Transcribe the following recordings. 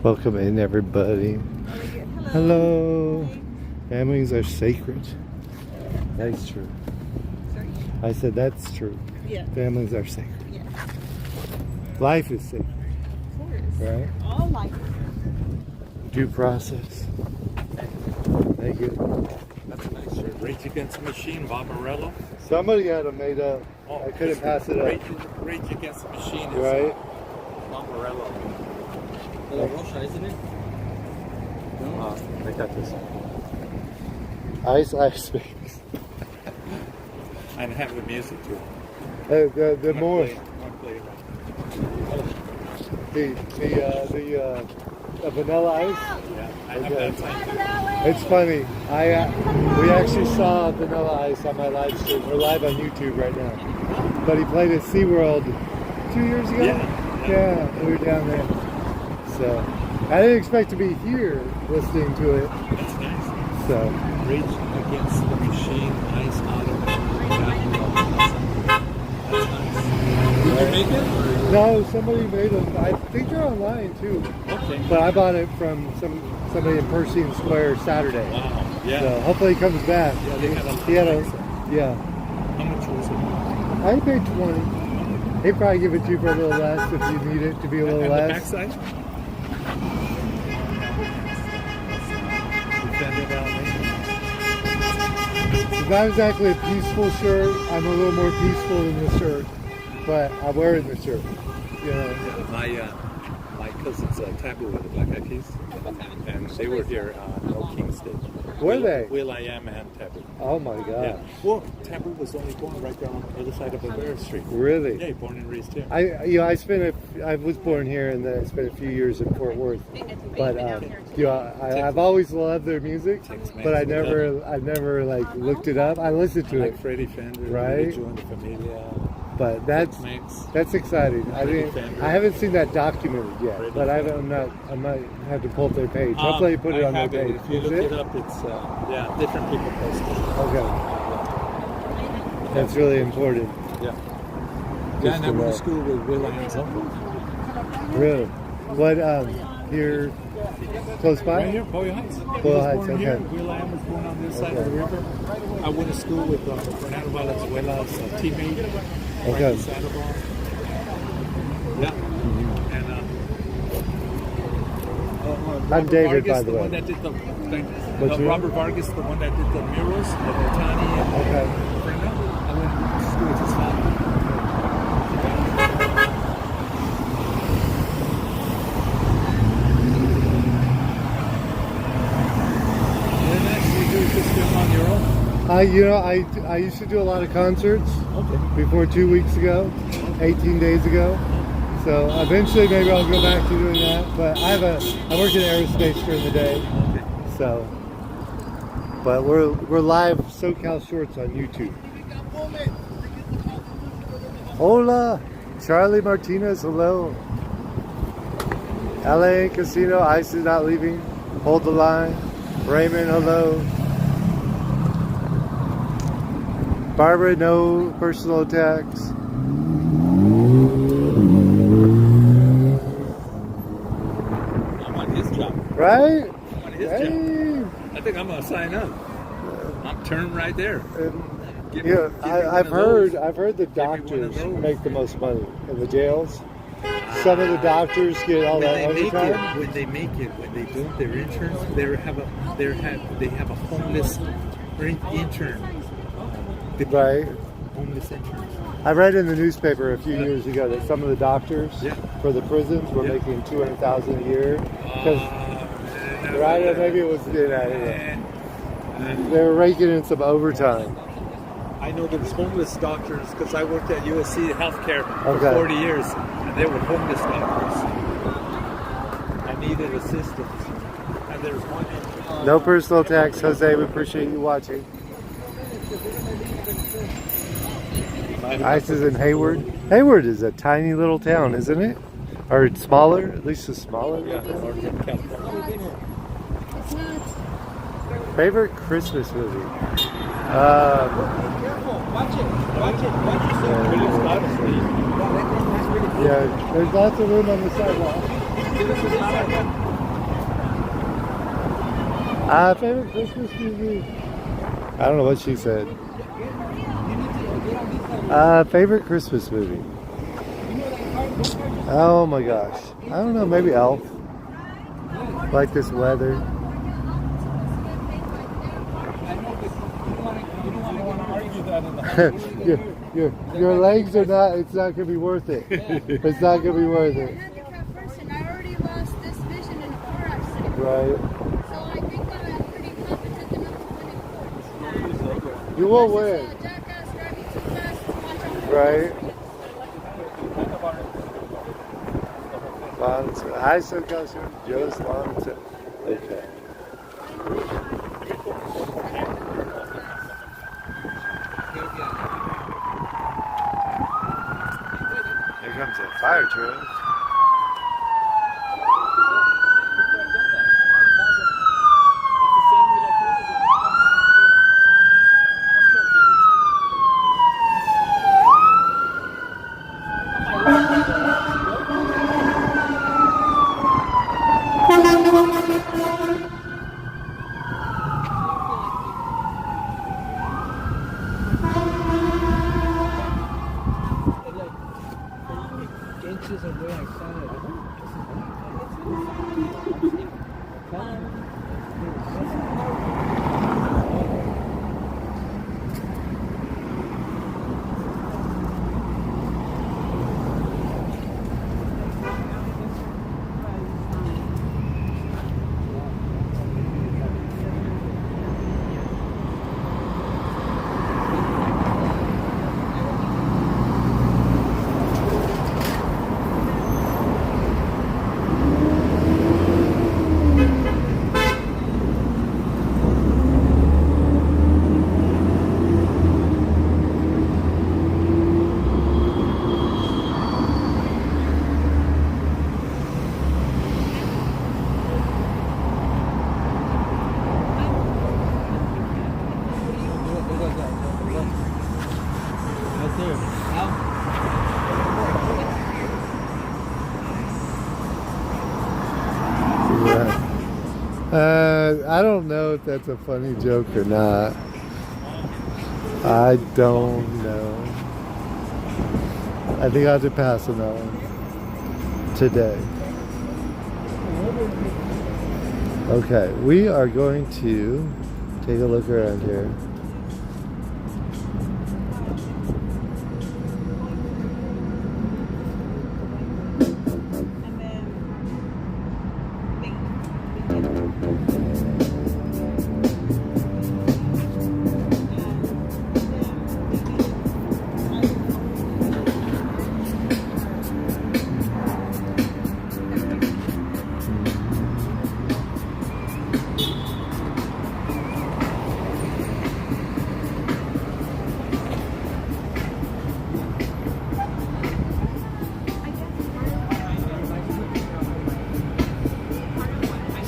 Welcome in, everybody. Hello. Families are sacred. That's true. Sorry? I said that's true. Yeah. Families are sacred. Yeah. Life is sacred. Of course. Right? All life. Due process. Thank you. That's a nice shirt. Rage Against the Machine, Bob Morello. Somebody had them made up. Oh, I couldn't pass it up. Rage Against the Machine is Right? Bob Morello. Russia, isn't it? No. I got this. Ice Mix. And have the music too. The more Play the vanilla ice. Yeah, I have that time. It's funny. We actually saw Vanilla Ice on my live stream. We're live on YouTube right now. But he played at SeaWorld 2 years ago. Yeah, we were down there. So I didn't expect to be here listening to it. That's nice. So Rage Against the Machine, Ice Autumn. That's nice. Did you make it? no, somebody made them. I think they're online too. Okay. But I bought it from somebody in Pershing Square Saturday. Wow. Yeah. So hopefully he comes back. Yeah, they had a. Yeah. How much was it? I paid 20. He'd probably give it to you for a little less if you need it to be a little And less. the backside? It's not exactly a peaceful shirt. I'm a little more peaceful in the shirt, but I'm wearing the shirt. You know. Yeah, my cousin's Taboo with the Black Eyed Peas, and they were here No King's Day. Were they? Will I Am and Taboo. Oh my gosh. Yeah. Well, Taboo was only born right there on the other side of Olvera Street. Really? Yeah, born and raised here. I was born here and then I spent a few years in Fort Worth. But I've always loved their music, but I never like looked it up. I listened to like it. Freddie Fender, Right. Join the Familia. But that's exciting. I haven't seen that documented yet, but I might have to pull up their page. Hopefully, put it on their page. If you look it up, it's different people post it. Okay, that's really important. Yeah. Yeah, and I went to school with Will I Am's uncle. Really? What? Here, close by? Right here, Boyle Heights. Boyle Heights, Born okay. here. Will I Am was born on this side of the river. I went to school with Fernando Valenzuela's teammate. Okay. Yeah. And I'm David, Vargas, by the way. One that did What's your Robert Vargas, the one that did the murals of Otani and Fernando. I went to school with his father. On your own? I used to do a lot of concerts. Okay. Before 2 weeks ago, 18 days ago. So eventually maybe I'll go back to doing that. But I work in aerospace during the day. Okay. So, but we're live SoCal Shorts on YouTube. Hola, Charlie Martinez, hello. LA Casino, Ice is not leaving. Hold the line. Raymond, hello. Barbara, no personal attacks. I'm on his job. Right? I'm on his job. I think I'm gonna sign up. I'm turning right there. I've heard the doctors make the most money in the jails. Some of the doctors get all that overtime. When they make it, when they don't, their interns, they have a homeless intern. Right. Homeless interns. I read in the newspaper a few years ago that some of the doctors for the prisons were making $200,000 a year. Right? Maybe it was they were raking in some overtime. I know there was homeless doctors because I worked at USC Healthcare for 40 years, and they were homeless doctors. I needed assistance, and there was one. No personal attacks, Jose. We appreciate you watching. Ice is in Hayward. Hayward is a tiny little town, isn't it? Or it's smaller? At least it's smaller. Favorite Christmas movie? Yeah, there's lots of room on the sidewalk. Favorite Christmas movie? I don't know what she said. Favorite Christmas movie? Oh my gosh. I don't know, maybe Elf. Like this weather. your legs are not, it's not going to be worth it. It's not going to be worth it. I already lost this vision in a car accident. Right. So I think I'm pretty confident enough to win in court. You will win. Jackass driving too fast to watch on Right. Hi, SoCal. Joe's Long. Okay. Here comes a fire truck. I don't know if that's a funny joke or not. I don't know. I think I'll have to pass on that one today. Okay, we are going to take a look around here.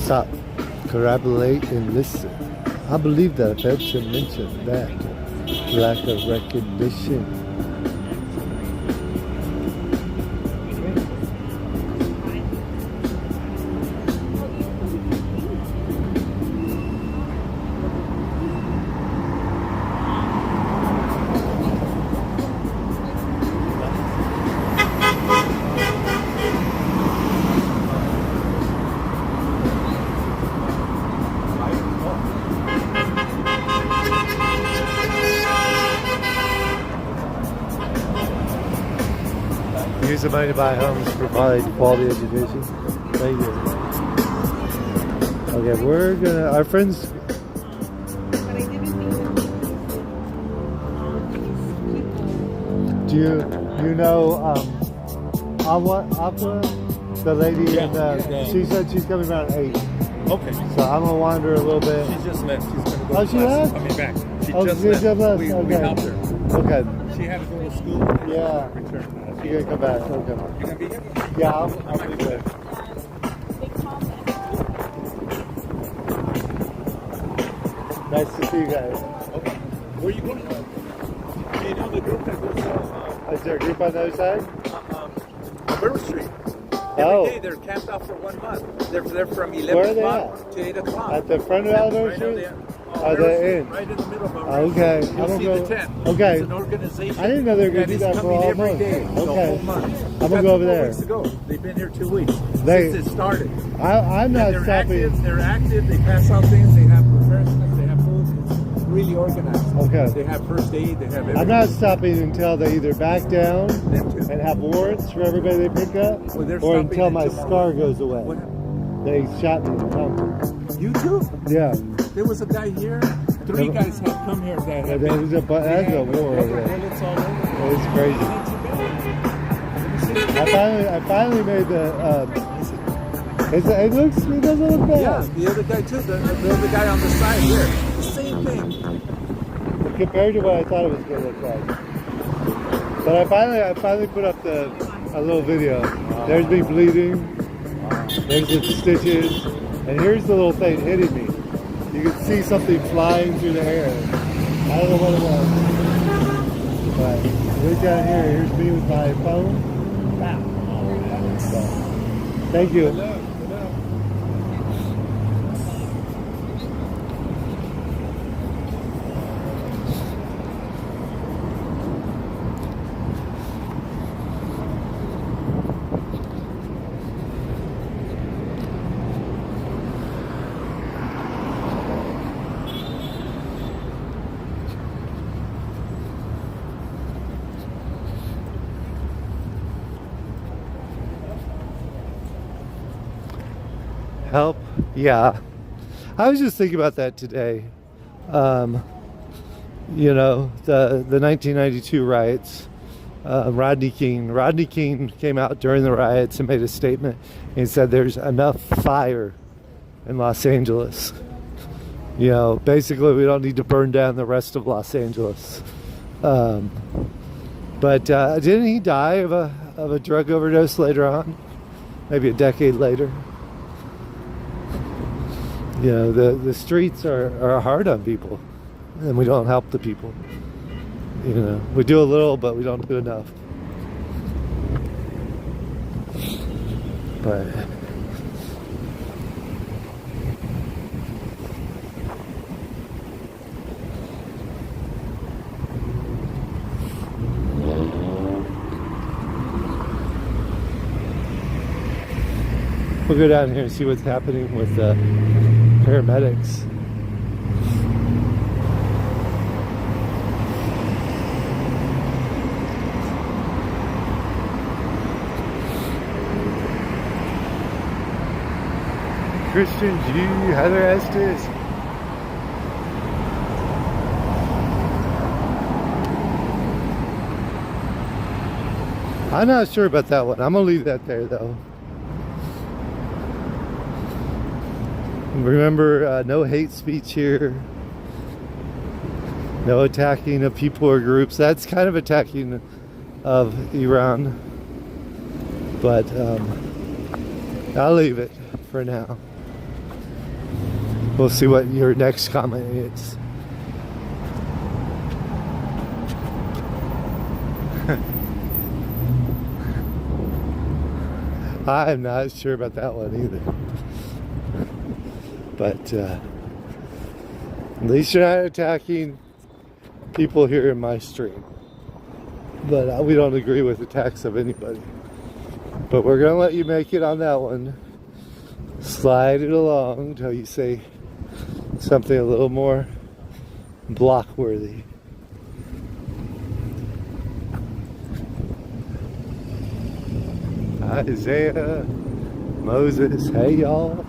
Stop, corroborate, and listen. I believe that I've heard you mention that lack of recognition. Use the money to buy homes, provide quality education. Thank you. Okay, we're gonna, our friends. Do you know Aqua, the lady? Yeah. She said she's coming around 8. Okay. So I'm gonna wander a little bit. She just left. She's gonna go. Oh, she left? Coming back. She Just left. We Okay. helped her. Okay. She had to go to school. Yeah. Return. You're gonna come back. Okay. You gonna be here? Yeah, I'll be there. Nice to see you guys. Okay. Where are you going? Do you know the group that goes Is there a group on the other side? River Street? Oh. day they're camped out for 1 month. They're from Where 11 are they o'clock to 8 o'clock. At the front of Alvarado Right Street? on the Oh, they're in. right in the middle of our Okay. You'll I'm see gonna the go. tent. Okay. It's an organization. I didn't know they were gonna do that for all every month. day, the Okay. whole month. I'm gonna go over there. Weeks ago. They've been here 2 weeks They- since it started. I'm not They're stopping. active. They're active. They pass out things. They have refreshments. They have food. It's really organized. Okay. They have first aid. They have everything. I'm not stopping until they either back down Them too. and have warrants for everybody they pick up, Well, they're or stopping until my until- scar goes away. What? They shot me in Huntington. You too? Yeah. There was a guy here. 3 guys had come here that had There was that's a war over there. bullets all over. It was crazy. I finally made the. It doesn't look bad. Yeah, the other guy too. The other guy on the side here. The same thing. Compared to what I thought it was going to look like. But I finally put up a little video. There's me bleeding. There's the stitches. And here's the little thing hitting me. You can see something flying through the air. I don't know what it was. But right down here, here's me with my phone. Wow. So, thank you. Help? Yeah. I was just thinking about that today. You know, the 1992 riots. Rodney King came out during the riots and made a statement. And he said there's enough fire in Los Angeles. You know, basically we don't need to burn down the rest of Los Angeles. But didn't he die of a drug overdose later on? Maybe a decade later. You know, the streets are hard on people, and we don't help the people. You know, we do a little, but we don't do enough. But we'll go down here and see what's happening with paramedics. Christian G. Heather Estes. I'm not sure about that one. I'm gonna leave that there though. Remember, no hate speech here. No attacking of people or groups. That's kind of attacking of Iran. But I'll leave it for now. We'll see what your next comment is. I'm not sure about that one either. But at least you're not attacking people here in my stream. But we don't agree with attacks of anybody. But we're going to let you make it on that one. Slide it along until you say something a little more block-worthy. Isaiah, Moses, hey y'all.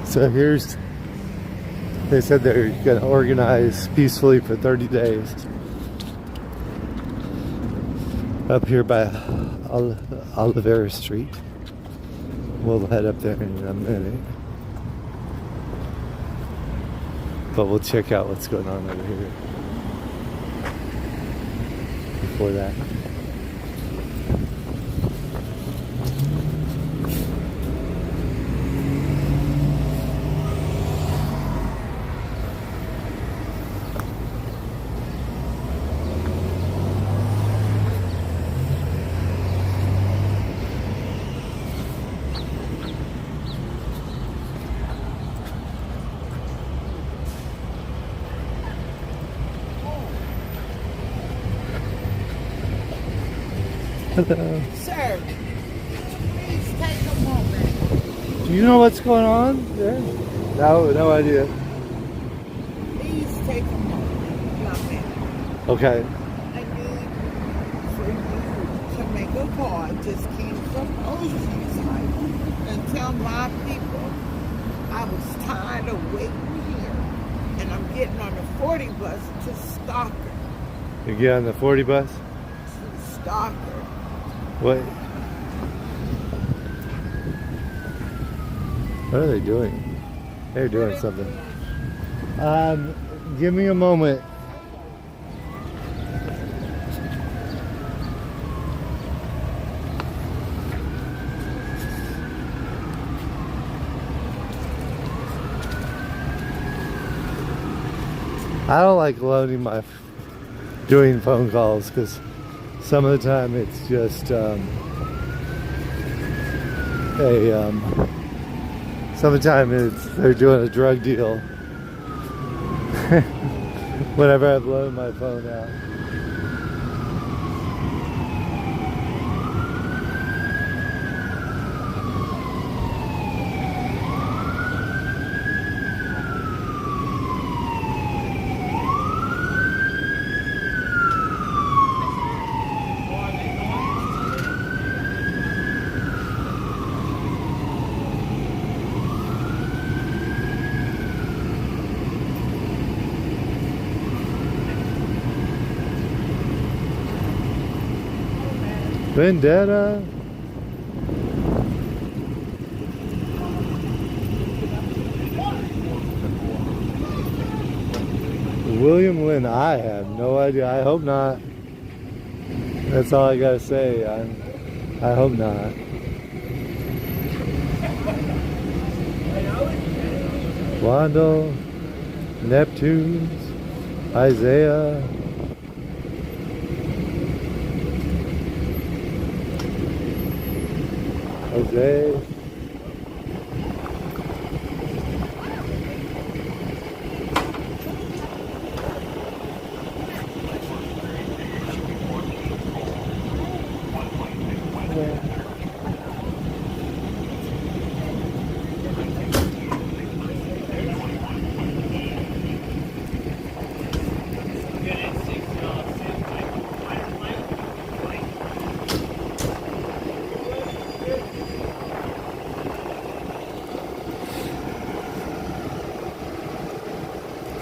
So they said they're going to organize peacefully for 30 days up here by Olvera Street. We'll head up there in a minute. But we'll check out what's going on over here before that. Hello. Sir, please take a moment. Do you know what's going on there? No idea. Please take a moment, young man. Okay. I need for you to make a call. I just came from Oceanside and tell my people I was tired of waiting here. And I'm getting on the 40 bus to Stalker. You get on the 40 bus? To Stalker. What? What are they doing? They're doing something. Give me a moment. I don't like doing phone calls because some of the time it's just some of the time they're doing a drug deal. Whenever I've loaned my phone out. Vendetta. William Lynn, I have no idea. I hope not. That's all I gotta say. I hope not. Wandel, Neptunes, Isaiah. Jose.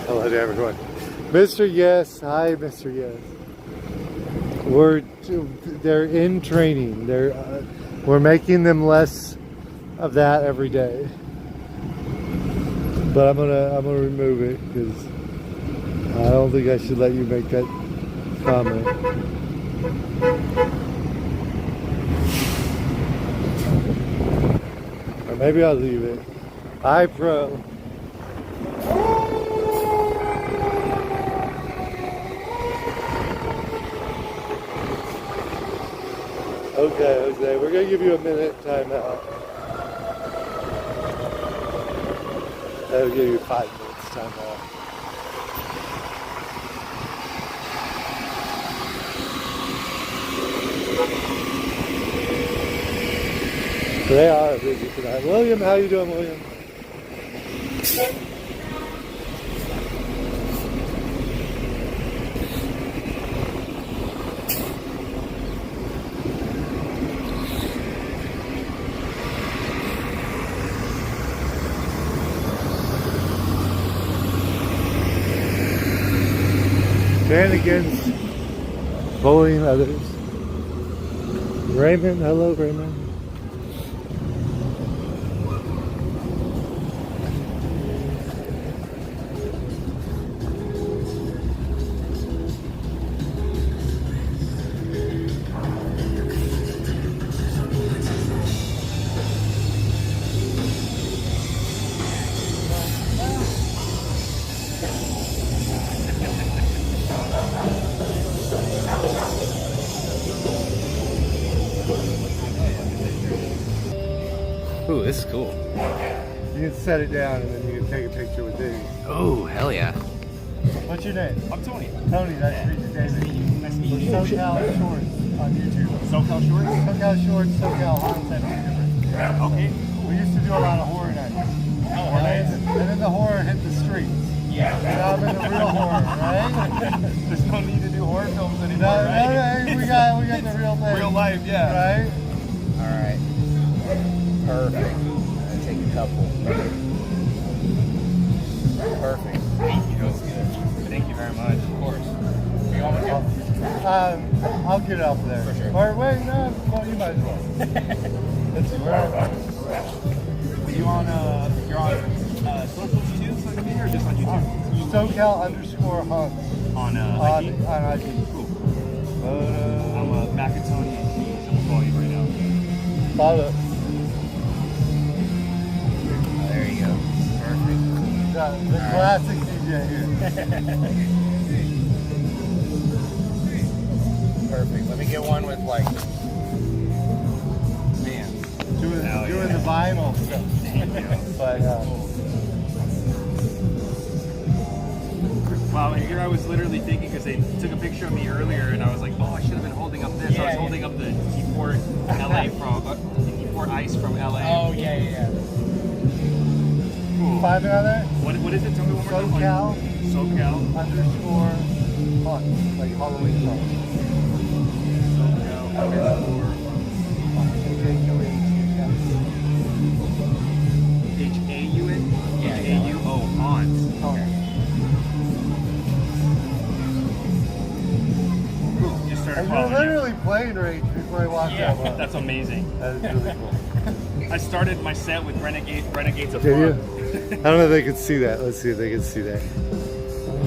Hello to everyone. Mr. Yes, hi Mr. Yes. They're in training. We're making them less of that every day. But I'm gonna remove it because I don't think I should let you make that comment. Or maybe I'll leave it. Hi Pro. Okay, Jose, we're gonna give you a minute timeout. That'll give you 5 minutes timeout. They are busy tonight. William, how you doing, William? Shenanigans, bullying others. Raymond, hello Raymond. set it down and then you can take a picture with Dave. Oh, hell yeah. What's your name? I'm Tony. Tony, nice to meet you, David. Nice to meet you. We're SoCal Shorts on YouTube. SoCal Shorts? SoCal Shorts, SoCal Huntington. Okay. We used to do a lot of horror nights. Right? And then the horror hit the streets. Yeah. Now I'm in the real horror, right? There's no need to do horror films anymore, No, right? we got the real thing. Real life, yeah. Right? All right. Perfect. I'll take a couple. Perfect. Thank you. Thank you very much. Of course. You want to I'll get it up there. For sure. Or wait, no, well, you might as well. Let's see, where you're on socials too, social media, or just on YouTube? SoCal_Hunt On on IG? on IG. Cool. I'm Macatoni and Cheese. I'm gonna call you right now. Follow. There you go. Perfect. The classic DJ here. Perfect. Let me get one with like, man. Doing Hell the yeah. vinyl stuff. But Wow, and here I was literally thinking, because they took a picture of me earlier, and I was like, oh, I should have been holding up this. I was holding up the T4 LA from T4 Ice from LA. Oh, yeah. Cool. Find it on there? What is it? Tell me one more time. SoCal_Hunt, like Halloween song. SoCal_Hunt. H-A-U-N? H-A-U? Oh, Hunt. Okay. Cool. Just started And following you're you. literally playing Rage before I walked out. Yeah, that's amazing. That is really cool. I started my set with Renegades of Did you? Fun. I don't know if they can see that. Let's see if they can see that.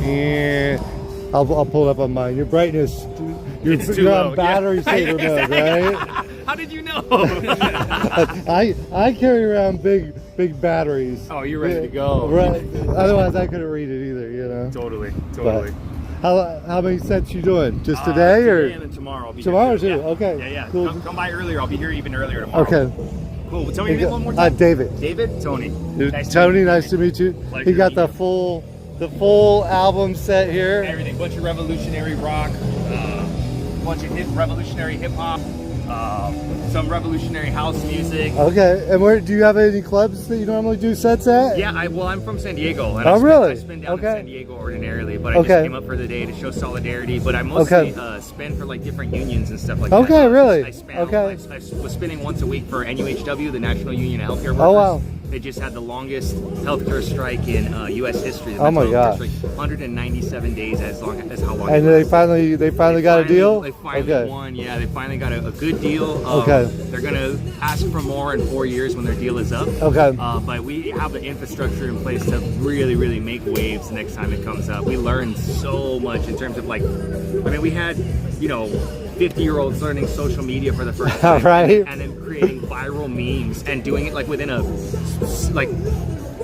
Yeah. I'll pull it up on mine. Your brightness, It's too you're low, on battery yeah. saver mode, right? How did you know? I carry around big batteries. Oh, you're ready to go. Right. Otherwise, I couldn't read it either. You know. Totally. But how many sets you doing? Just today or Today and then tomorrow? I'll be tomorrow here too? Okay. Yeah. Cool. Come by earlier. I'll be here even earlier tomorrow. Okay. Cool. Well, tell me your name one more time. David. David? Tony. Tony, nice to meet you. Pleasure He got to the meet full album set here. Everything. Bunch of revolutionary rock, bunch of revolutionary hip hop, some revolutionary house music. Okay, and where do you have any clubs that you normally do sets at? Yeah, I'm from San Diego. And really? I spend down in San Diego ordinarily, but I Okay. just came up for the day to show solidarity. But I mostly spend for like different unions and stuff like that. Okay, really? I spend, Okay. I was spending once a week for NUHW, the National Union of Healthcare Workers. Oh, wow. They just had the longest healthcare strike in U.S. history. The Oh, my mental health gosh. strike, 197 days as how long And it they lasts. finally got a deal? They finally Okay. won. Yeah, they finally got a good deal. Okay. They're gonna ask for more in 4 years when their deal is up. Okay. But we have the infrastructure in place to really make waves the next time it comes up. We learned so much in terms of like, I mean, we had 50-year-olds learning social media for the first time, Right. and then creating viral memes and doing it like within a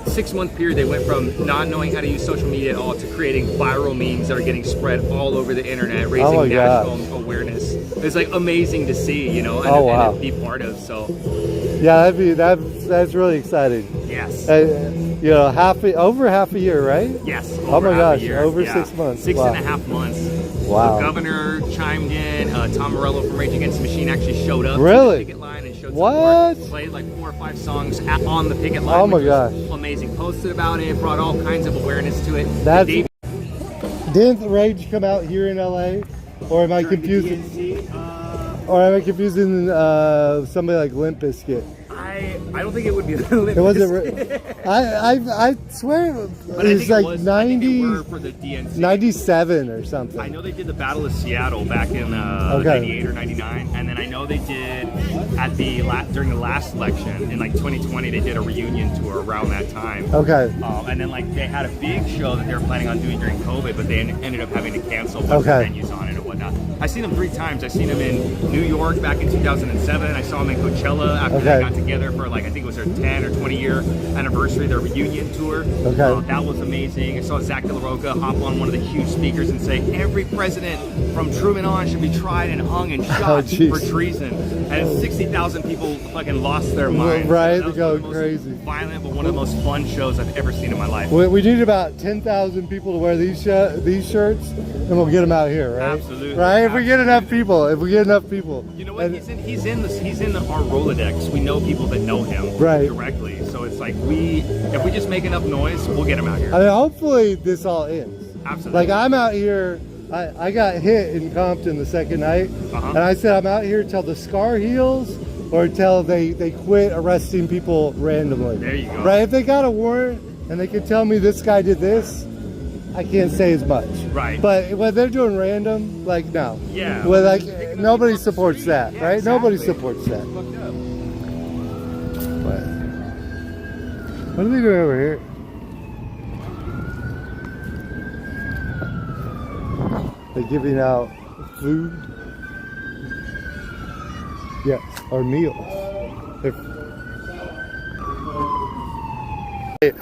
6-month period. They went from not knowing how to use social media at all to creating viral memes that are getting spread all over the internet, raising my national awareness. It's like amazing to see, and, and be part of. So Yeah, that's really exciting. yes. Over half a year, right? Yes. Oh my half a gosh, year. over Yeah. 6 months. Six Wow. and a half months. Wow. The governor chimed in. Tom Morello from Rage Against the Machine actually showed up Really? to the picket line and showed What? support. Played like 4 or 5 songs on the picket line. Oh my which was gosh. Amazing. Posted about it. Brought all kinds of awareness to it. That's- The Didn't the Rage come out here in LA? Or am I confusing? Or am I confusing somebody like Limp Bizkit? I don't think it would be Limp It wasn't. Bizkit. I swear But it I was think like it was, 90, I think they were for the DNC. 97 or something. I know they did the Battle of Seattle back in Okay. 98 or 99, and then I know they did at the during the last election in like 2020. They did a reunion tour around that time. Okay. And then like they had a big show that they were planning on doing during COVID, but they ended up having to cancel with the venues on it and whatnot. I've seen him 3 times. I've seen him in New York back in 2007. I saw him in Coachella after they got together for like, I think it was their 10 or 20 year anniversary, their reunion tour. That was amazing. I saw Zach De La Roca hop on one of the huge speakers and say, every president from Truman on should be tried and hung and shot for treason. And 60,000 people fucking lost their minds. Right, they go crazy. Violent, but one of the most fun shows I've ever seen in my life. We need about 10,000 people to wear these shirts, and we'll get them out here, right? Absolutely. Right? If we get enough people. You know what? He's in our Rolodex. We know people that know him directly. So it's like if we just make enough noise, we'll get him out here. I mean, hopefully this all ends. Absolutely. Like I'm out here. I got hit in Compton the second night, and I said I'm out here till the scar heals or till they quit arresting people randomly. There you go. Right? If they got a warrant and they can tell me this guy did this, I can't say as much. Right. But when they're doing random, like no. Yeah. Well, like nobody supports that, right? Exactly. Nobody supports that. What are they doing over here? They're giving out food. Yeah, or meals.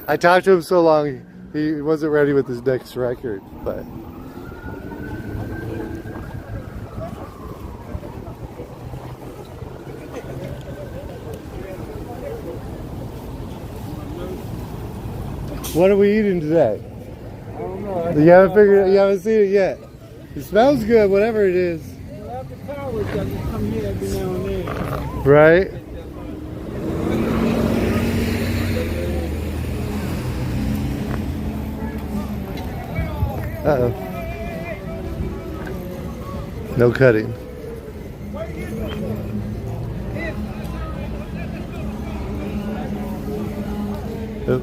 I talked to him so long, he wasn't ready with his next record, but. What are we eating today? I don't know. You haven't seen it yet. It smells good, whatever it is. Well, after towers doesn't come here every now and then. Right? Uh-oh. No cutting. Oh,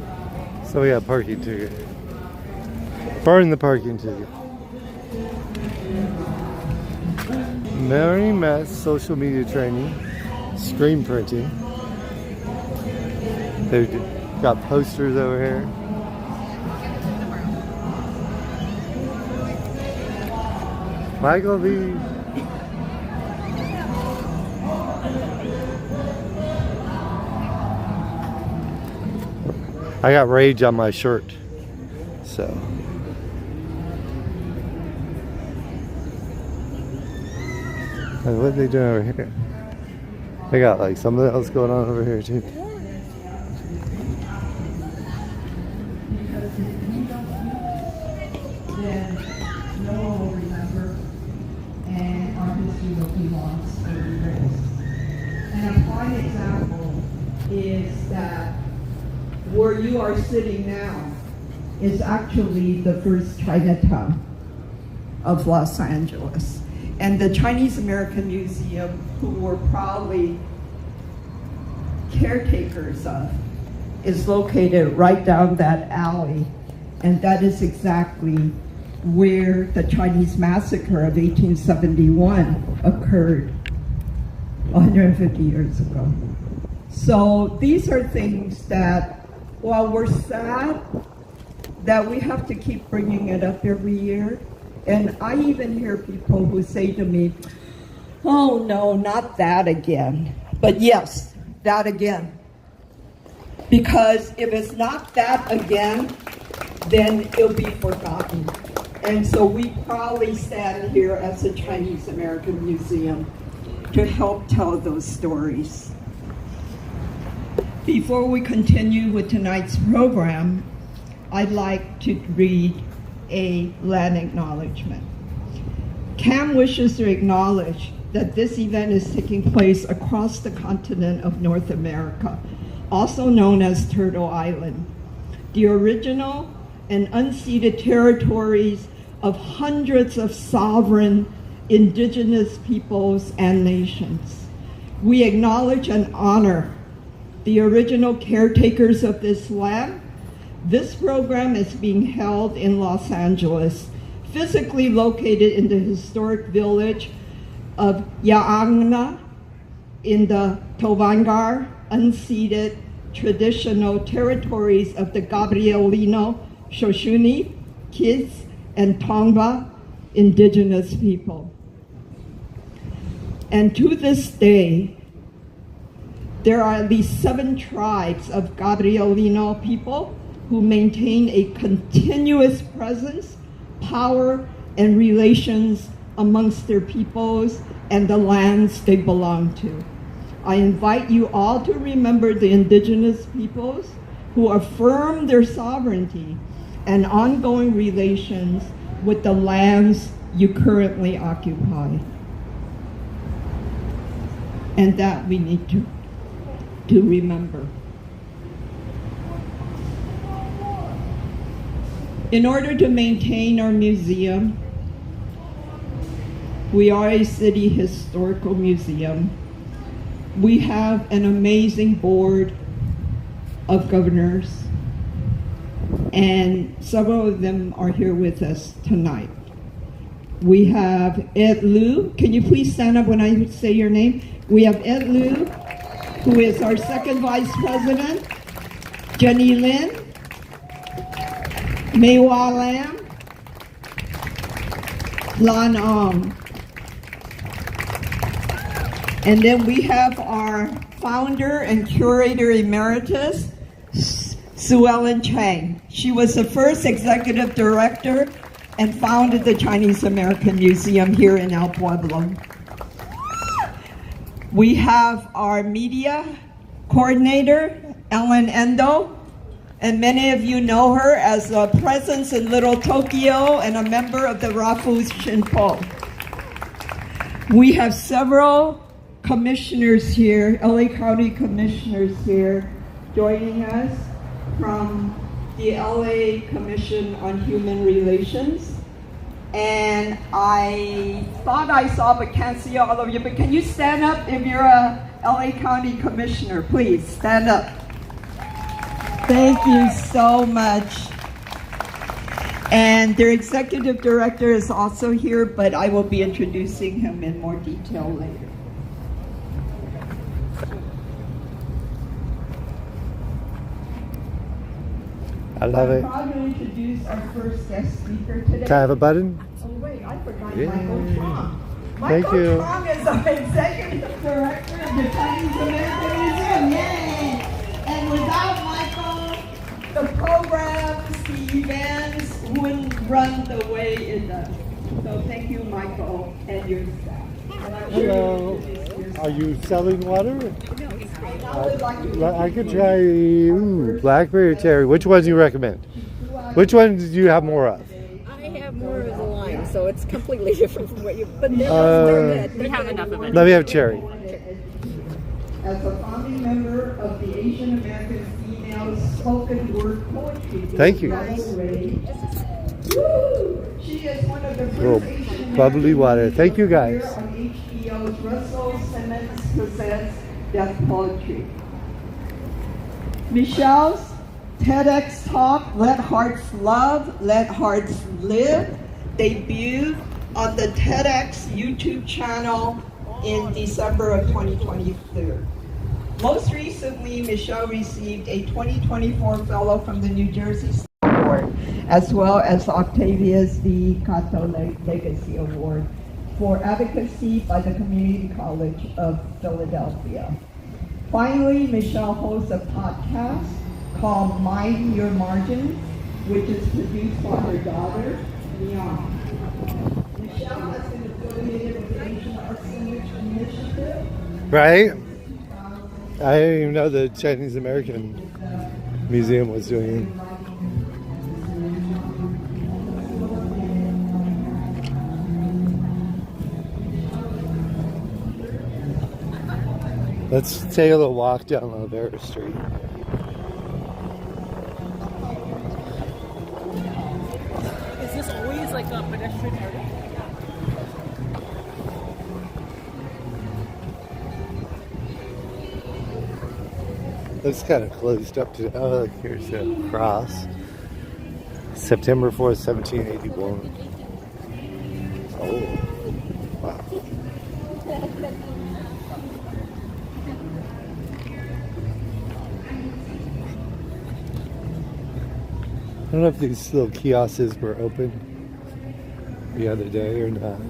so we got a parking ticket. Burn the parking ticket. Mary Mass social media training, screen printing. They've got posters over here. Michael V. I got rage on my shirt, so. What are they doing over here? They got like something else going on over here too. And a prime example is that where you are sitting now is actually the first Chinatown of Los Angeles. And the Chinese American Museum, who we're proudly caretakers of, is located right down that alley. And that is exactly where the Chinese massacre of 1871 occurred 150 years ago. So these are things that, while we're sad that we have to keep bringing it up every year, and I even hear people who say to me, oh no, not that again. But yes, that again. Because if it's not that again, then it'll be forgotten. And so we proudly stand here as a Chinese American Museum to help tell those stories. Before we continue with tonight's program, I'd like to read a land acknowledgement. CAM wishes to acknowledge that this event is taking place across the continent of North America, also known as Turtle Island, the original and unceded territories of hundreds of sovereign indigenous peoples and nations. We acknowledge and honor the original caretakers of this land. This program is being held in Los Angeles, physically located in the historic village of Yaangna in the Tovaangar unceded traditional territories of the Gabrielino, Shoshone, Kids, and Tongva indigenous people. And to this day, there are at least 7 tribes of Gabrielino people who maintain a continuous presence, power, and relations amongst their peoples and the lands they belong to. I invite you all to remember the indigenous peoples who affirm their sovereignty and ongoing relations with the lands you currently occupy. And that we need to remember. In order to maintain our museum, we are a city historical museum. We have an amazing board of governors, and several of them are here with us tonight. We have Ed Liu. Can you please stand up when I say your name? We have Ed Liu, who is our second vice president, Jenny Lin, Mei Hua Lam, Lan Ong. And then we have our founder and curator emeritus, Sue Ellen Chang. She was the first executive director and founded the Chinese American Museum here in El Pueblo. We have our media coordinator, Ellen Endo, and many of you know her as a presence in Little Tokyo and a member of the Rafu Shinpo. We have several commissioners here, LA County commissioners here, joining us from the LA Commission on Human Relations. And I thought I saw, but can't see all of you, but can you stand up if you're a LA County Commissioner? Please, stand up. Thank you so much. And their executive director is also here, but I will be introducing him in more detail later. I love it. I'm proud to introduce our first guest speaker today. Can I have a button? Oh wait, I forgot Yeah. Michael Trong. Thank Michael you. Trong is our executive director of the Chinese American Museum. Yay! And without Michael, the programs, the events wouldn't run the way it does. So thank you, Michael, and your staff. And I'm sure Hello. you'll introduce yourself. Are you selling water? I would like to I could try blackberry or cherry. Which ones do you recommend? Which ones do you have more of? I have more of the lime, so it's completely different from what you. But they're good. We have enough of it. Let me have cherry. As a founding member of the Asian American Female Spoken Word Poetry. Thank you. Woo! She is one of the first Little Asian bubbly water. Thank you, guys. on HBO's Russell Simmons Presents Death Poetry. Michelle's TEDx talk, Let Hearts Love, Let Hearts Live, debuted on the TEDx YouTube channel in December of 2023. Most recently, Michelle received a 2024 fellow from the New Jersey State Award, as well as Octavia's the Cato Legacy Award for advocacy by the Community College of Philadelphia. Finally, Michelle hosts a podcast called Mind Your Margins, which is produced by her daughter, Leon. Michelle has been affiliated with the Asian Arts Initiative. Right? I didn't even know the Chinese American Museum was doing it. Let's take a little walk down Olvera Street. Is this always like a pedestrian area? It's kind of closed up to, oh, look, here's the cross. September 4th, 1781. Oh, wow. I don't know if these little kiosks were open the other day or not.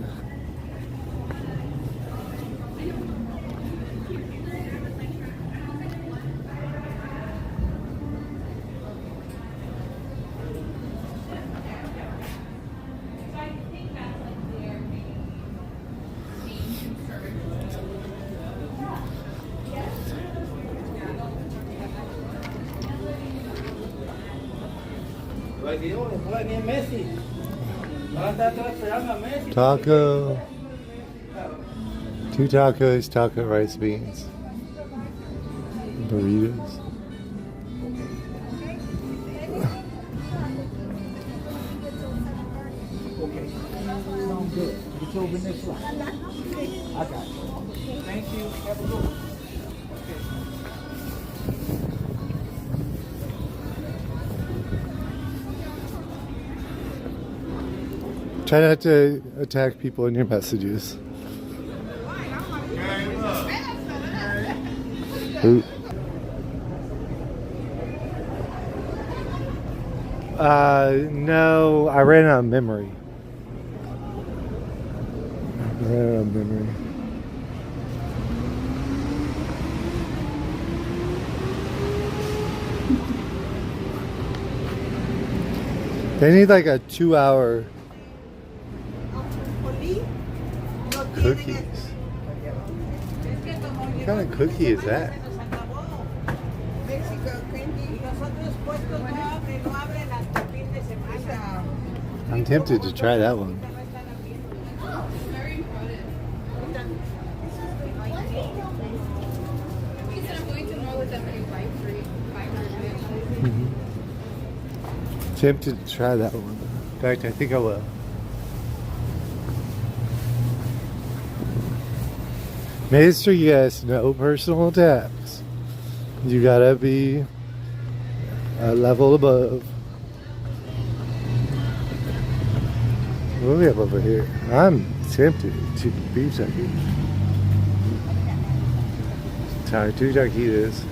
Taco. 2 tacos, taco rice beans. Burritos. Okay. Sounds good. It's over next line. I got you. Thank you. Have a good one. Try not to attack people in your messages. Ooh. No, I ran out of memory. They need like a 2-hour cookies. What kind of cookie is that? I'm tempted to try that one. Tempted to try that one. In fact, I think I will. Make sure you guys no personal attacks. You gotta be a level above. What do we have over here? I'm tempted to beef turkey. Try 2 taquitos.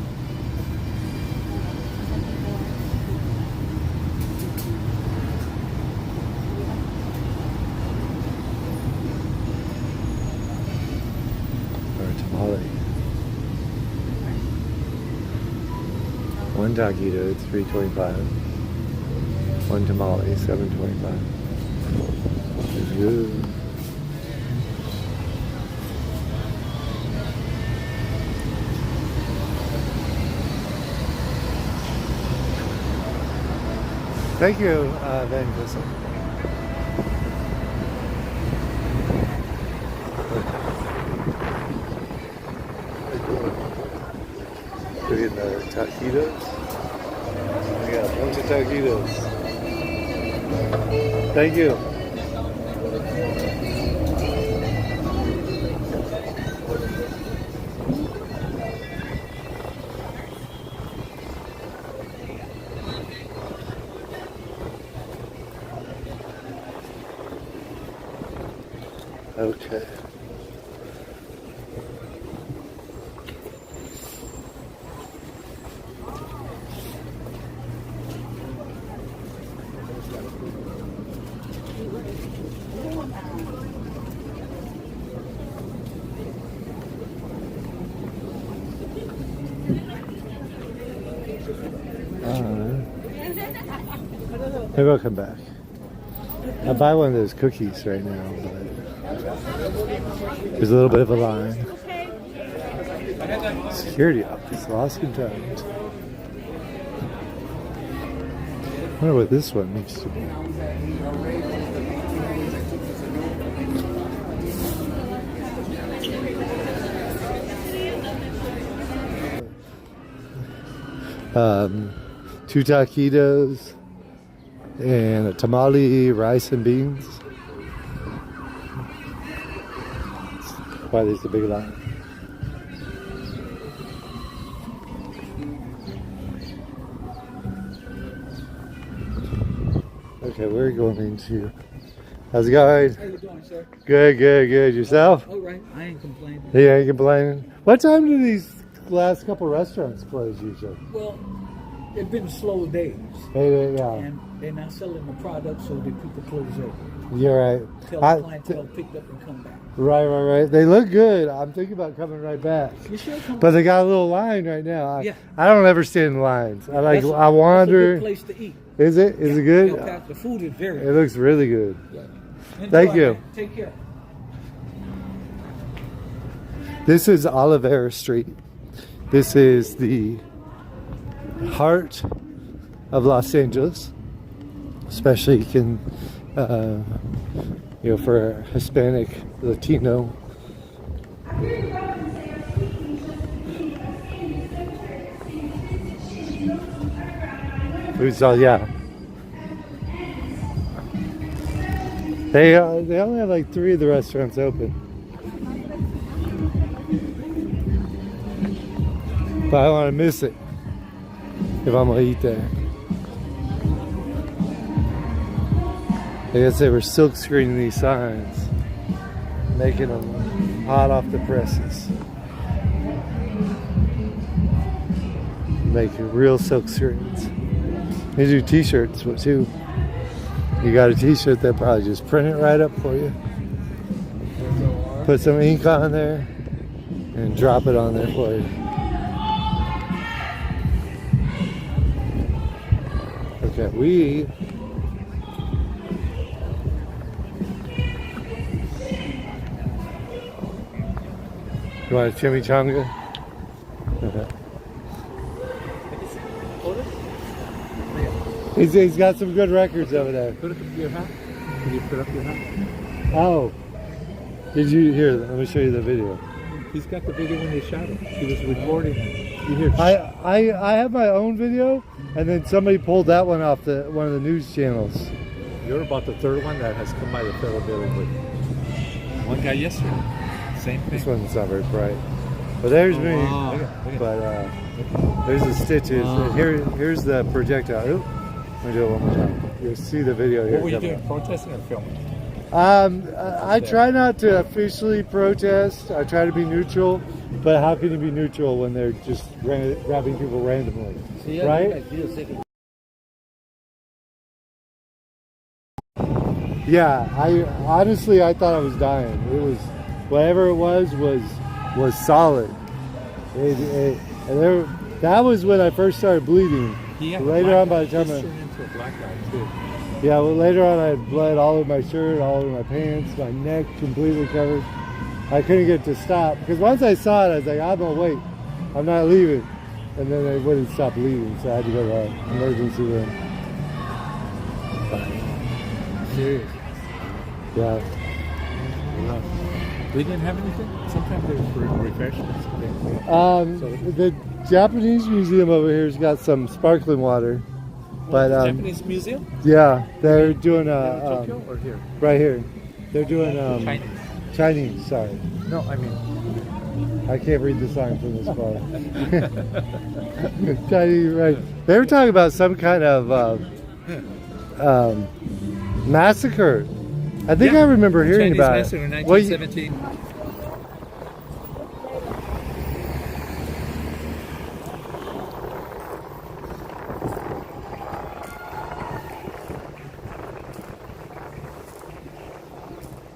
Or tamale. 1 taquito, $3.25. 1 tamale, $7.25. It's good. Thank you, Van Gissel. We're getting the taquitos. We got a bunch of taquitos. Thank you. Okay. Maybe I'll come back. I'll buy one of those cookies right now, but there's a little bit of a line. Security office, lost in times. I wonder what this one needs to be. Two taquitos and a tamale, rice and beans. That's why there's a big line. Okay, we're going into. How's it going? How you doing, sir? Good, good, good. Yourself? All right, I ain't complaining. Yeah, ain't complaining. What time do these last couple restaurants close usually? Well, it's been slow days. Yeah. And they're not selling the product, so the people close over. You're right. Till the clientele picked up and come back. Right. They look good. I'm thinking about coming right back. You should come But they got a little line right now. Yeah. I don't ever stand in lines. I wander. That's a good place to eat. Is it? Is it good? The food is very It good. looks really good. Yeah. Enjoy, Thank you. man. Take care. This is Olvera Street. This is the heart of Los Angeles. especially for Hispanic, Latino. So yeah, they only have like 3 of the restaurants open, but I don't want to miss it if I'm gonna eat there. I guess they were silk screening these signs, making them hot off the presses. Making real silk screens. They do t-shirts too. You got a t-shirt, they'll probably just print it right up for you. Put some ink on there and drop it on there for you. Okay, you want a chimichanga? He's got some good records over there. Put up your hat. Can you put up your hat? Oh. Did you hear that? Let me show you the video. He's got the video when they shot it. He was recording it. You hear? I have my own video, and then somebody pulled that one off one of the news channels. You're about the 3rd one that has come by the federal building with one guy yesterday. Same thing. This one's not very bright. But there's me. But there's the stitches. And here's the projectile. Oop. Let me do it one more time. You'll see the video here. What were you doing? Protesting or filming? I try not to officially protest. I try to be neutral. But how can you be neutral when they're just grabbing people randomly? Right? Yeah, I thought I was dying. It was, whatever it was solid. That was when I first started bleeding. Later on, by the time into a black guy too. Yeah, well, later on I had blood all over my shirt, all over my pants, my neck completely covered. I couldn't get to stop because once I saw it, I was like, I'm gonna wait. I'm not leaving. And then they wouldn't stop bleeding, so I had to go to the emergency room. Serious. Yeah. They didn't have anything? Sometimes they were for refreshments. The Japanese museum over here's got some sparkling water. But Japanese museum? Yeah, they're doing Tokyo or here? Right here. They're doing Chinese. Sorry. No, I mean I can't read the sign from this far. Chinese, right? They were talking about some kind of massacre. I think I remember hearing about it. Chinese massacre in 1917.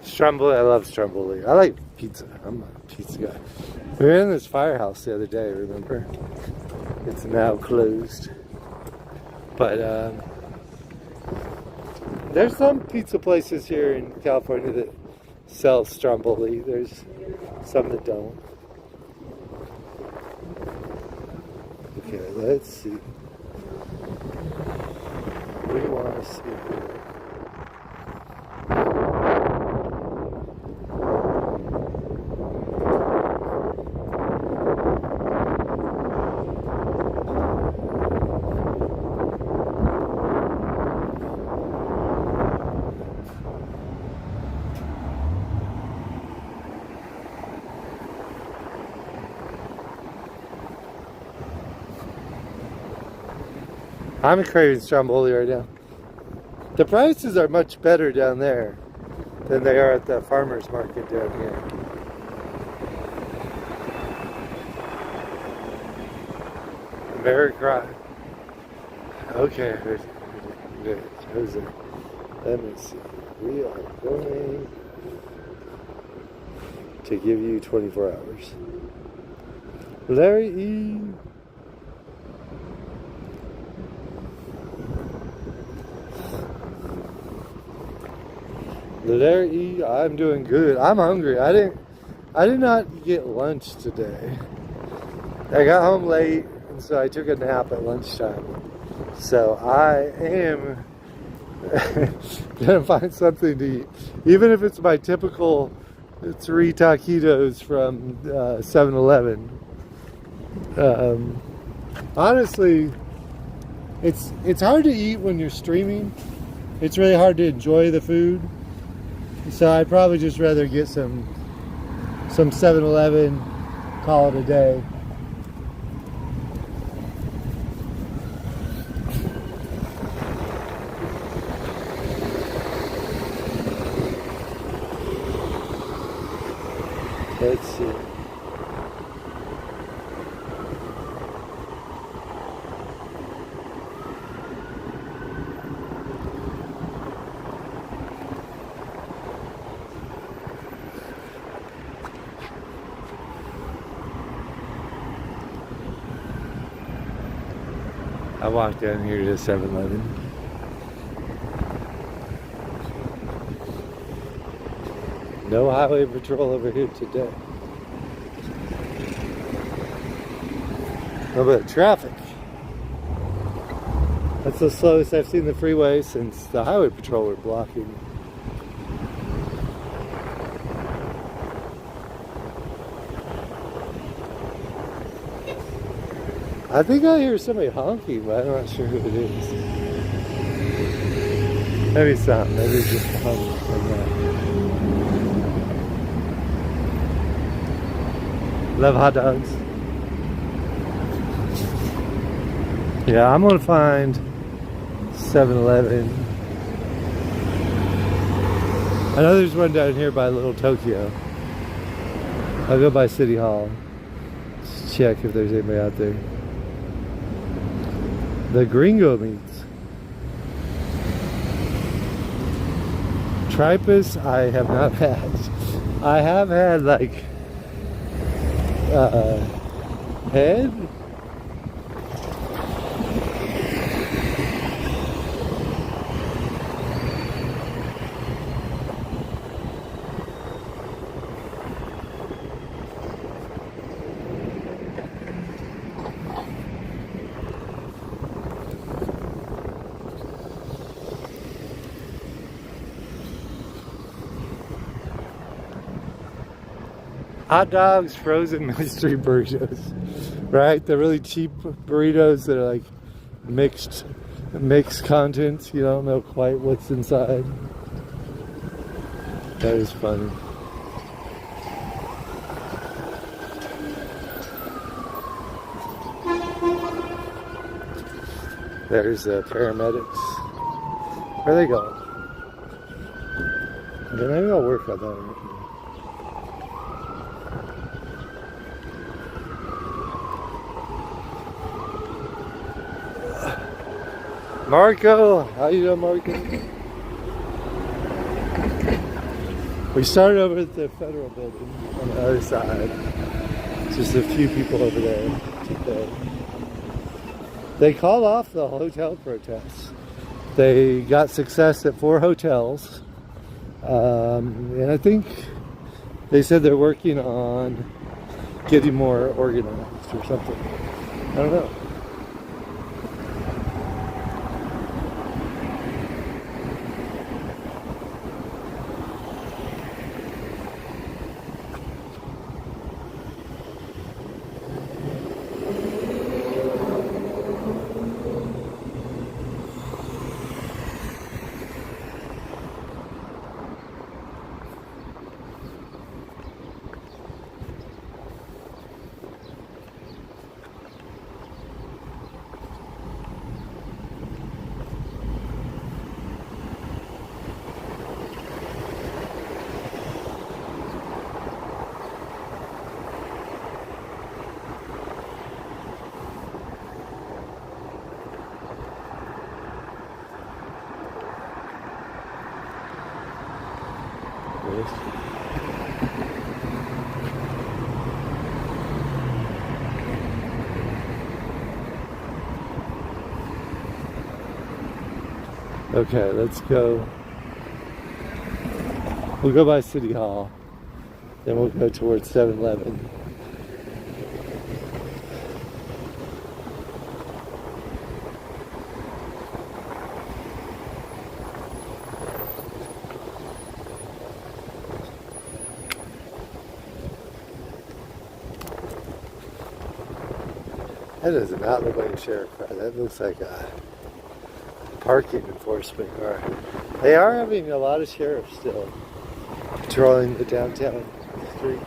Stromboli, I love Stromboli. I like pizza. I'm a pizza guy. We were in this firehouse the other day, remember? It's now closed. But there's some pizza places here in California that sell Stromboli. There's some that don't. Okay, let's see. We want to see here. I'm craving Stromboli right now. The prices are much better down there than they are at the farmer's market down here. America. Okay, good. Jose. Let me see. We are going to give you 24 hours. Larry E. Larry, I'm doing good. I'm hungry. I did not get lunch today. I got home late, and so I took a nap at lunchtime. So I am Gonna find something to eat. Even if it's my typical 3 taquitos from 7-Eleven. Honestly, it's hard to eat when you're streaming. It's really hard to enjoy the food. So I'd probably just rather get some 7-Eleven, call it a day. Let's see. I walked down here to 7-Eleven. No highway patrol over here today. How about traffic? That's the slowest I've seen the freeway since the highway patrol were blocking. I think I hear somebody honking, but I'm not sure who it is. Maybe it's not. Maybe it's just honking like that. Love hot dogs. Yeah, I'm gonna find 7-Eleven. I know there's one down here by Little Tokyo. I'll go by City Hall. Just check if there's anybody out there. The gringo meats. Tripas I have not had. I have had like head. Hot dogs, frozen mystery burritos, right? The really cheap burritos that are like mixed contents. You don't know quite what's inside. That is funny. There's the paramedics. Where are they going? Okay, maybe I'll work on that. Marco, how you doing, Marco? We started over at the federal building on the other side. Just a few people over there today. They called off the hotel protests. They got success at 4 hotels. And I think they said they're working on getting more organized or something. I don't know. Okay, let's go. We'll go by City Hall. Then we'll go towards 7-Eleven. That does not look like a sheriff car. That looks like a parking enforcement car. They are having a lot of sheriffs still patrolling the downtown streets.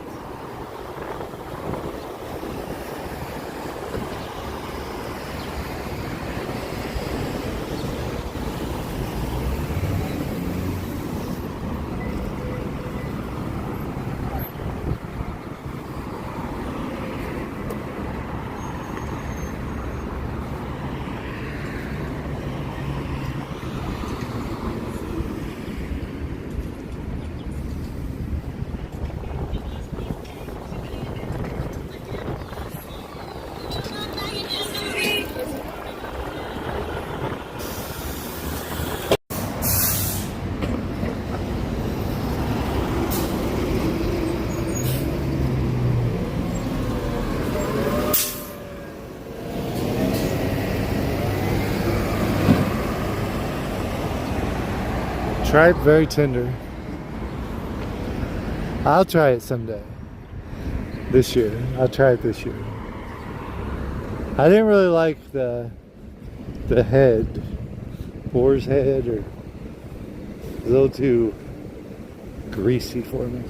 Tripe, very tender. I'll try it someday. This year. I'll try it this year. I didn't really like the head. Boar's head, or a little too greasy for me.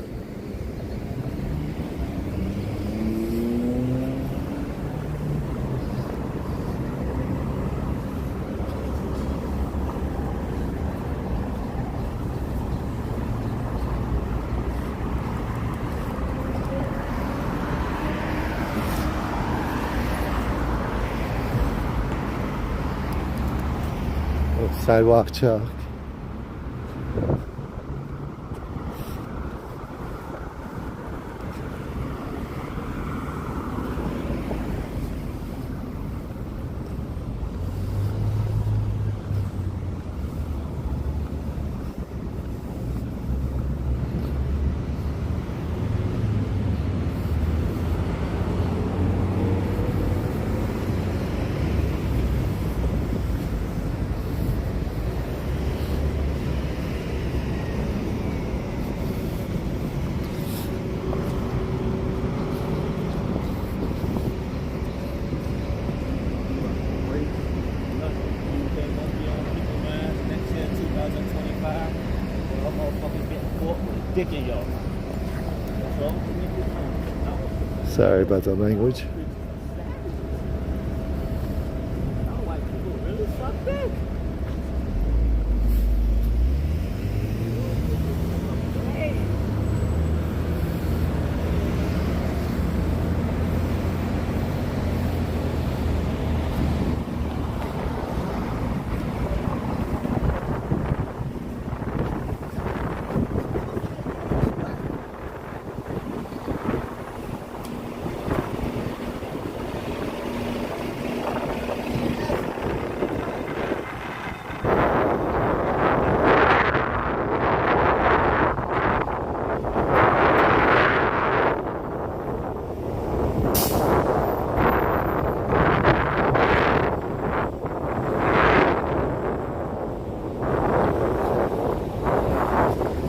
Sidewalk chalk. Sorry about the language.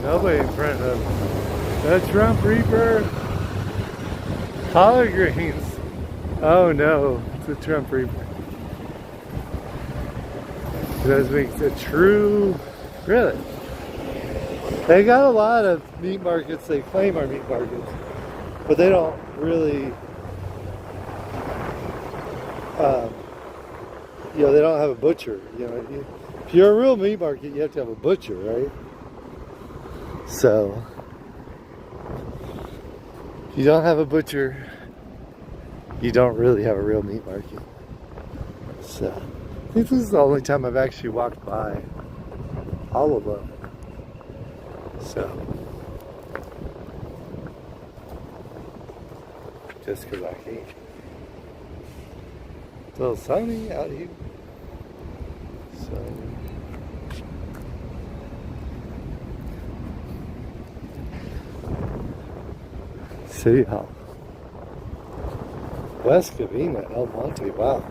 Nobody in front of the Trump Reaper. Collard greens. Oh no, it's a Trump Reaper. That makes a true, really. They got a lot of meat markets. They claim are meat markets, but they don't really. You know, they don't have a butcher. You know, if you're a real meat market, you have to have a butcher, right? So, if you don't have a butcher, you don't really have a real meat market. So, I think this is the only time I've actually walked by all of them. So, just because I can. It's a little sunny out here. So, City Hall. West Covina, El Monte, wow.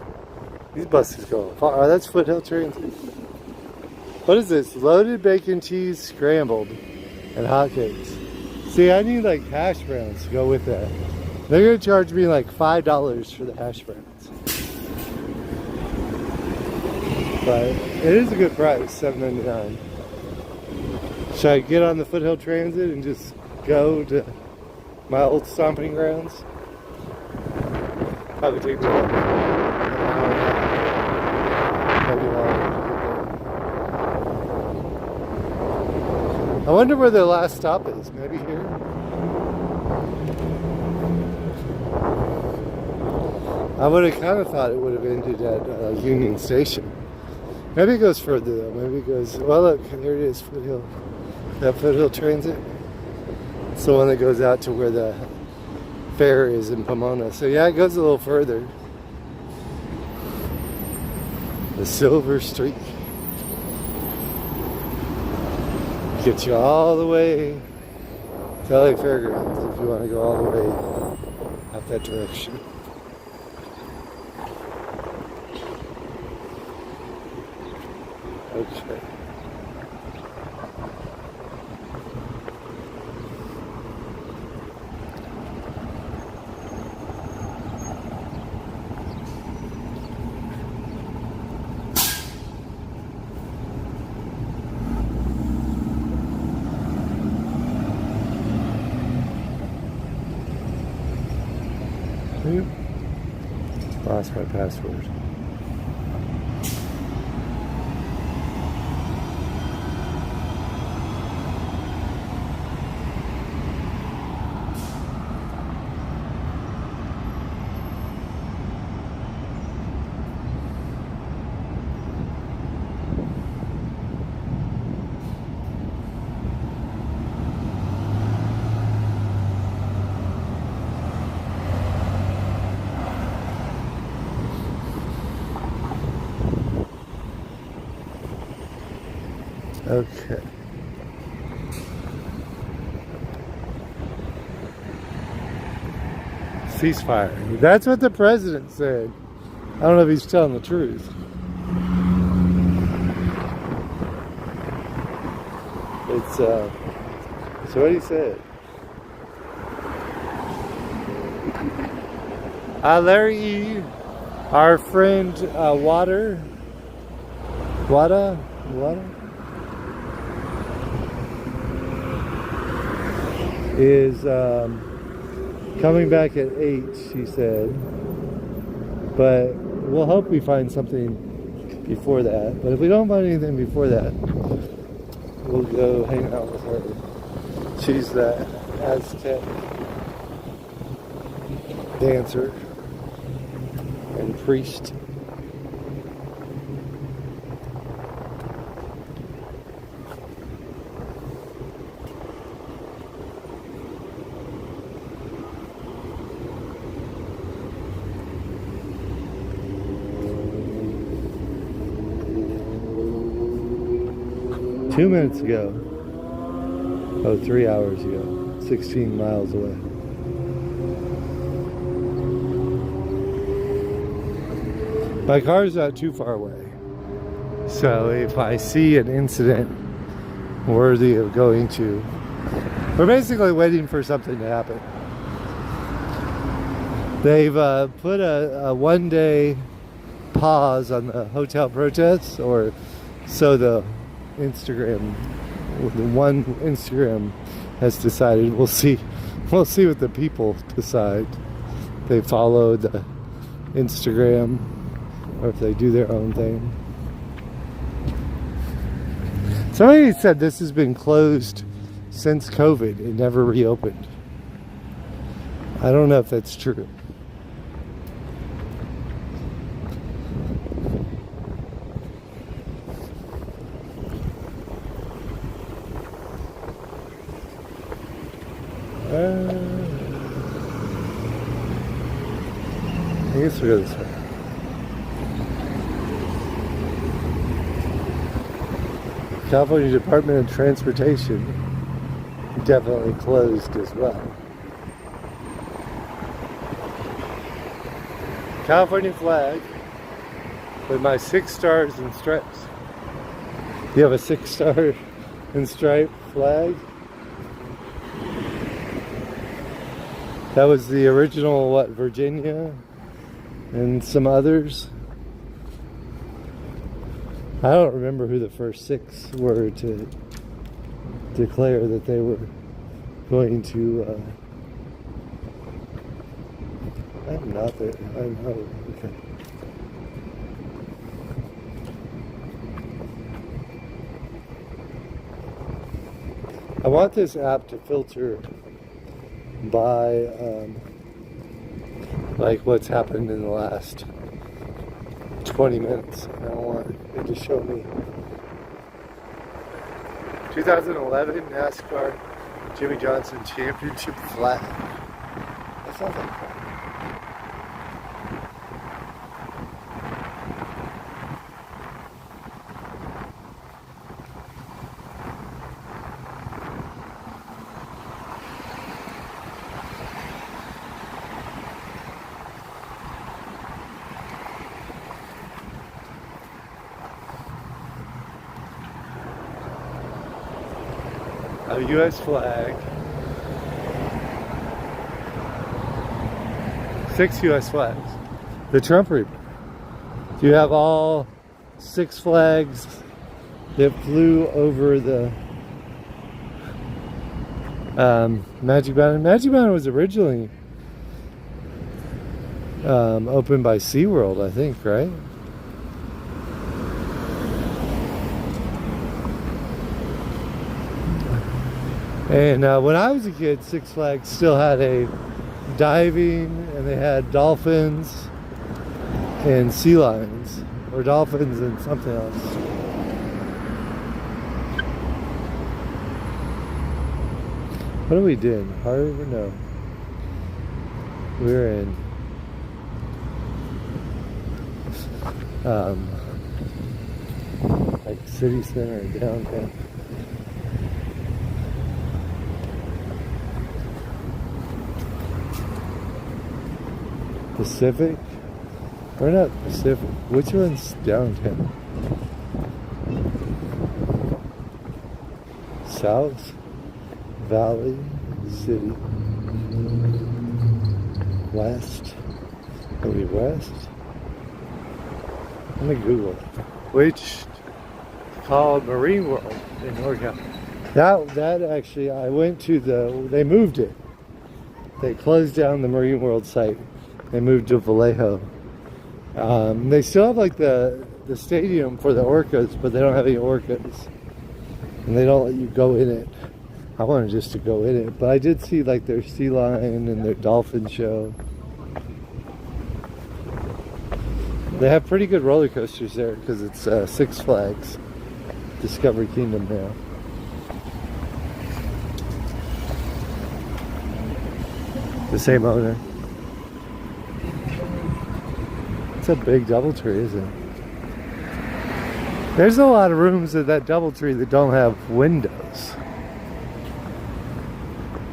These buses go far. Oh, that's Foothill Trains. What is this? Loaded bacon cheese scrambled and hotcakes. See, I need like hash browns to go with that. They're gonna charge me like $5 for the hash browns. But it is a good price, $7.99. Should I get on the Foothill Transit and just go to my old stomping grounds? Probably take me like maybe longer. I wonder where the last stop is. Maybe here? I would have kind of thought it would have ended at Union Station. Maybe it goes further though. Maybe it goes, well look, there it is, Foothill. That Foothill Transit. It's the one that goes out to where the fair is in Pomona. So yeah, it goes a little further. The Silver Streak. Gets you all the way to LA Fairgrounds if you want to go all the way out that direction. Okay. Lost my password. Okay. Ceasefire. That's what the president said. I don't know if he's telling the truth. It's so what he said. Larry, our friend Wada is coming back at 8, she said, but we'll hope we find something before that. But if we don't find anything before that, we'll go hang out with her. She's the Aztec dancer and priest. Two minutes ago, 3 hours ago, 16 miles away. My car's not too far away, so if I see an incident worthy of going to, we're basically waiting for something to happen. They've put a one-day pause on the hotel protests, or so the one Instagram has decided. We'll see what the people decide. They follow the Instagram, or if they do their own thing. Somebody said this has been closed since COVID. It never reopened. I don't know if that's true. I guess we'll go this way. California Department of Transportation definitely closed as well. California flag with my 6 stars and stripes. You have a 6-star and stripe flag? That was the original, what, Virginia and some others. I don't remember who the first 6 were to declare that they were going to. I'm not there. I'm okay. I want this app to filter by like what's happened in the last 20 minutes. I don't want it to show me 2011 NASCAR Jimmy Johnson Championship flag. That sounds like fun. A U.S. flag. 6 U.S. flags. The Trump Reaper. You have all 6 flags that flew over the Magic Mountain. Magic Mountain was originally opened by SeaWorld, I think, right? And when I was a kid, Six Flags still had a diving, and they had dolphins and sea lions, or dolphins and something else. What are we doing? Harbor? No. We're in like city center and downtown. Pacific? Or not Pacific. Which one's downtown? South Valley City. West. Are we west? Let me Google it. Which is called Marine World in NorCal. That actually, I went to they moved it. They closed down the Marine World site. They moved to Vallejo. They still have like the stadium for the orcas, but they don't have any orcas. And they don't let you go in it. I wanted just to go in it, but I did see like their sea lion and their dolphin show. They have pretty good roller coasters there because it's Six Flags Discovery Kingdom now. The same owner. It's a big DoubleTree, isn't it? There's a lot of rooms at that DoubleTree that don't have windows.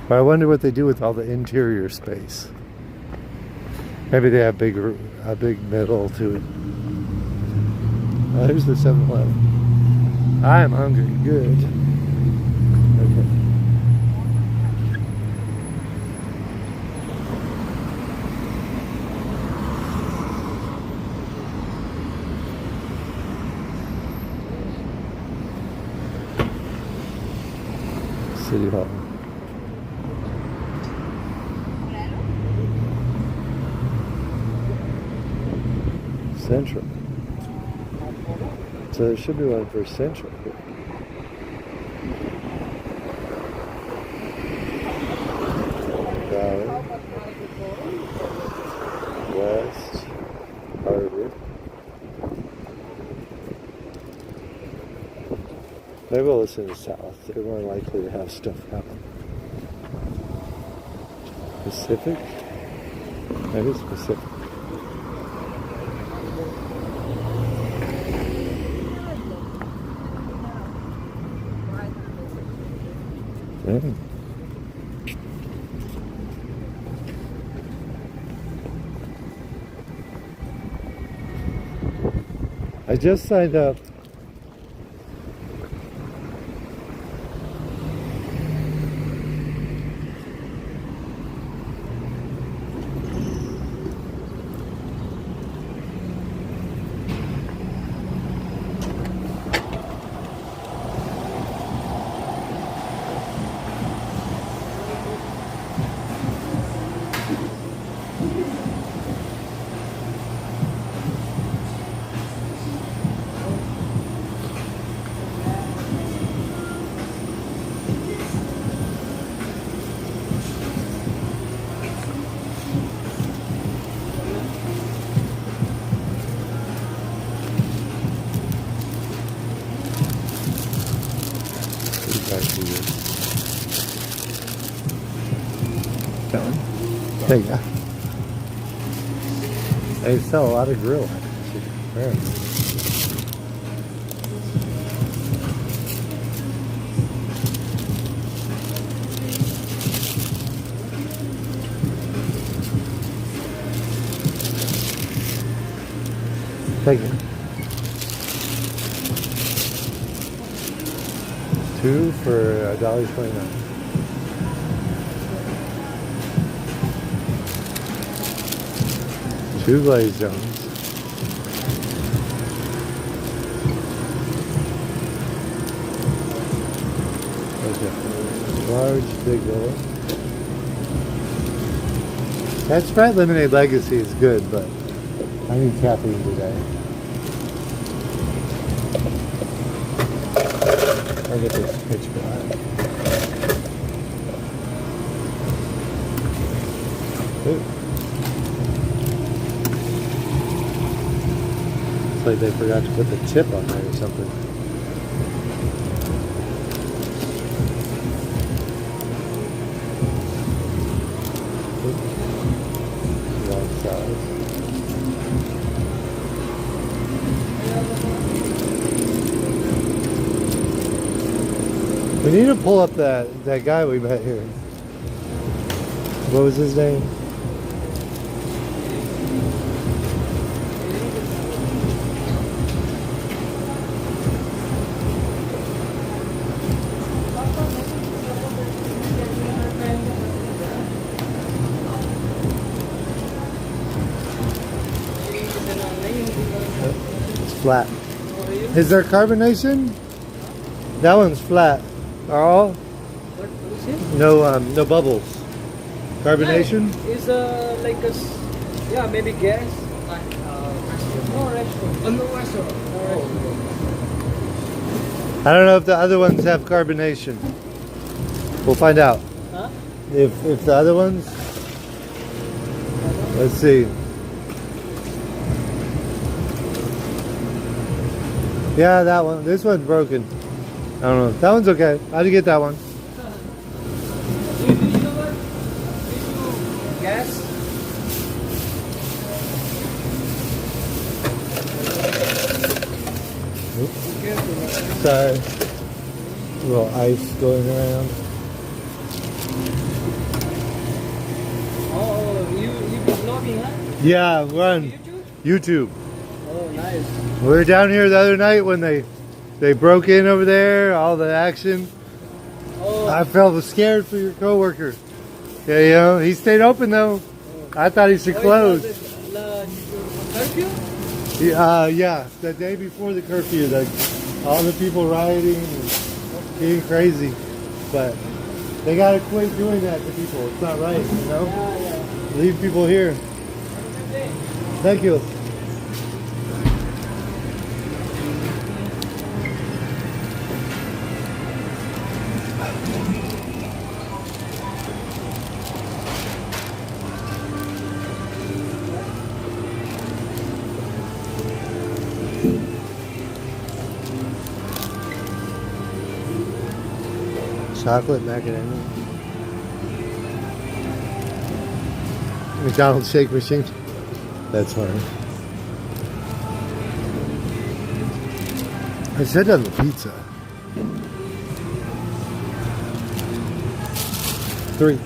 But I wonder what they do with all the interior space. Maybe they have a big middle to it. Oh, here's the 7-Eleven. I am hungry. Good. Okay. City Hall. Central. So there should be one for Central here. Valley. West. Harbor. Maybe we'll listen to South. They're more likely to have stuff happen. Pacific? Maybe it's Pacific. Dang. I just signed up. Vancouver. That one? There you go. They sell a lot of grill. Apparently. Thank you. 2 for $1.29. Two glaze zones. Okay. Large, big roll. That Sprite Lemonade Legacy is good, but I need caffeine today. I'll get this pitch black. Ooh. It's like they forgot to put the tip on there or something. Wrong size. We need to pull up that guy we met here. What was his name? It's flat. Is there carbonation? That one's flat. Are all? No bubbles. Carbonation? Is like a yeah, maybe gas. No restaurant. No restaurant. I don't know if the other ones have carbonation. We'll find out. Huh? If the other ones. Let's see. Yeah, that one. This one's broken. I don't know. That one's okay. How'd you get that one? You know what? Gas. Sorry. A little ice going around. Oh, you be vlogging, huh? Yeah, we're on YouTube. Oh, nice. We were down here the other night when they broke in over there, all the action. Oh. I felt scared for your coworker. Yeah, you know, he stayed open though. I thought he should close. Curfew? Yeah, the day before the curfew, like all the people rioting and being crazy. But they gotta quit doing that to people. It's not right, you know? Yeah. Leave people here. Thank you. Chocolate macadamia. McDonald's shake machine. That's funny. I said on the pizza. 3.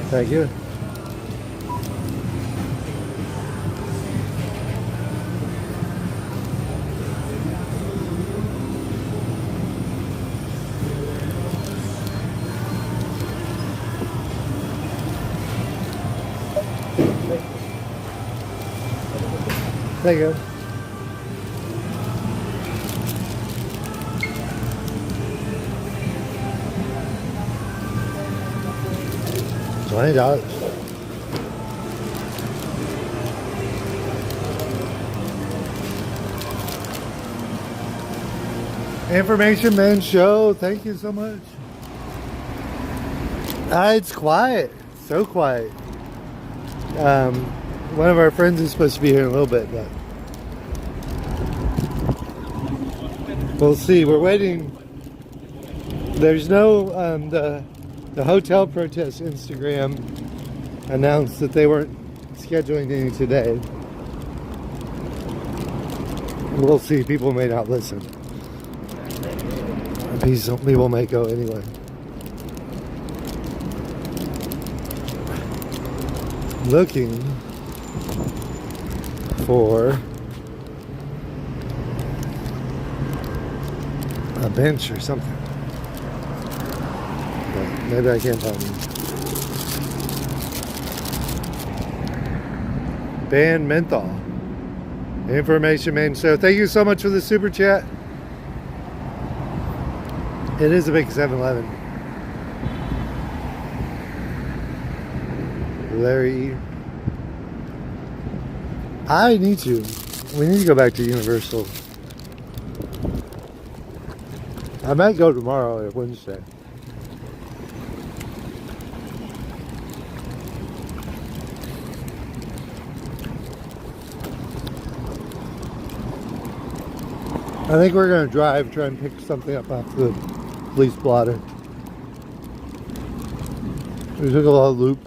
Thank you. Thank you. $20. Information Man Show. Thank you so much. It's quiet. So quiet. One of our friends is supposed to be here in a little bit, but we'll see. We're waiting. There's no, the hotel protest Instagram announced that they weren't scheduling any today. We'll see. People may not listen. People may go anyway. Looking for a bench or something. But maybe I can't find it. Ban menthol. Information Man Show. Thank you so much for the super chat. It is a big 7-Eleven. Larry. We need to go back to Universal. I might go tomorrow or Wednesday. I think we're going to try and pick something up off the police blotter. We took a little loop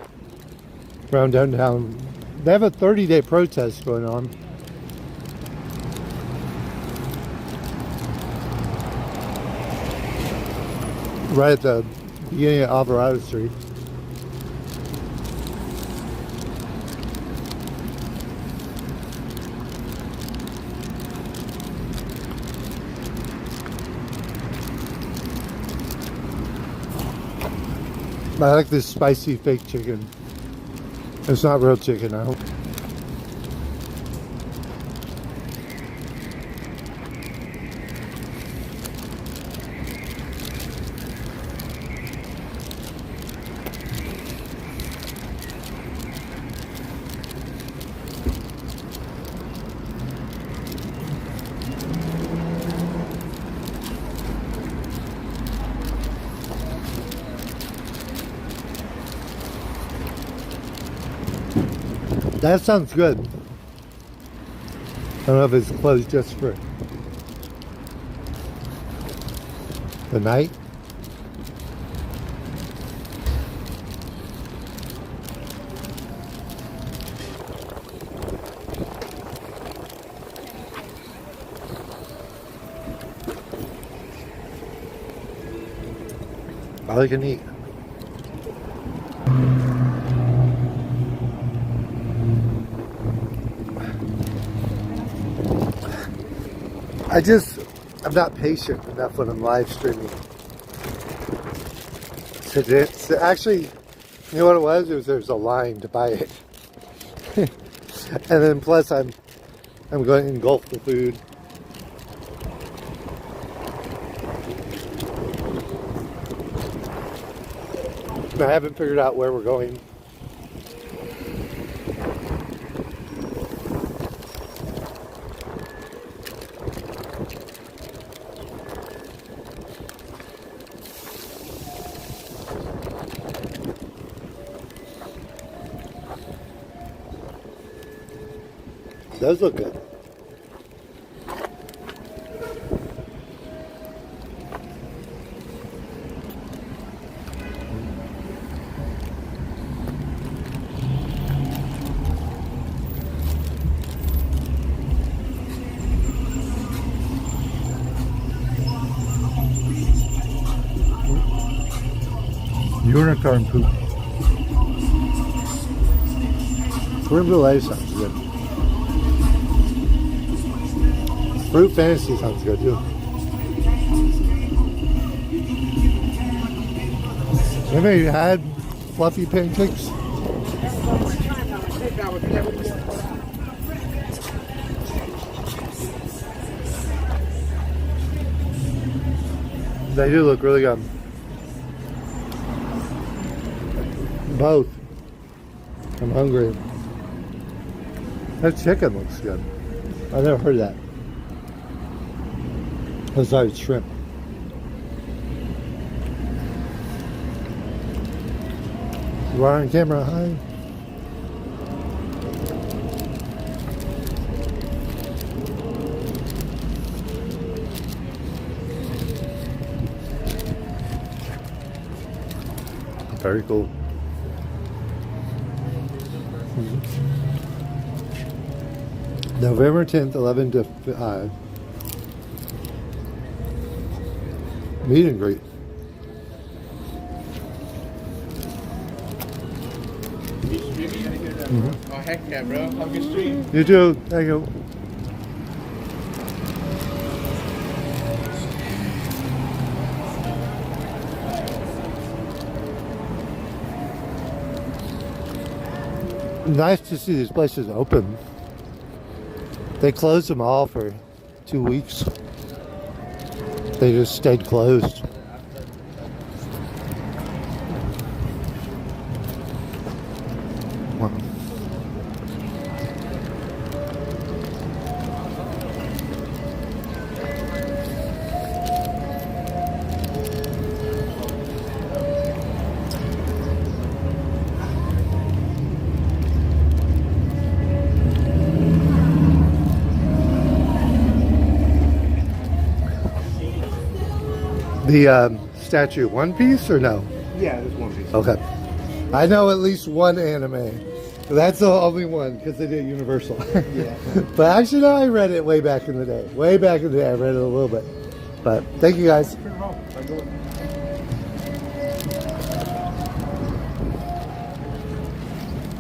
around downtown. They have a 30-day protest going on. Right at the beginning of Alvarado Street. I like this spicy fake chicken. It's not real chicken, I hope. That sounds good. I don't know if it's closed just for the night. All you can eat. I'm not patient enough when I'm live streaming. Actually, you know what it was? There's a line to buy it. And then plus I'm going to engulf the food. I haven't figured out where we're going. Those look good. Unicorn poop. Creme brulee sounds good. Fruit Fantasy sounds good too. Anybody had fluffy pancakes? They do look really good. Both. I'm hungry. That chicken looks good. I've never heard that. I'm sorry, shrimp. You are on camera. Hi. Very cool. November 10th, 11 to 5. Meet and greet. Oh, heck yeah, bro. Have a good stream. You too. Thank you. Nice to see these places open. They closed them all for 2 weeks. They just stayed closed. Wow. The statue, One Piece or no? Yeah, there's One Piece. Okay. I know at least one anime. That's the only one because they did Universal. Yeah. But actually, no, I read it way back in the day. Way back in the day, I read it a little bit. But thank you guys.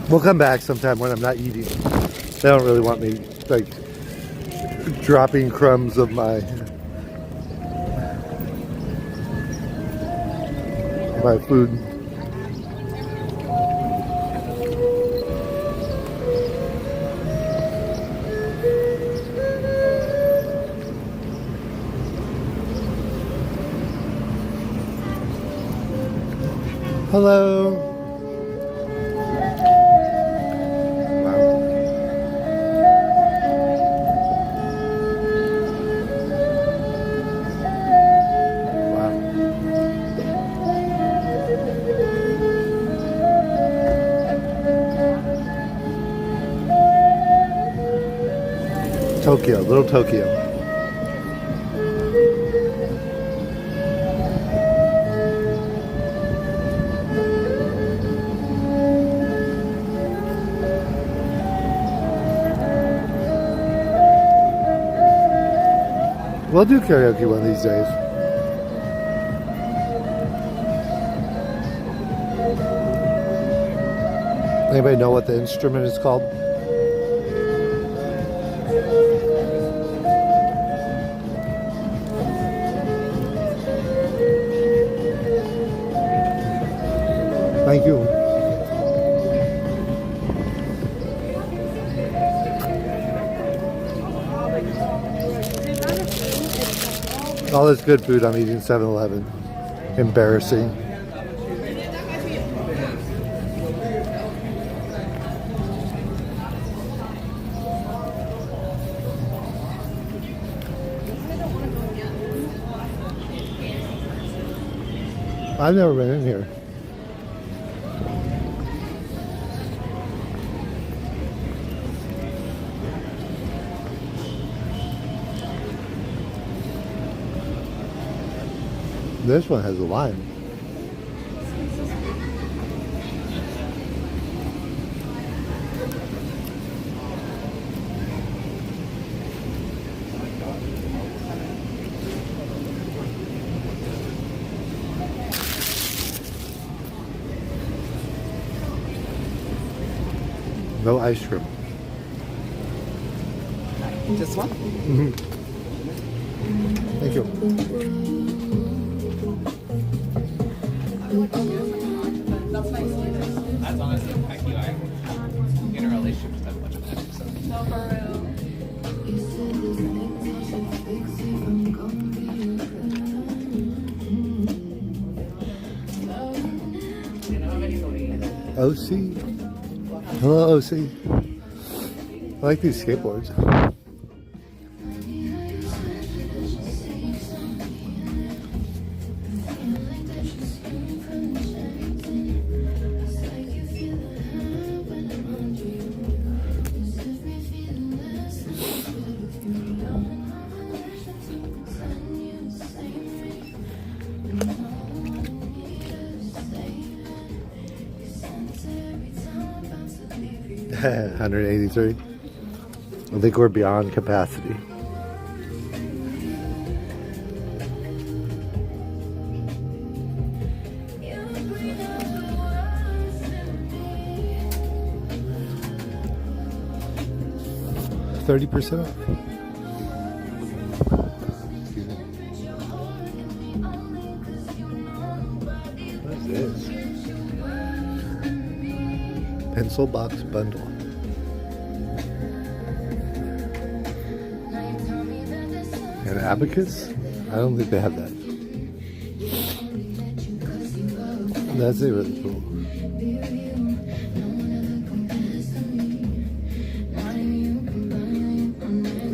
We'll come back sometime when I'm not eating. They don't really want me like dropping crumbs of my food. Hello. Tokyo, little Tokyo. We'll do karaoke one of these days. Anybody know what the instrument is called? Thank you. All this good food I'm eating 7-Eleven. Embarrassing. I've never been in here. This one has a lime. No ice cream. Just one? Mm-hmm. Thank you. As long as I'm in a relationship with that much of magic, so. No, for real. OC. Hello, OC. I like these skateboards. 183. I think we're beyond capacity. %30 off. What is this? Pencil box bundle. An abacus? I don't think they have that. That's really cool.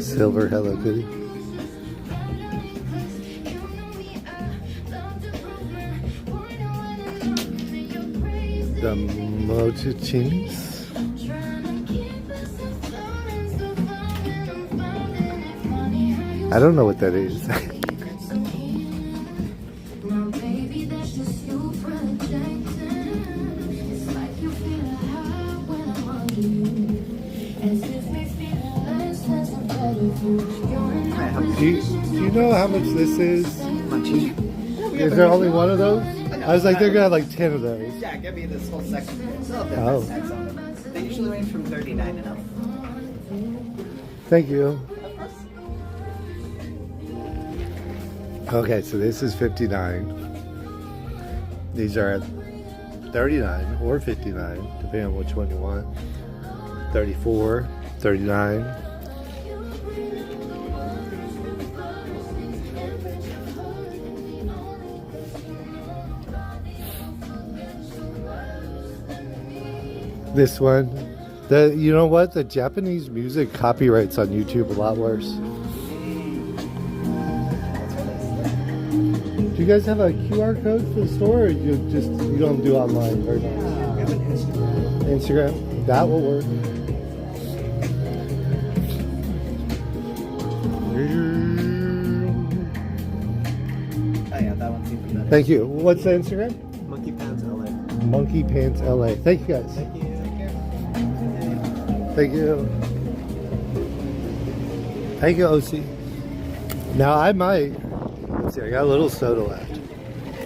Silver Hello Kitty. The Mochachinis. I don't know what that is. Do you know how much this is? Is there only one of those? I was like, they're gonna have like 10 of those. Yeah, give me this whole section. Still have Oh. different tax on them. They usually range from 39 and up. Thank you. Okay, so this is 59. These are 39 or 59, depending on which one you want. 34, 39. This one, you know what? The Japanese music copyrights on YouTube a lot worse. Do you guys have a QR code for the store, or you don't do online or not? Instagram? That will work. Oh yeah, that one's even better. Thank you. What's the Instagram? Monkey Pants LA. Monkey Pants LA. Thank you guys. Thank you. Thank you. Thank you, OC. Now I might. Let's see, I got a little soda left.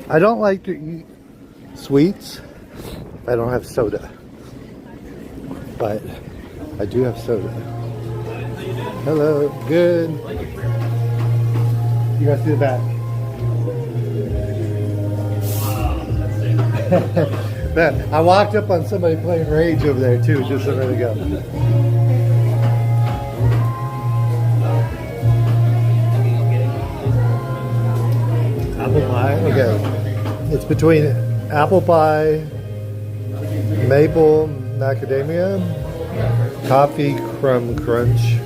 I don't like to eat sweets if I don't have soda. But I do have soda. Hello, good. You guys see the back? Man, I walked up on somebody playing Rage over there too, just a minute ago. Apple pie? Okay. It's between apple pie, maple macadamia, coffee crumb crunch,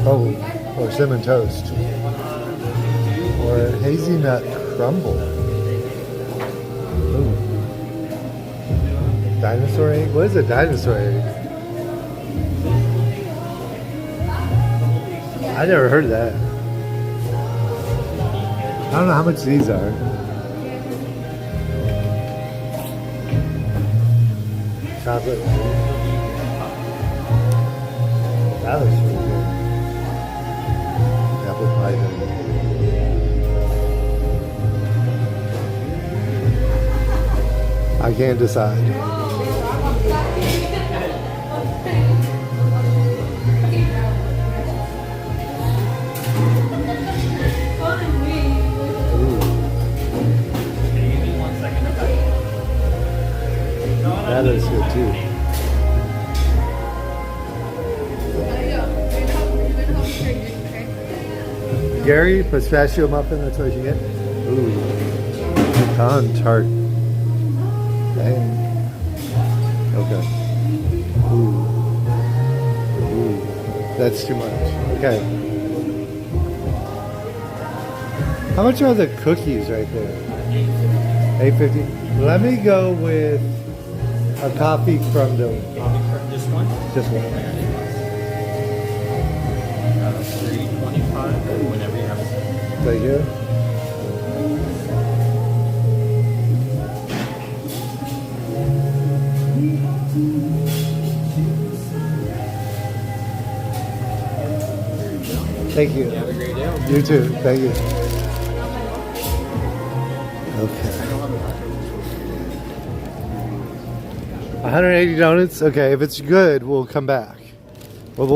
or cinnamon toast, or hazelnut crumble. Ooh. Dinosaur egg? What is a dinosaur egg? I never heard of that. I don't know how much these are. Chocolate. That looks really good. Apple pie. I can't decide. That is good too. Gary, pistachio muffin, that's what you get? Ooh. Pecan tart. Dang. Okay. Ooh. Ooh. That's too much. Okay. How much are the cookies right there? $8.50. Let me go with a coffee crumb dough. Just one? Just one. 325 whenever you have a Thank you. Thank you. Have a great day. You too. Thank you. Okay. 180 donuts. Okay, if it's good, we'll come back. But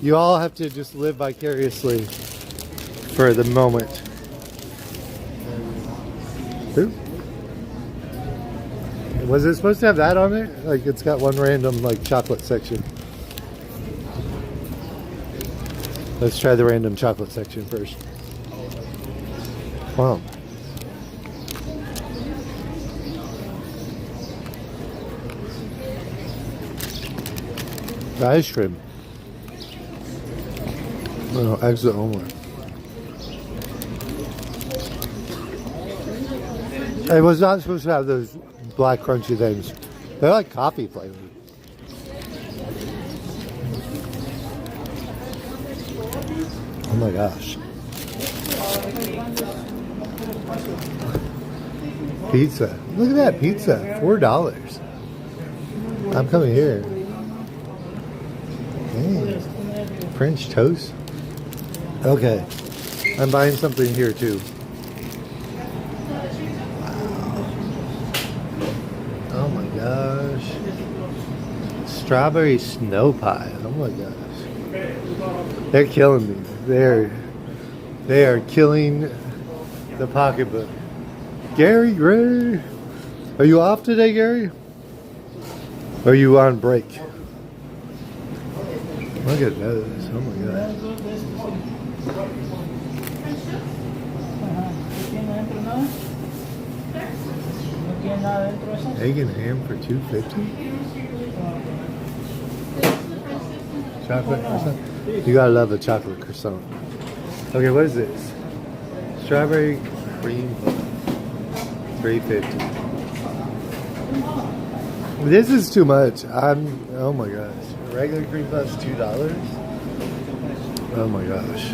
you all have to just live vicariously for the moment. Ooh. Was it supposed to have that on there? Like it's got one random like chocolate section. Let's try the random chocolate section first. Wow. The ice cream. Oh, exit only. It was not supposed to have those black crunchy things. They're like coffee flavored. Oh my gosh. Pizza. Look at that pizza. $4. I'm coming here. Dang. French toast. Okay. I'm buying something here too. Oh my gosh. Strawberry snow pie. Oh my gosh. They're killing me. They are killing the pocketbook. Gary Gray. Are you off today, Gary? Or are you on break? Look at those. Oh my god. Egg and ham for $2.50? Chocolate croissant? You gotta love a chocolate croissant. Okay, what is this? Strawberry cream puff. $3.50. This is too much. Oh my gosh. Regular cream puff's $2? Oh my gosh.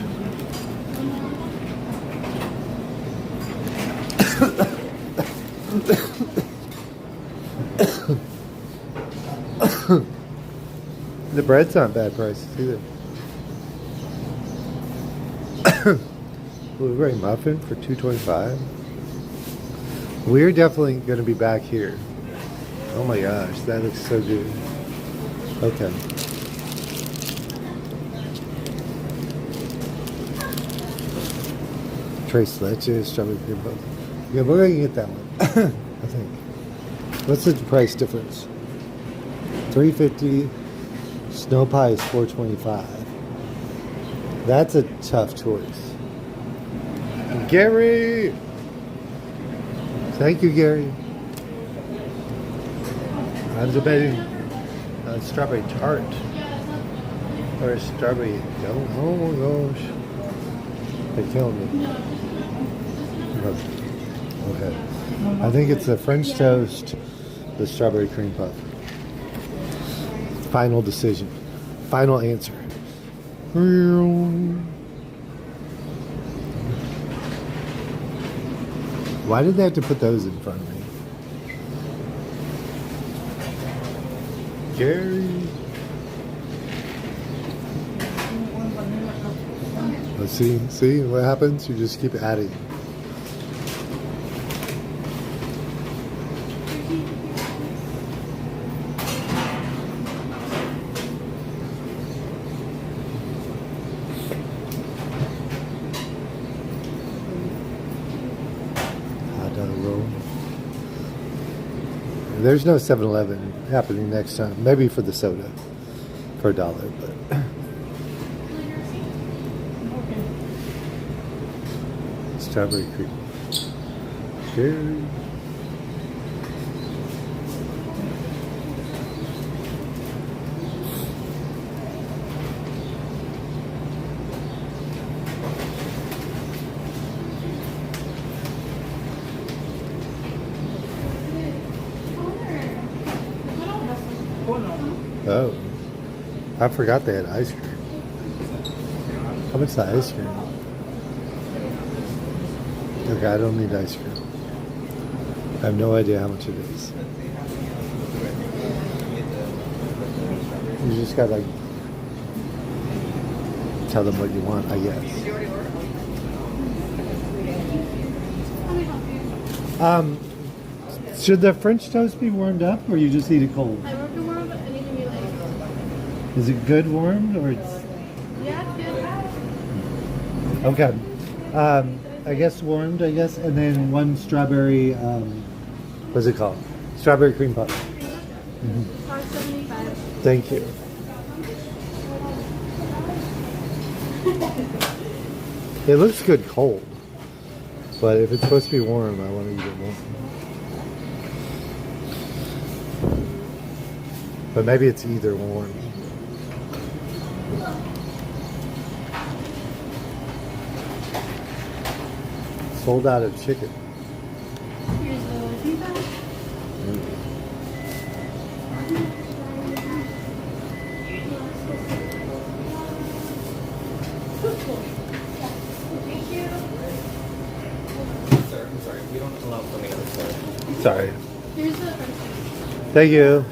The bread's not bad prices either. Blueberry muffin for $2.25. We're definitely going to be back here. Oh my gosh, that looks so good. Okay. Tres leches, strawberry cream puff. Yeah, we're going to get that one. I think. What's the price difference? $3.50. Snow pie is $4.25. That's a tough choice. Gary! Thank you, Gary. I was debating a strawberry tart or a strawberry donut. Oh my gosh. They're killing me. Okay. I think it's the French toast, the strawberry cream puff. Final decision. Final answer. Why did they have to put those in front of me? Gary. Let's see. See what happens? You just keep adding. There's no 7-Eleven happening next time. Maybe for the soda. For $1, but... Strawberry cream. Cherry. Oh, I forgot they had ice cream. How much is the ice cream? Okay, I don't need ice cream. I have no idea how much it is. You just got like tell them what you want, I guess. Should the French toast be warmed up, or you just eat it cold? I warmed it warm, but anything you like. Is it good warmed, or it's... Yeah, it's good. Okay. I guess warmed, I guess, and then one strawberry, what's it called? Strawberry cream puff. Mm-hmm. $5.75. Thank you. It looks good cold, but if it's supposed to be warm, I want to eat it warm. But maybe it's either warm. Sold out of chicken. Here's the feedback. Thank you. Sir, I'm sorry. We don't allow filming of the store. Sorry. Here's the Thank you.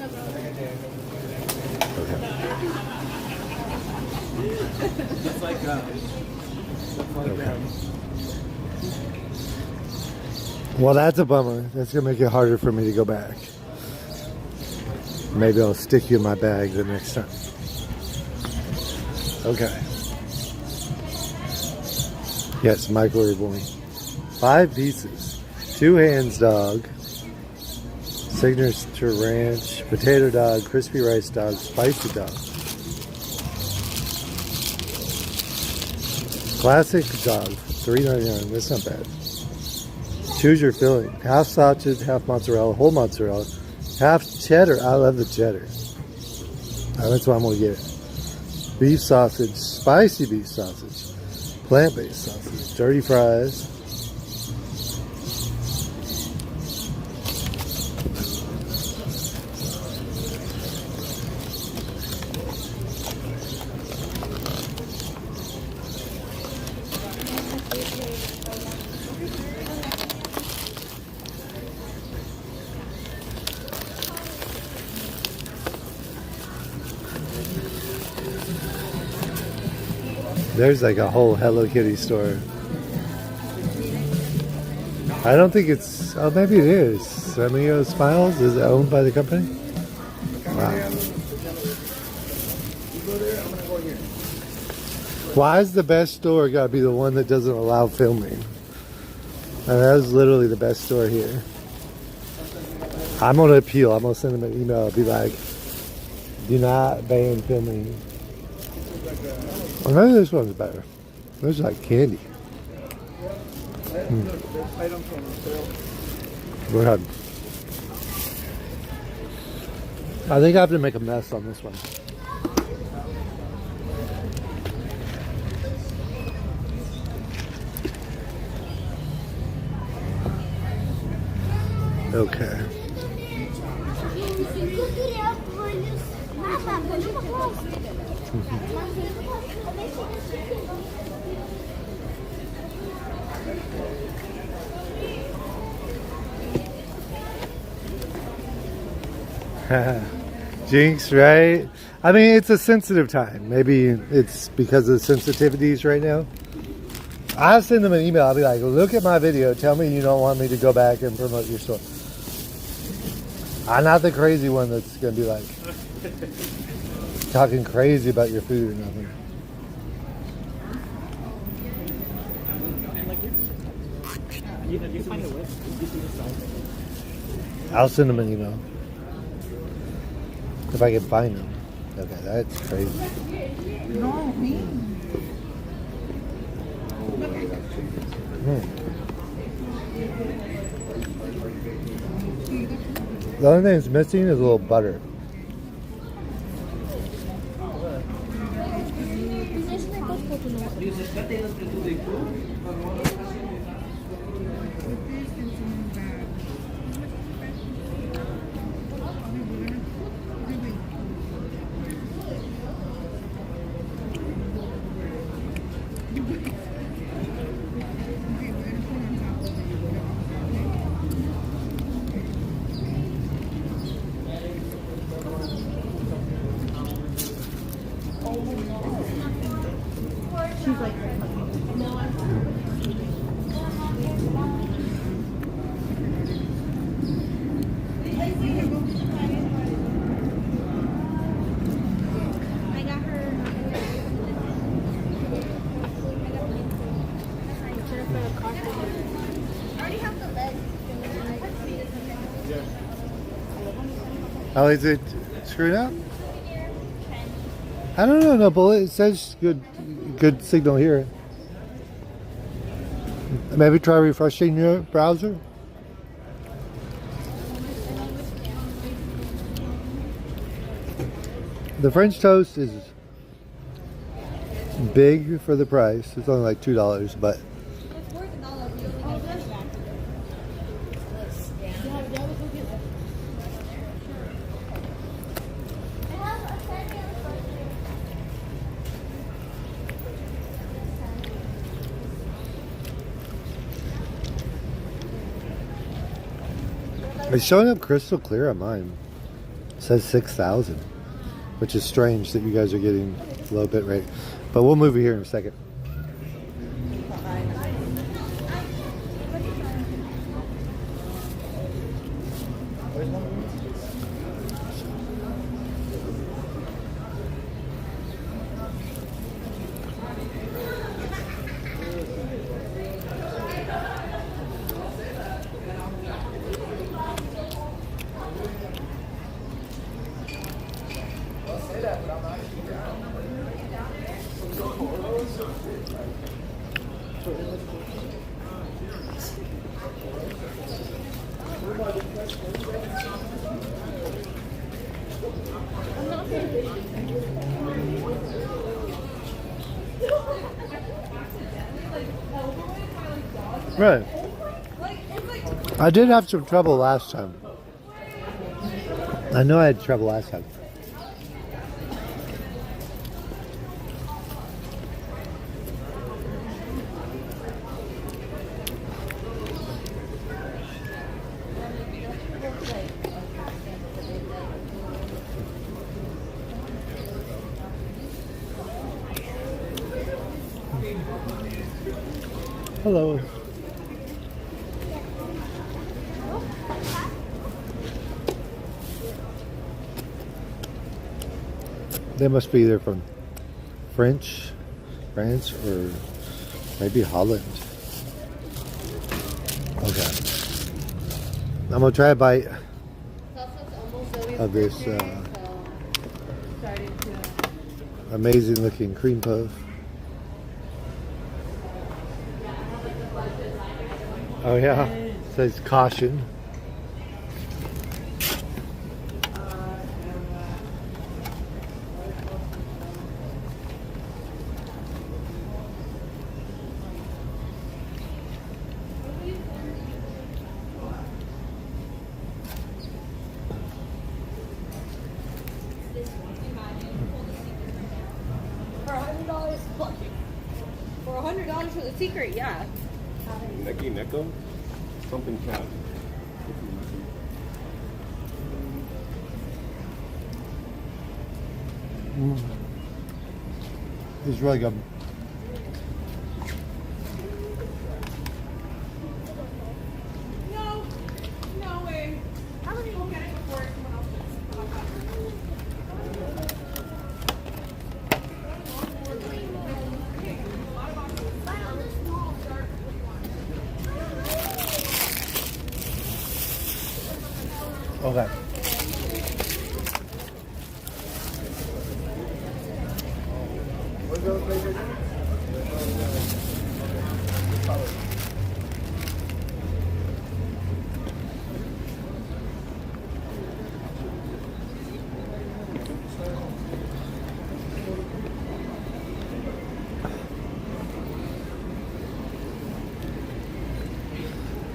That's like Well, that's a bummer. That's going to make it harder for me to go back. Maybe I'll stick you in my bag the next time. Okay. Yes, microwave boy. 5 pieces. 2 hands dog. Signature ranch. Potato dog. Crispy rice dog. Spicy dog. Classic dog. $3.99. That's not bad. Choose your filling. Half sausage, half mozzarella, whole mozzarella, half cheddar. I love the cheddar. That's what I'm going to get. Beef sausage, spicy beef sausage, plant-based sausage, dirty fries. There's like a whole Hello Kitty store. I don't think it's... Oh, maybe it is. Samio Smiles? Is it owned by the company? Wow. Why is the best store got to be the one that doesn't allow filming? I mean, that was literally the best store here. I'm going to appeal. I'm going to send them an email. I'll be like, do not ban filming. Well, maybe this one's better. This is like candy. Go ahead. I think I have to make a mess on this one. Okay. Jinx, right? I mean, it's a sensitive time. Maybe it's because of the sensitivities right now. I'll send them an email. I'll be like, look at my video. Tell me you don't want me to go back and promote your store. I'm not the crazy one that's going to be like talking crazy about your food or nothing. I'll send them an email. If I can find them. Okay, that's crazy. No, me. The only thing that's missing is a little butter. She's like, no, I'm I got her. I already have the legs. Oh, is it screwed up? I don't know, no bullet. It says good signal here. Maybe try refreshing your browser. The French toast is big for the price. It's only like $2, but it's showing up crystal clear on mine. It says 6,000, which is strange that you guys are getting low bit rate. But we'll move it here in a second. Right. I did have some trouble last time. I know I had trouble last time. Hello. They must be either from France, or maybe Holland. Okay. I'm gonna try a bite of this amazing looking cream puff. Oh yeah, it says caution. For $100 for the secret, yeah. Neki Neko? Something cat. It's really good. No, no way. I'm gonna go get it before someone else Okay.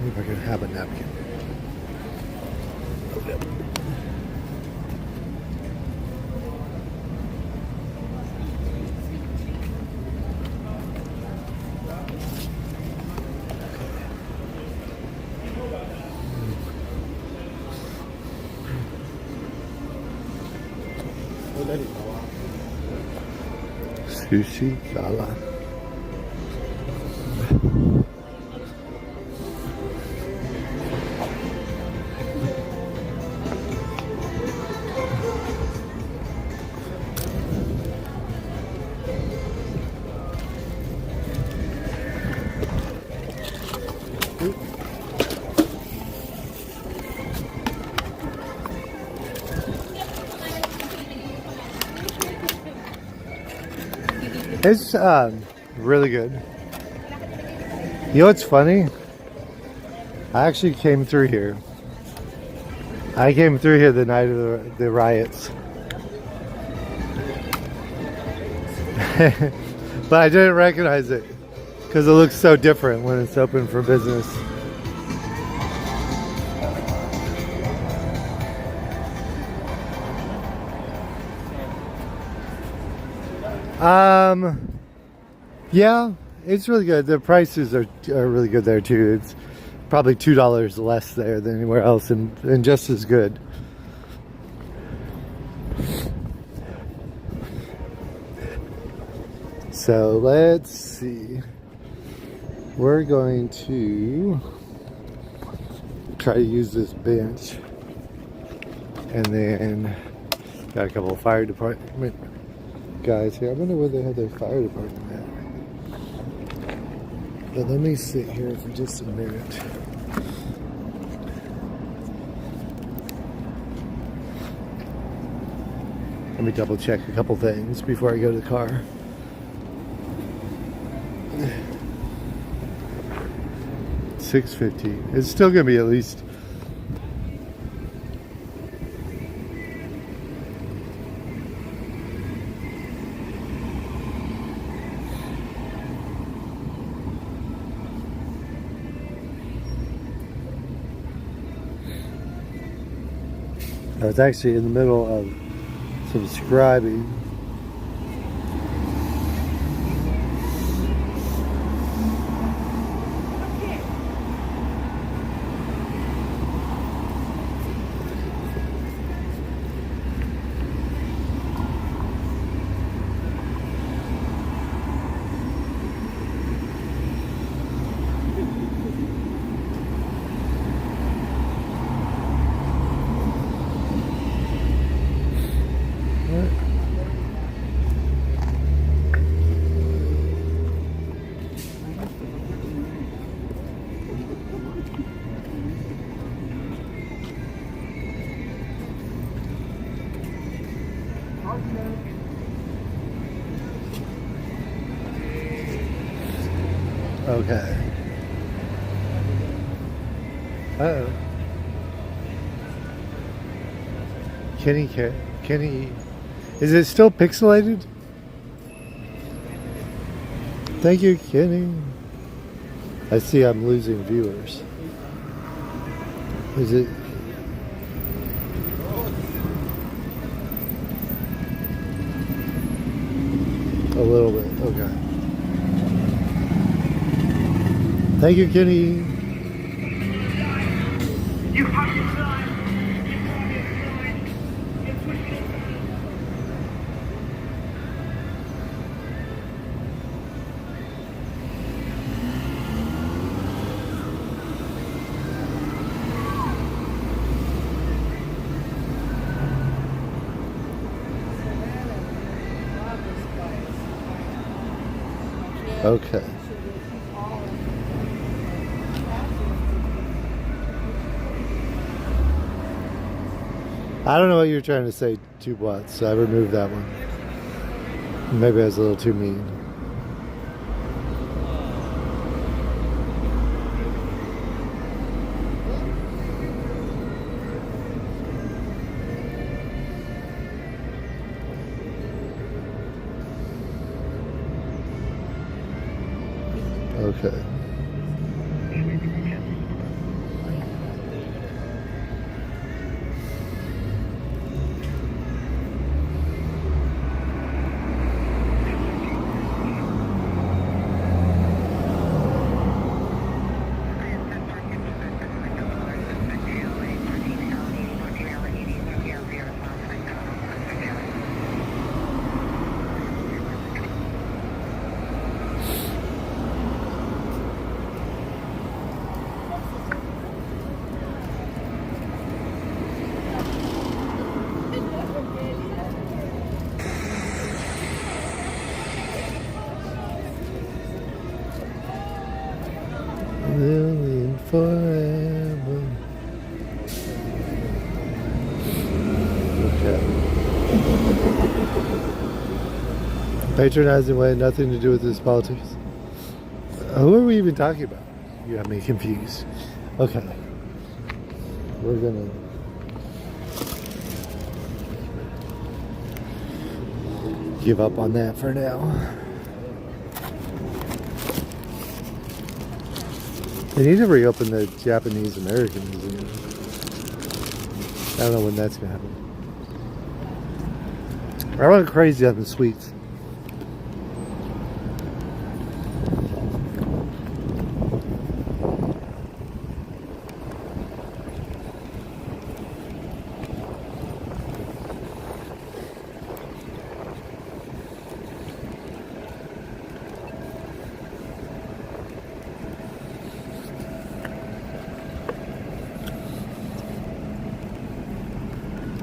If I can have a napkin. Sushi salad. It's really good. You know what's funny? I actually came through here. I came through here the night of the riots. But I didn't recognize it because it looks so different when it's open for business. Yeah, it's really good. The prices are really good there too. It's probably $2 less there than anywhere else, and just as good. So let's see. We're going to try to use this bench, and then got a couple of fire department guys here. I wonder where they have their fire department at. But let me sit here for just a minute. Let me double check a couple things before I go to the car. $6.50. It's still gonna be at least I was actually in the middle of subscribing. Okay. Uh-oh. Kenny, is it still pixelated? Thank you, Kenny. I see I'm losing viewers. Is it? A little bit, okay. Thank you, Kenny. Okay. I don't know what you're trying to say, 2 watts, so I removed that one. Maybe I was a little too mean. Okay. Living forever. Okay. Patronizing way, nothing to do with this politics. Who are we even talking about? You got me confused. Okay. We're gonna give up on that for now. They need to reopen the Japanese American Museum. I don't know when that's gonna happen. I went crazy on the sweets.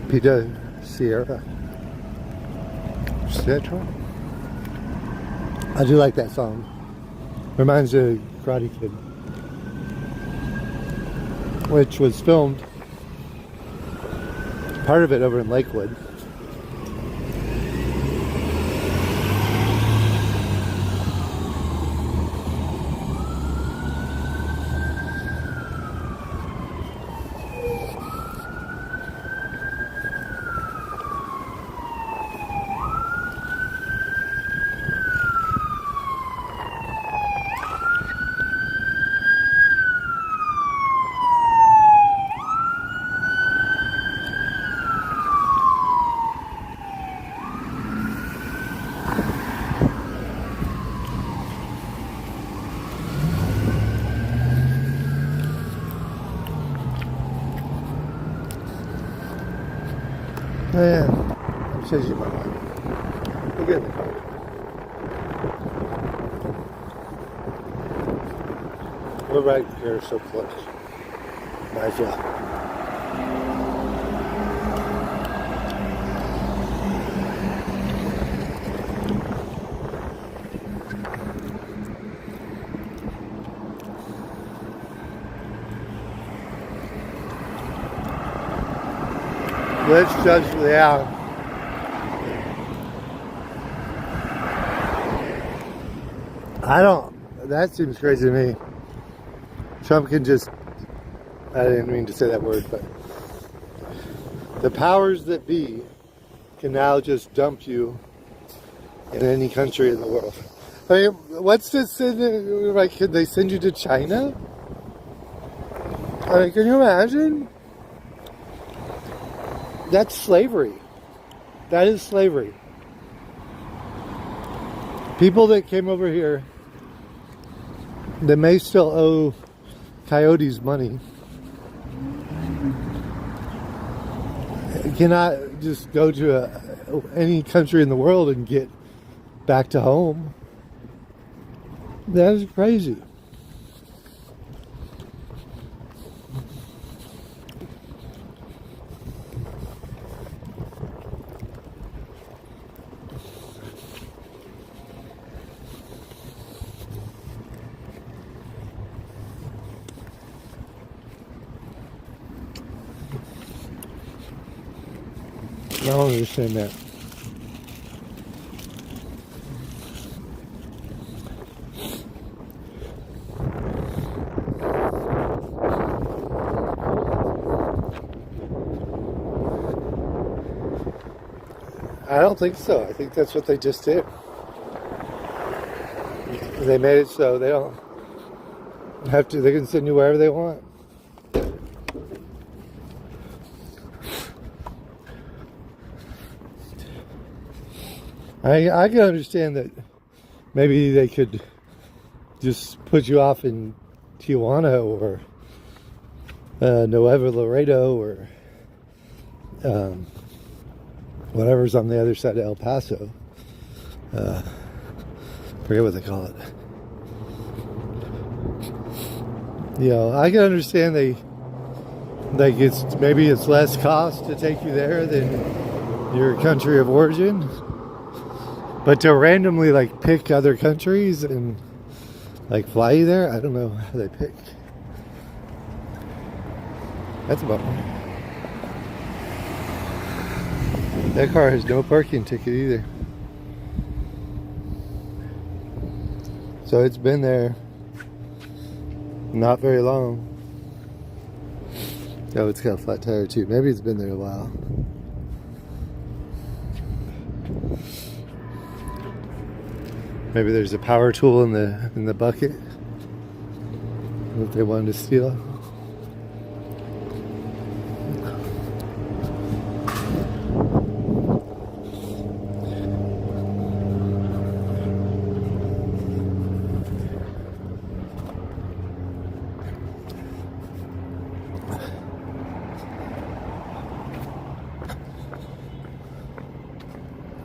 Peter Sierra. Citra. I do like that song. Reminds me of Karate Kid, which was filmed, part of it over in Lakewood. Oh yeah, I'm changing my mind. We'll get in the car. We're right here, so close. Nice job. Let's judge the out. That seems crazy to me. Trump can just, I didn't mean to say that word, but the powers that be can now just dump you in any country in the world. I mean, what's this? Like, can they send you to China? I mean, can you imagine? That's slavery. That is slavery. People that came over here that may still owe coyotes money cannot just go to any country in the world and get back to home. That is crazy. I don't understand that. I don't think so. I think that's what they just did. They made it so they don't have to, they can send you wherever they want. I can understand that maybe they could just put you off in Tijuana or Nuevo Laredo or whatever's on the other side of El Paso. Forget what they call it. You know, I can understand maybe it's less cost to take you there than your country of origin. But to randomly like pick other countries and like fly you there, I don't know how they pick. That's a bummer. That car has no parking ticket either. So it's been there not very long. Oh, it's got a flat tire too. Maybe it's been there a while. Maybe there's a power tool in the bucket that they wanted to steal.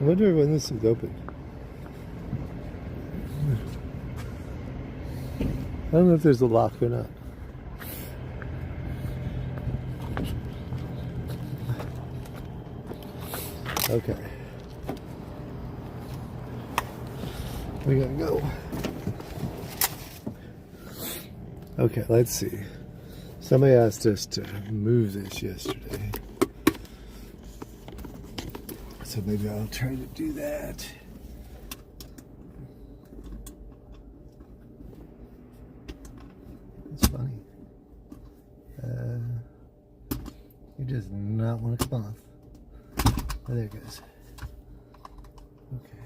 I wonder when this is open. I don't know if there's a lock or not. Okay. We gotta go. Okay, let's see. Somebody asked us to move this yesterday. So maybe I'll try to do that. It's funny. He does not want to come off. Oh, there it goes. Okay.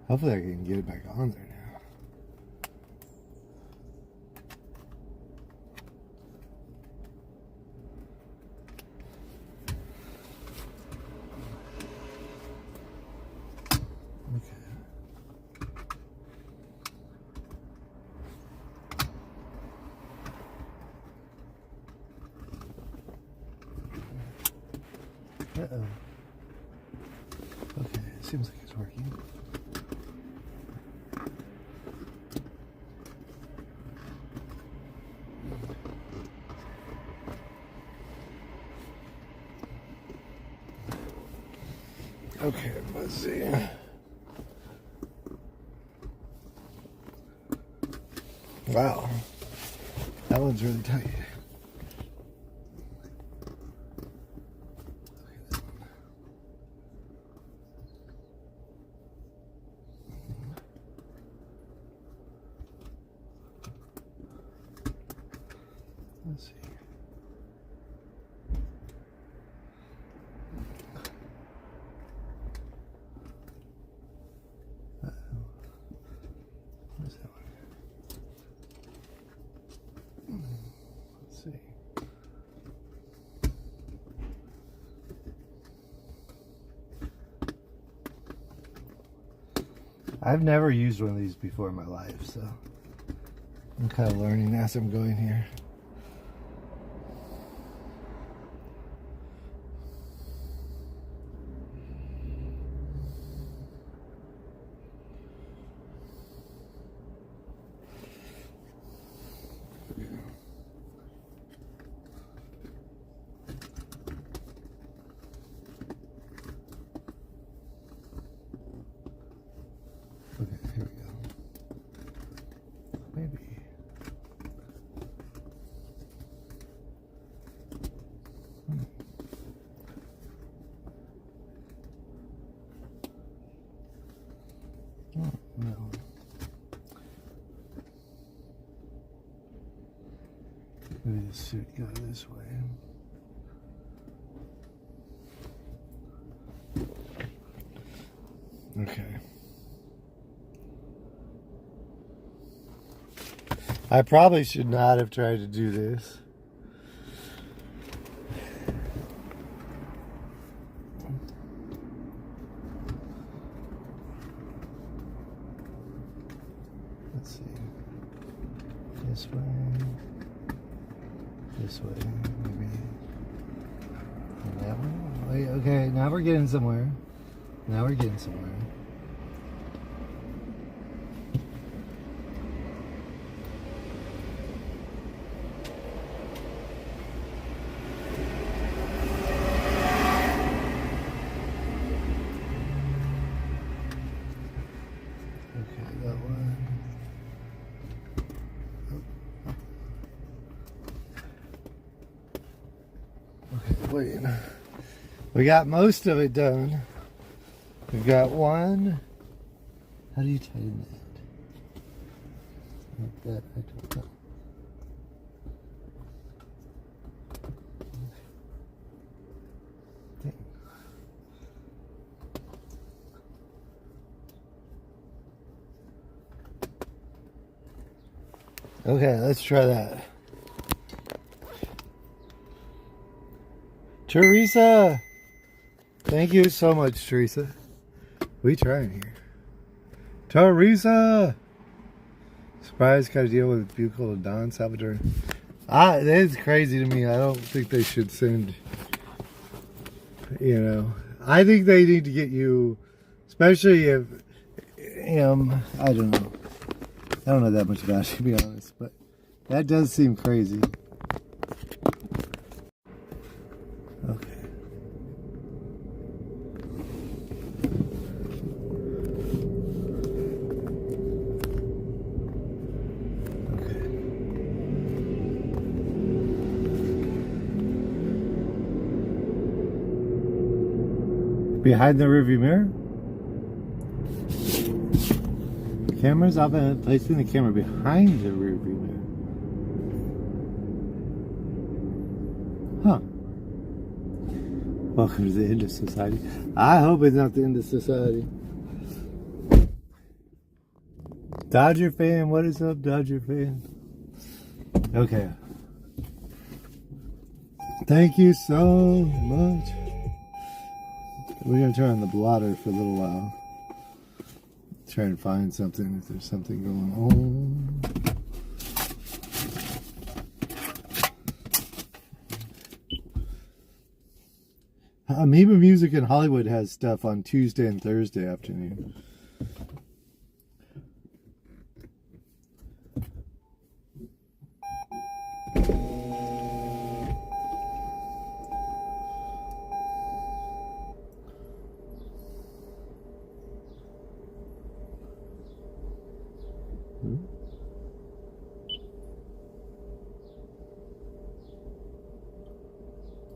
Hopefully I can get it back on there now. Uh-oh. Okay, it seems like it's working. Okay, let's see. Wow. That one's really tight. Let's see. Where's that one? Let's see. I've never used one of these before in my life, so I'm kind of learning as I'm going here. Okay, here we go. Maybe. Oh, no. Maybe the suit go this way. Okay. I probably should not have tried to do this. Let's see. This way. This way, maybe. And that one. Wait, okay, now we're getting somewhere. Now we're getting somewhere. We got most of it done. We've got 1, How do you tighten that? Like that, I don't know. Dang. Okay, let's try that. Teresa! Thank you so much, Teresa. We trying here. Teresa! Surprise, got to deal with Buccal and Don Salvador. That is crazy to me. I don't think they should send, you know. I think they need to get you, especially if, I don't know. I don't know that much about it, to be honest, but that does seem crazy. Okay. Behind the rearview mirror? Cameras? I've been placing the camera behind the rearview mirror. Huh. Welcome to the end of society. I hope it's not the end of society. Dodger fan, what is up, Dodger fan? Okay. Thank you so much. We're going to turn on the blotter for a little while. Try and find something, if there's something going on. Amoeba Music in Hollywood has stuff on Tuesday and Thursday afternoon.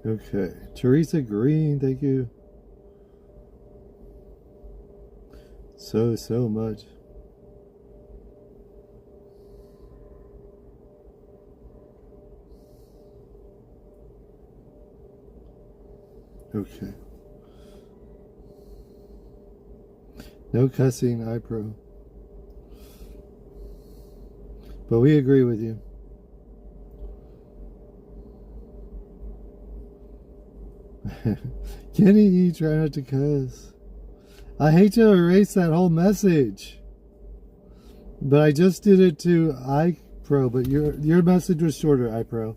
Okay, Teresa Green, thank you so much. Okay. No cussing, iPro. But we agree with you. Kenny, you try not to cuss. I hate to erase that whole message, but I just did it to iPro. But your message was shorter, iPro.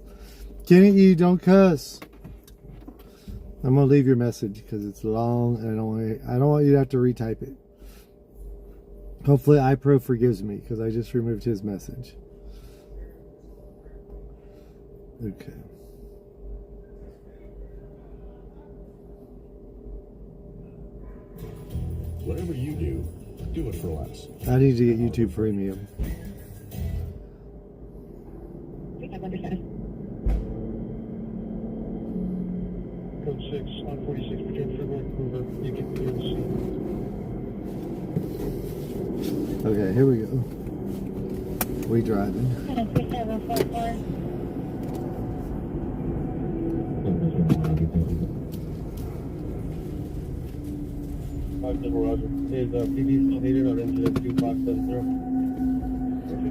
Kenny, you don't cuss. I'm gonna leave your message because it's long, and I don't want you to have to retype it. Hopefully, iPro forgives me because I just removed his message. Okay. Whatever you do it for less. I need to get YouTube Premium. Code 6 on 46 between Freeway and Hoover. You can clear the scene. Okay, here we go. We driving.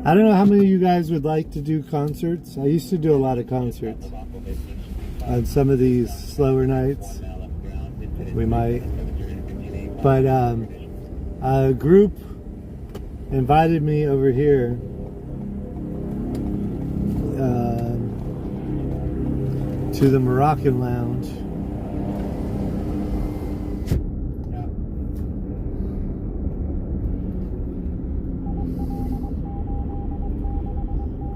I don't know how many of you guys would like to do concerts. I used to do a lot of concerts. On some of these slower nights, we might. But a group invited me over here to the Moroccan Lounge.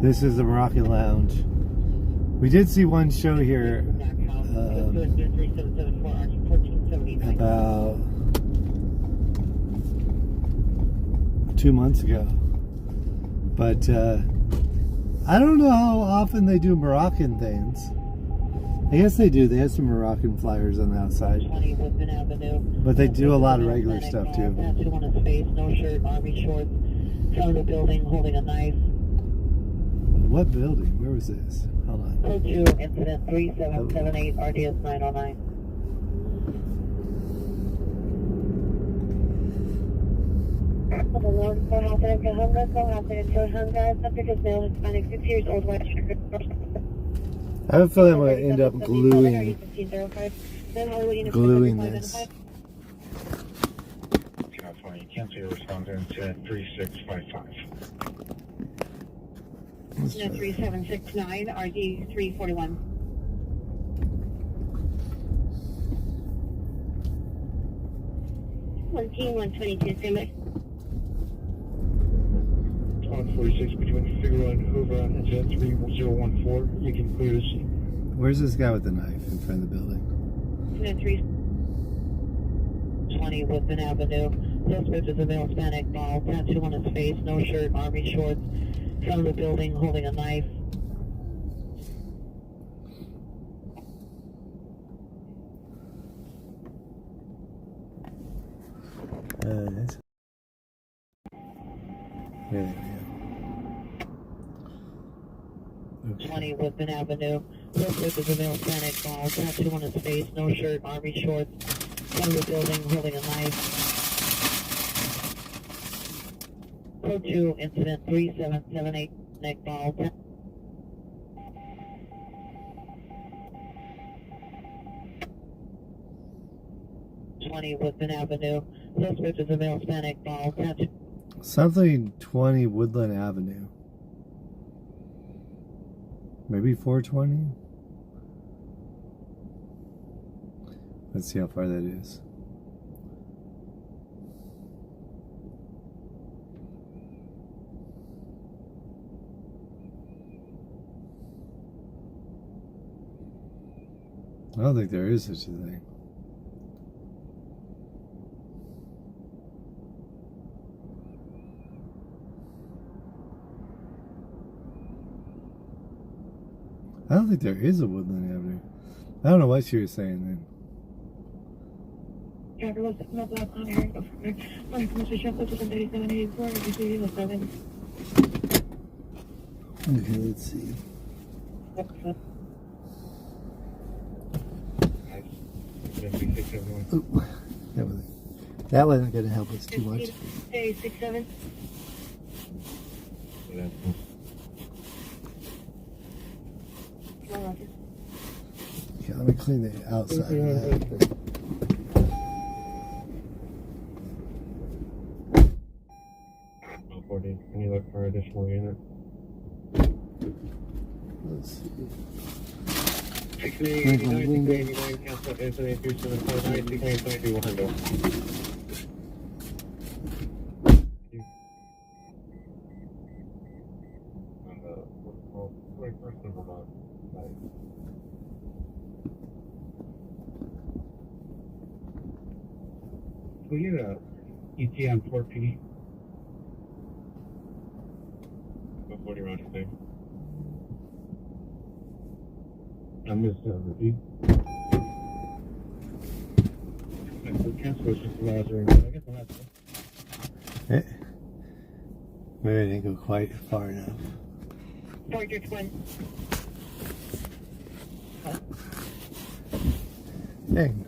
This is the Moroccan Lounge. We did see one show here about 2 months ago. But I don't know how often they do Moroccan things. I guess they do. They have some Moroccan flyers on the outside. 20 Woodman Avenue. But they do a lot of regular stuff too. Tattoo on his face, no shirt, army shorts. Front of the building, holding a knife. What building? Where was this? Hold on. Code 2, incident 3778, RDS 909. I have a feeling I'm going to end up gluing this. Cancel your response incident 3655. 3769, RD 341. Team 122, standby. 46 between Figueroa and Hoover on incident 3014. You can clear the scene. Where's this guy with the knife in front of the building? 320 Woodman Avenue. Suspect is a male Hispanic, bald, tattoo on his face, no shirt, army shorts. Front of the building, holding a knife. That's... There we go. 20 Woodman Avenue. Suspect is a male Hispanic, bald, tattoo on his face, no shirt, army shorts. Front of the building, holding a knife. Code 2, incident 3778, neck ball. 20 Woodland Avenue. Suspect is a male Hispanic, bald, tattoo. Something 20 Woodland Avenue. Maybe 420? Let's see how far that is. I don't think there is such a thing. I don't think there is a Woodland Avenue. I don't know what she was saying then. Okay, let's see. Ooh, that wasn't going to help us too much. Hey, 67. Okay, let me clean the outside of that. 40. Can you look for additional unit? Let's see. 689, cancel incident 3749, 622 Huntington. On the 41st of Vermont. Will you ET on 4P? 40 round thing. I missed repeat. Cancel just allows her. I guess I'm not. Maybe I didn't go quite far enough. Portrait one. Dang.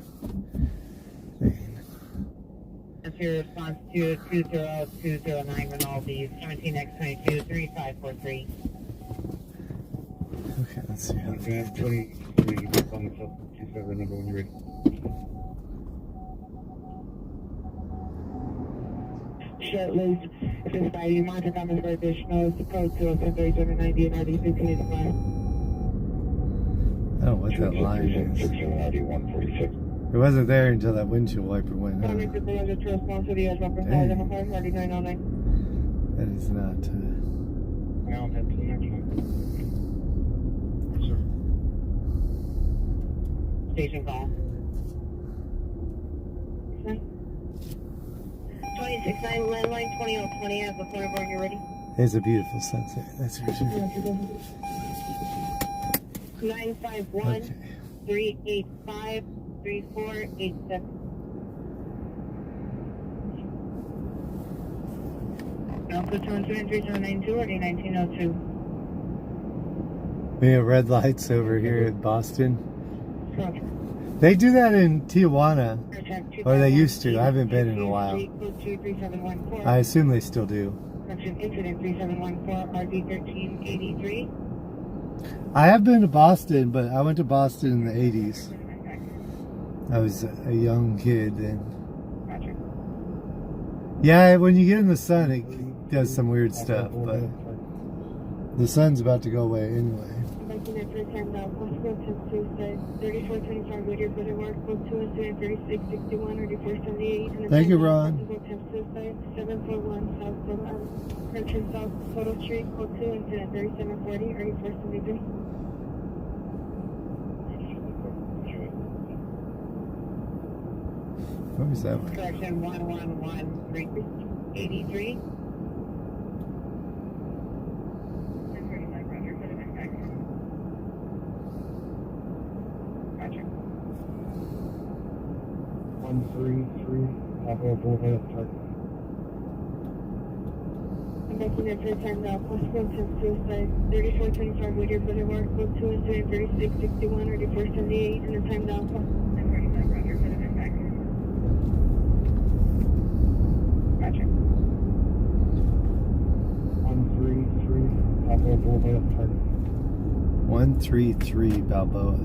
That's your response to 20209 Rinaldi, 17X22 3543. Okay, let's see. Okay, 20 on the 27 number when you're ready. Short loose, society mounted on the additional code 207-3090 and RD 15 I don't know what that line is. 146. It wasn't there until that windshield wiper went. Huh? That is not. Now head to the next one. Station call. 269 landline 20020 at the corner bar. You ready? It's a beautiful sunset. That's for sure. 951. Okay. 385-3486. Alpha 23792 or 1902. We have red lights over here in Boston. Roger. They do that in Tijuana, or they used to. I haven't been in a while. I assume they still do. Incident 3714 RD 1383. I have been to Boston, but I went to Boston in the 80s. I was a young kid then. Yeah, when you get in the sun, it does some weird stuff, but the sun's about to go away anyway. Thank you, Ron. What was that one? Correction 11183. Roger. 133 Alvarado target. I'm making it for time now. Possible attempt suicide. 3425 Whittier Boulevard, code 2 incident 3661 or 3478, and the time now. I'm 45 Roger for the impact. Roger. 133 Alvarado target. 133 Balboa.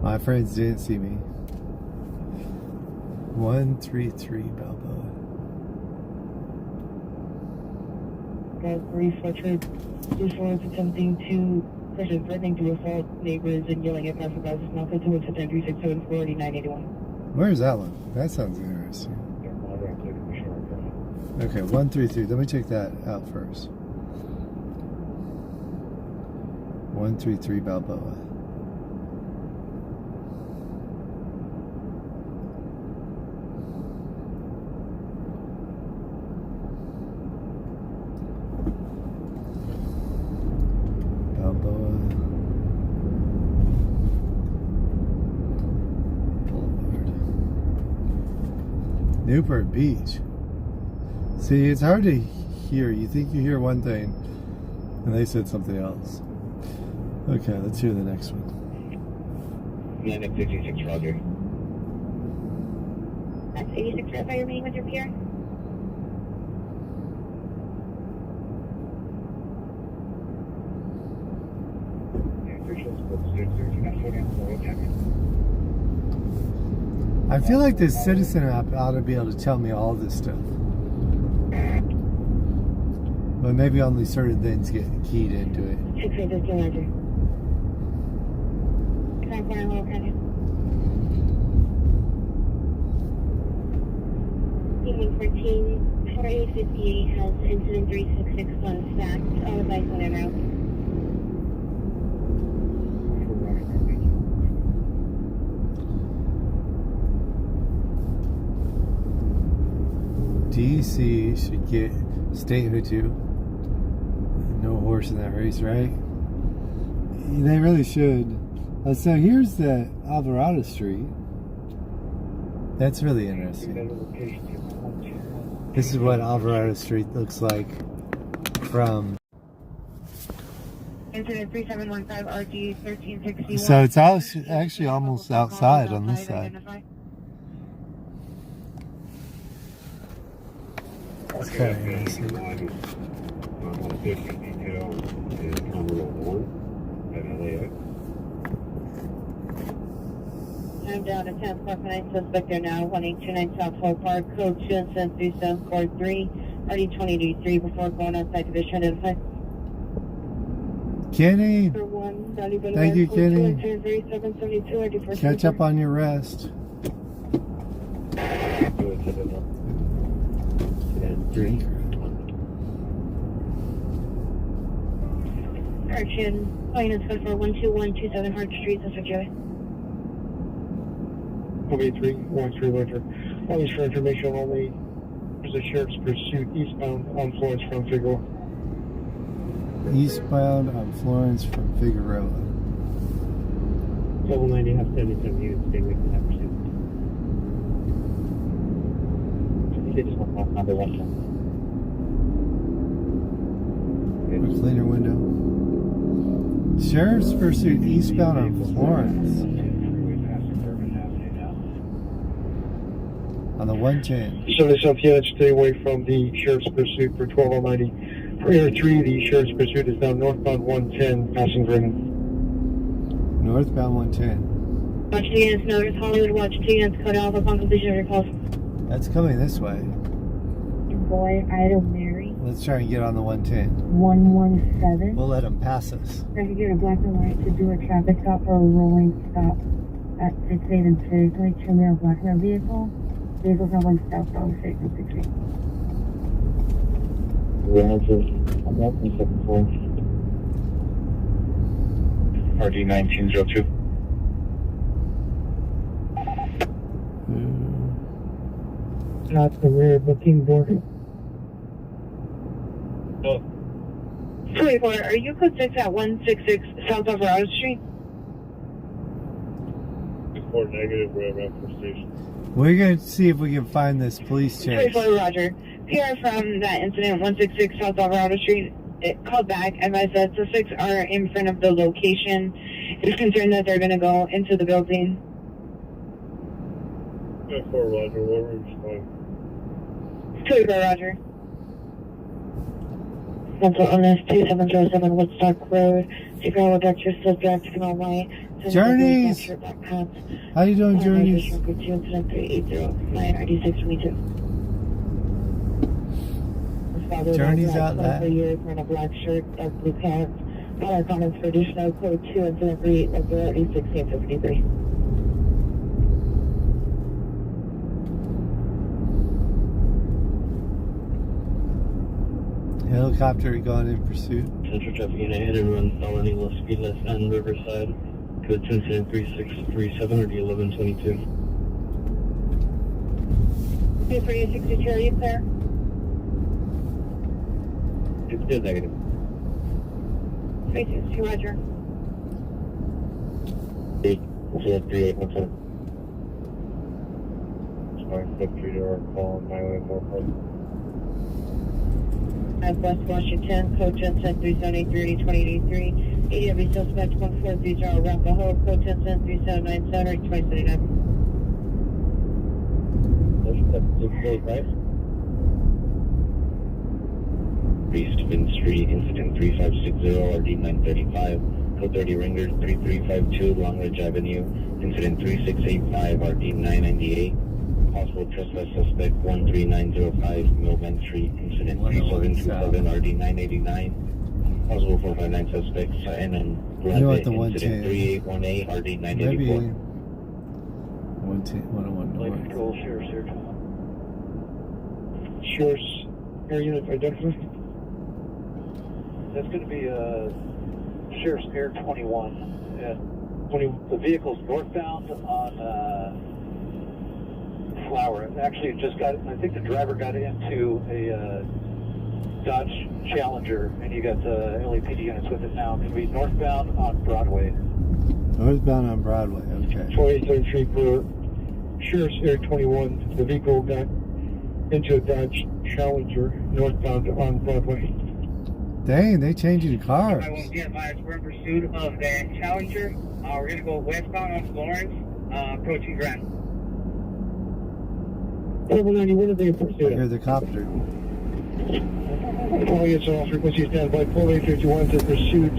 My friends didn't see me. 133 Balboa. Police Fletcher, police warrants attempting to threatening to assault neighbors and yelling at passersby. Now go to attempt 367 4981. Where's that one? That sounds interesting. Okay, 133. Let me check that out first. 133 Balboa. Newport Beach. See, it's hard to hear. You think you hear one thing, and they said something else. Okay, let's hear the next one. 956 Roger. That's 86 verify your meeting with your peer. I feel like this citizen app ought to be able to tell me all this stuff. But maybe only certain things get keyed into it. 650 Roger. Time for Hello Canyon. Evening 14, 4858 has incident 3661 fact. All advice on en route. DC should get statehood too. No horse in that race, right? They really should. So here's the Alvarado Street. That's really interesting. This is what Alvarado Street looks like from. Incident 3715 RG 1361. So it's actually almost outside on this side. It's kind of interesting. I'm down at 10 Park 9, suspect there now, 1829 South Hall Park, code 2 and 3743, RD 2083 before going outside division identified. Kenny! Thank you, Kenny. Catch up on your rest. Drink. Correction, plane is code for 12127 Hart Street, Sister Joey. 183 Roger. All these for information only. There's a sheriff's pursuit eastbound on Florence from Figueroa. Eastbound on Florence from Figueroa. Level 90 has 77 units. Stay away from that pursuit. They just want off number 1. Cleaner window. Sheriff's pursuit eastbound on Florence. On the 110. 70 South units, stay away from the sheriff's pursuit for 12090. For Air 3, the sheriff's pursuit is now northbound 110, passing Vernon. Northbound 110. Watch 2 units, notice Hollywood, watch 2 units, cut off upon completion of your calls. That's coming this way. Boy, Ida Mary. Let's try and get on the 110. 117. We'll let them pass us. Try to get a black and white to do a traffic stop for a rolling stop at 68 and 33. Turn me a black and white vehicle. Vehicles are going southbound 6 and 68. Roger. I'm up in second floor. RD 1902. Not the rear booking board. Oh. 24, are you code 6 at 166 South Alvarado Street? 4 negative, we're at for station. We're going to see if we can find this police chase. 24, Roger. PR from that incident, 166 South Alvarado Street. It called back, advised that suspects are in front of the location. Is concerned that they're going to go into the building. 4 Roger, what were you responding? 24, Roger. Central illness 2707 Woodstock Road. Secret will get your subject to all white. Journeys! How you doing, Journeys? Incident 380 ID 622. Journeys out there. Years, wearing a black shirt, dark blue pants. All our comments for additional code 2 incident 380 ID 1653. Helicopter going in pursuit. Central traffic unit hit and run felony low speedless and Riverside. Code incident 3637 or D1122. 3862, are you clear? It's still negative. 362, Roger. Incident 3817. Sorry, flip 3 to our call on my way more part. At West Washington, code 1010-378-30-2083. ADW suspect 1430 Arapahoe, code 1010-3797 or 2079. Right? East Vin Street, incident 3560, RD 935, code 30 Ringers 3352, Long Ridge Avenue, incident 3685, RD 998. Possible trespass suspect 13905 Millbank Street, incident 3727 RD 989. Possible 459 suspects and then incident 3818 RD 984. 101 Light control, Sheriff's Air. Sheriff's Air Unit identified? That's going to be Sheriff's Air 21. And the vehicle's northbound on Flower. Actually, it just got. I think the driver got into a Dodge Challenger, and you got LAPD units with it now. It's going to be northbound on Broadway. Northbound on Broadway. Okay. 23rd Street for Sheriff's Air 21. The vehicle got into a Dodge Challenger northbound on Broadway. Dang, they changing cars. I won't get advised. We're in pursuit of that Challenger. We're going to go westbound on Florence, approaching Grand. Level 90, what are they in pursuit? I hear the copter. Calling it off frequency standby. 4851 to pursuit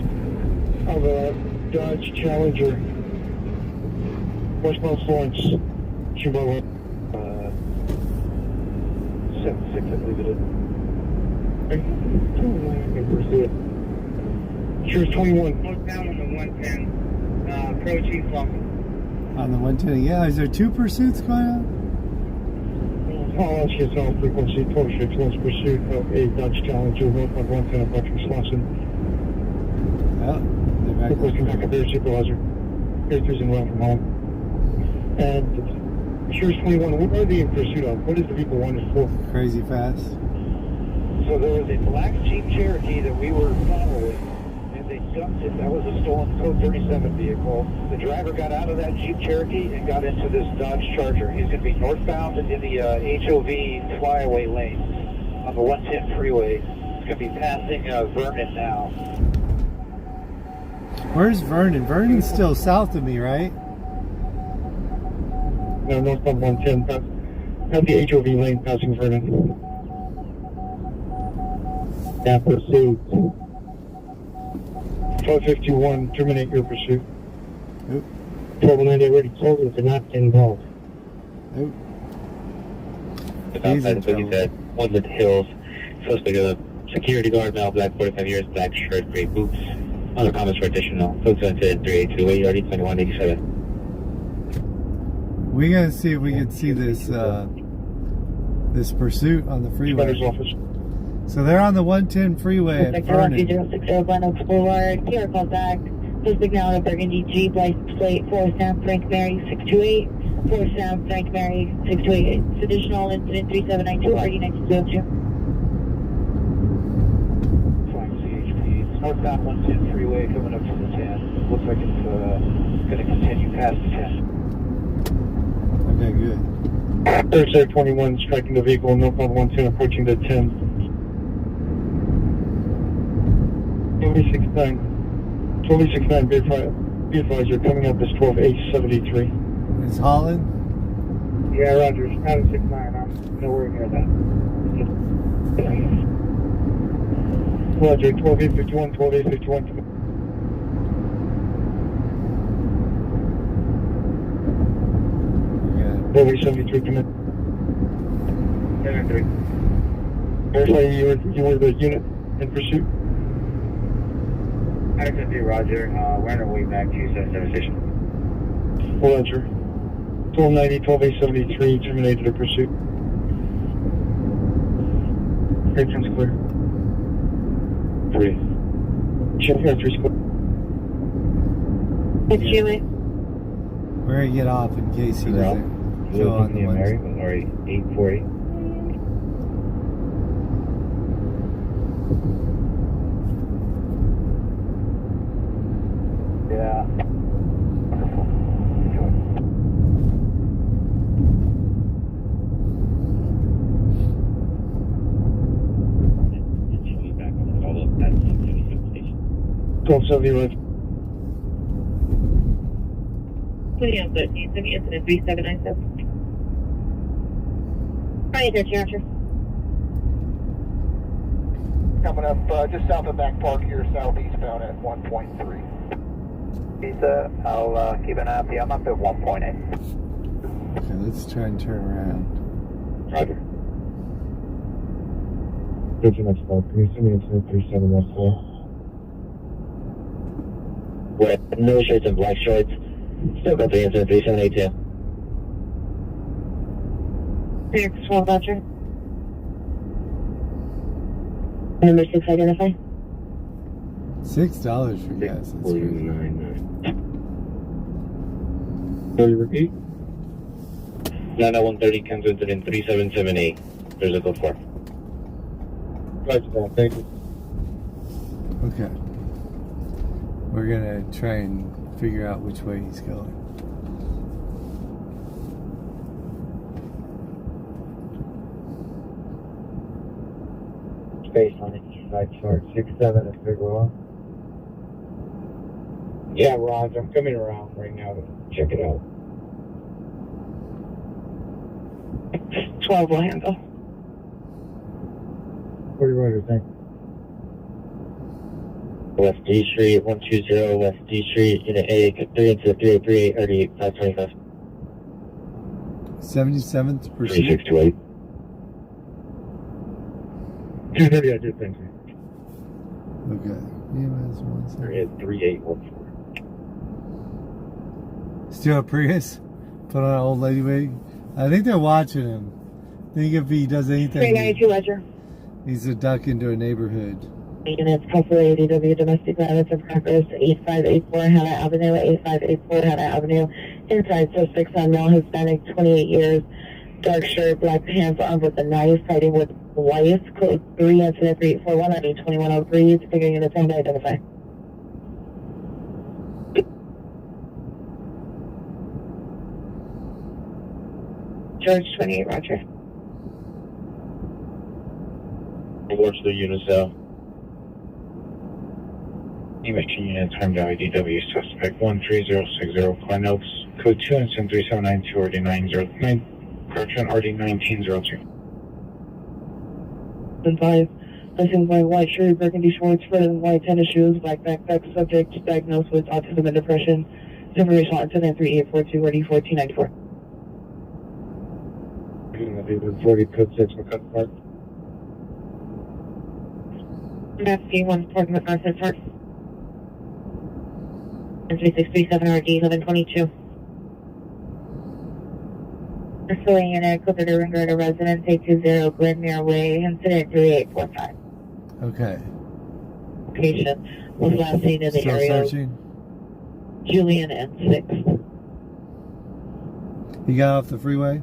of a Dodge Challenger. Westbound Florence. Chihuahua. 76, I believe it is. Pursuit. Sheriff's 21. Northbound on the 110, approaching Florence. On the 110, yeah. Is there two pursuits going on? All else gets off frequency 26. Let's pursuit of a Dodge Challenger northbound 110 approaching Swanson. Well, they're back. Requesting back up air supervisor. Air 3's in route from home. And Sheriff's 21, what are they in pursuit of? What is the vehicle wanted for? Crazy fast. So there was a black Jeep Cherokee that we were following, and they dumped it. That was a stolen Code 37 vehicle. The driver got out of that Jeep Cherokee and got into this Dodge Charger. He's going to be northbound in the HOV flyaway lane on the 110 freeway. It's going to be passing Vernon now. Where's Vernon? Vernon's still south of me, right? No, northbound 110, at the HOV lane passing Vernon. Yeah, pursuit. 1251, terminate your pursuit. 1290 already told you to not involved. Outside of Boogie said, Woodland Hills, suspect of security guard, male, black, 45 years, black shirt, gray boots. Other comments for additional. Folks went to 3828, already 2187. We gotta see if we can see this this pursuit on the freeway. So they're on the 110 freeway at Vernon. 060 Glen Oaks Boulevard, clear contact. Suspect now in a burgundy Jeep, license plate 4 Sam Frank Mary 628. 4 Sam Frank Mary 628. Additional incident 3792, RD 1902. Northbound 110 freeway coming up to the 10. Looks like it's going to continue past the 10. Okay, good. Thursday 21 striking the vehicle, northbound 110 approaching the 10. 1269, be advised, you're coming up as 12873. Is Holland? Yeah, Roger, 969, I'm nowhere near that. Roger, 12851, 12851. Yeah. 12873, commit. 93. Verify you were the unit in pursuit. ISFD, Roger. We're on our way back to 77 station. Roger. 1290, 12873, terminated a pursuit. Apron's clear. 3. Check here, 3 square. It's Julie. We're gonna get off in case he doesn't show on the one. Alright, 840. Yeah. Should be back on the follow-up at 77 station. 1270 right. Putting on 13, so the incident 3797. Hi, Roger. Coming up just south of Back Park here, southeastbound at 1.3. Pizza, I'll keep an eye out for you. I'm up at 1.8. Okay, let's try and turn around. Roger. There's your next call. Can you send me incident 3714? With no shirts and black shorts. Still got the incident 3782. Thanks, 12 Roger. Number 6 identify. $6 for gas. That's crazy. 499. Will you repeat? 90130 comes incident 3778. There's a code 4. Roger that, thank you. Okay. We're gonna try and figure out which way he's going. Space on the east side chart, 67 at Figueroa. Yeah, Raj, I'm coming around right now to check it out. 12 will handle. What do you want to think? West D Street, 120 West D Street, Unit A, 3 into 3838, 38, 525. 77th pursuit. 3628. 230, I did, thank you. Okay. EMS 17. 3814. Still a Prius? Put on an old lady wig? I think they're watching him. I think if he does anything, 392 Ledger. he's a duck into a neighborhood. Units, Council ADW, domestic violence of progress, 8584 Hannah Avenue, 8584 Hannah Avenue, Inside suspects on male Hispanic, 28 years, dark shirt, black pants, armed with a knife, fighting with wife. Code 3, incident 3841, ID 2103. Figuring in the time to identify. George 28, Roger. Watch the Unicell. Imigration unit, time to IDW, suspect 13060, Glen Oaks, code 2 and 3792, RD909, correction, RD1902. 5, license by white shirt, burgundy shorts, red and white tennis shoes, black backpack, subject diagnosed with autism and depression. Information on incident 3842, RD1494. 40, code 6, McCutcheon Park. FP1, Park McCarthy Park. 3637 RD 1122. Pursuing unit, code 30 Ringer at a residence, 820 Glenmere Way, incident 3845. Okay. Location was last seen in the Still area searching? of Julian and 6th. He got off the freeway?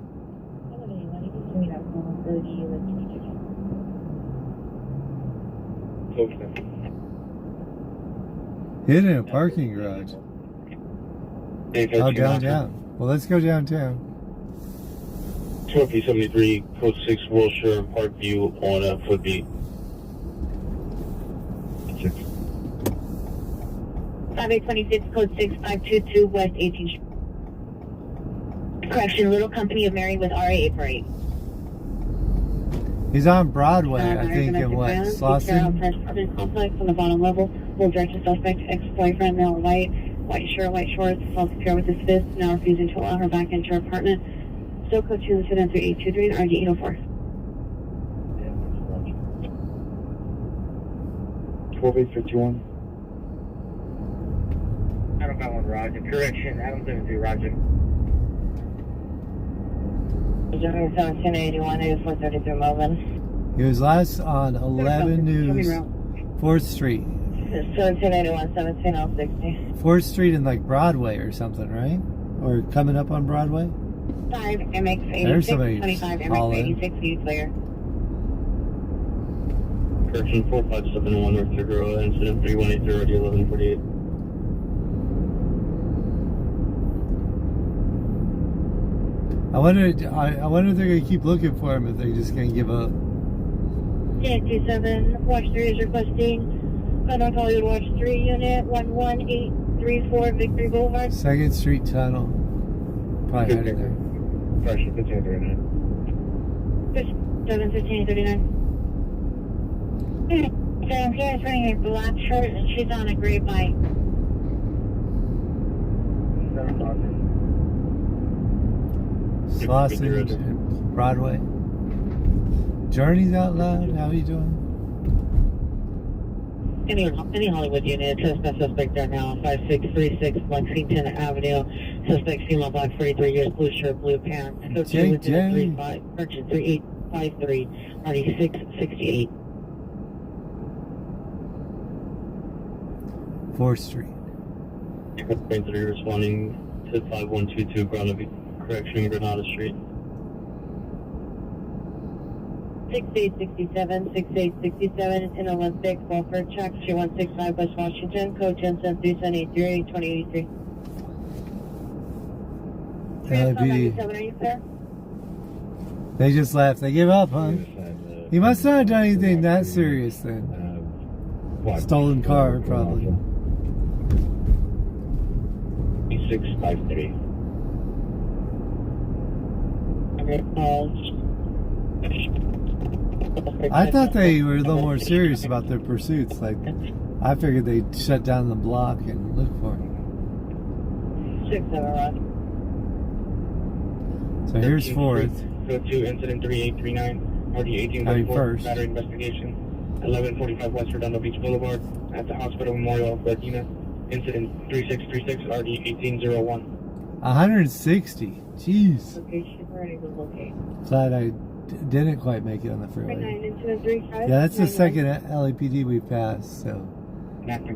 Hid in a parking garage. Oh, downtown. Well, let's go downtown. Trophy 73, code 6, Wilshire, Parkview, on a Footbeat. 5826, code 6522, West 18th Street. Correction, Little Company of Mary with RA848. He's on Broadway, I think, in what, Slauson? Complex on the bottom level. Will direct the suspect, ex-boyfriend, male, white shirt, white shorts, self-secure with his fist, now refusing to allow her back into her apartment. Still code 2, incident 3823, and RD 804. 12851. I don't got one, Roger. Correction, Adam 73, Roger. 1781, 8433, Melvin. He was last on 11 News, 4th Street. 1781, 17060. 4th Street and like Broadway or something, right? Or coming up on Broadway? 5 MX86, There's somebody 25 calling. MX86, view clear. Correction 4571, North Figueroa, incident 3180, RD 1148. I wonder if they're going to keep looking for him, if they're just going to give up. 1027, Watch 3 is requesting North Hollywood Watch 3 unit 11834 Victory Boulevard. 2nd Street Tunnel. Probably headed there. Correction 1539. 71539. Sam here is wearing a black shirt and she's on a gray bike. Sausage, Broadway. Journey's out loud. How are you doing? Any Hollywood unit, suspect there now, 5636 Lexington Avenue. Suspect female, black, 43 years, blue shirt, blue pants. Code 2 within 3853, RD668. 4th Street. 3 responding to 5122 Correction, Granada Street. 6867, 6867 in Olympic, Walford, check 2165 West Washington, code 1073 2083. LAPD. Are you clear? They just left. They give up, huh? He must not have done anything that serious then. Stolen car, probably. 653. I thought they were a little more serious about their pursuits. Like, I figured they'd shut down the block and look for him. 6-7, So here's 4th. Go to incident 3839, RD 1834, battery investigation, 1145 West Redondo Beach Boulevard, at the Hospital Memorial of Latina, incident 3636, RD 1801. 160. Jeez. Location, ready to locate. Glad I didn't quite make it on the freeway. 9-2-3-5. Yeah, that's the second LAPD we've passed, so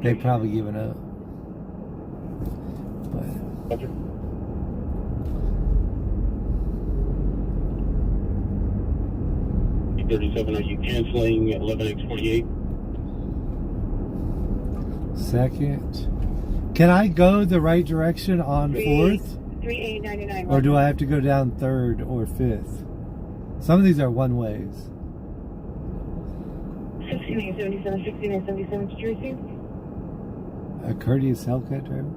they've probably given up. But 337, are you canceling 11X48? Second. Can I go the right direction on 4th? 3899. Or do I have to go down 3rd or 5th? Some of these are one ways. 6977, 6977, did you receive? A courteous Hellcat driver?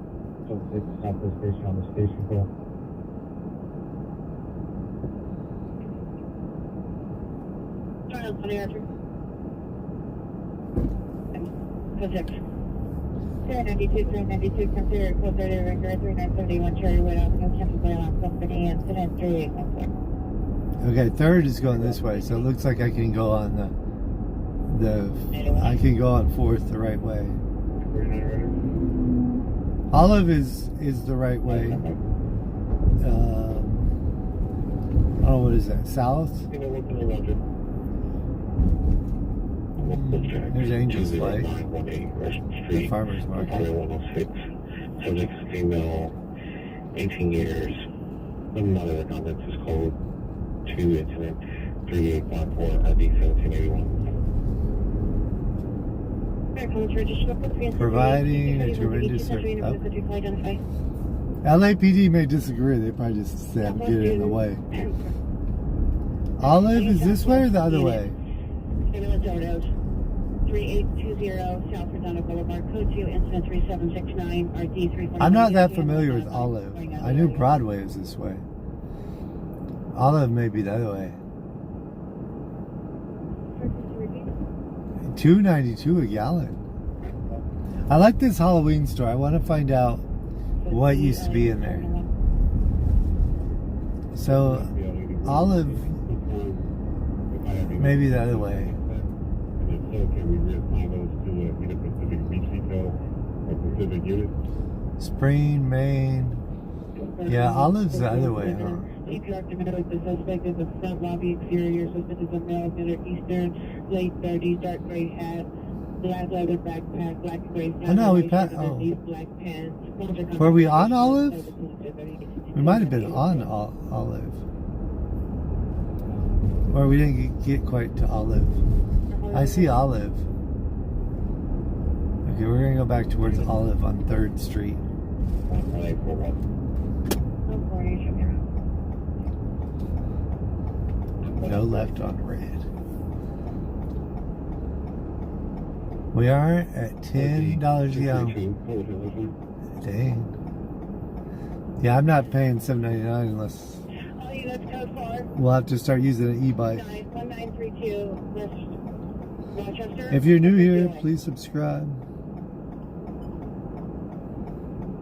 Don't take the Southwest station on the station call. Charles, 20 Archer. Code 6. 392, 392, consider code 30, Ringer, 3971, Cherry Wood, Alpha, Campus Airline Company, incident 3814. Okay, 3rd is going this way, so it looks like I can go on I can go on 4th the right way. Olive is the right way. Oh, what is that? South? There's Angel's Light. The Farmer's Market. 106. Subject is female, 18 years. None of the contents is code 2, incident 3854, ID 1781. Providing a tremendous service. LAPD may disagree. They probably just say I'm getting in the way. Olive is this way or the other way? 3820 South Redondo Boulevard, code 2, incident 3769, RD 349. I'm not that familiar with Olive. I knew Broadway was this way. Olive may be the other way. $2.92 a gallon. I like this Halloween store. I want to find out what used to be in there. So, Olive, maybe the other way. Spring, Maine. Yeah, Olive's the other way, huh? The suspect is a front lobby exterior. Suspect is a male, middle eastern, late 30s, dark gray hat, black leather backpack, black gray. Oh no, we passed. Oh. Black pants. Were we on Olive? We might have been on Olive. Or we didn't get quite to Olive. I see Olive. Okay, we're going to go back towards Olive on 3rd Street. No left on red. We are at $10 a gallon. Dang. Yeah, I'm not paying $7.99 unless we'll have to start using an e-bike. If you're new here, please subscribe.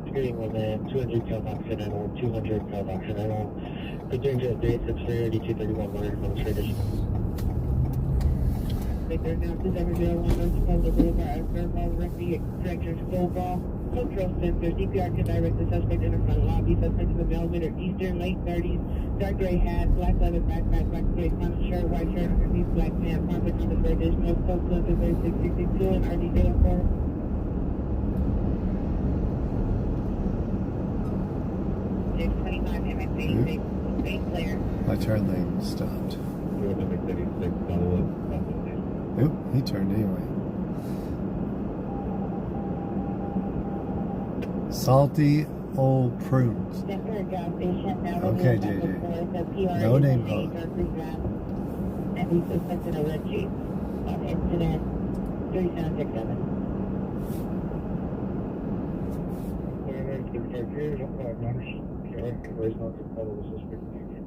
Speeding within 200 South Occidental, 200 South Occidental. Return to dates of 3231 Motor Demonstrators. They're now to Everville, 1 Boulevard, Verbal, Rugby, Directors, Global, Control Center, CPR to direct the suspect in the front lobby. Suspect is a male, middle eastern, late 30s, dark gray hat, black leather backpack, black gray flannel shirt, white shirt, underneath black pants, contact number for additional code 3662 and RD 04. My turn lane stopped. Oop, he turned anyway. Salty old prunes. Okay, JJ. No name call. And we suspected a red Jeep on incident 3767.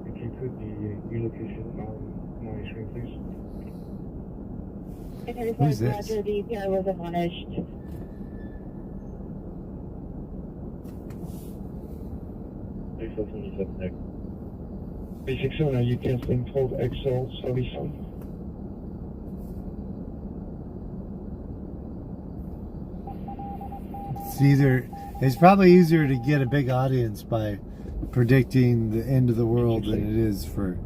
If you could, the your location on my screen, please. Who's this? Roger, the EPR was admonished. Basic 7, are you canceling 12 XL 77? It's probably easier to get a big audience by predicting the end of the world than it is for,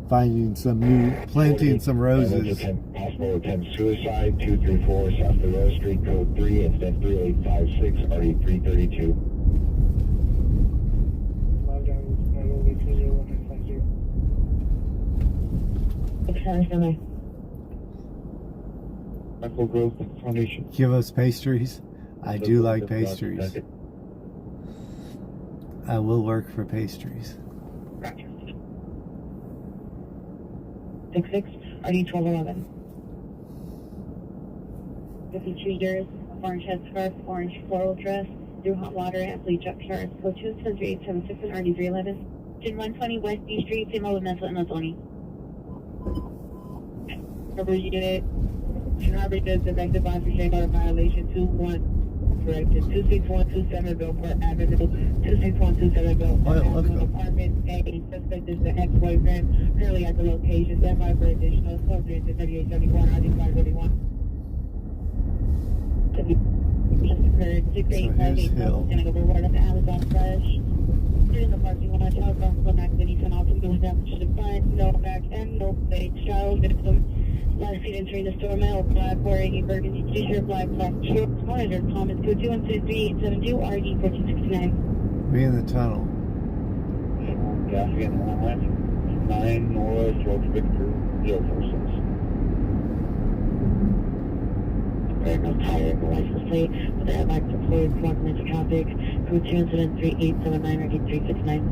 finding some planting some roses. Possible attempt suicide, 234 South Olvera Street, code 3, incident 3856, RD 332. 10 Apple Grove Foundation. Give us pastries. I do like pastries. I will work for pastries. 66 RD 1211. 52 years, orange headscarf, orange floral dress, through hot water and bleach up shorts. Code 27376 and RD 311. In 120 West D Street, female with mental illness only. Cover unit. Harvard does domestic violence restraint order violation 21 corrected 26127 Bellport Avenue 26127 Bellport Avenue apartment A. Suspect is the ex-boyfriend currently at the location. Stand by for additional 3871 RD 531. Just occurred 6858 and over word of the Amazon Fresh. In the parking lot, child from Clemac, Denison, also goes down to the front, no back end, no plate, child victim. Last seat entering the store, male, black, wearing a burgundy t-shirt, black shorts, monitor, Thomas, code 2123872, RD 1469. Be in the tunnel. Gas again, Homeland. 9 Nora, George Victor, 046. No tire and license plate with the headlights deployed, front traffic, code 2073879, RD 369.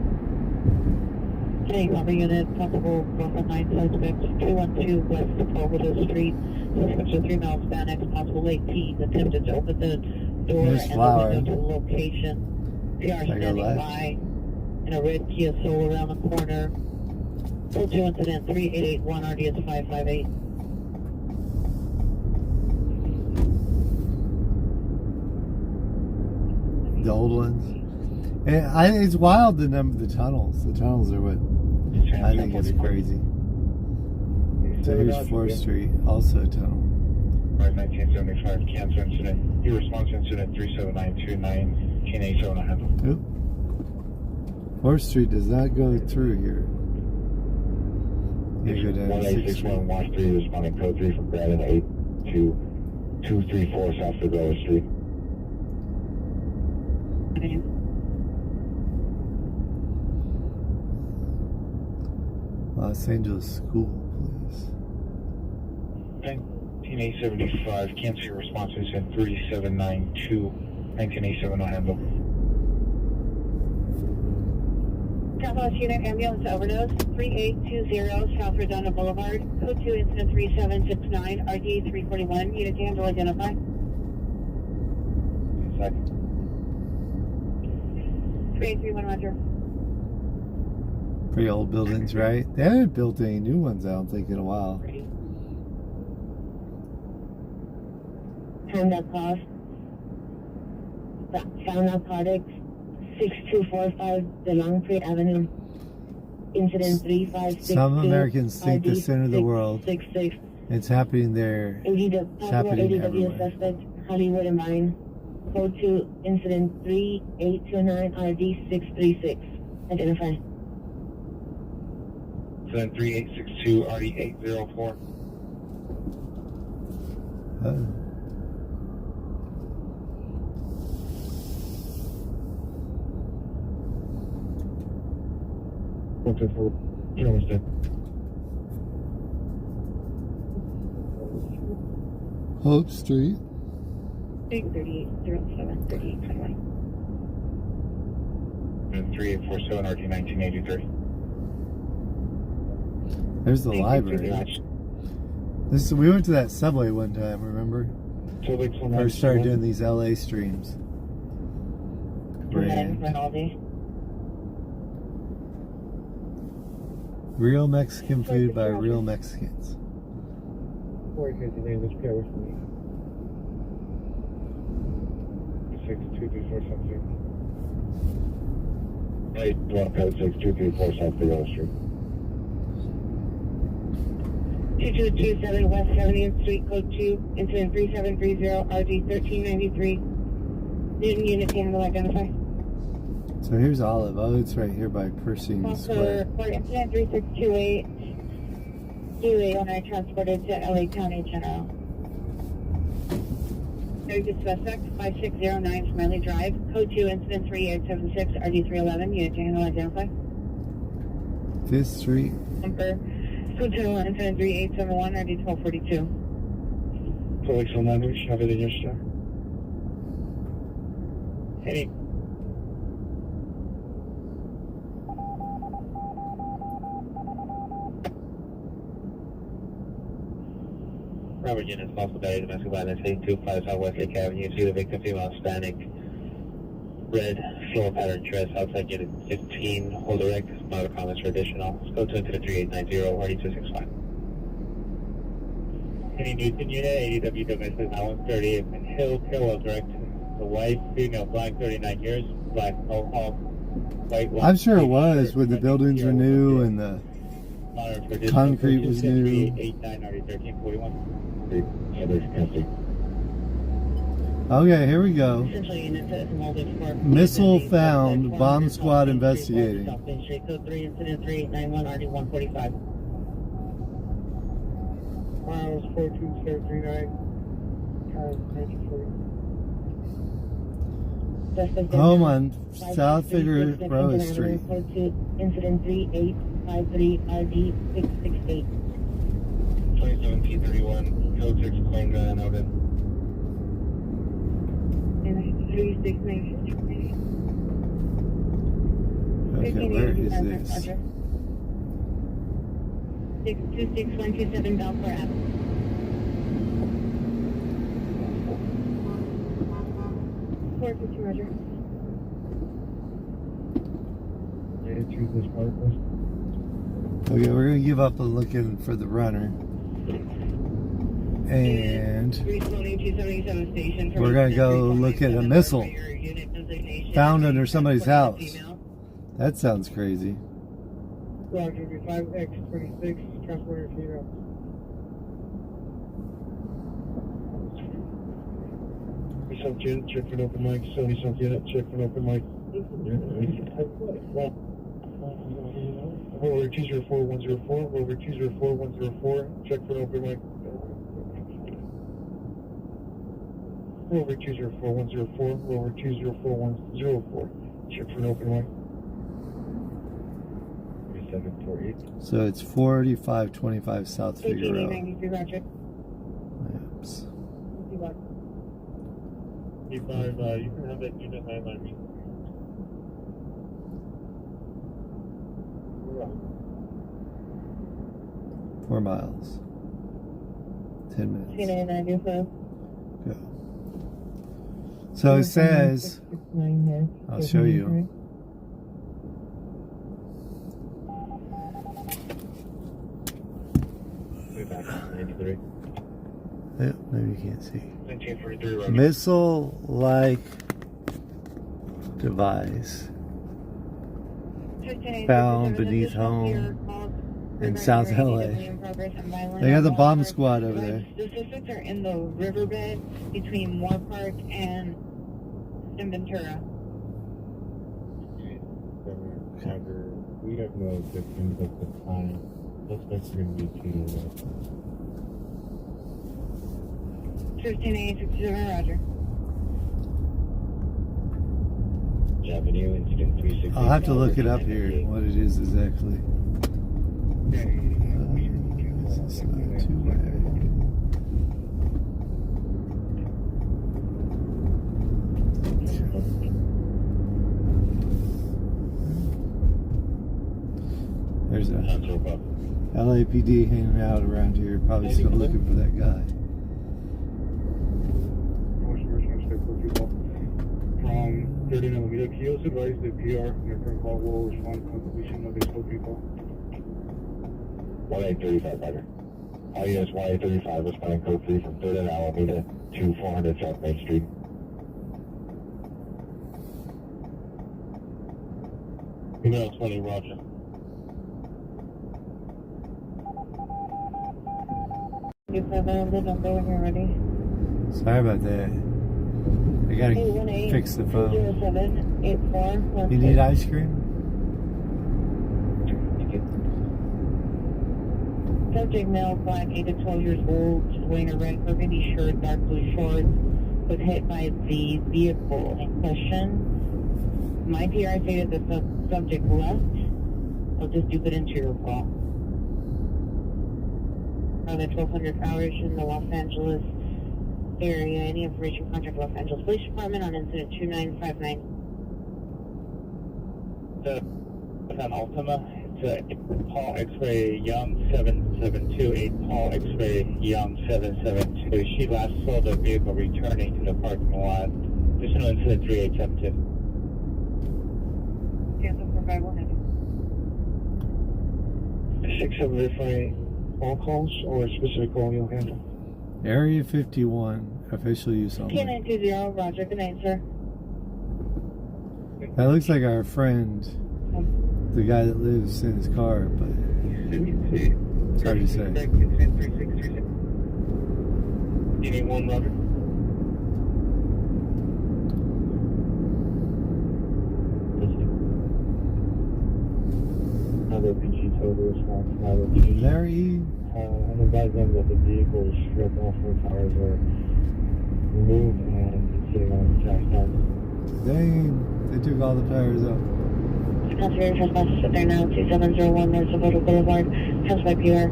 Hey, Robert Unit, possible Brooklyn 9 suspects, 212 West Olvera Street, suspects are 3 miles Xanax, possible late teens, attempted to open the door and the window to the location. PR standing by in a red Kia Soul around the corner. Code 2 incident 3881, RDS 558. The old ones. And it's wild the number of the tunnels. The tunnels are what I think is crazy. So here's 4th Street, also a tunnel. Right, 1975 cancer incident. Your response incident 37929, TNA on a handle. Oop. 4th Street does not go through here. You go down 6th Street. 186113 responding code 3 from Brandon 8234 South Olvera Street. Los Angeles School, please. 1975, cancel your responses in 3792, 1987 on handle. Southwest Unit Ambulance Overdose, 3820 South Redondo Boulevard, code 2 incident 3769, RD 341, unit handle identify. Second. 3831 Roger. Pretty old buildings, right? They haven't built any new ones, I don't think, in a while. Found narcotics, 6245 DeLongpre Avenue. Incident 3562. Some Americans think the center of the world. It's happening there. It's happening everywhere. Suspect, Hollywood and Vine. Code 2, incident 3829, RD 636. Identify. Incident 3862, RD 804. Okay, for Houston. Hope Street. 3807, 3821. And 3847, RD 1983. There's the library. We went to that Subway one time, remember? First started doing these LA streams. Real Mexican food by real Mexicans. Before you get your name, just bear with me. 6234 something. Right, code 6234 South Olvera Street. 2227 West 70th Street, code 2, incident 3730, RD 1393. Newton unit handle identify. So here's Olive. Oh, it's right here by Pershing Square. For incident 3628, 2809 transported to LA County General. There's a suspect, 5609 Smiley Drive, code 2, incident 3876, RD 311, unit handle identify. 5th Street. Number Hotel incident 3871, RD 1242. Felix on language, have it in your star. Hey. Robert Units, possible battery, domestic violence, 825 Southwest Lake Avenue. See the victim, female Hispanic, red floral pattern dress, outside unit 15, hold erect, no other comments for additional. Let's go to incident 3890, RD265. Any Newton unit, ADW domestic, 130, and Hill, Carewell direct. The wife, female, black, 39 years, black, mohawk, white. I'm sure it was when the buildings were new and the concrete was new. 89 RD1341. Okay, here we go. Missile found. Bomb squad investigating. Code 3, incident 3891, RD 145. Miles 42739. Home on South Figueroa Street. Code 2, incident 3853, RD 668. 2017-31, code 6, claim gun, out in. 369. Okay, where is this? 626127 Balfour Ave. Roger. Okay, we're gonna give up on looking for the runner, and we're gonna go look at a missile found under somebody's house. That sounds crazy. Roger, 5X26, transporter female. South unit, check for an open mic. 70 South unit, check for an open mic. Over 204104, over 204104, check for an open mic. Over 204104, over 204104, check for an open mic. 3748. So it's 4525 South Figueroa. Oops. You can have that unit highlight me. 4 miles. 10 minutes. Go. So it says, I'll show you. Yeah, maybe you can't see. Missile-like device found beneath home in South LA. They got the bomb squad over there. The suspects are in the riverbed between Moore Park and Ventura. We have no victims at the time. Suspects are going to be treated. 13860, Roger. Avenue, incident 360. I'll have to look it up here, what it is exactly. It's not two-way. There's a LAPD hanging out around here, probably still looking for that guy. From 30mm Kios advised the PR and their current call will respond to completion of these people. 1835, Roger. IES YA35 responding code 3 from 3rd and Alameda to 400 South Main Street. Email 20, Roger. You have the number when you're ready. Sorry about that. I gotta fix the phone. You need ice cream? Subject male, black, 8 to 12 years old, wearing a red burgundy shirt, dark blue shorts, was hit by the vehicle in question. My PR stated the subject left. I'll just do it into your call. on the 1200 hours in the Los Angeles area. Any information, contact Los Angeles Police Department on incident 2959. On Ultima, it's Paul X-Ray Young 7728, Paul X-Ray Young 772. She last saw the vehicle returning to the parking lot. Additional incident 3872. Cancel for 518. 6785 all calls or a specific call you'll handle? Area 51, official use only. K920, roger, good night, sir. That looks like our friend, the guy that lives in his car, but it's hard to say. You need one, Roger? Another PG total response, another Larry? And advise them that the vehicle is stripped, all four tires are removed and it's sitting on the cast stand. Dang, they took all the tires out. Consider trespass sit there now, 2701 North Alvarado Boulevard, passed by PR,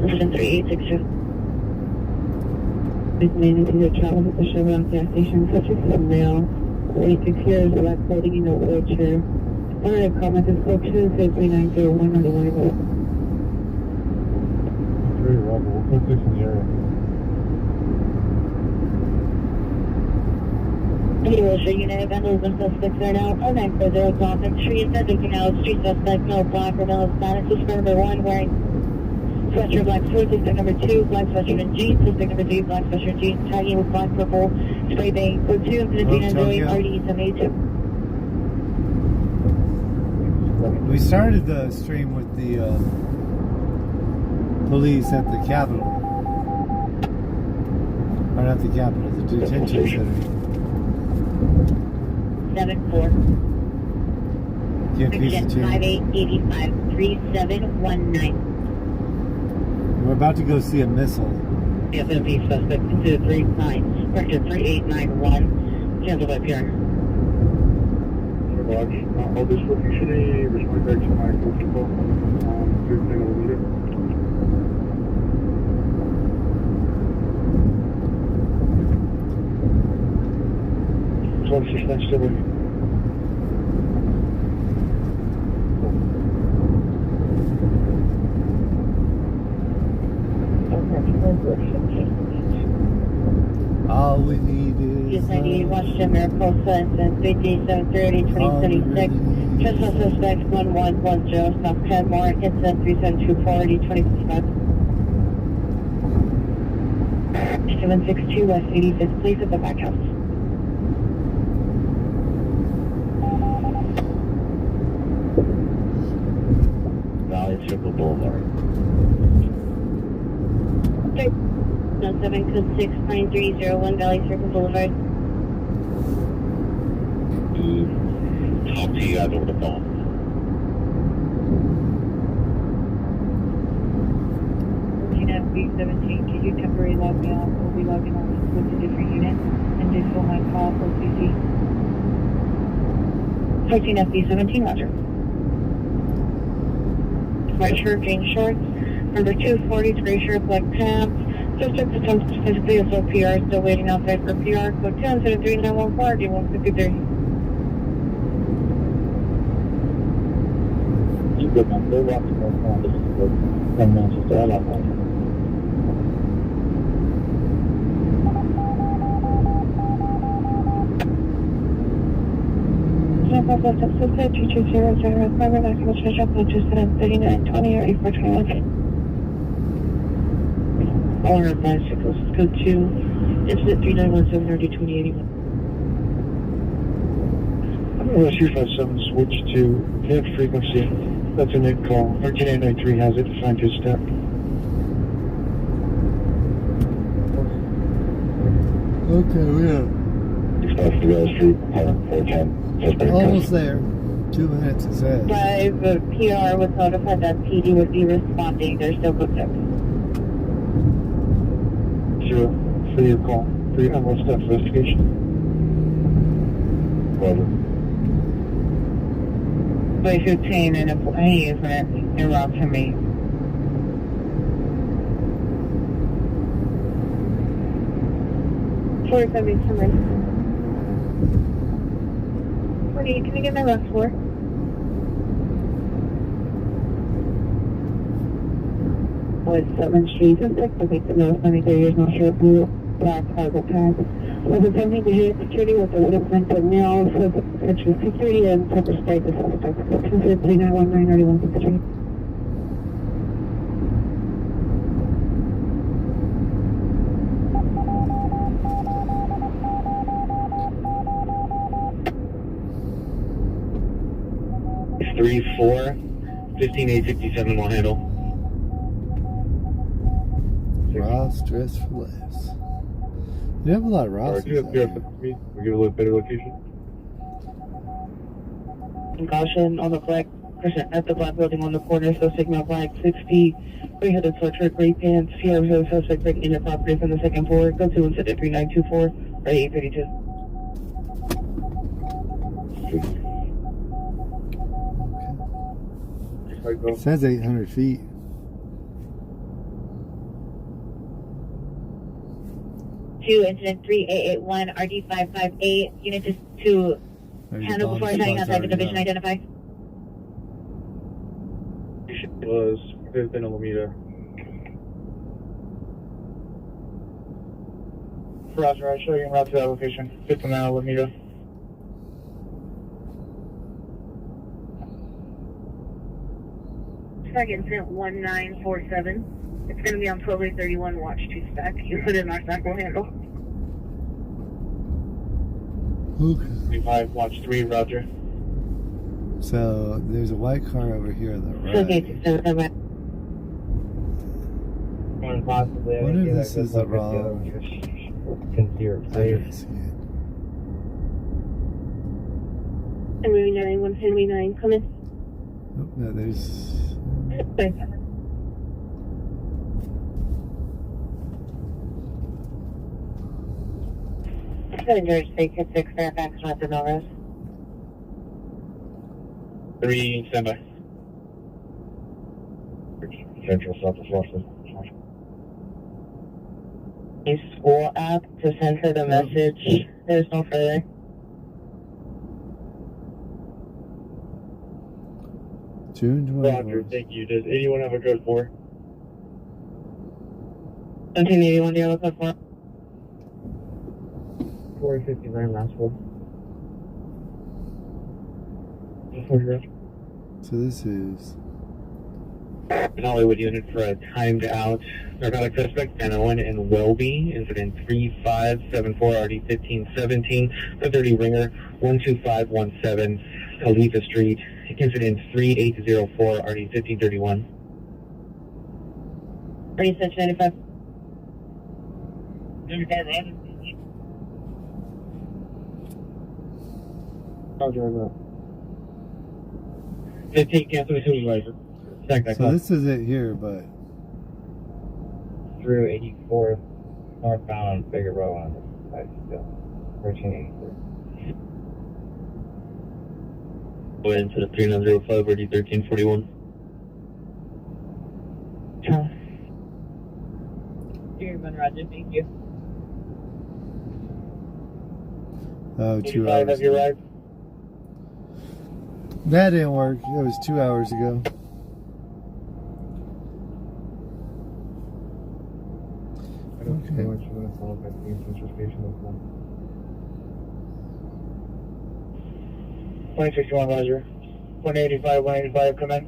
incident 3862. This man is either traveled at the Chevron gas station, subject to the mail, 86 years, black clothing, in a wheelchair. One of the comments is spoke to, says 3901 on the line. Very well, we'll put this in the area. He will show United Vandals and suspects there now. 0940 Gothic Street, subject now, street suspect, no black or no status, suspect number 1 wearing sweatshirt, black suit, suspect number 2, black sweatshirt and jeans, suspect number 3, black sweatshirt and jeans, tagging with black purple, spray paint, code 2, incident and doing RD 782. We started the stream with the police at the Capitol. Or not the Capitol, the detention center. 74. Get a piece of change. 5885 3719. We're about to go see a missile. FMP suspect into 39, corrected 3891, canceled by PR. All this for usually respond back to my people. Everything over here. All we need is PS98 Washington Mariposa incident 3D730 2076. Trespass suspect 1110 South Kenmore incident 3724 2055. 762 West 85th Place at the back house. Valley Circle Boulevard. 7 code 69301 Valley Circle Boulevard. Talk to you guys over the phone. B17, can you temporarily log me off? We'll be logging on with a different unit and do full my call for CC. 14 FB17, roger. White shirt, jean shorts. Number 240, gray shirt, black pants. Subject attempts to physically assault PR, still waiting outside for PR. Code 10-3914, D153. You good man, they're watching those now. This is good. From Manchester, I love that. Suspect 2200, private maximum special purchase at 3920 or 8421. All our bicycles, code 2, incident 3917 RD 2081. I'm going to see if I switch to net frequency. That's a net call. 13893 has it assigned to step. Okay, we are almost there. 2 minutes, it says. 5 PR was notified that PD would be responding. They're still booked up. 0 for your call. For your unless step investigation. Over. By 15 and a plane is en route to me. 470 summary. 48, can you get my last floor? Oh, it's 7th Street. Okay, so no, 73 years, no shirt, blue, black, cargo pads. Was it something to hit security with the wood event of now, central security and pepper spray the suspect. 3919 31 Street. Three, 4, 15857 will handle. Ross dress for less. You have a lot of Rosses. We give a little better location. Caution on the black person at the black building on the corner, so signal black 60, gray-headed sweatshirt, gray pants, Sierra suspect breaking into property from the second floor. Go to incident 3924, right 832. It says 800 feet. To incident 3881, RD558, unit just to handle before heading outside the division, identify. Was within Alameda. Roger, I'll show you en route to that location. 50 mile Alameda. Second incident 1947. It's going to be on 1231, watch 2 stack. You put in our stack will handle. Okay. 25, watch 3, roger. So there's a white car over here on the right. Possibly, What if this is the wrong? I'm moving 9179, come in. Oh, no, there's. George State 6 Fairfax, North of Melrose. 3, standby. Central South of Florida. A school app to send her the message. There's no further. June 21. Roger, thank you. Does anyone have a code 4? 1781, do you have a code 4? 459, last one. So this is. An Hollywood unit for a timed out narcotic suspect, Owen and Welby, incident 3574 RD 1517, the 30 ringer 12517, Alifa Street, incident 3804 RD 1531. Research 95. 95, Roger. Roger, 15, cancel the supervisor. So this is it here, but. Through 84 northbound on Figueroa on this side still. 1383. Go into the 3905 RD 1341. Roger, thank you. Oh, 2 hours. Have you arrived? That didn't work. It was 2 hours ago. Okay. 2061, Roger. 185, 185, come in.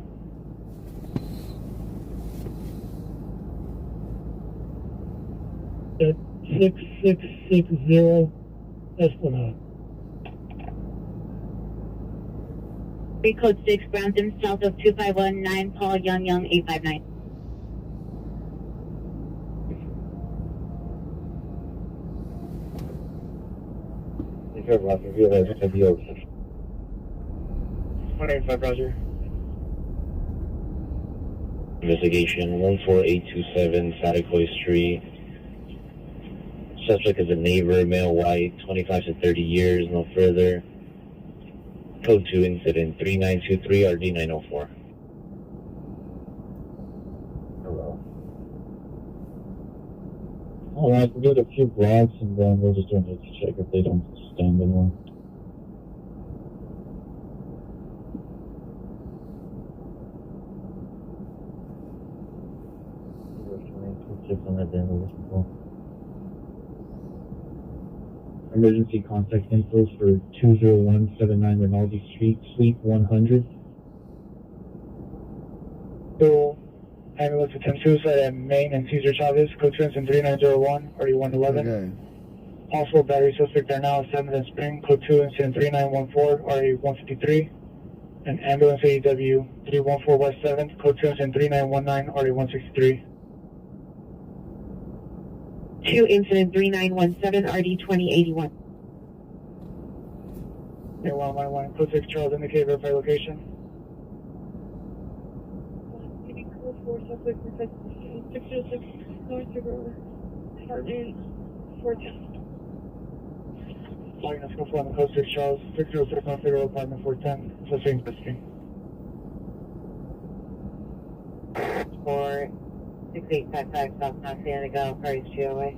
At 6660 Esplanade. Code 6, Brownton, south of 2519, Paul Young 859. Roger, you have a deal. 185, Roger. Investigation 14827 Saticoy Street. Suspect is a neighbor, male, white, 25 to 30 years, no further. Code 2 incident 3923 RD 904. Hello. Alright, we'll get a few blocks and then we'll just do a need to check if they don't stand anymore. Emergency contact info for 20179 Rinaldi Street, Suite 100. So, ambulance attempt suicide at Main and Cesar Chavez, code transient 3901, RE111. Okay. Possible battery suspect are now at 7th and Spring, code 2, incident 3914, RE153. And ambulance AEW 314 West 7th, code 2, incident 3919, RE163. 2 incident 3917, RD 2081. Yeah, 111, code 6 Charles, indicate verify location. Code 4 suspect 606 North River, apartment 410. Flying let's go for on the code 6 Charles, 606 North River, apartment 410. So same testing. 46855 South San Diego, Price GOA.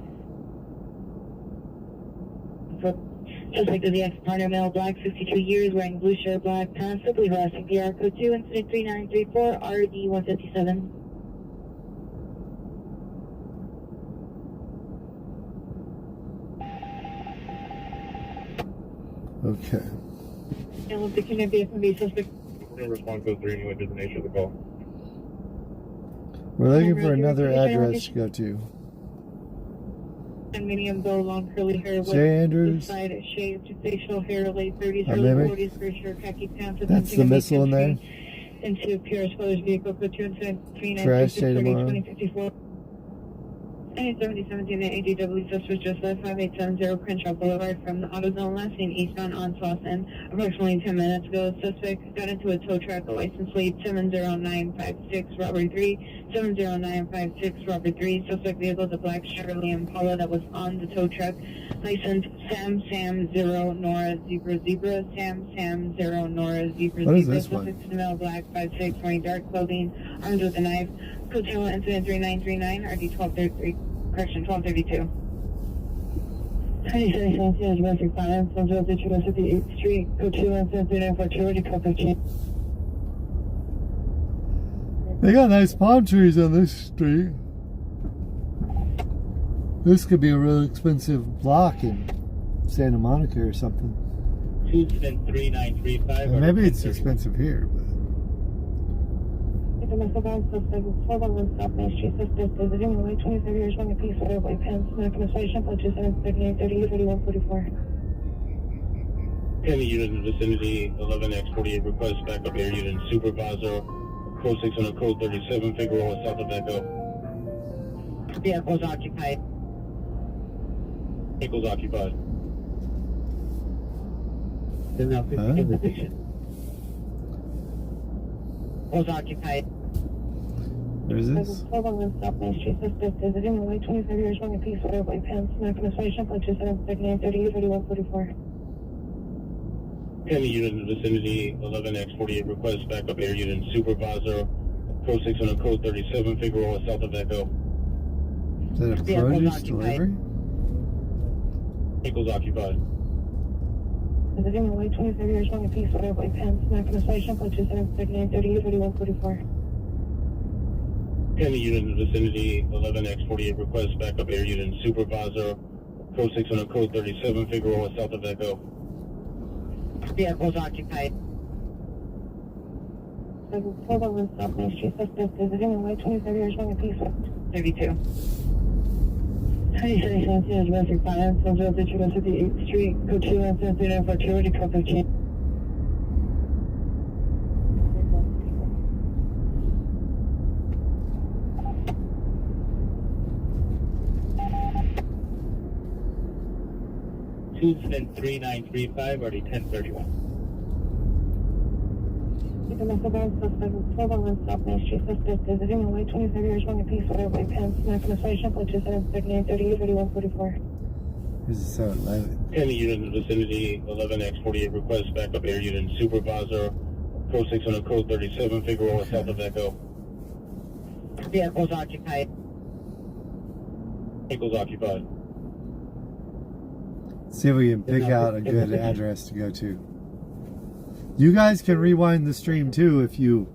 Suspect of the ex-partner, male, black, 52 years, wearing blue shirt, black pants, simply harassing PR code 2, incident 3934, RD 157. Okay. And with the connected FMB suspect. We're going to respond code 3 anyway, to the nature of the call. We're looking for another address to go to. And medium bow, long curly hair with Jay Andrews. side shaved facial hair, late 30s, Our early mimic. 40s, gray shirt, khaki pants. That's the missile in there. Into Pierce Brothers vehicle code 2 incident Crash day tomorrow. 2054. 7017 at ADW suspect just left 5870 Crenshaw Boulevard from the AutoZone, last seen eastbound on Slauson. Approximately 10 minutes ago, suspect got into a tow truck, a license plate 70956, robbery 3, 70956, robbery 3. Suspect vehicle is a black Chevrolet Impala that was on the tow truck. License Sam 0 Nora Zebra Zebra, Sam 0 Nora Zebra What is Zebra. this one? Suspect male, black 56, wearing dark clothing, armed with a knife. Hotel incident 3939, RD 1233, correction 1232. 97 is domestic violence, 102 West 58th Street, code 2 incident 3942, RD 1215. They got nice palm trees on this street. This could be a really expensive block in Santa Monica or something. 23935. And maybe it's expensive here, but Domestic violence suspect is 1201 South Main Street, suspect visiting away 25 years, wearing a piece of white pants, maximization, pledges, and 3830, 3144. 10 units in the vicinity, 11X48 request backup air unit supervisor, code 6 on code 37, Figueroa, south of Echo. Vehicles occupied. Vehicles occupied. Was occupied. Where's this? 1201 South Main Street, suspect visiting away 25 years, wearing a piece of white pants, maximization, pledges, and 3830, 3144. 10 units in the vicinity, 11X48 request backup air unit supervisor, code 6 on code 37, Figueroa, south of Echo. Is that a produce delivery? Vehicles occupied. Visiting away 25 years, wearing a piece of white pants, maximization, pledges, and 3830, 3144. 10 units in the vicinity, 11X48 request backup air unit supervisor, code 6 on code 37, Figueroa, south of Echo. Vehicles occupied. 1201 South Main Street, suspect visiting away 25 years, wearing a piece of 32. 97 is domestic violence, 102 West 58th Street, code 2 incident 3942, RD 1215. Incident 3935, already 1031. Domestic violence suspect is 1201 South Main Street, suspect visiting away 25 years, wearing a piece of white pants, maximization, pledges, and 3830, 3144. This is so loud. 10 units in the vicinity, 11X48 request backup air unit supervisor, code 6 on code 37, Figueroa, south of Echo. Vehicles occupied. Vehicle's occupied. See if we can pick out a good address to go to. You guys can rewind the stream too if you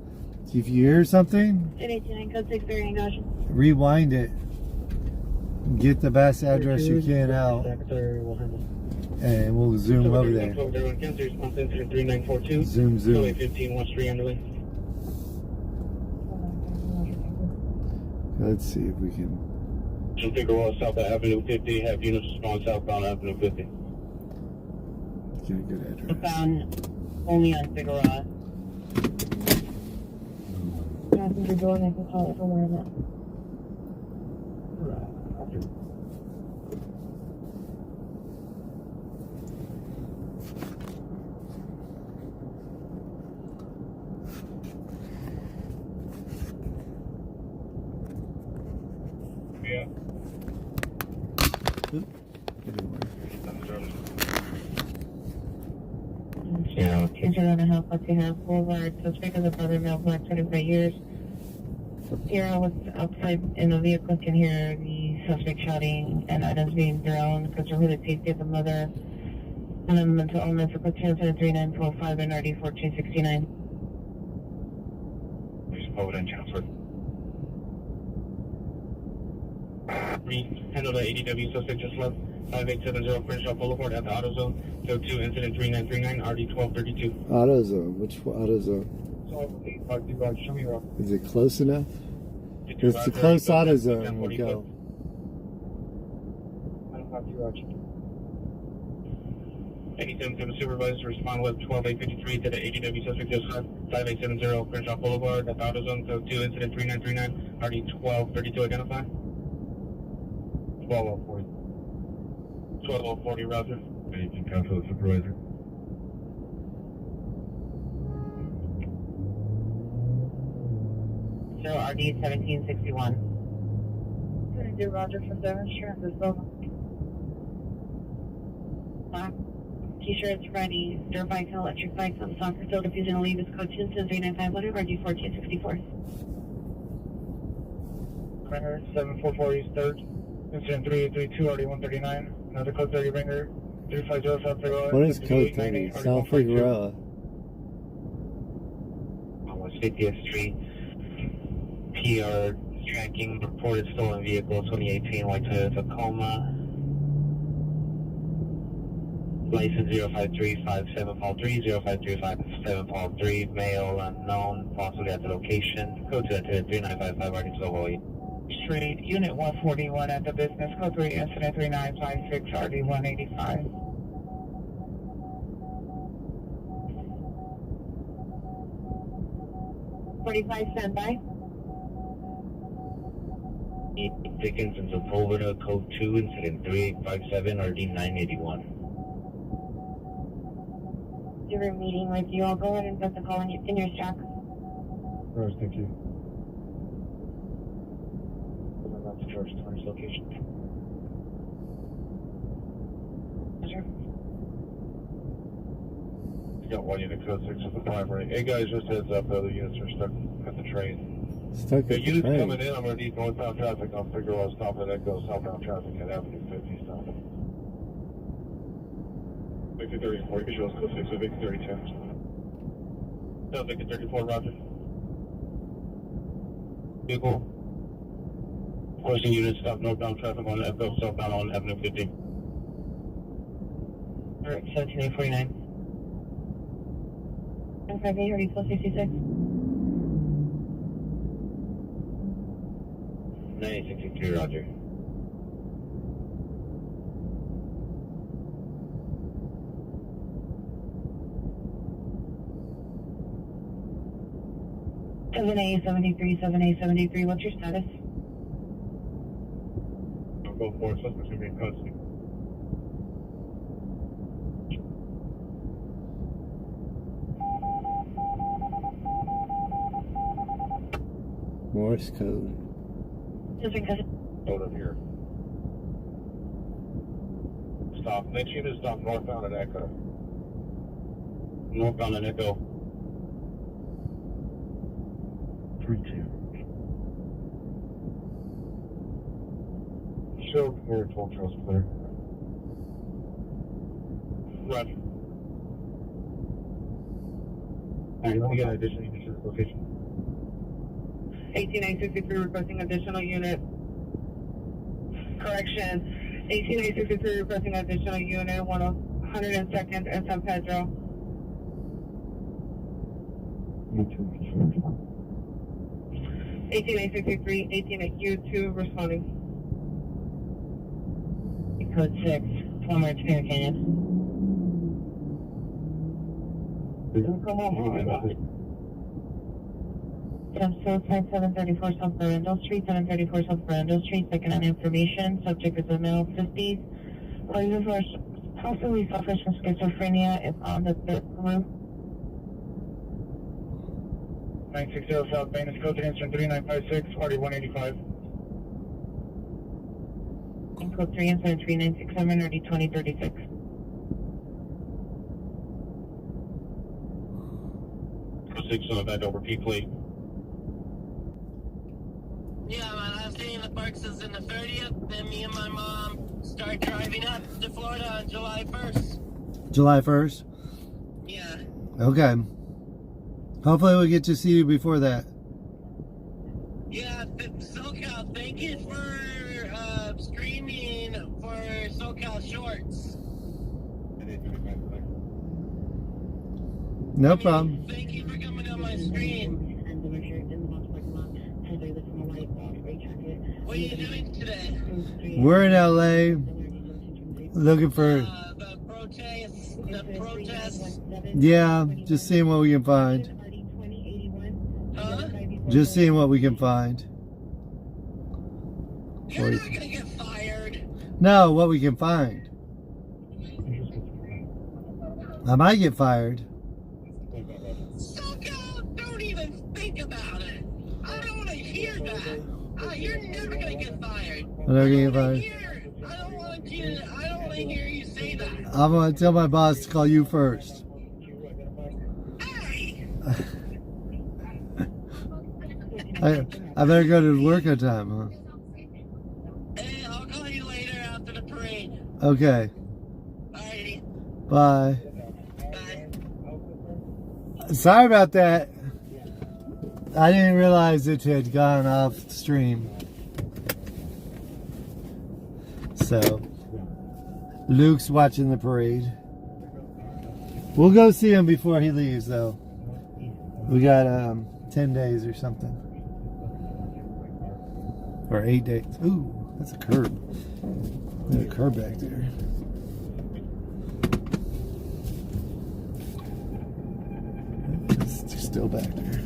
hear something. Rewind it. Get the best address you can out. And we'll zoom over there. Zoom. 15 West Street, Underlay. Let's see if we can. Figueroa, South Avenue 50. Have units respond southbound Avenue 50. Get a good address. Found only on Figueroa. Passenger door, and I can call it from where I'm at. Yeah. Yeah, kids are gonna help us to have Boulevard. So speak of the brother mailbox 25 years. Here I was outside in the vehicle, can hear the suspect shouting and items being thrown because of the safety of the mother. And I'm mental illness for 23945 and RD 1469. Please hold and transfer. Handle the ADW suspect just left 5870 Crenshaw Boulevard at the AutoZone. So 2 incident 3939 RD 1232. AutoZone. Which AutoZone? Show me around. Is it close enough? It's the close AutoZone. We'll go. I don't have to Roger. 87 supervisor respond with 12853 to the ADW suspect just left 5870 Crenshaw Boulevard at the AutoZone. So 2 incident 3939 RD 1232 identify. 1240. 1240 Roger. Agent Council Supervisor. So RD 1761. Gonna do Roger for 7 insurance as well. T-shirts ready. Dirt bikes and electric bikes on the soccer field. If he's gonna leave his code 20395 whatever. RD 1464. 744 East 3rd. Incident 3832 RD 139. Another code 30 ringer. 350 South Figueroa. What is code 30? South Figueroa. On 50th Street. PR tracking reported stolen vehicle 2018 white Toyota Tacoma. License 053573 053573 male unknown, possibly at the location. Code to 3955 RD 1208. Street, Unit 141 at the business, code 3, incident 3956, RD 185. Standby. Dickinson's of Olvera, code 2, incident 3857 RD 981. You're in meeting with you. I'll go ahead and put the call in your stack. Rose, thank you. That's George Torrance location. Sure. Got 1 unit code 6 at the primary. Hey guys, just heads up, the other units are stuck at the train. Stuck at the units train? coming in, I'm going to need northbound traffic on Figueroa, stop at Echo, southbound traffic at Avenue 50 stop. Victor 34, visuals code 6 with Victor 32. No, Victor 34, roger. Vehicle. Crossing units, stop northbound traffic on Echo, southbound on Avenue 50. Alright, 17849. 158 RD 1266. 9863, roger. Seven A 73. What's your status? I'll go for it. Suspect's going to be in custody. Morse code. Hold up here. Stop. Next unit stop northbound at Echo. Northbound at Echo. 32. show clear, 12 trails clear. Roger. Alright, let me get an additional unit to this location. 18963 requesting additional unit. Correction. 18963 requesting additional unit, 102nd and San Pedro. 18963, 188U2 responding. Code 6, former Experience Canyon. Come on, Dumpster site 734 South Verandale Street, 734 South Verandale Street, second on information. Subject is a male 50s. Possibly suffers from schizophrenia, is on the fifth roof. 960 South Venus, code 3 incident 3956, RD 185. And code 3 incident 3967, RD 2036. Code 6 on that over P plate. Yeah, my last day in the parks is in the 30th. Then me and my mom start driving up to Florida on July 1st. July 1st? Yeah. Okay. Hopefully we'll get to see you before that. Yeah, SoCal, thank you for screaming for SoCal Shorts. No problem. Thank you for coming on my screen. What are you doing today? We're in LA looking for... The protests. Yeah, just seeing what we can find. Huh? Just seeing what we can find. You're not gonna get fired. No, what we can find. I might get fired. SoCal, don't even think about it. I don't want to hear that. You're never gonna get fired. I'm never gonna get fired. I don't want to hear you say that. I'm gonna tell my boss to call you first. Hey. I better go to work on time, huh? Hey, I'll call you later after the parade. Okay. Alrighty. Bye. Bye. Sorry about that. I didn't realize it had gone off stream. So, Luke's watching the parade. We'll go see him before he leaves, though. We got 10 days or something. Or 8 days. Ooh, that's a curb. There's a curb back there. It's still back there.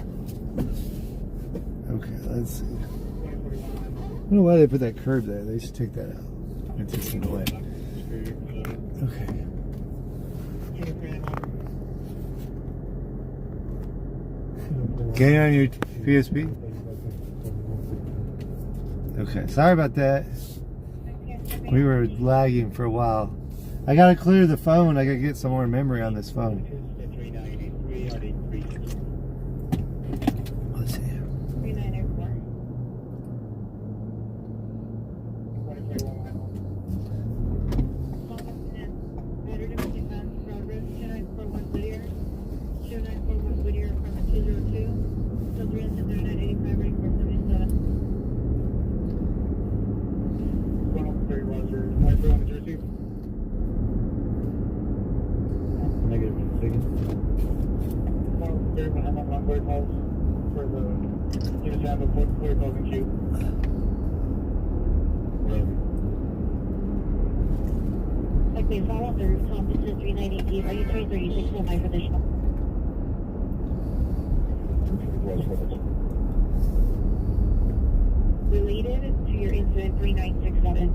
Okay, let's see. I don't know why they put that curb there. They should take that out. It's just in the way. Okay. Getting on your PSP? Okay, sorry about that. We were lagging for a while. I gotta clear the phone. I gotta get some more memory on this phone. Let's see. Okay, follow up the rooftop. This is 398. Are you 336? No, my additional. Related to your incident 3967.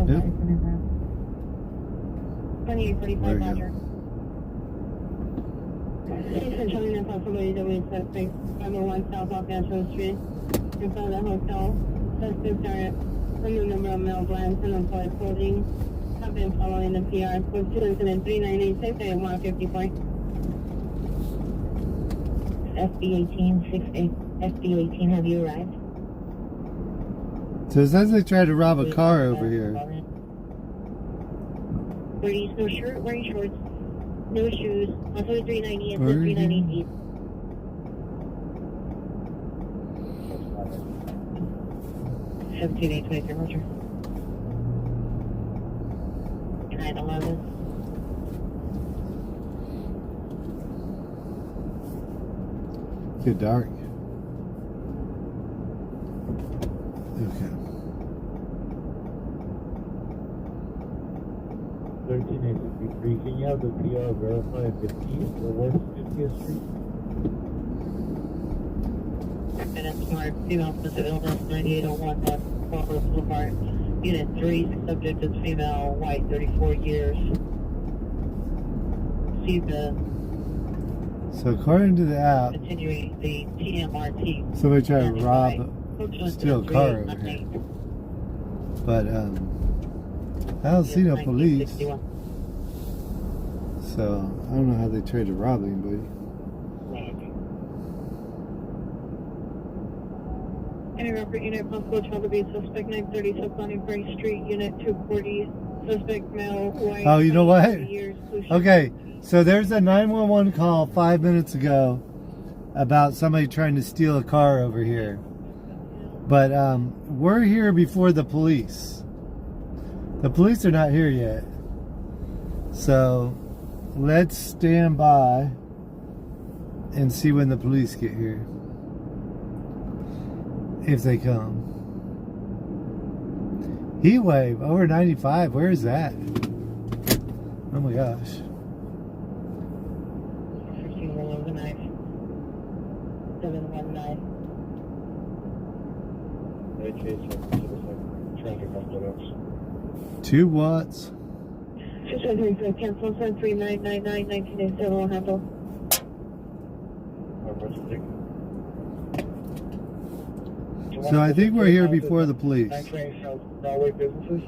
Yep. 2845, Roger. Thanks for showing us how somebody that was suspect 501 South Los Angeles Street in front of the hotel. Suspects are from the number of male blinds and employed clothing have been following the PR. Code 2 incident 3986 and 154. SB 1868. SB 18, have you arrived? So it says they tried to rob a car over here. Birdie's no shirt, wearing shorts, no shoes, also 390 and 390 17-823, Roger. 911. Get dark. Okay. 1383. Can you have the PR verify if it's east or west 50th Street? And it's smart. Female sensitive illness 9801 North Barbara Boulevard. Unit 3. Subject is female, white, 34 years. See the. So according to the app, Continuing the TMRT. somebody tried to steal a car over here. But I don't see no police. So I don't know how they tried to rob anybody. Any record unit possible child abuse suspect 930 South Prairie Street, unit 240. Suspect male, white. Oh, you know what? Years, Okay, so there's a 911 call 5 minutes ago about somebody trying to steal a car over here. But we're here before the police. The police are not here yet. So let's stand by and see when the police get here. If they come. Heat wave over 95. Where is that? Oh my gosh. 15 below the knife. 719. Traffic on Deluxe. 2 watts. 635 cancel 73999 1987 will handle. So I think we're here before the police. 920 South Broadway businesses.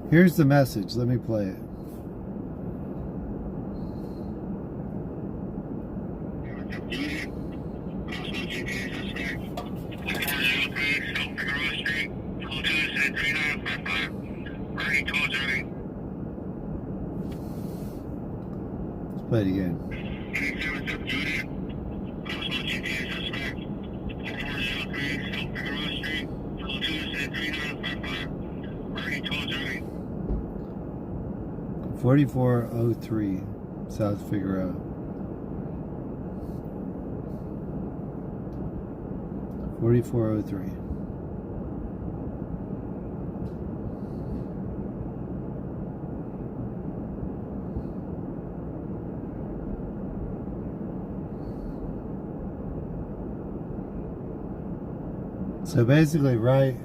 Here's the message. Let me play it. Let's play it again. .4403 South Figueroa. 4403. So basically right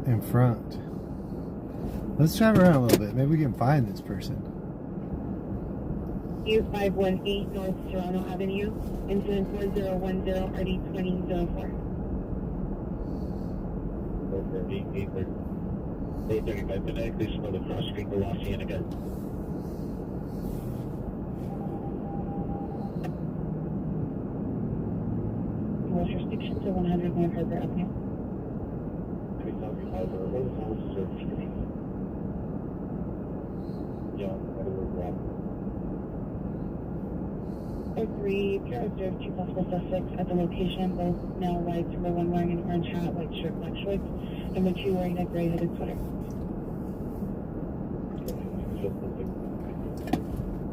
in front. Let's drive around a little bit. Maybe we can find this person. U518 North Serrano Avenue, incident 4010 RD 2004. 835 today, please slow the cross street to Los Cienega. Restriction to 100 North Harbor Avenue. Or 3, pure observed 2 possible suspects at the location, both male whites, number 1 wearing an orange hat, white shirt, black shorts, number 2 wearing a gray hooded sweater.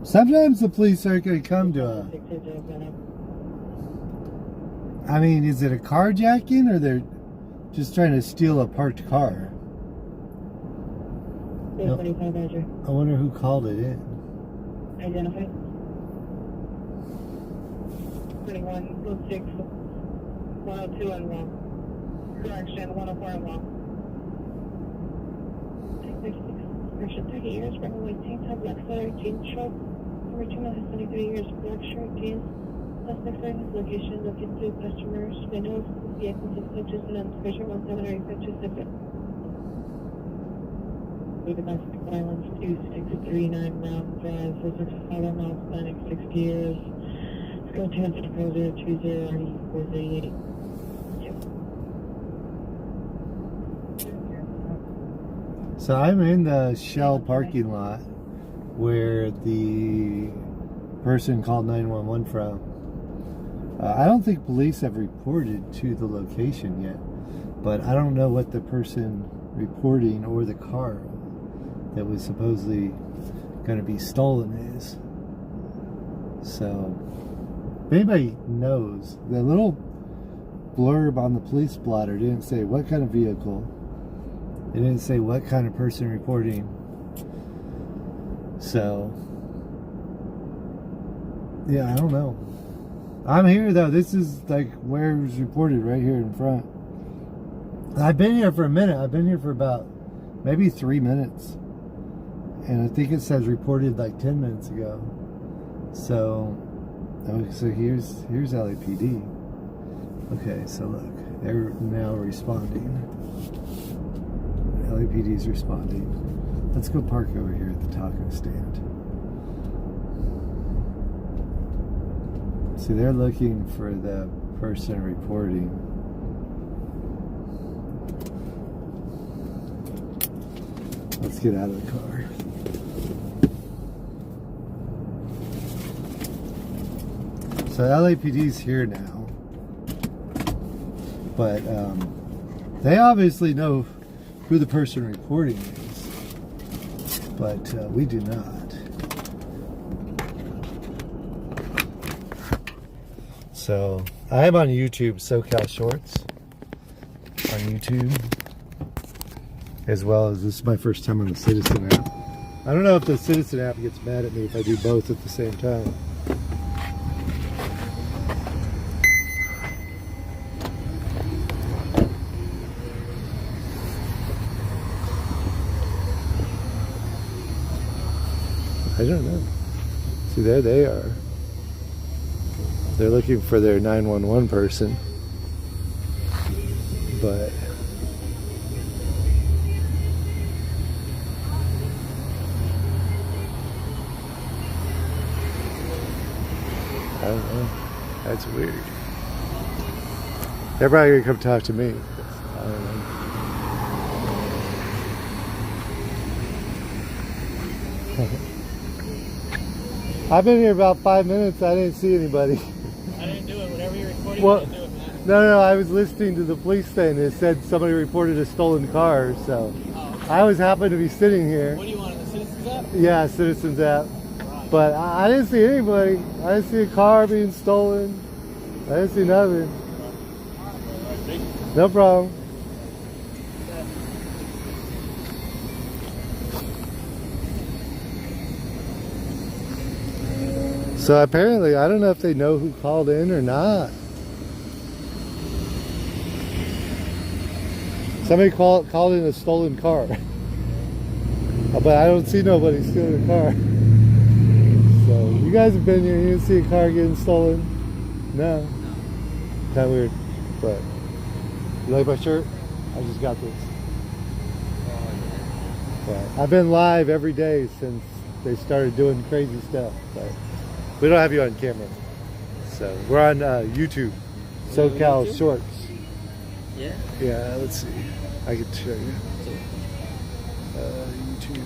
Sometimes the police aren't going to come to us. I mean, is it a carjacking or they're just trying to steal a parked car? I wonder who called it in. Identified. 2106 102 and wrong. Correction 104 and wrong. 36. 30 years, brown white tank top, black sweater, jeans short. Number 2 has 23 years, black shirt, jeans. Suspect in his location, looking through customers' windows, vehicles of purchase and inspection 178527. Domestic violence 263. 39 Round Drive, 465 miles, planning 60 years. Let's go to Huntington 4020 438. So I'm in the Shell parking lot where the person called 911 from. I don't think police have reported to the location yet, but I don't know what the person reporting or the car that was supposedly going to be stolen is. So, if anybody knows, the little blurb on the police blotter didn't say what kind of vehicle. It didn't say what kind of person reporting. So, yeah, I don't know. I'm here though. This is like where it was reported, right here in front. I've been here for a minute. I've been here for about maybe 3 minutes. And I think it says reported like 10 minutes ago. So here's LAPD. Okay, so look, they're now responding. LAPD is responding. Let's go park over here at the taco stand. See, they're looking for the person reporting. Let's get out of the car. So LAPD's here now, but they obviously know who the person reporting is, but we do not. So I am on YouTube, SoCal Shorts on YouTube, as well as this is my first time on the Citizen app. I don't know if the Citizen app gets mad at me if I do both at the same time. I don't know. See, there they are. They're looking for their 911 person. But I don't know. That's weird. They're probably gonna come talk to me. I don't know. I've been here about 5 minutes. I didn't see anybody. I didn't do it. Whatever you're recording, Well, I didn't do it, man. No, I was listening to the police thing. It said somebody reported a stolen car, so I was happy to be sitting here. What do you want, the Citizens app? Yeah, Citizens app. But I didn't see anybody. I didn't see a car being stolen. I didn't see nothing. No problem. So apparently, I don't know if they know who called in or not. Somebody called in a stolen car. But I don't see nobody stealing a car. So you guys have been here, you didn't see a car getting stolen? No. Kind of weird. But you like my shirt? I just got this. Yeah. I've been live every day since they started doing crazy stuff. But we don't have you on camera. So we're on YouTube. SoCal YouTube? Shorts. Yeah? Yeah, let's see. I can show you. YouTube.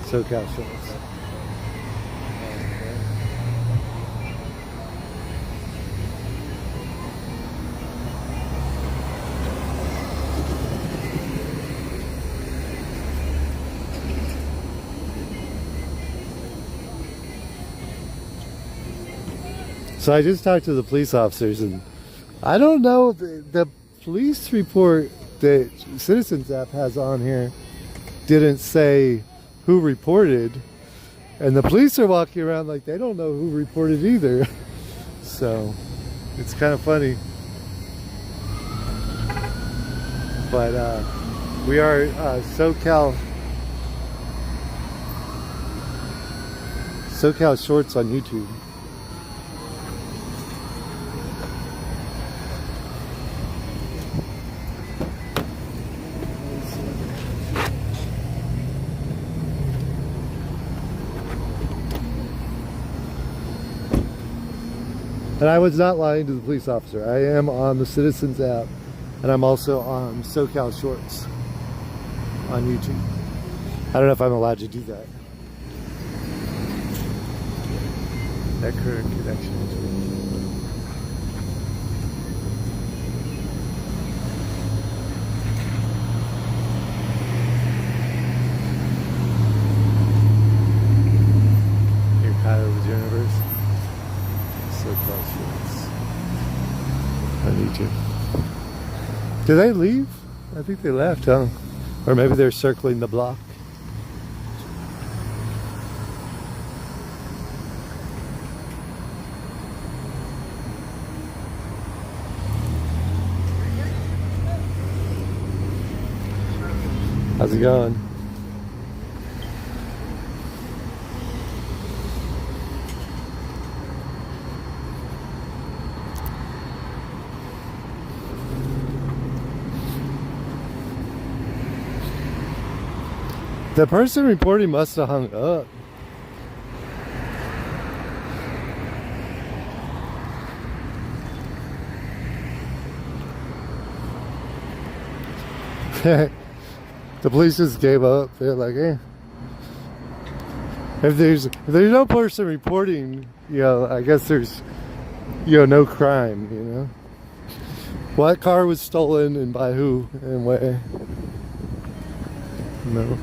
SoCal Shorts. So I just talked to the police officers, and I don't know, the police report that Citizens app has on here didn't say who reported, and the police are walking around like they don't know who reported either. So it's kind of funny. But we are SoCal Shorts on YouTube. And I was not lying to the police officer. I am on the Citizens app, and I'm also on SoCal Shorts on YouTube. I don't know if I'm allowed to do that. That current connection is weak. Here, Kylo's Universe. SoCal Shorts on YouTube. Did they leave? I think they left, huh? Or maybe they're circling the block. How's it going? The person reporting must have hung up. The police just gave up. They're like, eh. If there's no person reporting, you know, I guess there's, you know, no crime, you know. What car was stolen and by who and where? No.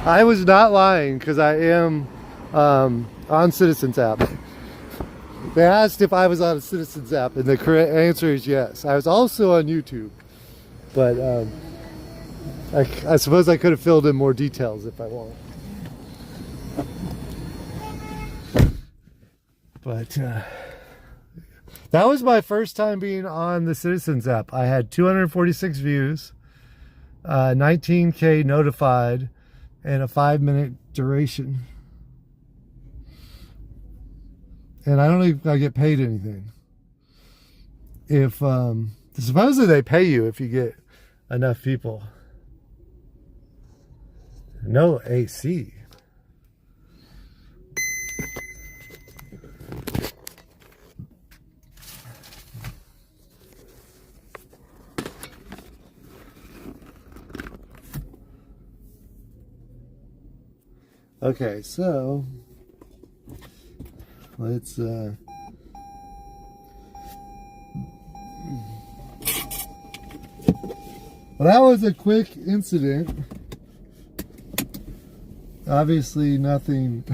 I was not lying because I am on Citizens app. They asked if I was on a Citizens app, and the correct answer is yes. I was also on YouTube, but I suppose I could have filled in more details if I want. But that was my first time being on the Citizens app. I had 246 views, 19K notified, and a 5-minute duration. And I don't think I get paid anything. If supposedly they pay you if you get enough people. No AC. Okay, so let's well, that was a quick incident. Obviously nothing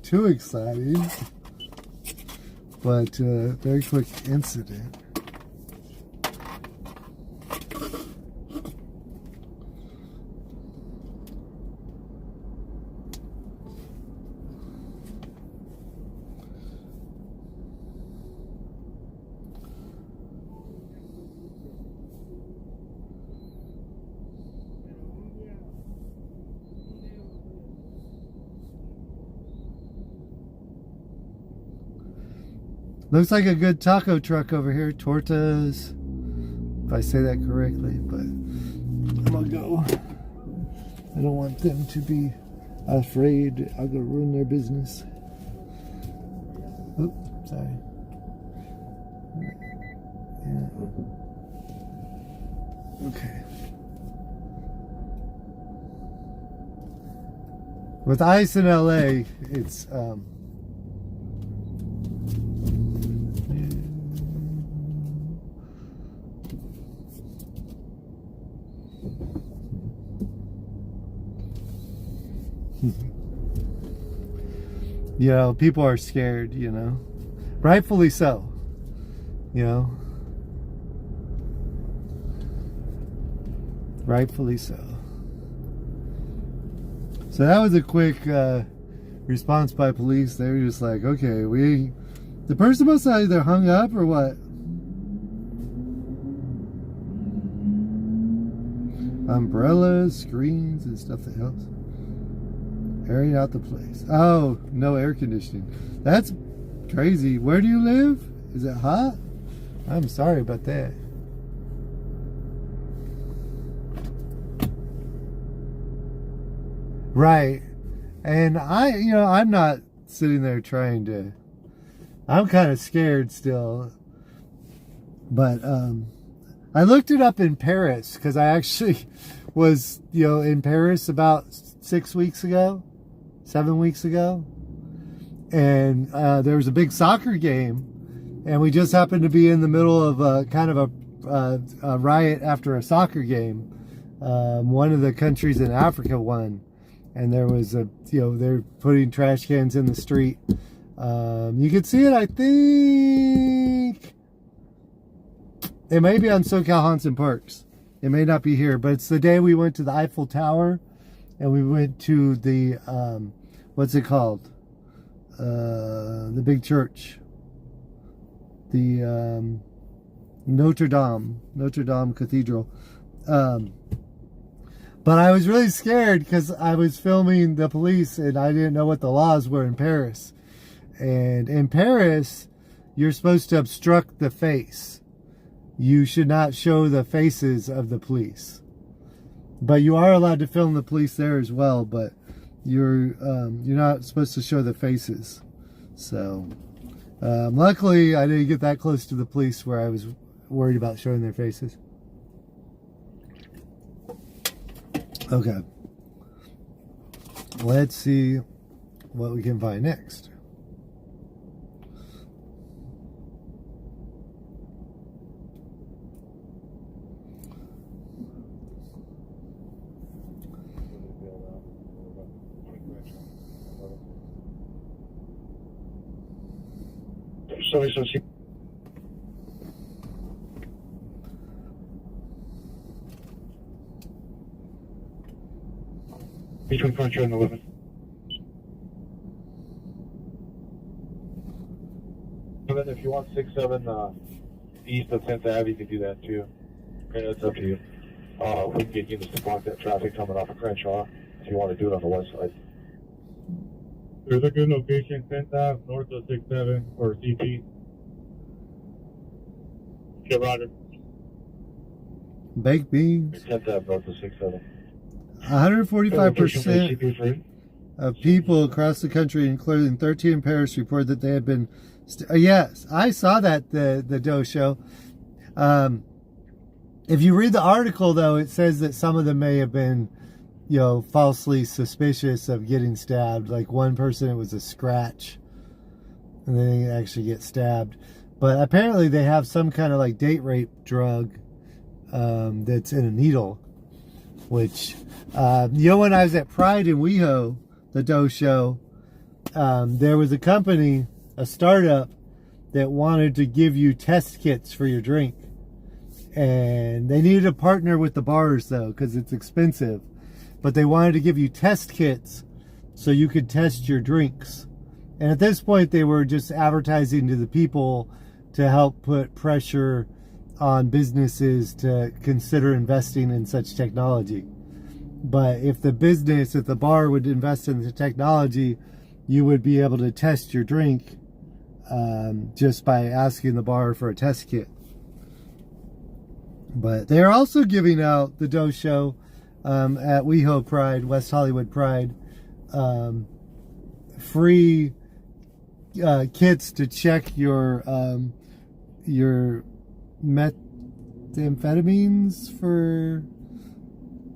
too exciting, but very quick incident. Looks like a good taco truck over here. Tortas, if I say that correctly, but I'm gonna go. I don't want them to be afraid I'll go ruin their business. Oops, sorry. Yeah. Okay. With ice in LA, it's you know, people are scared, you know, rightfully so, you know, rightfully so. So that was a quick response by police. They were just like, okay, the person must have either hung up or what. Umbrellas, screens, and stuff that helps. Airing out the place. Oh, no air conditioning. That's crazy. Where do you live? Is it hot? I'm sorry about that. Right. And I'm not sitting there trying to, I'm kind of scared still. But I looked it up in Paris because I actually was, in Paris about 7 weeks ago. And there was a big soccer game, and we just happened to be in the middle of a riot after a soccer game. One of the countries in Africa won, and there was they're putting trash cans in the street. You can see it, I think. It may be on SoCal Haunts and Parks. It may not be here, but it's the day we went to the Eiffel Tower, and we went to the what's it called? The big church. The Notre Dame Cathedral. But I was really scared because I was filming the police and I didn't know what the laws were in Paris. And in Paris, you're supposed to obstruct the face. You should not show the faces of the police. But you are allowed to film the police there as well, but you're not supposed to show the faces. So luckily I didn't get that close to the police where I was worried about showing their faces. Okay, let's see what we can find next. Between Frontier and 11. And then if you want 6-7 east of 10th Ave, you can do that too. Okay, that's up to you. We can get units to block that traffic coming off of Crenshaw if you want to do it on the west side. There's a good location, 10th Ave, north of 6-7 or CP. Okay, Roger. Baked beans. 10th Ave, north of 6-7. 145% of people across the country, including 13 in Paris, report that they had been... yes, I saw that, the Doe show. If you read the article, though, it says that some of them may have been, falsely suspicious of getting stabbed. Like one person, it was a scratch, and they didn't actually get stabbed. But apparently they have some kind of like date rape drug that's in a needle. Which, when I was at Pride in WeHo, the Doe show, there was a company, a startup, that wanted to give you test kits for your drink. And they needed to partner with the bars, though, because it's expensive. But they wanted to give you test kits so you could test your drinks. And at this point, they were just advertising to the people to help put pressure on businesses to consider investing in such technology. But if the bar would invest in the technology, you would be able to test your drink just by asking the bar for a test kit. But they're also giving out, the Doe show, at WeHo Pride, West Hollywood Pride, free kits to check your methamphetamines for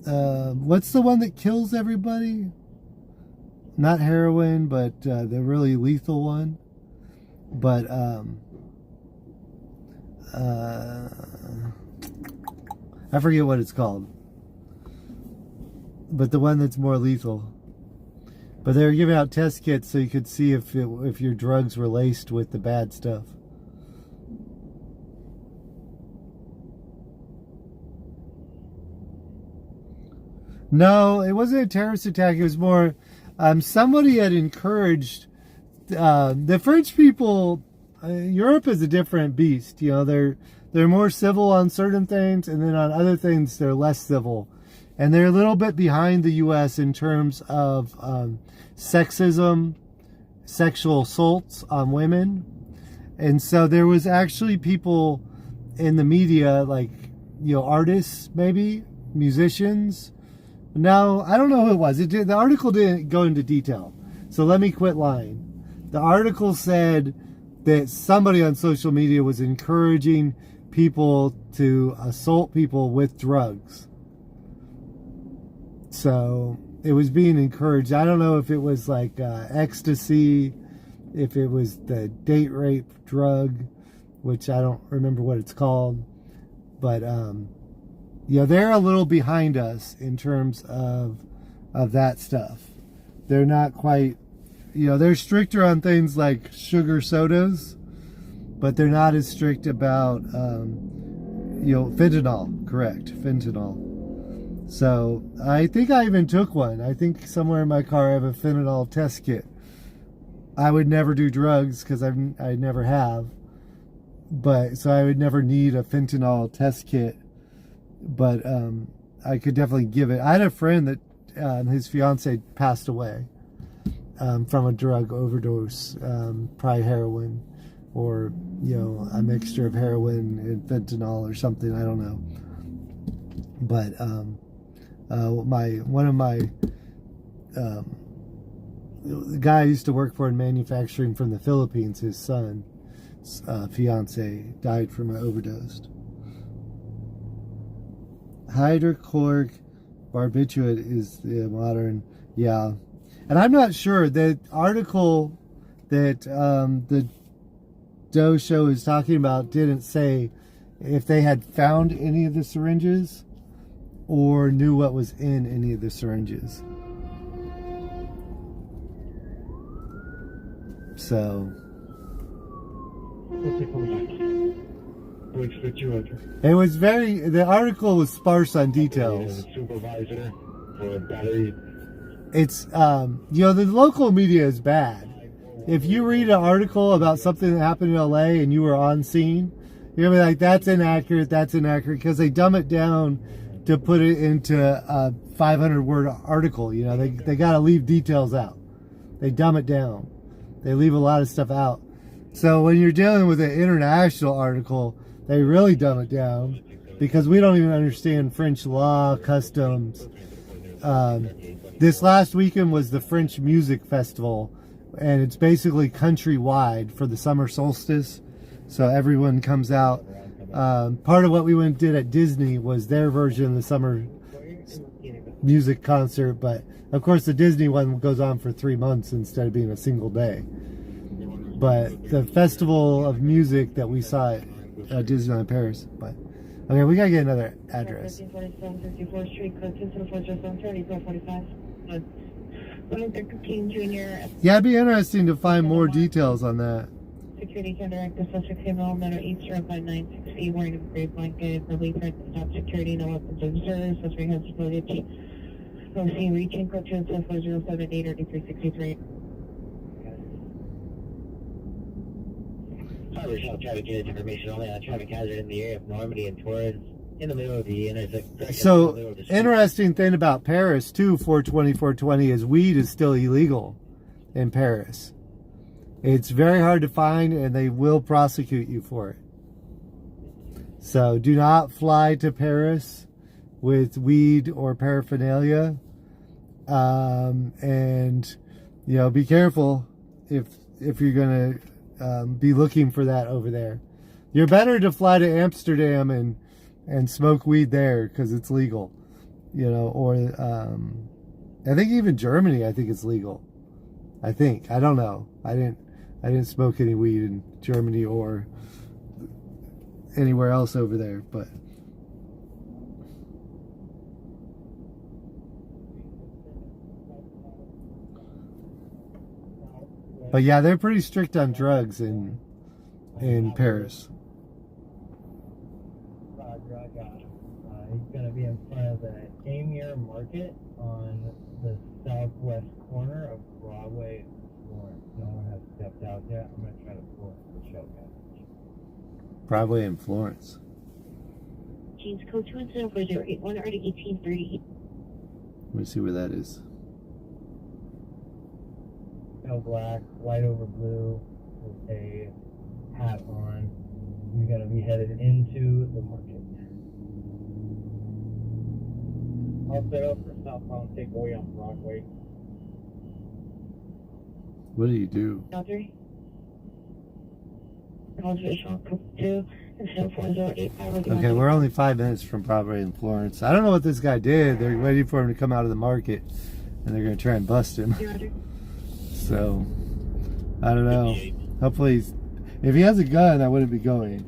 what's the one that kills everybody? Not heroin, but the really lethal one. But I forget what it's called. But the one that's more lethal. But they were giving out test kits so you could see if your drugs were laced with the bad stuff. No, it wasn't a terrorist attack. It was more somebody had encouraged the French people. Europe is a different beast. They're more civil on certain things, and then on other things they're less civil. And they're a little bit behind the U.S. in terms of sexism, sexual assaults on women. And so there was actually people in the media, like, artists, maybe, musicians. No, I don't know who it was. The article didn't go into detail. So let me quit lying. The article said that somebody on social media was encouraging people to assault people with drugs. So it was being encouraged. I don't know if it was like ecstasy, if it was the date rape drug, which I don't remember what it's called. But they're a little behind us in terms of that stuff. They're not quite, they're stricter on things like sugar sodas, but they're not as strict about, fentanyl. Correct, fentanyl. So I think I even took one. I think somewhere in my car I have a fentanyl test kit. I would never do drugs because I never have. But so I would never need a fentanyl test kit. But I could definitely give it. I had a friend that his fiance passed away from a drug overdose, probably heroin, or a mixture of heroin and fentanyl or something. I don't know. But the guy I used to work for in manufacturing from the Philippines, his son, fiance died from an overdose. Hydrochloric barbiturate is the modern, and I'm not sure. The article that the Doe show is talking about didn't say if they had found any of the syringes or knew what was in any of the syringes. So it was the article was sparse on details. It's the local media is bad. If you read an article about something that happened in LA and you were on scene, you're gonna be like, that's inaccurate, because they dumb it down to put it into a 500-word article. They got to leave details out. They dumb it down. They leave a lot of stuff out. So when you're dealing with an international article, they really dumb it down because we don't even understand French law, customs. This last weekend was the French Music Festival, and it's basically countrywide for the summer solstice. So everyone comes out. Part of what we did at Disney was their version of the summer music concert, but of course the Disney one goes on for 3 months instead of being a single day. But the festival of music that we saw at Disneyland Paris. But okay, we gotta get another address. Yeah, it'd be interesting to find more details on that. Security Center active suspect female, matter Eastern by 960, wearing a gray blanket, relief at top security, no weapons observed, suspect has disability. OC reaching code 27407 or D363. Shall traffic units information only on traffic hazard in the area of Normandy and Torres in the middle of the intersection. So, interesting thing about Paris too, 420 is weed is still illegal in Paris. It's very hard to find, and they will prosecute you for it. So do not fly to Paris with weed or paraphernalia. And be careful if you're gonna be looking for that over there. You're better to fly to Amsterdam and smoke weed there because it's legal. Or I think even Germany, I think it's legal. I don't know. I didn't smoke any weed in Germany or anywhere else over there, but yeah, they're pretty strict on drugs in Paris. He's going to be in front of the Amir Market on the southwest corner of Broadway and Florence. No one has stepped out yet. I'm going to try to pull it for show. Broadway and Florence. James code 2104081 or 1830. Let me see where that is. No black, light over blue, with a hat on. You're gonna be headed into the market. I'll set up for southbound takeaway on Broadway. What do you do? Audrey. Visual code 2 and 0408. Okay, we're only 5 minutes from Broadway in Florence. I don't know what this guy did. They're waiting for him to come out of the market, and they're going to try and bust him. So, I don't know. Hopefully, if he has a gun, I wouldn't be going.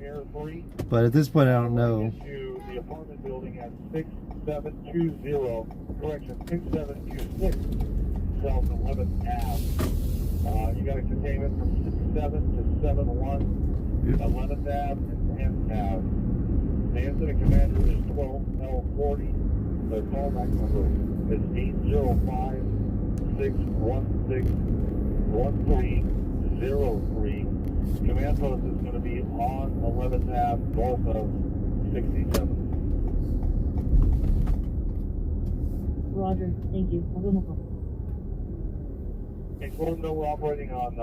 But at this point, I don't know. To the apartment building at 6720, correction, 6726 South 11th Ave. You got a containment from 67 to 71, 11th Ave and 10th Ave. The incident commander is 12L40. The callback number is 805-616-1303. Command post is going to be on 11th Ave, north of 67. Roger, thank you. I'll go no problem. Hey, let them know we're operating on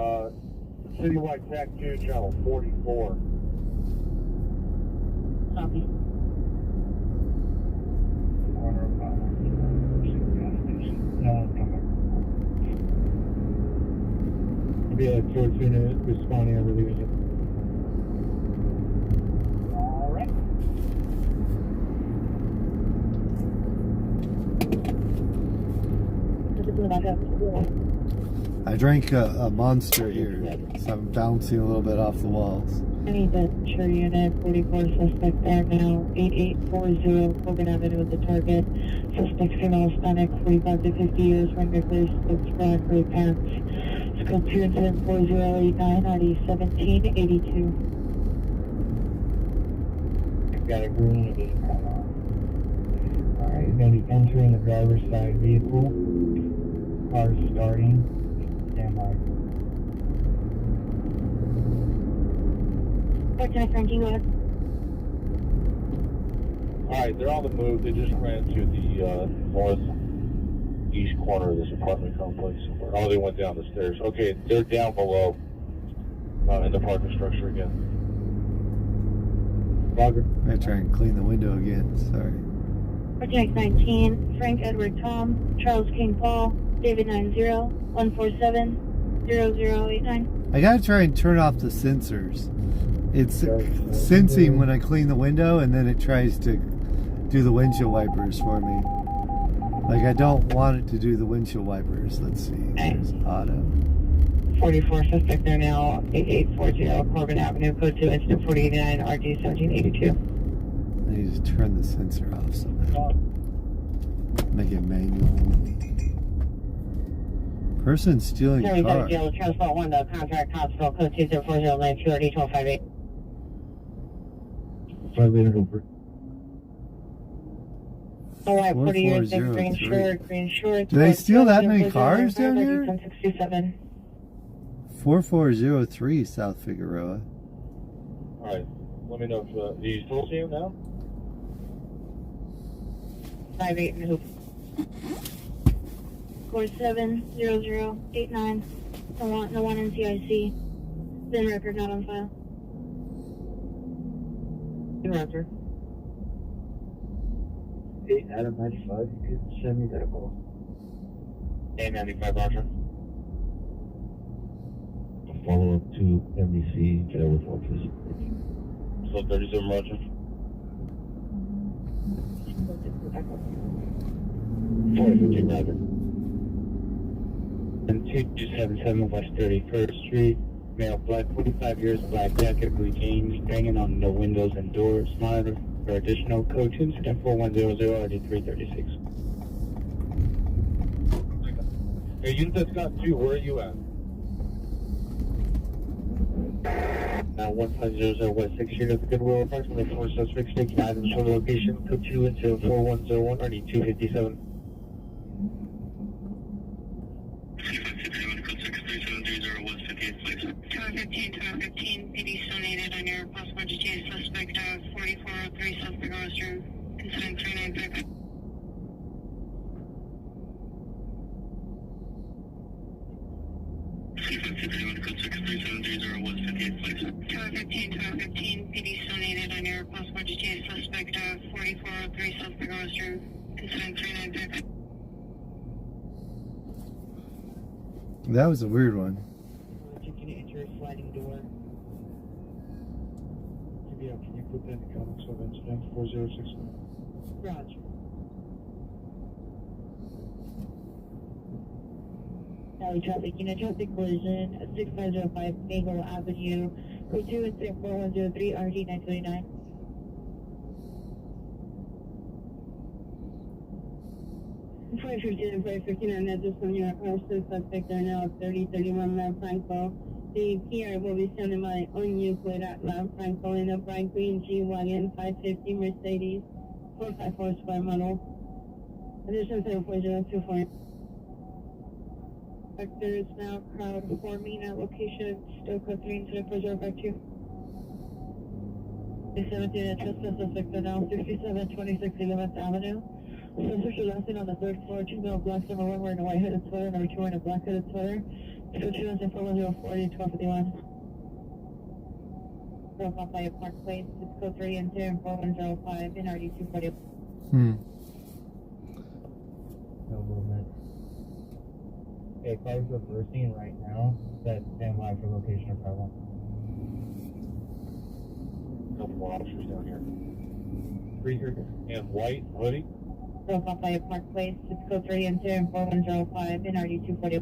Citywide TAC 2, channel 44. Copy. I'll be like 14 minutes responding, I believe it. Alright. I drank a Monster here, so I'm bouncing a little bit off the walls. I need the Sure Unit 44 suspect there now. 8840 Hogan Avenue with the target. Suspect female Hispanic, 45 to 50 years, wearing gray slopes, black gray pants. Scope 2 incident 4089 ID 1782. I've got a green gate. Alright, he's going to be entering the driver's side vehicle. Car's starting. Stand by. Okay, Frankie, go ahead. Alright, they're on the move. They just ran to the northeast corner of this apartment complex. Oh, they went down the stairs. Okay, they're down below in the parking structure again. Roger. I'm going to try and clean the window again. Sorry. Protect 19, Frank Edward Tom, Charles King Paul, David 90, 147, 0089. I got to try and turn off the sensors. It's sensing when I clean the window, and then it tries to do the windshield wipers for me. Like, I don't want it to do the windshield wipers. Let's see. There's auto. 44 suspect there now, 8840 Corbin Avenue, code 2, incident 489, RD 1782. I need to turn the sensor off somehow. Make it manual. Person stealing a car. Transport 1 to contract hospital, code 20409 RD 1258. 5 minutes over. Alright, 40 years, green short. Do they steal that many cars down here? 1067. 4403 South Figueroa. Alright, let me know if do you still see him now? 58 and hoop. 470089. No one in CIC. Then record not on file. Roger. 8 out of 95, you could send me that call. 895, Roger. Follow up to MDC, Kenilworth office. So 37, Roger. 415, Roger. And 2277 West 31st Street. Male, black, 45 years, black jacket, blue jeans, banging on the windows and doors. Monitor for additional code 2, incident 4100 RD336. Hey, Unit Scott 2, where are you at? Now 1500 West 6th Street of the Goodwill, approximately 4 suspects taking items from the location, code 2 into 4101 RD257. 215, PD still needed on your possible detained suspect, 4403 South Figueroa Street, incident 395. Tower 15, PD still needed on your possible GTA suspect 4403 South Pagos Road, incident 395. That was a weird one. Can you enter a sliding door? Yeah, can you put that in the comments of incident 4069? Roger. Valley traffic, unit traffic collision, 6505 Maple Avenue, code 2 incident 4103 RD 929. Five 15 and at this one, your arrested suspect are now 3031 Lamb Franco. The PR will be standing by on you with at Lamb Franco in a bright green G-Wagon 550 Mercedes 454 square model. Addition 74024. There is now crowd forming at location still code 3 incident 4052. The 17 trespass suspect are now 6726 11th Avenue. Sensors are lasting on the 3rd floor. 2 male blacks, number 1 wearing a white hooded sweater, number 2 wearing a black hooded sweater. 2 2 41040 1251. Broke off by a park place. It's code 3 and 4105 in RD 240. No movement. Okay, cars reversing right now. Set stand by for location of problem. Couple more officers down here. Freezer and white hoodie. Broke off by a park place. It's code 3 and 4105 in RD 240.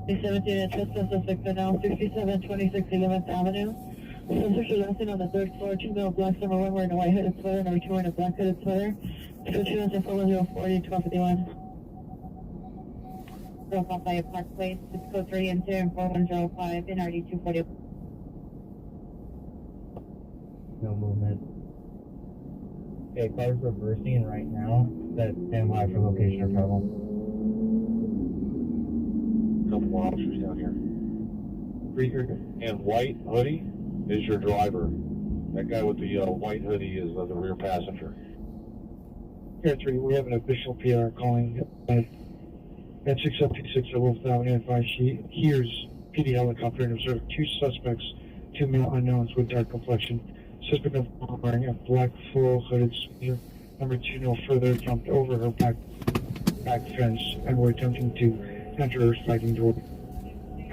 The 17 trespass suspect are now 6726 11th Avenue. Sensors are lasting on the 3rd floor. 2 male blacks, number 1 wearing a white hooded sweater, number 2 wearing a black hooded sweater. 2 2 41040 1251. Broke off by a park place. It's code 3 and 4105 in RD 240. No movement. Okay, cars reversing right now. Set stand by for location of problem. Couple more officers down here. Freezer and white hoodie is your driver. That guy with the white hoodie is the rear passenger. Here 3, we have an official PR calling at 676 Wolf Avenue. Advised she hears PD helicopter and observed 2 suspects, 2 male unknowns with dark complexion. Suspect of wearing a black full hooded sweater. Number 2 no further jumped over her back fence and were attempting to enter her sliding door.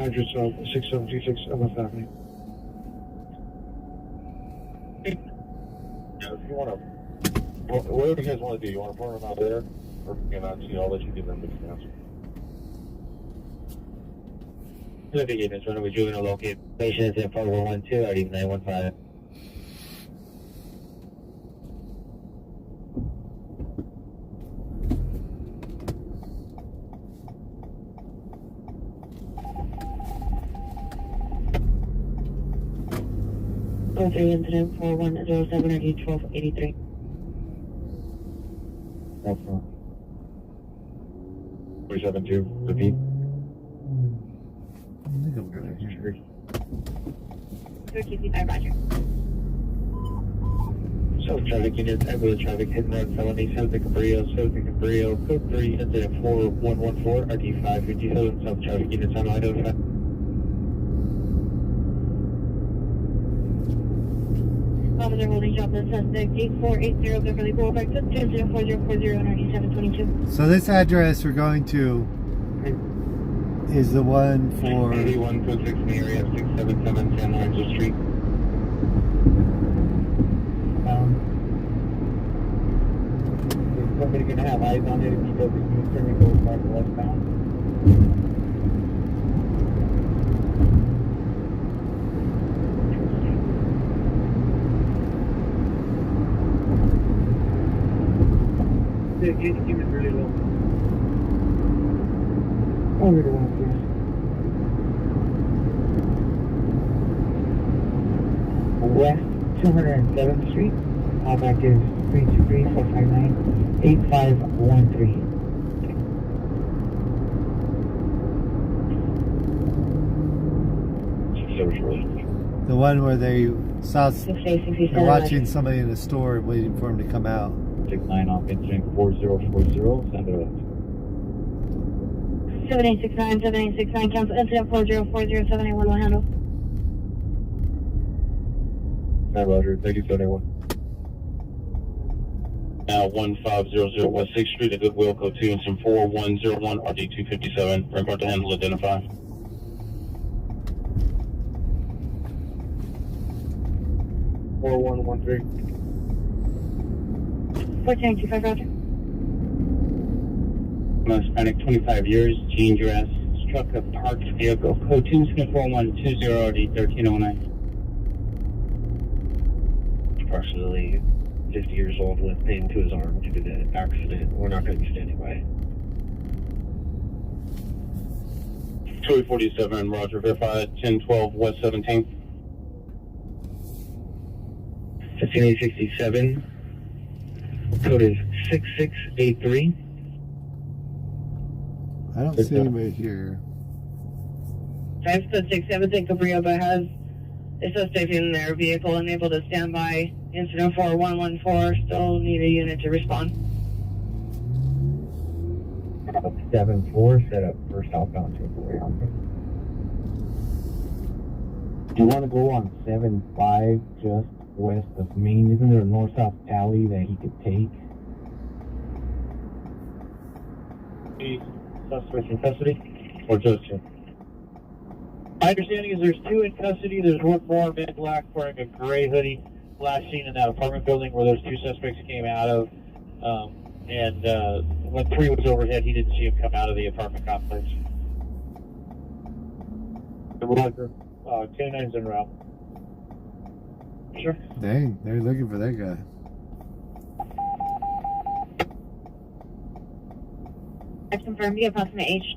Address of 6726 11th Avenue. Yeah, if you want to, whatever you guys want to do, you want to point them out there, or you cannot see, I'll let you give them the chance. Living units, running with juvenile located. Patient is in 4112, RD 915. Code 3 incident 4107 RD 1283. No problem. 372, repeat. I think I'm gonna hear. 1355, Roger. South traffic units, ambulance traffic, hit and run felony, South Cabrillo, code 3, incident 4114, RD 557, South traffic units on identified. Officer holding Joplin suspect 8480 Beverly Boulevard, 104040 and RD 722. So this address we're going to is the one for 8126 in the area of 677 San Lorenzo Street. Is somebody going to have eyes on it if he doesn't use turn and go back westbound? The unit really low. Over to 1, please. West 207th Street. Callback is 323-459-8513. the one where they saw they're watching somebody in a store waiting for him to come out. 69 off incident 4040, send it 7869, cancel incident 4040781 handle. Roger, thank you, 71. Now 1500 West 6th Street at Goodwill, code 2, incident 4101, RD257. Report to handle, identify. Four 4113. 1425, roger. Hispanic, 25 years, jean dress, struck a parked vehicle, code 2, incident 4120, RD1309. Approximately 50 years old with pain to his arm due to the accident. We're not going to be standing by. 247, Roger, verify 1012 West 17th. 15867. Code is 6683. I don't see anybody here. 567 Cabrillo has a suspect in their vehicle unable to stand by. Incident 4114, still need a unit to respond. 74 set up for southbound takeaway. Do you want to go on 75 just west of Main? Isn't there a north-south alley that he could take? Suspects in custody? Or just two? My understanding is there's two in custody. There's one more man in black wearing a gray hoodie. Last seen in that apartment building where those two suspects came out of. When 3 was overhead, he didn't see him come out of the apartment complex. Roger. K9's en route. Sure. Dang, they're looking for that guy. I confirm the approximate age.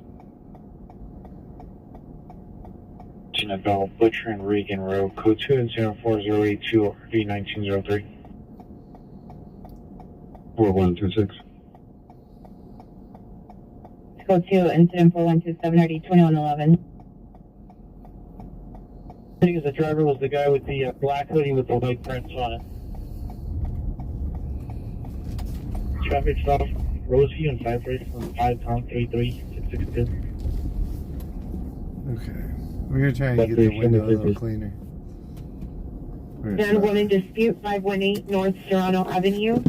Bell, Butcher and Regan Road, code 2 and 04082, RD1903. 4126. Code 2, incident 4127, RD2111. I think the driver was the guy with the black hoodie with the white prints on it. Traffic stop, Roseview and 5 race from 5 Tom 33662. Okay. We're going to try and get the window a little cleaner. Then one in dispute, 518 North Serrano Avenue.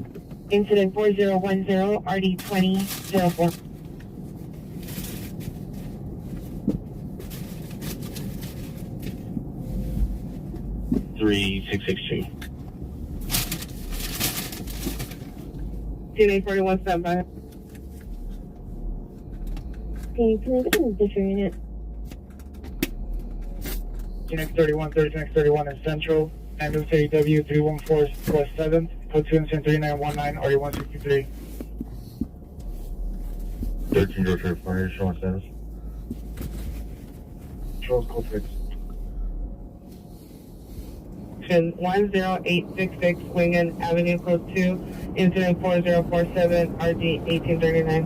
Incident 4010, RD2004. $3,662. DNA 41 standby. Okay, can I get an additional unit? Unit 31, 31 in Central, ambulance AEW 314 West 7th, code 2 incident 3919, RD163. 13 Georgia Fire, showing status. Charles code 6. 10866 Wingan Avenue, code 2, incident 4047, RD 1839.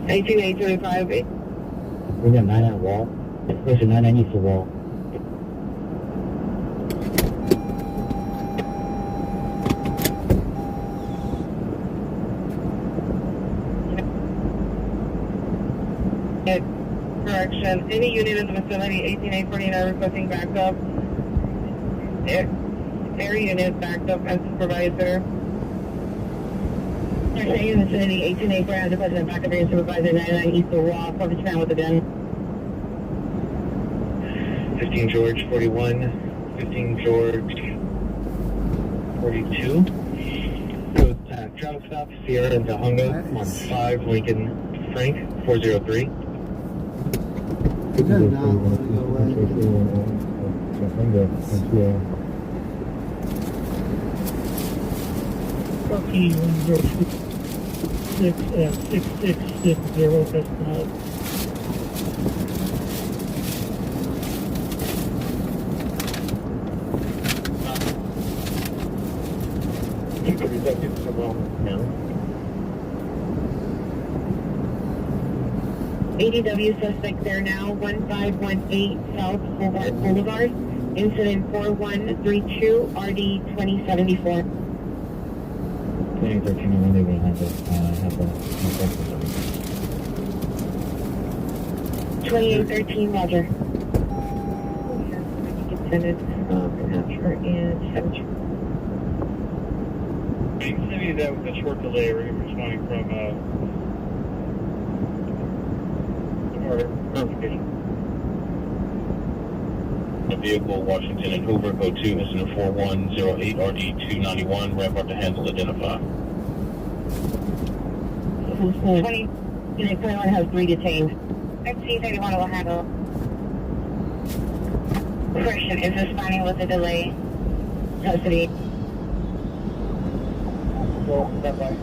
18835. We got 9 on wall. Listen, 9 needs the wall. Correction. Any unit in the vicinity 18849 requesting backup. Air unit backed up as supervisor. Section in the vicinity 18849 requesting backup area supervisor 99 East of Wall. Coverage fan with the gun. 15 George 41, 15 George 42. So, traffic stop, Sierra and Tahunga on 5 Lincoln Frank 403. It does not want to go away. Rocky 6660, that's not. ADW suspect there now, 1518 South Hobart Boulevard. Incident 4132, RD 2074. 2813 on Monday, we'll have the 2813, Roger. Descended from New Hampshire and 7. City, that was a short delay. We're responding from our verification. The vehicle, Washington and Hoover, code 2, incident 4108, RD291, Rampart to handle, identify. 21 has 3 detained. XC31 will handle. Correction, is responding with a delay. Custody. Go that way.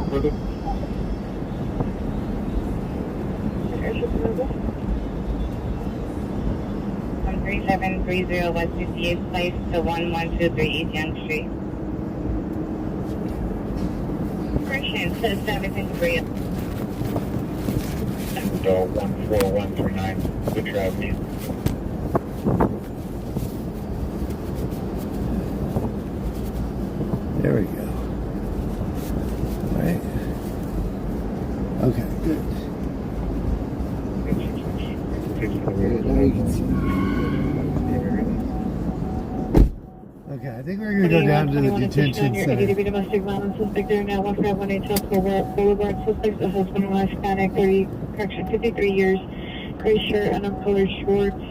Further. 13730 West 58th Place to 1123 East Young Street. Correction, to 7th 14139, good traveling. There we go. Right. Okay, good. Okay, I think we're going to go down to the detention center. Domestic violence suspect there now 1518 South Boulevard. Suspect a husband and wife, Hispanic, 53 years, gray shirt and uncolored shorts.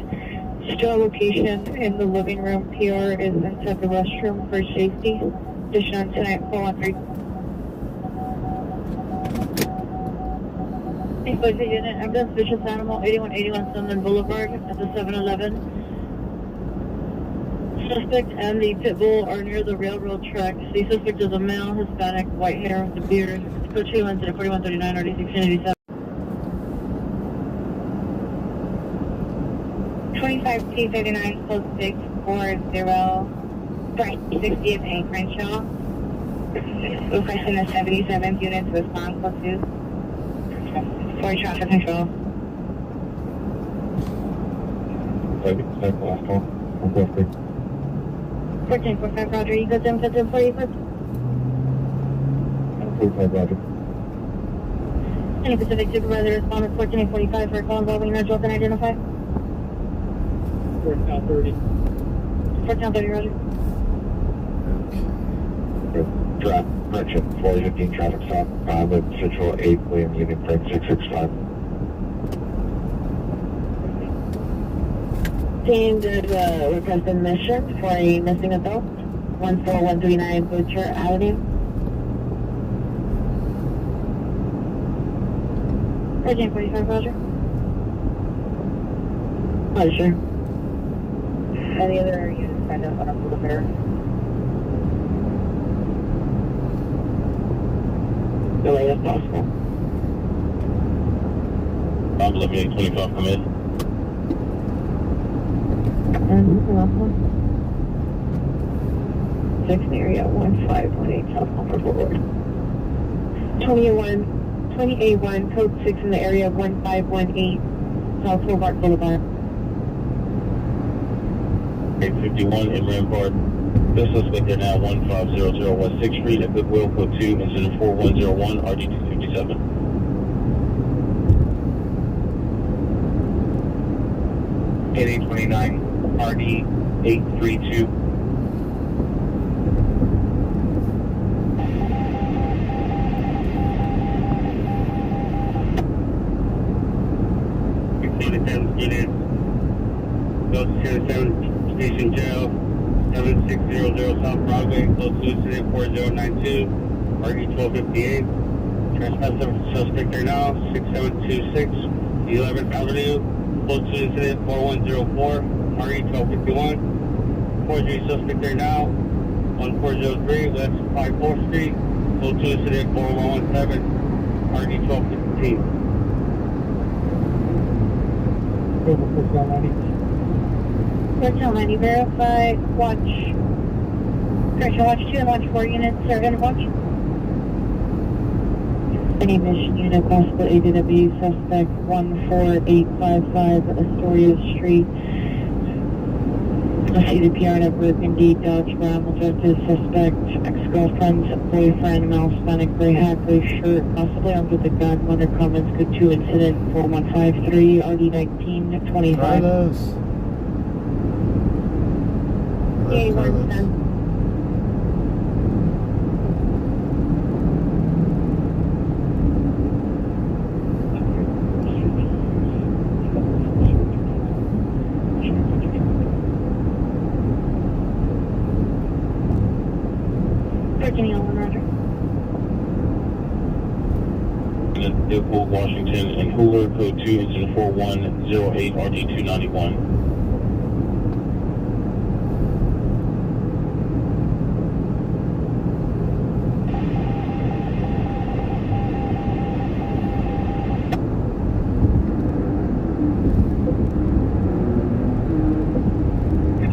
Still location in the living room. PR is inside the restroom for safety. Addition on tonight 413. Exposure unit, ambulance, vicious animal, 8181 Sunland Boulevard at the 7-Eleven. Suspect and the pit bull are near the railroad tracks. The suspect is a male, Hispanic, white hair with a beard. Code 2 incident 4139 RD 1687. 25T39 code 640 Bright 60th and Crenshaw. Requesting the 77th unit to respond code 2 for traffic control. 1445 Roger, you go to 1045. 45 Roger. Any Pacific supervisor respond with 1445 for a call involving emergency and identify. 1430. 1430 Roger. Drop, Merchant, 415 traffic stop, with Central 8, William Union, Frank 665. Team did request admission for a missing adult, 14139 Butcher Avenue. 1445 Roger. Roger. Any other units kind of Olvera? Delay as possible. Bob 11825, come in. And the last one. 6th area 1518 South Comfort Boulevard. 28-1, code 6 in the area 1518 South Hobart Boulevard. 851 in Rampart. This suspect there now 1500 West 6th Street at Goodwill, code 2, incident 4101, RD 257. (8829) RD 832. Go to 10-7 Station Jail, 7600 South Broadway, close to incident 4092, RD 1258. Trespasser suspect there now, 6726 11th Avenue, close to incident 4104, RD 1251. Forgery suspect there now, 1403 West 54th Street, close to incident 4117, RD 1215. Hotel 90, verify, watch. Correction, watch 2 and watch 4 units are in watch. Any mission unit, possible ADW, suspect 14855 Astoria Street. I see the PR at Burgundy Dodge Ram will drive to the suspect, ex-girlfriend's boyfriend, mouse, Hispanic, gray hat, gray shirt, possibly armed with a gun. Mother comments, code 2 incident 4153, RD1925. Carlos. Yeah, you Carlos. weren't done. Vehicle Washington and Hoover, code 2 incident 4108 RD291.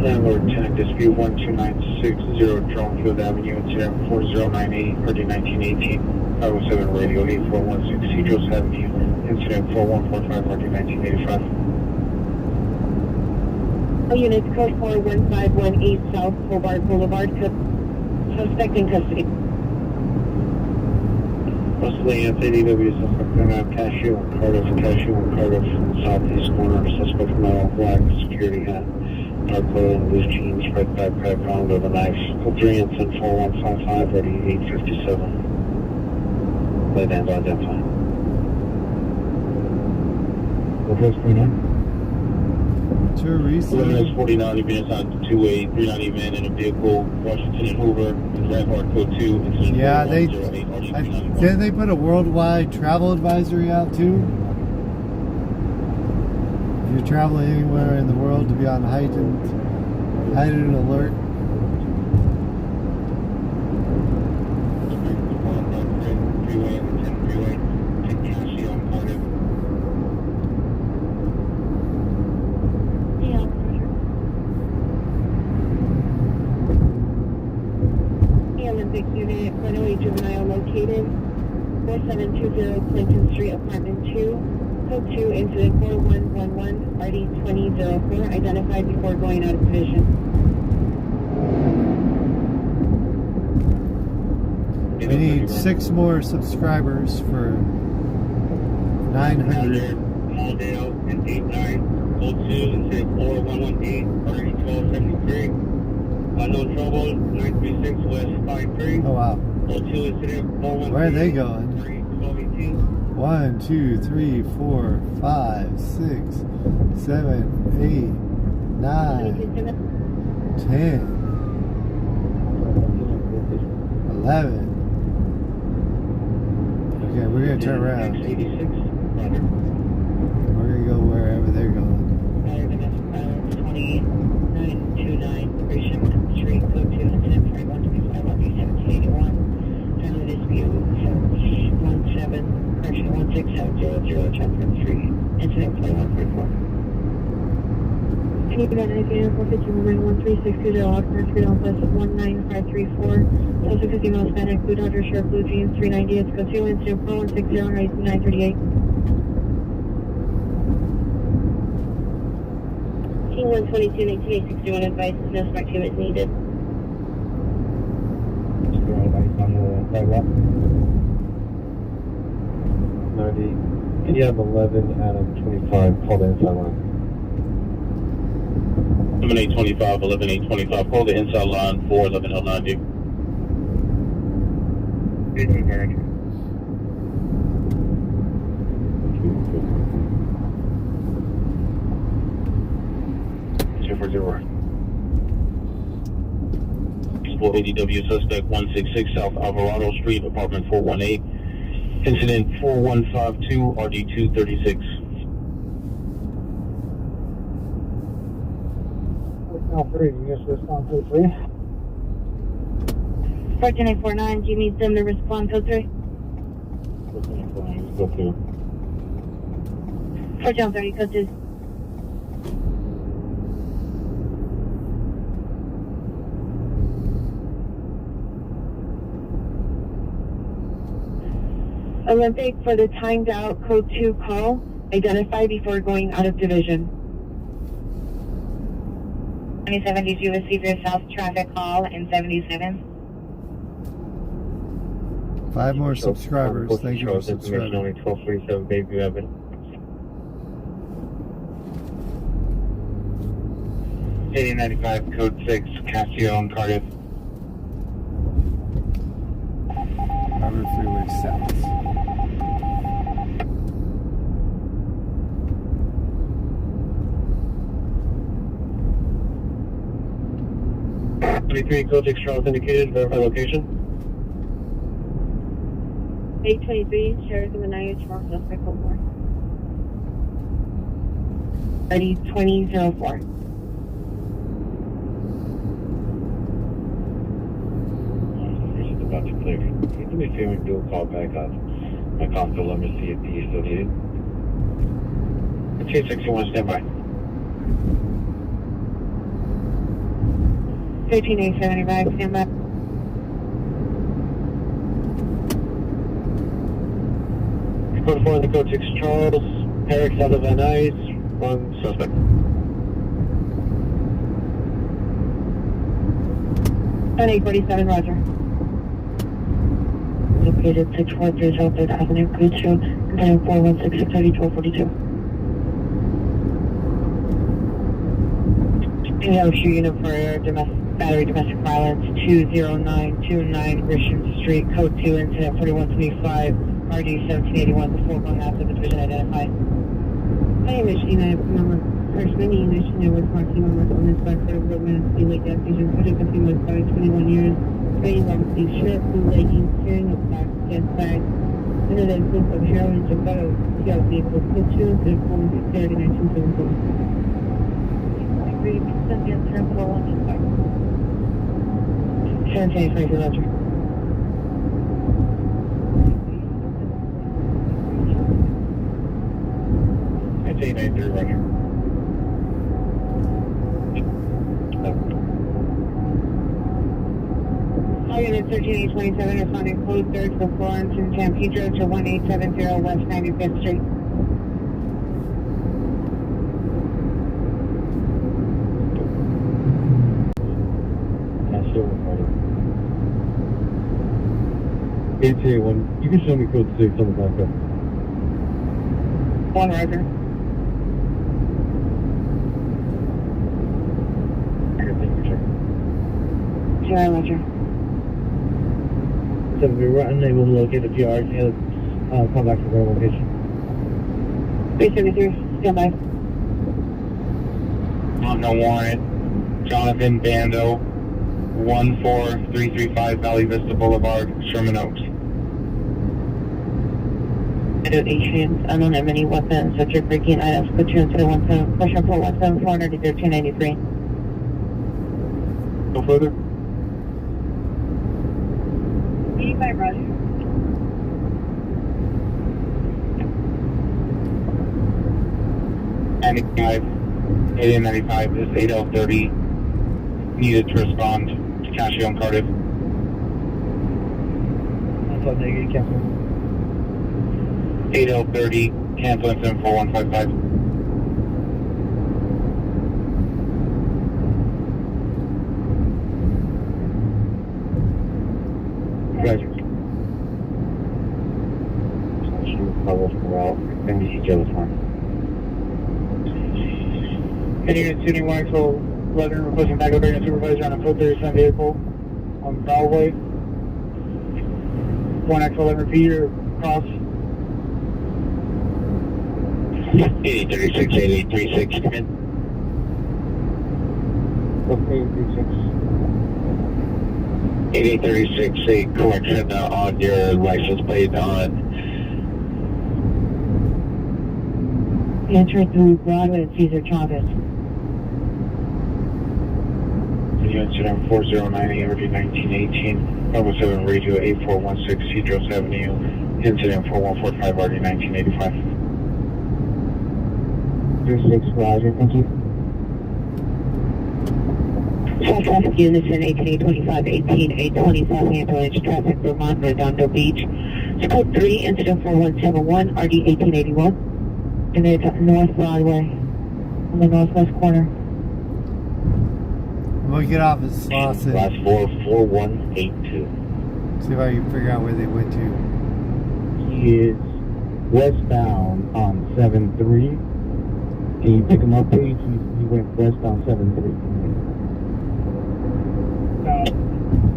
Landlord tenant dispute 12960 Dronefield Avenue, incident 4098 RD1918. Highway 7 Radio 8416 Cedros Avenue, incident 4145 RD1985. All units, code 41518 South Hobart Boulevard, suspect in custody. Wesley FADW suspect in cashew and Cardiff, southeast corner, suspect metal black security hat, dark clothing, loose jeans, red backpack, armed with a knife. Code 3 incident 4155 RD857. Lay down to identify. What's going on? Teresa. Limit 49 units on 2839 event in a vehicle, Washington and Hoover, and Rampart code 2, incident Yeah, 4108 didn't they put a worldwide travel advisory out too? If you're traveling anywhere in the world, to be on heightened alert. Unit, runaway juvenile located, 4720 Clinton Street, apartment 2, code 2, incident 4111, RD2004, identified before going out of division. We need 6 more subscribers for 900. Halldale and 89, code 2, incident 4118, RD1273. No trouble, 936 West 53. Oh wow. Code 2 incident 413. Where are they going? 1218. 1, 2, 3, 4, 5, 6, 7, 8, 9, 10, 11. Okay, we're gonna turn around. We're gonna go wherever they're going. 2929 Gresham Street, code 2, incident 4125, RD1781. Family dispute 167, 16700, Chapter 3, incident 4134. Any event identified 451 Oxford Street, Northwest 19534. Also 50 miles Hispanic, blue Dodger shirt, blue jeans, 390. It's code 2, incident 4160, 938. T122 1961 advice, no spec is needed. You have 11 out of 25. Call the inside line. 11825, 11825. Call the inside line for 1190. Explore ADW suspect 166 South Alvarado Street, apartment 418. Incident 4152 RD236. Now 3, you just respond to 3. 14849, do you need them to respond code 3? 4030, code 2. Olympic for the timed out code 2 call, identify before going out of division. 27, did you receive your south traffic call in 77? 5 more subscribers. Thank you for subscribing. Only 1247 Bayview Avenue. 8095 code 6 Cassio Cardiff. Harvard Freeway South. Code 6 Charles indicated. Verify location. 823, Sheriff of the Night, Charles Suspect 04. Ready, 2004. Just about to clear. Can you do me a favor and do a call back on my console? Let me see if he's still needed. 261, stand by. 13875, stand by. Code 4 in the code 6 Charles, Herrick, south of Van Nuys, wrong suspect. 847, roger. Located 643 South 3rd Avenue, Cruise Road, containing 416 630 1242. Inhale, shoe unit for battery domestic violence, 20929 Grisham Street, code 2, incident 4125. RD 1781, the 4-1 after the division identified. My name is Sheena. I'm a first many English and I was marking on this back for Roman Lake gas station. Project of female started 21 years. Training long sleeve shirt, blue leggings, carrying a black gas bag. Under the influence of heroin, Gembetto, Seattle vehicle, code 2, incident 430 1974. Agree, send the answer for 125. 1723, roger. 893, roger. All units 13827 responding code 3rd for Florence and San Pedro to 1870 West 95th Street. That's still recording. 881, you can show me code 6 on the back up. 1 roger. Sure, roger. So we were unable to locate the GR. Come back to their location. 373, stand by. On the warrant, Jonathan Bando, 14335 Valley Vista Boulevard, Sherman Oaks. Adrian, unknown enemy weapons, subject breaking items, put 2 into 17, question 417, 493. Go further. 85, roger. Ninety-five, 8095, this 8030 needed to respond to Casio and Cardiff. That's all negative, cancel. 8030, cancel incident 4155. Roger. Carlos Corral, NBC Telephone. Any unit shooting one actual 11 requesting backup area supervisor on a code 37 vehicle on Broadway. 1 actual 11 repeat or cross. 8036, 8836, come in. Okay, 8836, a correction on your license plate on Enter through Broadway and Caesar Chavez. incident 4098 RD 1918, level 7 radio 8416 Cedros Avenue, incident 4145 RD 1985. 36, roger, thank you. Full traffic units in 18825, 18825 ambulance traffic, Vermont, Redondo Beach. It's code 3, incident 4171, RD 1881. And it's North Broadway, on the northwest corner. We'll get off at Slauson. Last 44182. See if I can figure out where they went to. He is westbound on 7-3. Can you pick him up, please? He went west on 7-3.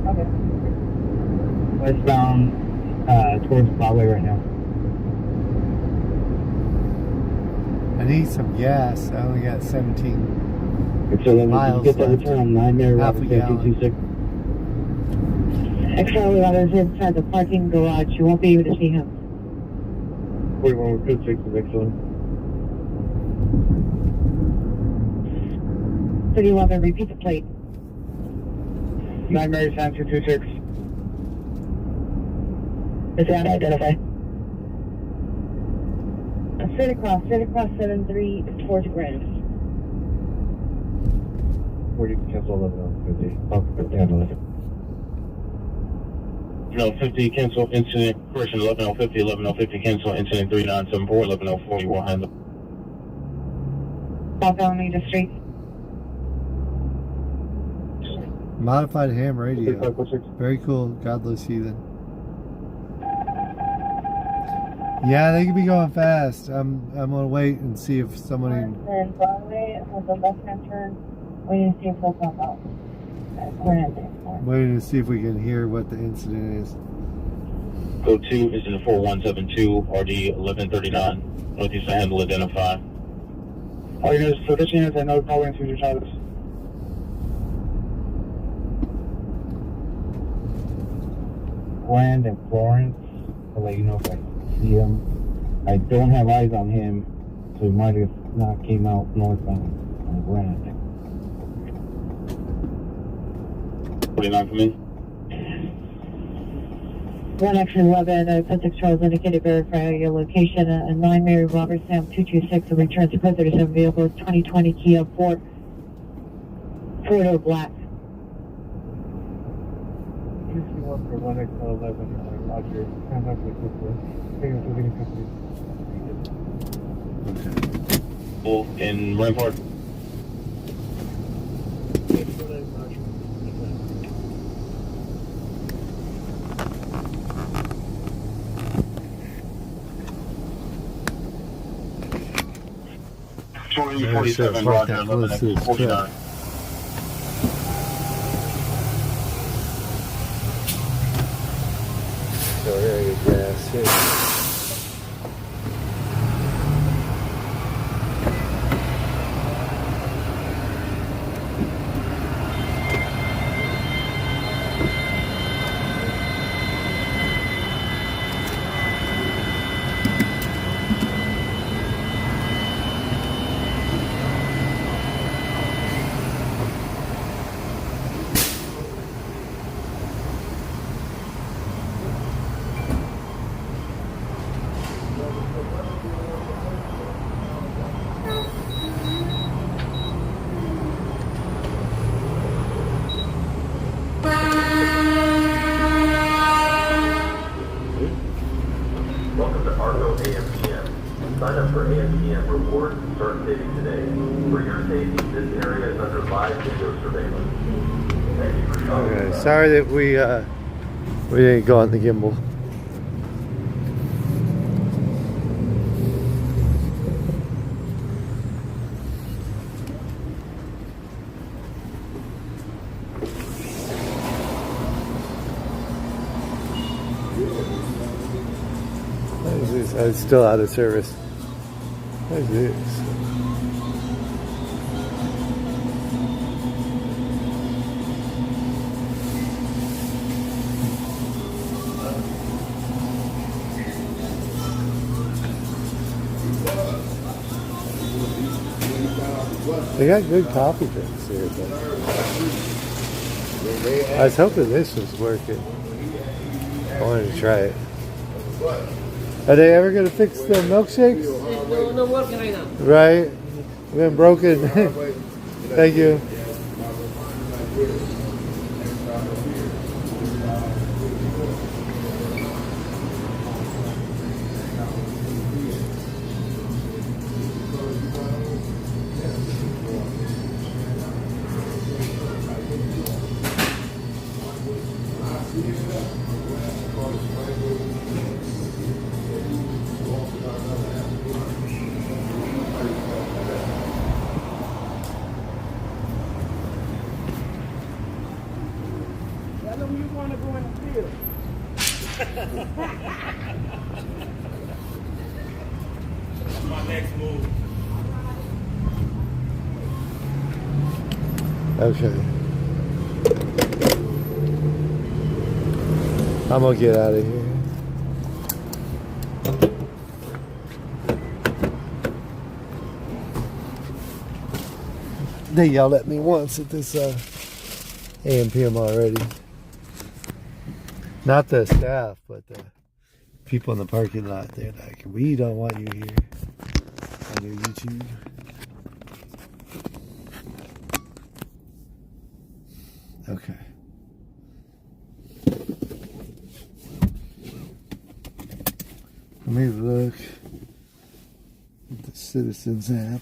Okay. Westbound towards Broadway right now. I need some gas. I only got 17 It's 11. miles Did you get the left. return on 9 there? Half a gallon. 226. Extra is inside the parking garage. You won't be able to see him. 4126 is excellent. 31, repeat the plate. 9 Mary Sam 226. Is that identified? Straight across 7-3 towards Grants. 40 cancel 11 on 50. Oh, 50 on 11. 1150 cancel incident, correction 11050, 1150 cancel incident 3974, 1104 you will handle. Southbound Leader Street. Modified ham radio. Very cool. Godless heathen. Yeah, they could be going fast. I'm gonna wait and see if someone. Then Broadway with the left-hand turn. Waiting to see if they'll pop out. Waiting to see if we can hear what the incident is. Code 2 is in the 4172, RD 1139. Northeast handle identify. All units, so this unit, I know probably in future titles. Grand and Florence, I'll let you know if I see him. I don't have eyes on him, so he might have not came out northbound on Grand. 49 for me. 1 Action 11, Pacific Charles indicated verify your location. 9 Mary Robert Sam 226 and return to code 37 vehicle 2020 Kia 4-door black. One for 1X11, Roger. Stand up with this Full in Rampart. Yeah, 47, Roger, 11X49. So here you gas here. Welcome to Argo AMPM. Sign up for AMPM rewards and start saving today. For your safety, this area is under live video surveillance. Thank you for shopping. Okay, sorry that we didn't go on the gimbal. What is this? Oh, it's still out of service. What is this? They got good coffee drinks here, but I was hoping this was working. I wanted to try it. Are they ever going to fix the milkshakes? No working right now. Right? Been broken. Thank you. That's my next move. Okay. I'm gonna get out of here. They yelled at me once at this AM/PM already. Not the staff, but the people in the parking lot. They're like, we don't want you here on your YouTube. Okay. Let me look at the Citizens app.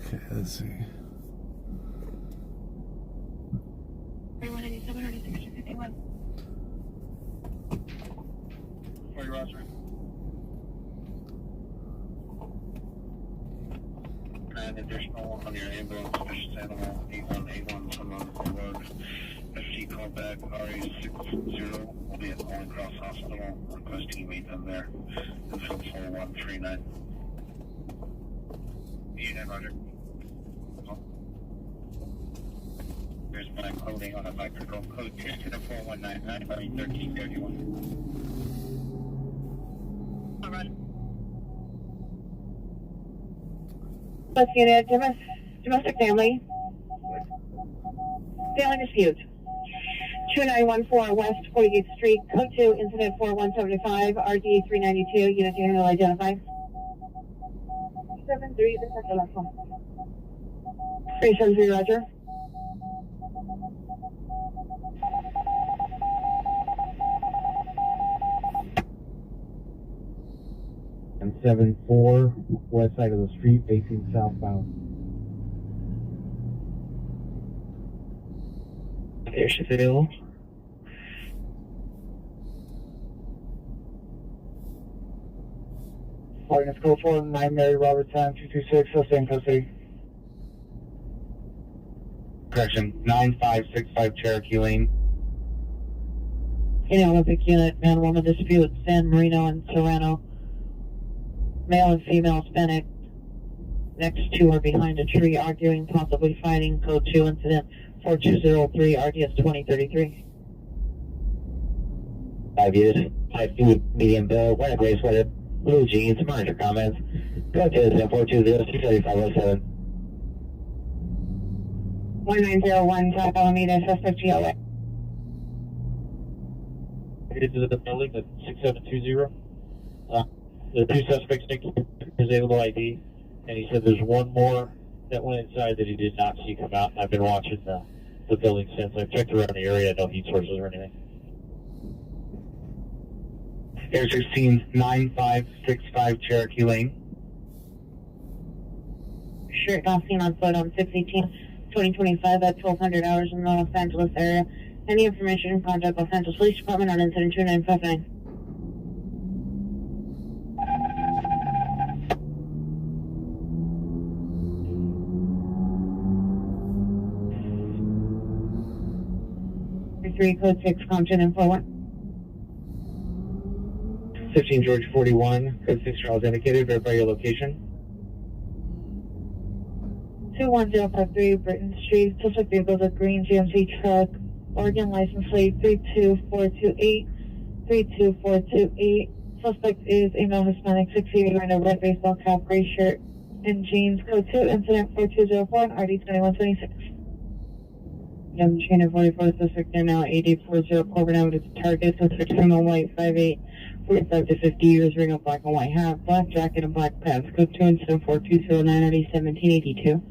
Okay, let's see. 3187 or 1651. Sorry, Roger. And additional on your ambulance, vicious animal 8181, someone on the road. FG callback RA60 will be at Holy Cross Hospital, requesting you meet them there. And field 4139. Unit, Roger. Here's my coding on a microphone code 20419 by 1331. All right. Let's get it. Domestic family. Family dispute. 2914 West 48th Street, code 2, incident 4175, RD 392, unit to handle identified. 73, this is the last one. 373, Roger. And 74 west side of the street facing southbound. There's available. Ordinance code 49 Mary Roberts Town 226, sustained custody. Correction, 9565 Cherokee Lane. In Olympic unit, man-woman dispute, San Marino and Serrano. Male and female Hispanic. Next two are behind a tree arguing, possibly fighting. Code 2 incident 4203 RDS 2033. 5 years, 5 feet, medium build, white gray sweater, blue jeans, monitor comments. Go to 420-23507. 1901 Top Alameda, suspect GLA. Headed to the building at 6720. The two suspects think his available ID, and he said there's one more that went inside that he did not see come out. I've been watching the building since. I've checked around the area, no heat sources or anything. Air 16 9565 Cherokee Lane. Shirt not seen on foot on 6/18/2025 at 1200 hours in the Los Angeles area. Any information, contact Los Angeles Police Department on incident 2959. Code 6, Compton and 41. 15 George 41, code 6 Charles indicated, verify your location. 21053 Britton Street, suspect vehicle is a green GMC truck, Oregon license plate 32428, 32428. Suspect is a male Hispanic, 6 feet, wearing a red baseball cap, gray shirt, and jeans. Code 2, incident 4204 and RD 2126. Young chain of 44, suspect there now 8840 Corbin Avenue to target, suspect criminal white 5'8", 45 to 50 years, ring of black and white hat, black jacket and black pants. Code 2, incident 4209 RD 1782.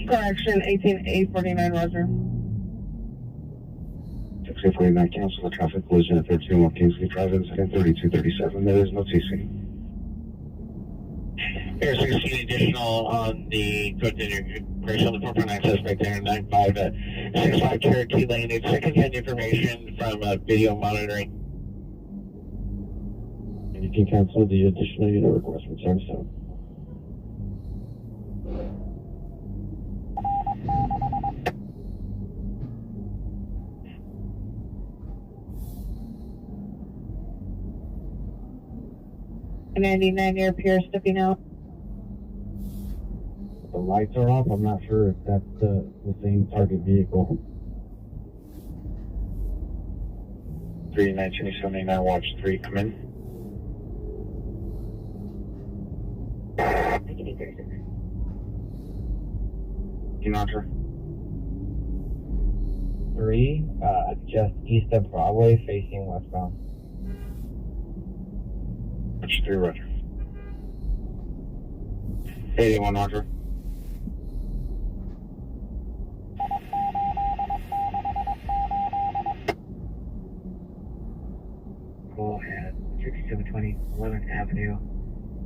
Correction, 18849, Roger. 6849, cancel the traffic collision at 1301 Kingsley Drive, incident 3237. There is no TC. Air 16 additional on the code to Imigration on the 449 suspect there, 95 65 Cherokee Lane. It's second-hand information from video monitoring. And you can cancel the additional unit request from 77. And 99 near Pier stepping out. The lights are off. I'm not sure if that's the same target vehicle. 392789, watch 3, come in. Roger. 3, just east of Broadway, facing westbound. Watch 3, roger. 81, roger. Call at 6720 11th Avenue.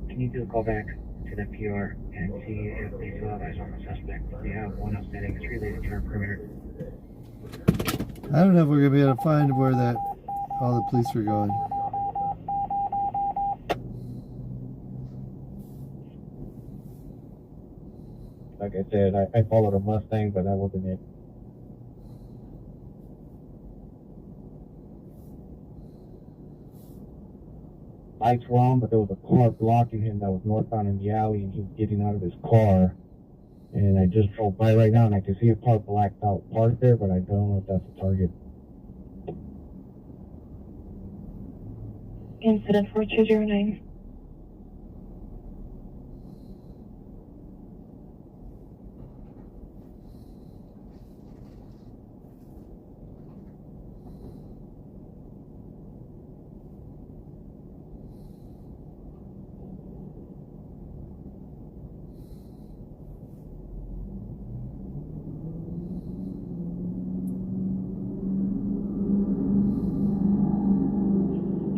Can you do a call back to the PR and see if they still have eyes on the suspect? They have one outstanding. It's related to our perimeter. I don't know if we're going to be able to find where that all the police were going. Like I said, I followed a Mustang, but that wasn't it. Lights were on, but there was a car blocking him that was northbound in the alley, and he was getting out of his car. And I just drove by right now, and I can see a car blacked out parked there, but I don't know if that's a target. Incident 4209.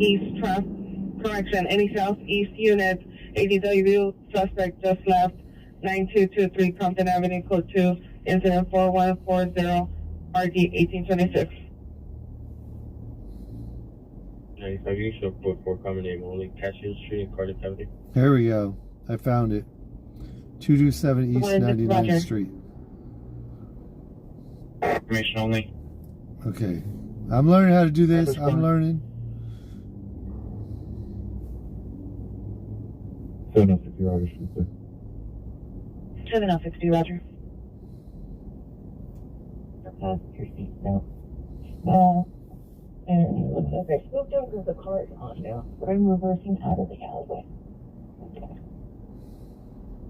East correction, any southeast units, ADW suspect just left 9223 Compton Avenue, code 2, incident 4140, RD 1826. 95, you show code 4 common name only, Cashier Street and Cardiff Avenue. There we go. I found it. 227 East 99th Street. Information only. Okay. I'm learning how to do this. I'm learning. 760, Roger. 7060, Roger. Your seat now. And okay, spooked out because the car is on now, but I'm reversing out of the alleyway.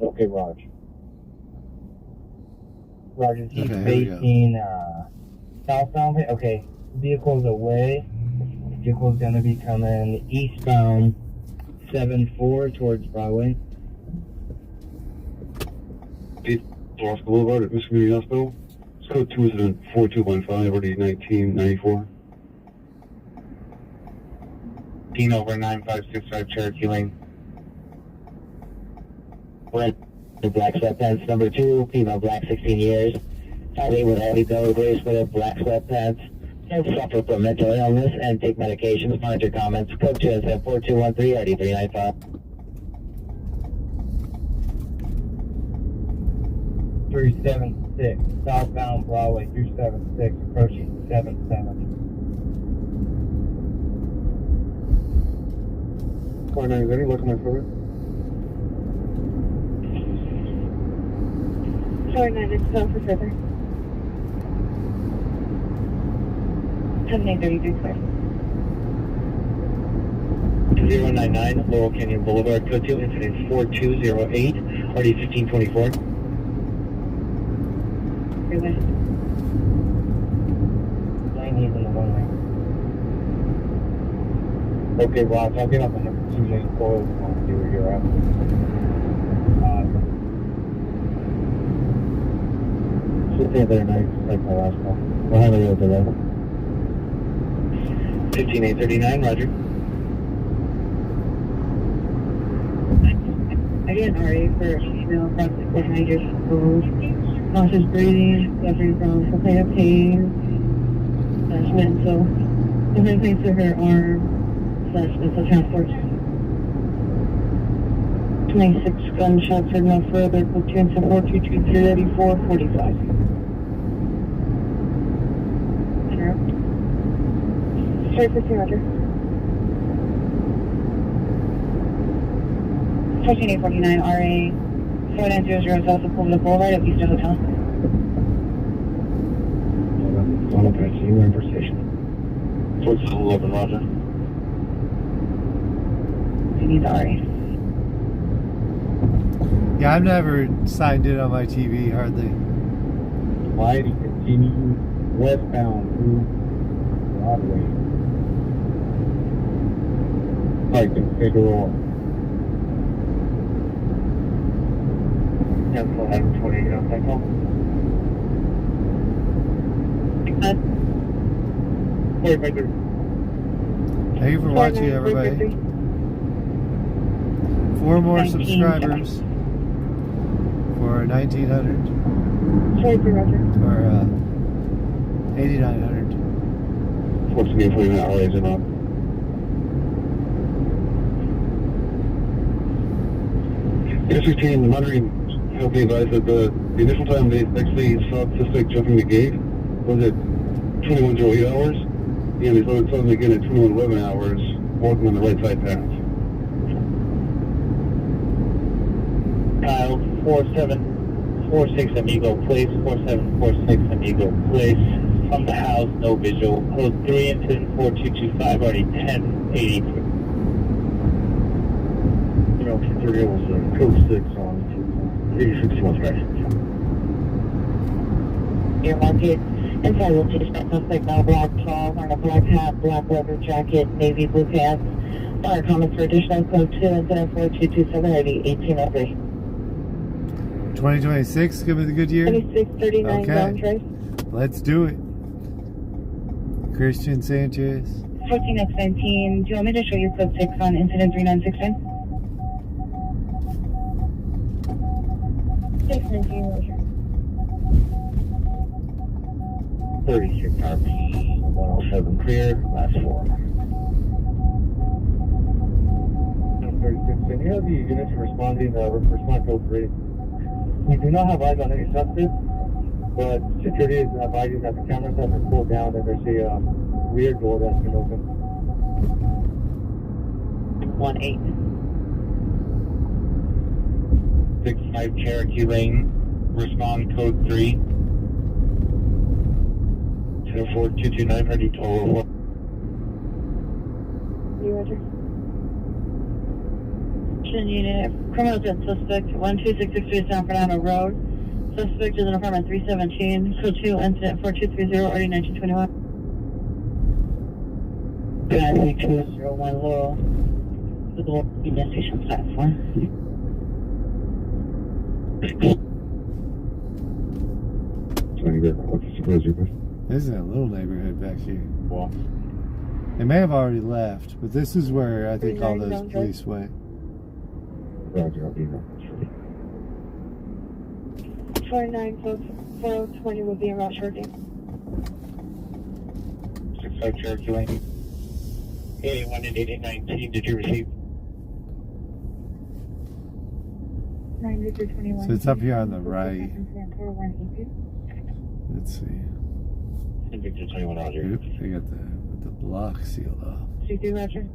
Okay, Roger. Roger, he's Okay, facing southbound. Okay, vehicle's away. Vehicle's gonna be coming eastbound 7-4 towards Broadway. Lost Boulevard at Michigan Community Hospital. It's code 2 incident 4215, already 1994. Teen over 9565 Cherokee Lane. Red, the black sweatpants number 2, female black 16 years. Highway with heavy belly brace with black sweatpants. And suffer from mental illness and take medications. Monitor comments. Code 2 incident 4213, RD 395. 376 southbound Broadway 376 approaching 77. 49, is any luck on my phone? 49, it's time for further. 7833, clear. 099 Laurel Canyon Boulevard, code 2, incident 4208, RD 1524. Freeway. Lane, he's in the one lane. Okay, Ross, I'll get up on the 2 lane coil and I'll see where you're at. Should stay there nice, like my last call. We'll have a real delay. 15839, Roger. I get an RA for a female approximately 9 years old. Nauseous breathing, suffering from complaint of pain, / mental. Different things to her arm / mental transport. 26 gunshots or no further. Platoon support 223-84-45. Interrupt. Sorry for Roger. 14849 RA 4900 south of Pueblo Boulevard at Eastern Hotel. On the patch, you in for station. 4711, Roger. I need the RA. Yeah, I've never signed in on my TV, hardly. Why do you continue westbound through Broadway? Like in Figueroa. 10-11-28 on Cycle. Thank you for watching, everybody. 4 more subscribers for 1,900 or 8,900. 14 hours and up. Yes, 16, I'm wondering, help me advise that the initial time they actually saw the suspect jumping the gate was at 21:08 hours, and they saw it suddenly again at 21:11 hours, walking on the right side path. Kyle 4746 Amigo Place, 4746 Amigo Place. From the house, no visual. Code 3 incident 4225, already 1083. You know, 230 was code 6 on 86 right. Air market. Inside will chase that suspect now black tall, wearing a black hat, black leather jacket, navy blue pants. Fire comments for additional code 2 incident 4227, ID 1803. 2026, give me the good year. 2639 Okay. Drive. Let's do it. Christian Sanchez. 14x19. Do you want me to show you code 6 on incident 3969? 619, Roger. 36 RP 107 clear, last 4. 36, and you have the units responding, response code 3. We do not have eyes on any suspects, but security is advising that the cameras have been pulled down and there's a rear door that's been opened. 1-8. 65 Cherokee Lane, respond code 3. 24229, ready to over. You, Roger. Unit, criminal debt suspect, 12663 San Fernando Road. Suspect is in apartment 317, code 2, incident 4230, already 1921. Galaxy 201 Laurel, the Union Station platform. This is a little neighborhood back here. Wow. They may have already left, but this is where I think all those police went. Roger, I'll be there. 29 code 4020 will be in route shortly. 65 Cherokee Lane. 81 and 8019, did you receive? 9321. So it's up here on the right. Let's see. Victor 21, Roger. Oops, they got the block sealed off. 2-2, Roger.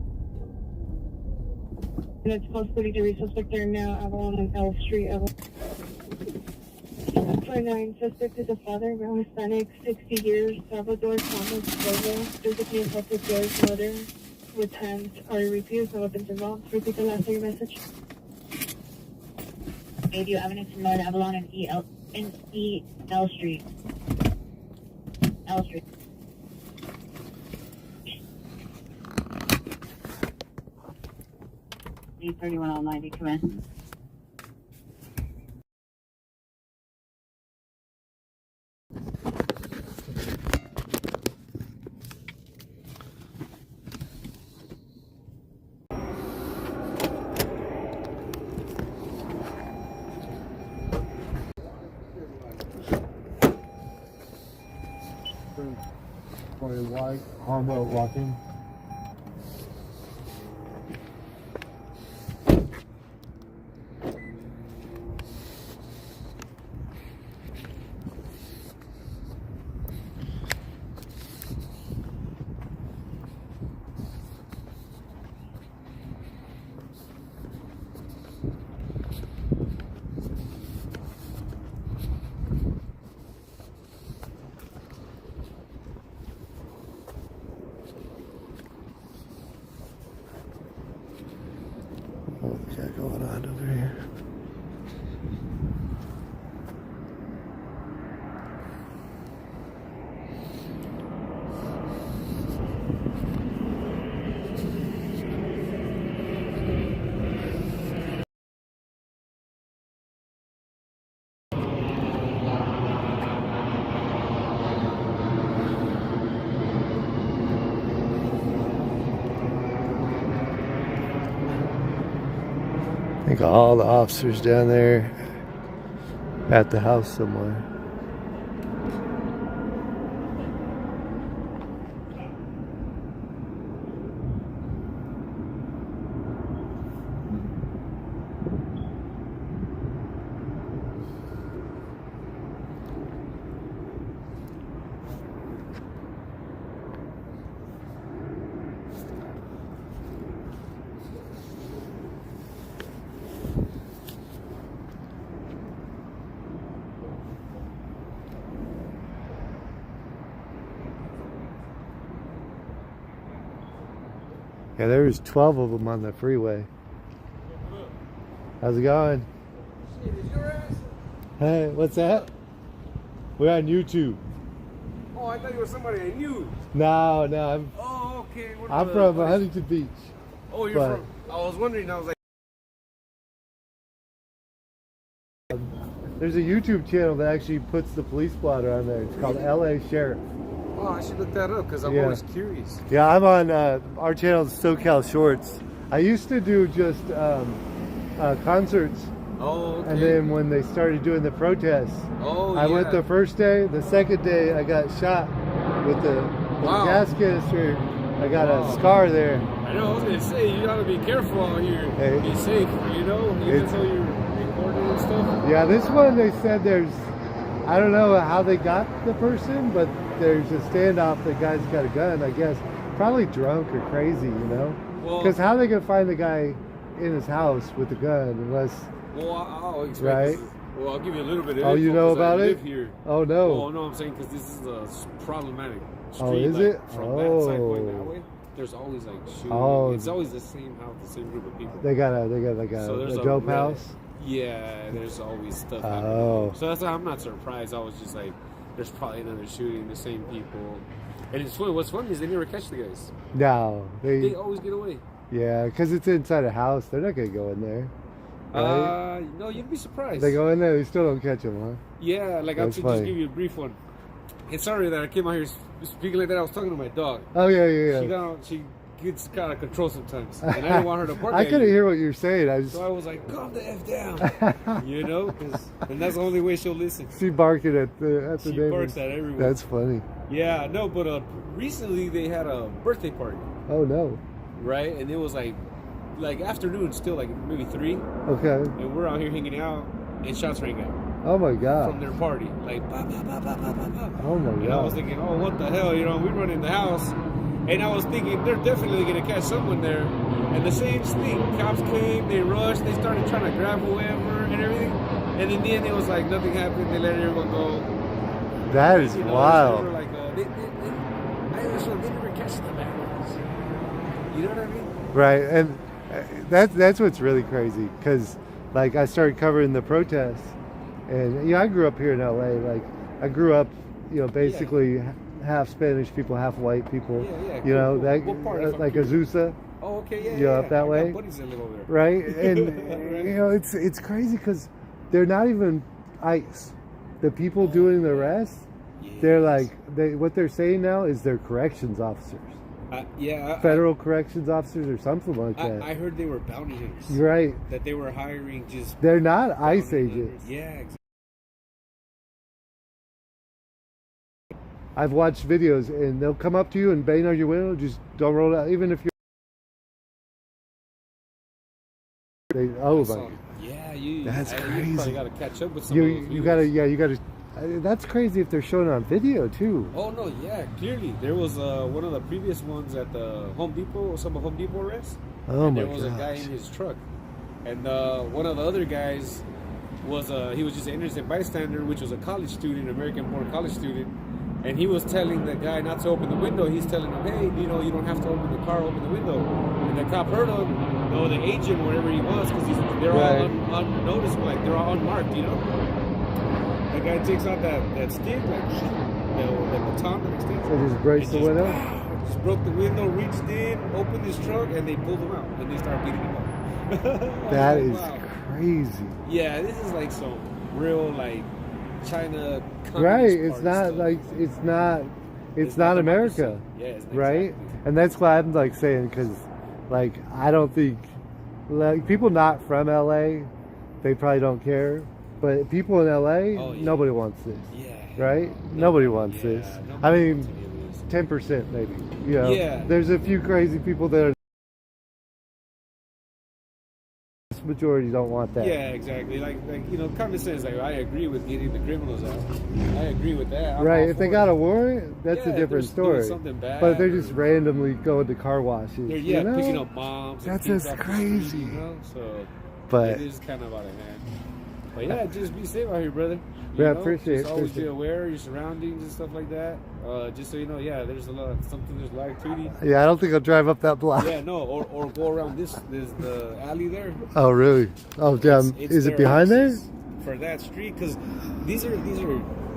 Units close 30 suspect there now, Avalon and L Street, Avalon. 29, suspect is a father, male Hispanic, 60 years, Salvador Thomas Silva, physically assaulted his mother with hands are refused, no weapons involved. Repeat the last of your message. Radio Avenue to North Avalon and L Street. L Street. E31 come in. for you. Walking. What we got going on over here? I think all the officers down there at the house somewhere. Yeah, there was 12 of them on the freeway. How's it going? Hey, what's that? We're on YouTube. Oh, I thought you were somebody I knew. No, I'm. Oh, okay. I'm from Huntington Beach. Oh, you're from. I was wondering. I was like. There's a YouTube channel that actually puts the police blotter on there. It's called LA Sheriff. Oh, I should look that up because I'm always curious. Yeah, I'm on our channel is SoCal Shorts. I used to do just concerts. Oh, okay. And then when they started doing the protests, I went the first day. The second day, I got shot with the gas canister. I got a scar there. I know. I was gonna say you gotta be careful out here. Hey, be safe. You know, even though you're recording and stuff. Yeah, this one they said there's. I don't know how they got the person, but there's a standoff. The guy's got a gun, I guess. Probably drunk or crazy, you know? Because how are they going to find the guy in his house with the gun unless... Well, I'll explain. Right? Well, I'll give you a little bit of info. Oh, you know about I it? live here. Oh, no. Oh, no, I'm saying because this is a problematic street. Oh, is like, it? From that side going that way, there's always like shooting. Oh. It's always the same house, the same group of people. They got like a dope house? Yeah, there's always stuff happening. Oh. So that's why I'm not surprised. I was just like, there's probably another shooting, the same people. And it's funny, what's funny is they never catch the guys. No. They always get away. Yeah, because it's inside a house. They're not going to go in there. Right? No, you'd be surprised. They go in there, they still don't catch them, huh? Yeah, like I'll just give you a brief one. And sorry that I came out here speaking like that. I was talking to my dog. Oh, yeah. She gets kind of control sometimes. And I didn't want her to bark I at couldn't you. hear what you're saying. So I was like, calm the F down. You know? And that's the only way she'll listen. She barking at the She neighbors. barks at everyone. That's funny. Yeah, no, but recently they had a birthday party. Oh, no. Right? And it was like afternoon, still like maybe 3. Okay. And we're out here hanging out, and shots rang out. Oh, my God. From their party. Like, bah, bah, bah, bah, bah, bah, bah. Oh, my God. And I was thinking, oh, what the hell? You know, we run in the house. And I was thinking, they're definitely going to catch someone there. And the same thing. Cops came, they rushed, they started trying to grab whoever and everything. And in the end, it was like nothing happened. They let everyone go. That is wild. They were like, I was sure they never catch the bad ones. You know what I mean? Right. And that's what's really crazy. Because, like, I started covering the protests. And, you know, I grew up here in LA. Like, I grew up, you know, basically... half Spanish people, half white people. Yeah. You know, that what part like Azusa. Oh, okay, yeah. You know, up that way. Buddies that live over there. Right? And right. you know, it's crazy because they're not even ICE. The people doing the arrest, they're like what they're saying now is they're corrections officers. Federal corrections officers or something like that. I heard they were bounty hunters. Right. That they were hiring just. They're not ICE agents. Yeah, exactly. I've watched videos and they'll come up to you and bang on your window. Just don't roll it out, even if you're. That's crazy. You probably got to catch up with some You gotta. That's crazy if they're showing it on video too. Oh no, yeah, clearly there was one of the previous ones at the Home Depot, some Home Depot arrests. Oh my There was a guy in his truck, and one of the other guys was he was just an innocent bystander, which was a college student, American-born college student, and he was telling the guy not to open the window. He's telling him, hey, you know, you don't have to open the car, open the window. And the cop heard him, or the agent, wherever he was, because they're all unnoticed, like they're all unmarked, you know. The guy takes out that stick, like the baton that extends. So just breaks the window? Just broke the window, reached in, opened his truck, and they pulled him out. And they started beating him up. That is crazy. Yeah, this is like some real, like, China Right, it's not like, it's not America. Yeah, it's not right? exactly. And that's why I'm like saying, because like, I don't think, like, people not from LA, they probably don't care. But people in LA, nobody wants this. Yeah. Right? Nobody wants this. I mean, 10% maybe. You know, there's a few crazy people that are. The majority don't want that. Yeah, exactly. Like you know, common sense. Like, I agree with getting the criminals out. I agree with that. Right. If they got a warrant, that's a different story. Something bad, but if they're just randomly going to car washes, you know? Picking up bombs. That's just crazy. Street, you know? So, but it is kind of out of hand. But yeah, just be safe out here, brother. Yeah, appreciate it. Always be aware of your surroundings and stuff like that. Just so you know, there's a lot of activity. Yeah, I don't think I'll drive up that block. Yeah, no, or go around this. There's the alley there. Oh, really? Oh, damn. Is it behind there? For that street, because these are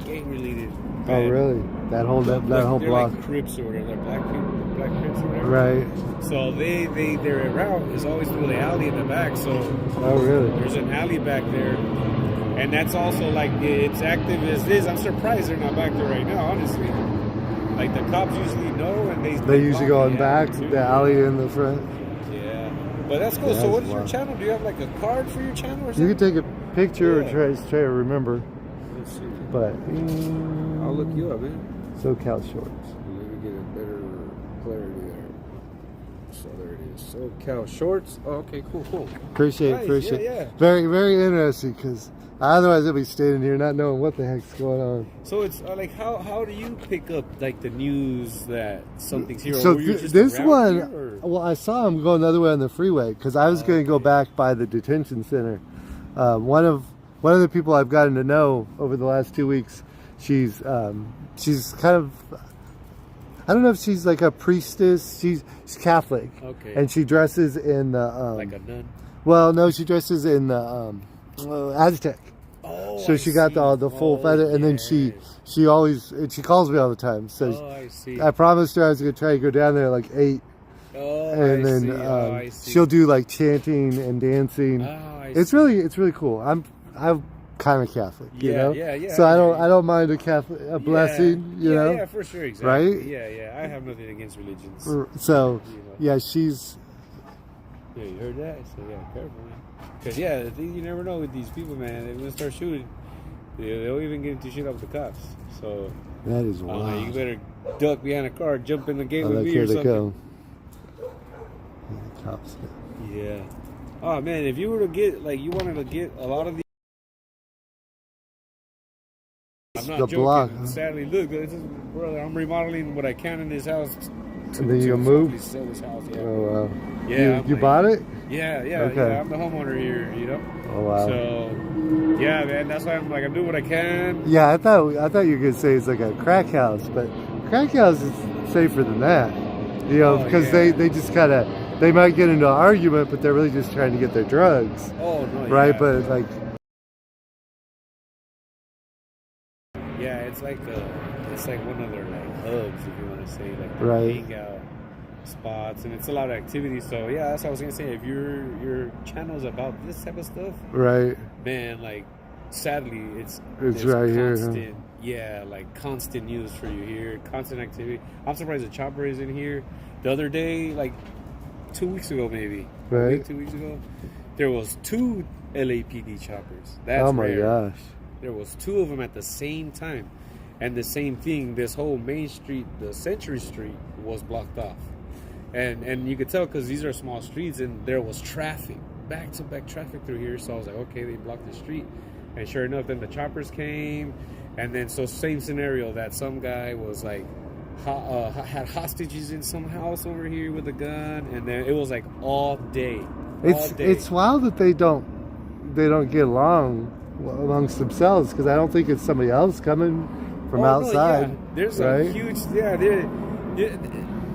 gang related. Oh, really? That whole they're block. Like Crips or whatever. They're black Crips or whatever. Right. So their route is always through the alley in the back. So oh, really? There's an alley back there, and that's also like it's active as this. I'm surprised they're not back there right now, honestly. Like the cops usually know, and they usually go in back, the alley in the front. Yeah, but that's cool. So what is your channel? Do you have like a card for your channel or something? You can take a picture or try to remember. Let's see. But I'll look you up, man. SoCal Shorts. Let me get a better clarity there. So there it is. SoCal Shorts. Oh, okay, cool. Appreciate it. Yeah. Very, very interesting, because otherwise I'll be standing here not knowing what the heck's going on. So it's like, how do you pick up like the news that something's here? So this one, here, well, I saw him going the other way on the freeway because I was going to go back by the detention center. One of the people I've gotten to know over the last 2 weeks, she's kind of, I don't know if she's like a priestess. She's Catholic. Okay. And she dresses in the like a nun. Well, no, she dresses in the Aztec. Oh, so she got the full feather, and then she calls me all the time. So I see. I promised her I was gonna try to go down there like 8. And then she'll do like chanting and dancing. It's really cool. I'm kind of Catholic, you know. Yeah. So I don't mind a blessing, you know. Yeah, for sure, exactly. Right? Yeah. I have nothing against religions. So she's. Yeah, you heard that? So yeah, careful, man. Because you never know with these people, man. They're gonna start shooting. They'll even get into shit up with the cops. So that is wild. You better duck behind a car, jump in the game with me here or something. They go. The cops. Yeah. Oh man, if you were to get you wanted to get a lot of these. I'm not joking. Block, Sadly, look, brother, I'm remodeling what I can in this house. And then you move? Sell this house, yeah. Oh wow. Yeah. You bought it? Yeah. Okay. I'm the homeowner here, you know. Oh wow. So yeah, man, that's why I'm doing what I can. Yeah, I thought you were gonna say it's like a crack house, but crack house is safer than that. You know, because they just they might get into an argument, but they're really just trying to get their drugs. Oh no. Right, yeah. but like. Yeah, it's like one of their hubs, if you want to say, like right. hangout spots, and it's a lot of activity. So yeah, that's what I was gonna say. If your channel's about this type of stuff, right, man, sadly it's right constant, here. Huh? Yeah, constant news for you here, constant activity. I'm surprised the chopper is in here. The other day, 2 weeks ago, maybe, right, 2 weeks ago, there was 2 LAPD choppers. That's oh my rare. gosh. There was 2 of them at the same time. And the same thing, this whole main street, the Century Street, was blocked off. And you could tell because these are small streets and there was traffic, back-to-back traffic through here. So I was like, okay, they blocked the street. And sure enough, then the choppers came. And then, so same scenario that some guy was like, had hostages in some house over here with a gun. And then it was like all day. It's wild that they don't get along amongst themselves, because I don't think it's somebody else coming from outside. No, there's right? a huge,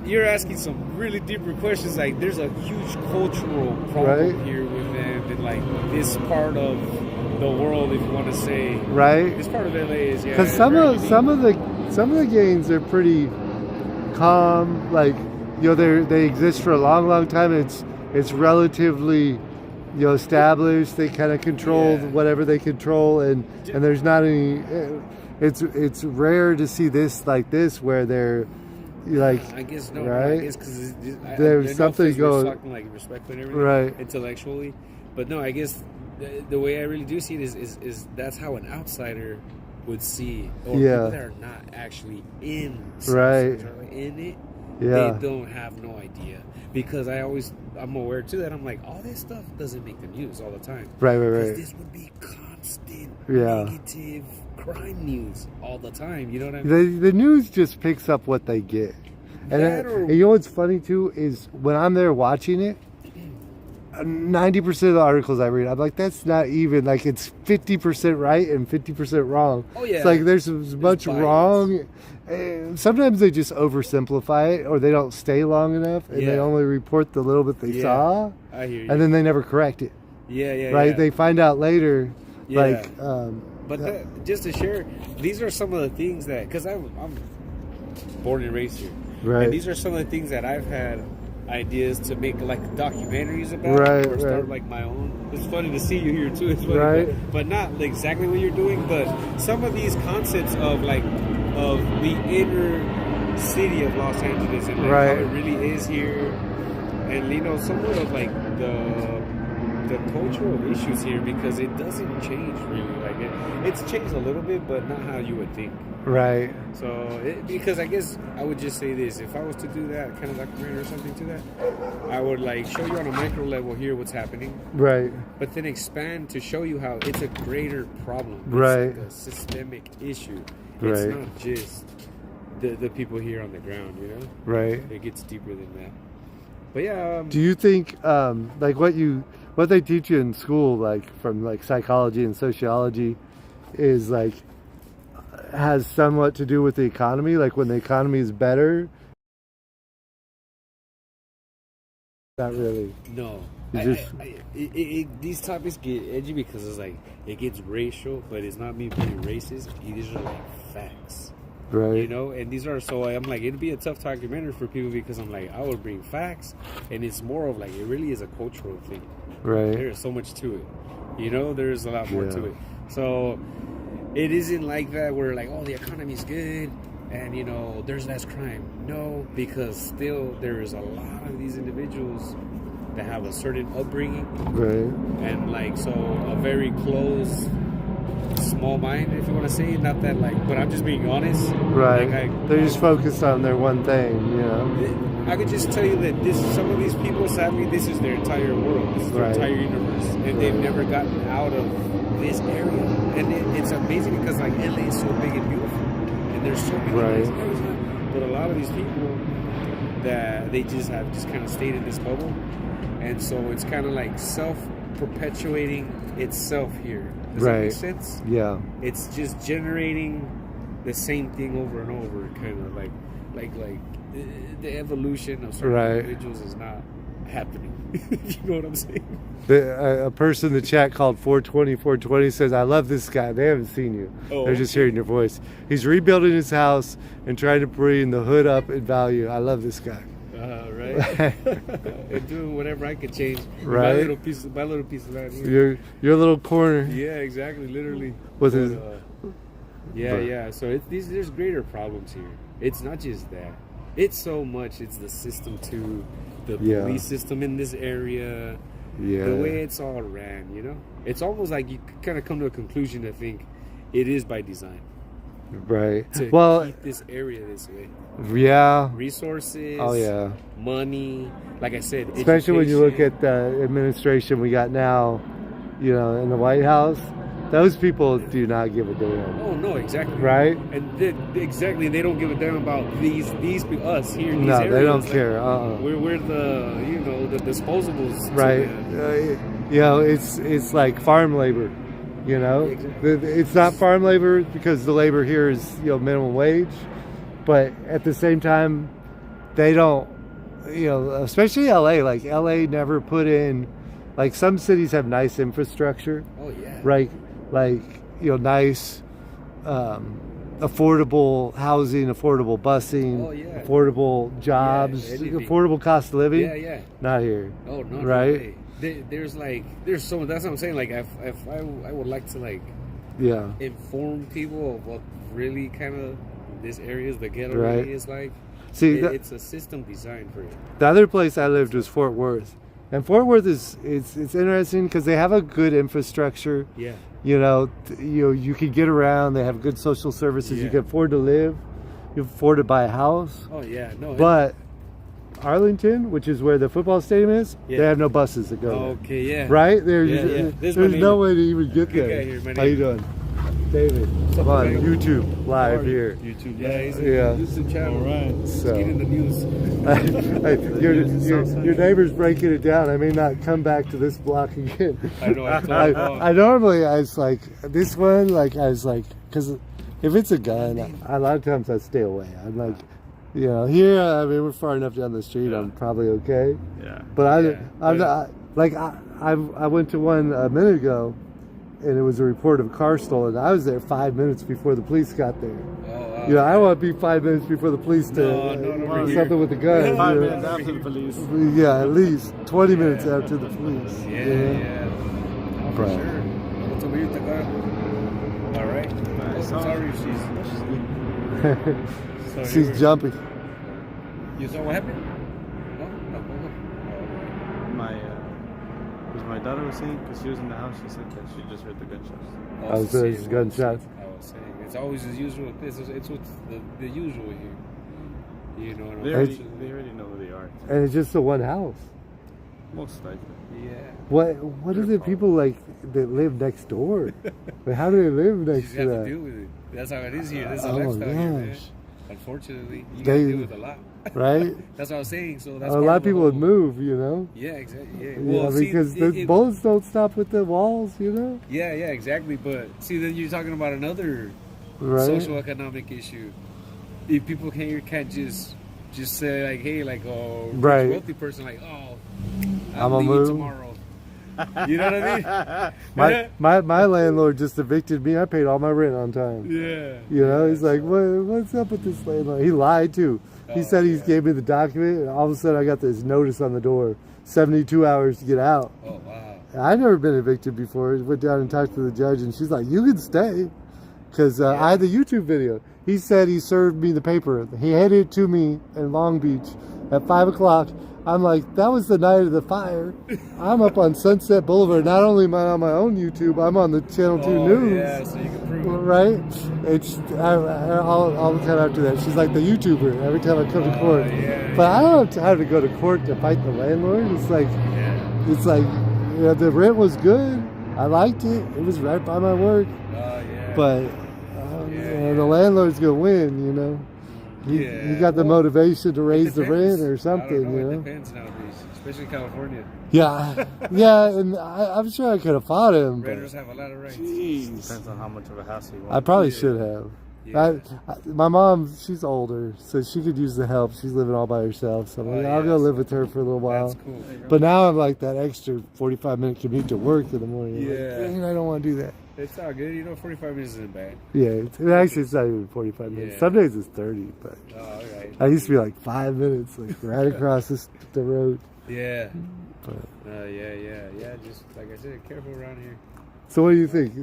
you're asking some really deeper questions. Like, there's a huge cultural problem here with them, and like this part of the world, if you want to say, right? This part of LA is because some of the gangs are pretty calm. Like, you know, they exist for a long time. It's relatively, you know, established. They kind of control whatever they control, and there's not any. It's rare to see this like this where they're like. I guess no, right? I guess because there's something going. Talking like respectfully and everything, right? Intellectually, but no, I guess the way I really do see it is that's how an outsider would see, or people that are not actually in, in it. They don't have no idea. Because I'm aware too that I'm like, all this stuff doesn't make the news all the time. Right. Because this would be constant negative crime news all the time. You know what I mean? The news just picks up what they get. And you know what's funny too is when I'm there watching it, 90% of the articles I read, I'm like, that's not even, like, it's 50% right and 50% wrong. Oh yeah. It's like there's as much wrong. Sometimes they just oversimplify it, or they don't stay long enough, and they only report the little bit they saw. I hear you. And then they never correct it. Right? They find out later. Like, but just to share, these are some of the things that, because I'm born and raised here, right? And these are some of the things that I've had ideas to make like documentaries about, or start like my own. It's funny to see you here too. It's funny, but not exactly what you're doing. But some of these concepts of like of the inner city of Los Angeles and like how it really is here, and you know, somewhat of like the cultural issues here, because it doesn't change really. Like it's changed a little bit, but not how you would think. Right. So, because I guess I would just say this: if I was to do that kind of documentary or something to that, I would like show you on a micro level here what's happening. Right. But then expand to show you how it's a greater problem. It's right. like a systemic issue. Right. It's not just the people here on the ground, you know? Right. It gets deeper than that. But yeah. Do you think like what they teach you in school, like from like psychology and sociology, is like has somewhat to do with the economy? Like when the economy is better? Not really. No. These topics get edgy because it's like it gets racial, but it's not me being racist. These are like facts. Right. You know, and these are, so I'm like, it'd be a tough documentary for people because I'm like, I would bring facts, and it's more of like, it really is a cultural thing. Right. There's so much to it. You know, there's a lot more to it. So it isn't like that where like, oh, the economy's good and, you know, there's less crime. No, because still there is a lot of these individuals that have a certain upbringing. Right. And like, so a very close, small mind, if you want to say. Not that like, but I'm just being honest. Right. Like they're just focused on their one thing, you know. I could just tell you that some of these people, sadly, this is their entire world. This is their entire universe. And they've never gotten out of this area. And it's amazing because like LA is so big and beautiful. And there's so many nice areas. But a lot of these people that they just have just kind of stayed in this bubble. And so it's kind of like self-perpetuating itself here. Does that make sense? Yeah. It's just generating the same thing over and over, kind of like the evolution of certain individuals is not happening. You know what I'm saying? A person in the chat called 420 says, I love this guy. They haven't seen you. They're just hearing your voice. He's rebuilding his house and trying to bring the hood up in value. I love this guy. Right. And doing whatever I could change. Right. My little piece of land here. Your little corner. Yeah, exactly. Literally. With his. Yeah. So there's greater problems here. It's not just that. It's so much. It's the system too. The police system in this area. Yeah. The way it's all ran. You know. It's almost like you kind of come to a conclusion to think it is by design. Right. To Well, keep this area this way. Yeah. Resources. Oh yeah. Money. Like I said, Especially when you look education. at the administration we got now, you know, in the White House, those people do not give a damn. Oh no, exactly. Right? And exactly, they don't give a damn about these people, us here. In these No, areas. they don't Like, care. We're the the disposables. to Right. them. You know, it's like farm labor. You know, it's not farm labor because the labor here is minimum wage, but at the same time, they don't. Especially LA. Like LA never put in. Like some cities have nice infrastructure. Oh yeah. Right. Like nice, affordable housing, affordable busing, Oh, yeah. affordable jobs, Yeah, anything. affordable cost of living. Yeah, yeah. Not here. Oh no. Right. There's so much. That's what I'm saying. Like if I would like to Yeah. inform people of what really kind of this area is, the ghetto Right. really is like. See, it's a system designed for it. The other place I lived was Fort Worth, and Fort Worth it's interesting because they have a good infrastructure. Yeah. You can get around. They have good social services. You can afford to live. You can afford to buy a house. Oh yeah, no. But Arlington, which is where the football stadium is, Yeah. they have no buses that go there. Okay, yeah. Right? There's This there's my no neighbor. way to even get Good there. guy here, my How you neighbor. doing? David, come on, YouTube live here. YouTube, yeah, he's Yeah. YouTube channel. All right. Let's So- get in the news. your neighbor's breaking it down. I may not come back to this block again. I know, I told him off. I normally, I was like, this one, like, I was like, because if it's a gun, a lot of times I stay away. I'm like, here, I mean, we're far enough down the street, I'm probably okay. Yeah. But I'm not, like, I went to one a minute ago, and it was a report of a car stolen. I was there 5 minutes before the police got there. Oh, wow. I want to be 5 minutes before the police to do something with the gun. 5 minutes after the police. Yeah, at least 20 minutes after the police. Yeah. Oh, for Right. sure. What's up with you, Tagar? All right. Sorry if she's. She's jumping. You saw what happened? My daughter was saying, because she was in the house, she said that she just heard the gunshots. I was saying it's gunshots. I was saying it's always as usual. It's what's the usual here. You know what I'm They already know who they are. And it's just the one house. Most likely. Yeah. What is it? People like that live next door. But how do they live You next just to have that? to deal with it. That's how it is here. That's the Oh, lifestyle here, man. gosh. Unfortunately, you They- gotta deal with a lot. Right? That's what I was saying. So that's A part lot of of the people would whole- move, Yeah, exactly. Yeah, Yeah, see, because the bullets don't stop with the walls, Yeah, exactly. But see, then you're talking about another Right. social economic issue. If people can't just say like, hey, like, oh, Right. wealthy person, like, oh, I'ma I'm leaving move. tomorrow. You know what I mean? My landlord just evicted me. I paid all my rent on time. Yeah. He's like, what's up with this landlord? He lied too. He said he gave me the document, and all of a sudden I got this notice on the door, 72 hours to get out. Oh, wow. I've never been evicted before. I went down and talked to the judge, and she's like, you can stay. Because I had the YouTube video. He said he served me the paper. He handed it to me in Long Beach at 5 o'clock. I'm like, that was the night of the fire. I'm up on Sunset Boulevard. Not only am I on my own YouTube, I'm on the Channel 2 News. Yeah, so you can prove it. Right? It's all the time after that. She's like the YouTuber every time I come to court. But I don't have time to go to court to fight the landlord. It's like, the rent was good. I liked it. It was right by my work. But the landlord's gonna win. He got the motivation to raise the rent or something. It depends nowadays, especially California. Yeah, and I'm sure I could have fought him. But Renters have a lot of rights. Depends on how much of a house you want. I probably should have. My mom, she's older, so she could use the help. She's living all by herself, so I'm like, I'll go live with her for a little while. That's cool. But now I'm like that extra 45-minute commute to work in the morning. I'm like, Yeah. dang, I don't want to do that. It's all good. 45 minutes isn't bad. Yeah, actually it's not even 45 minutes. Yeah. Some days it's 30, but Oh, all right. I used to be like 5 minutes, like right across the road. Yeah. But Yeah. Just like I said, careful around here. So what do you think?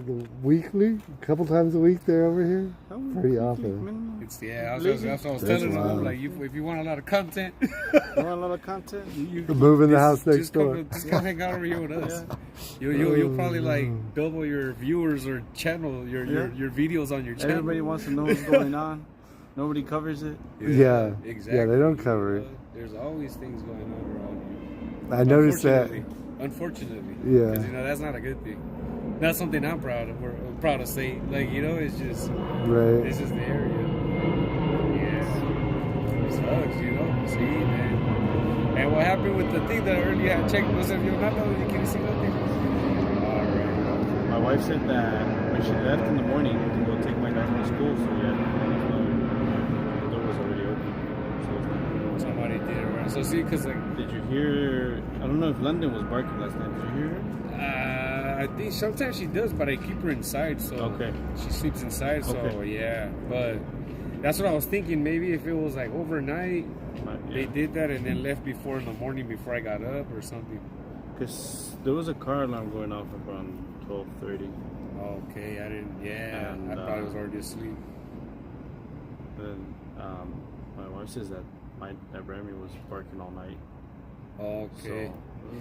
Weekly? A couple times a week they're over here? Pretty often. That's what I was telling them. I'm like, if you want a lot of content, you move in the house next door. Just come hang out over here with us. You'll probably like double your viewers or channel your videos on your channel. Everybody wants to know what's going on. Nobody covers it. Yeah, exactly. Yeah, they don't cover it. There's always things going on around you. I noticed that. Unfortunately. Yeah. Because that's not a good thing. Not something I'm proud of. We're proud to say. Like, it's just right. This is the area. Yeah. It sucks, See, man. And what happened with the thing that earlier I checked was if you're not you can't see nothing. Alright. My wife said that when she left in the morning to go take my daughter to school, so the door was already open. Somebody did it right. So see, because did you hear? I don't know if London was barking last night. Did you hear her? I think sometimes she does, but I keep her inside, so she sleeps inside. So yeah, but that's what I was thinking. Maybe if it was like overnight, they did that and then left before in the morning before I got up or something. Because there was a car alarm going off around 12:30. Okay, I didn't. Yeah, and, I thought I was already asleep. Then my wife says that Remy was barking all night. Okay. So,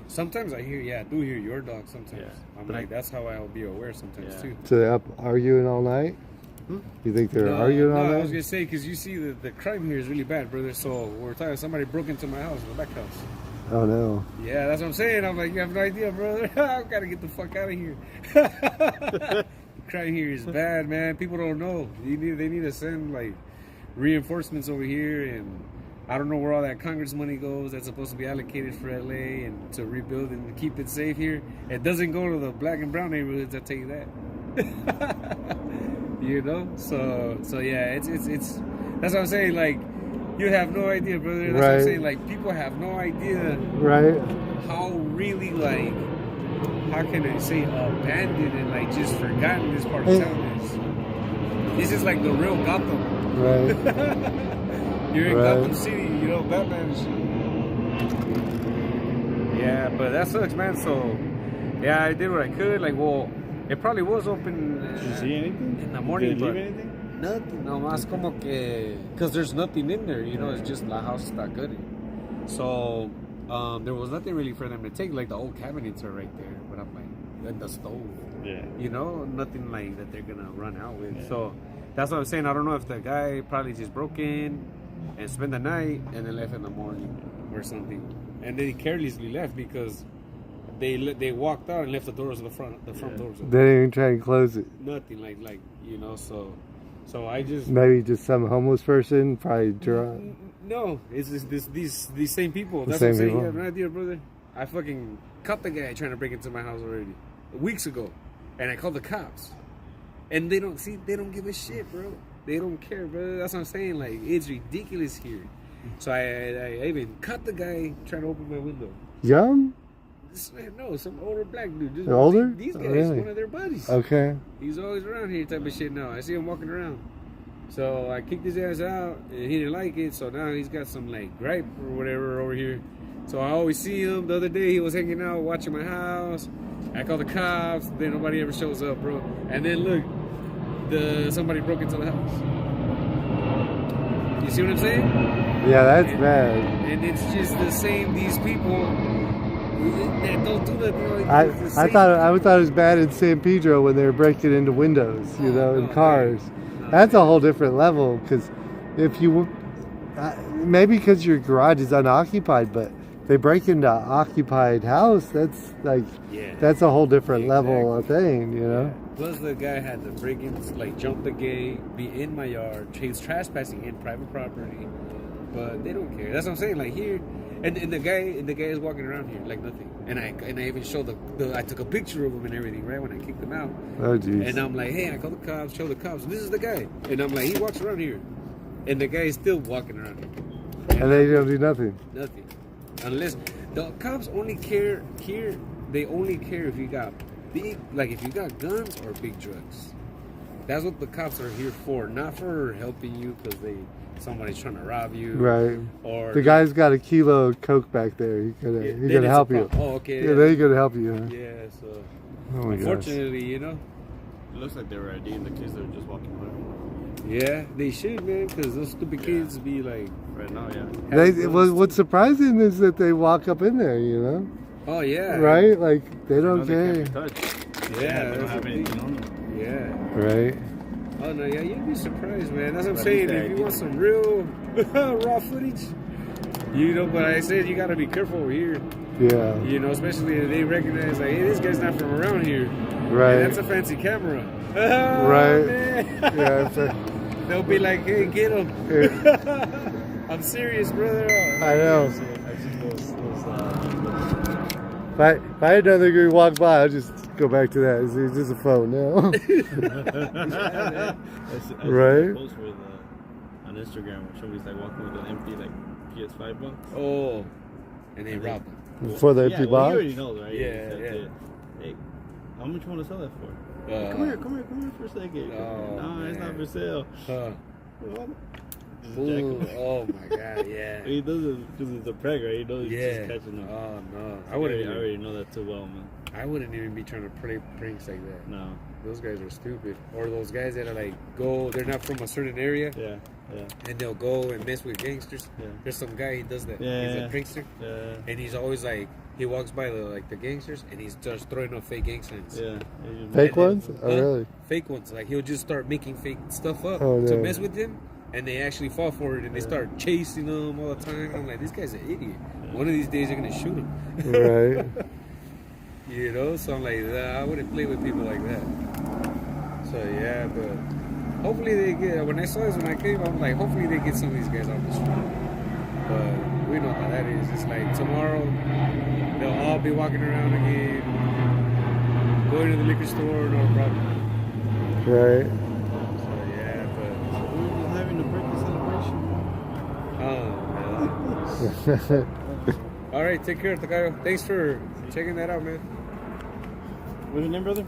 sometimes I do hear your dog sometimes. Yeah. I'm like, that's how I'll be aware sometimes too. So they're up arguing all night? You think they're arguing all night? I was going to say, because you see the crime here is really bad, brother. So we're talking, somebody broke into my house, the back house. Oh, no. Yeah, that's what I'm saying. I'm like, you have no idea, brother. I've got to get the fuck out of here. The crime here is bad, man. People don't know. They need to send, like, reinforcements over here, and I don't know where all that Congress money goes that's supposed to be allocated for LA and to rebuild and keep it safe here. It doesn't go to the black and brown neighborhoods, I'll tell you that. So yeah, it's that's what I'm saying. Like, you have no idea, brother. That's what I'm saying. Like, people have no idea, how really, like, how can I say abandoned and like just forgotten this part of town is. This is like the real Gotham. Right. You're in Gotham City, Batman and shit. Yeah, but that sucks, man. So, yeah, I did what I could. Like, well, it probably was open. Did you see anything? In the morning, Did you but leave anything? nothing. No más como que, because there's nothing in there. It's just la house está good. So, there was nothing really for them to take. Like, the old cabinets are right there, but I'm like, and the stove. Yeah. Nothing like that they're gonna run out with. Yeah. So, that's what I'm saying. I don't know if the guy probably just broke in and spent the night and then left in the morning or something, and then he carelessly left because they walked out and left the doors of the front doors open. They didn't even try and close it. Nothing like so I just maybe just some homeless person probably drunk. No, it's just these same people. The That's same what I'm saying. people. You have no idea, brother. I fucking caught the guy trying to break into my house already weeks ago, and I called the cops, and they don't give a shit, bro. They don't care, bro. That's what I'm saying. Like, it's ridiculous here. So I even caught the guy trying to open my window. Young? No, some older black dude. They're older? These guys, Really? one of their buddies. Okay. He's always around here type of shit now. I see him walking around. So I kicked his ass out, and he didn't like it. So now he's got some, like, gripe or whatever over here. So I always see him. The other day, he was hanging out, watching my house. I call the cops. Then nobody ever shows up, bro. And then, look. Somebody broke into the house. You see what I'm saying? Yeah, that's bad. And it's just the same. These people that don't do nothing. I thought it was bad in San Pedro when they were breaking into windows, in cars. That's a whole different level, because if you maybe because your garage is unoccupied, but they break into an occupied house. That's like that's a whole different level of thing, Yeah. Plus, the guy had the break-ins, like, jump the gate, be in my yard. He's trespassing in private property, but they don't care. That's what I'm saying. Like, here, and the guy is walking around here like nothing. And I even showed I took a picture of him and everything, right, when I kicked him out. Oh, jeez. And I'm like, hey, I called the cops, show the cops. And this is the guy. And I'm like, he walks around here, and the guy is still walking around here. And they don't do nothing. Nothing, unless the cops only care here. They only care if you got if you got guns or big drugs. That's what the cops are here for, not for helping you because somebody's trying to rob you. Right. Or the guy's got a kilo of coke back there. He's gonna help you. Oh, okay. Yeah, they're gonna help you. Huh? Yeah. So Oh my gosh. Unfortunately, you know. It looks like they were IDing the kids that were just walking around. Yeah, they should, man, because those stupid kids be like. Right now, yeah. What's surprising is that they walk up in there, you know? Oh, yeah. Right? Like, they don't They care. can't be touched. Yeah, they don't have anything on them. Yeah. Right? Oh, no, yeah, you'd be surprised, man. That's what I'm But saying. at least If you they want some real raw footage, you know, but I said you got to be careful over here. Yeah. You know, especially if they recognize, like, hey, this guy's not from around here. Right. And that's a fancy camera. Right. Man. Yeah. They'll be like, hey, get him. I'm serious, brother. I know. I've seen those If I had another guy walk by, I'd just go back to that. It's just a phone now. I Right? Post with, on Instagram where somebody's like walking with an empty like PS5 box. Oh, and they robbed them. For the empty Well, box? you already know, right? Yeah, He said, hey, how much you want to sell that for? Come here for a second. No, it's not for sale. What? Just Ooh, jacking. oh my god, yeah. He does it because it's a prank, right? He knows he's Yeah. just catching them. Oh no, I already know that too well, man. I wouldn't even be trying to play pranks like that. No. Those guys are stupid. Or those guys that are like they're not from a certain area. Yeah. And they'll go and mess with gangsters. Yeah. There's some guy he does that. Yeah, He's yeah. a prankster. Yeah. And he's always like he walks by the gangsters and he's just throwing up fake gang signs. Yeah. Fake ones? Oh, really? Fake ones. Like he'll just start making fake stuff up Oh, to no. mess with them. And they actually fall for it, and they start chasing them all the time. I'm like, this guy's an idiot. One of these days, they're gonna shoot him. Right. You know, so I'm like, I wouldn't play with people like that. So yeah, but hopefully they get. When I saw this when I came, I'm like, hopefully they get some of these guys off the street. But we know how that is. It's like tomorrow, they'll all be walking around again, going to the liquor store, no problem. Right. So yeah, but. We're having a birthday celebration. Oh, man. All right, take care, Takayo. Thanks for checking that out, man. What's your name, brother?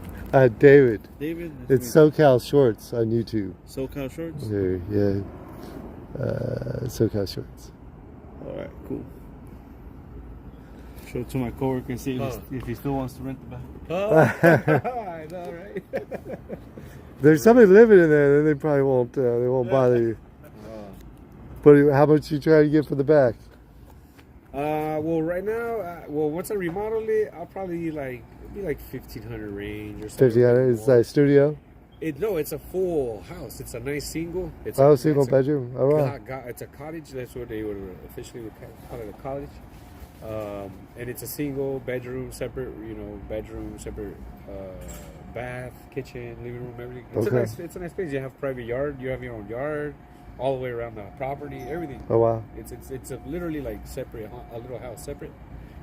David. David? It's SoCal Shorts on YouTube. SoCal Shorts? Yeah. SoCal Shorts. All right, cool. Show it to my coworker and see if he still wants to rent the back. Oh, I know, right? There's somebody living in there, then they probably won't. They won't bother you. But how much you try to get for the back? Well, right now, once I remodel it, I'll probably be like 1,500 range or something. 1,500 is that studio? No, it's a full house. It's a nice single. It's Single bedroom. Oh, wow. It's a cottage. That's what they would officially call it, a cottage. And it's a single bedroom, separate. Bedroom, separate. Bath, kitchen, living room, everything. It's a nice place. You have private yard. You have your own yard, all the way around the property, everything. Oh wow! It's literally like separate, a little house separate.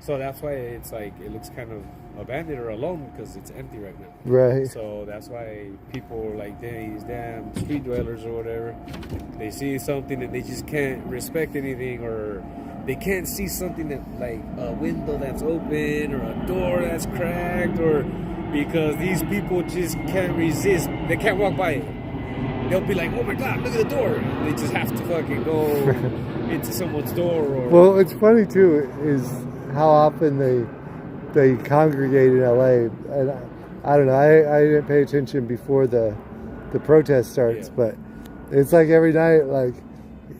So that's why it's like it looks kind of abandoned or alone because it's empty right now. Right. So that's why people like these damn street dwellers or whatever, they see something and they just can't respect anything, or they can't see something that like a window that's open or a door that's cracked, or because these people just can't resist. They can't walk by it. They'll be like, oh my God, look at the door. They just have to fucking go into someone's door. Or well, it's funny too is how often they congregate in LA. And I don't know, I didn't pay attention before the protest starts, but it's like every night, like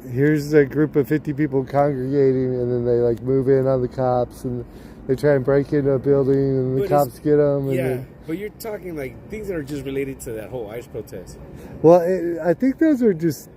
here's a group of 50 people congregating, and then they like move in on the cops and they try and break into a building, and the cops get them. And but you're talking like things that are just related to that whole ICE protest. Well, I think those are just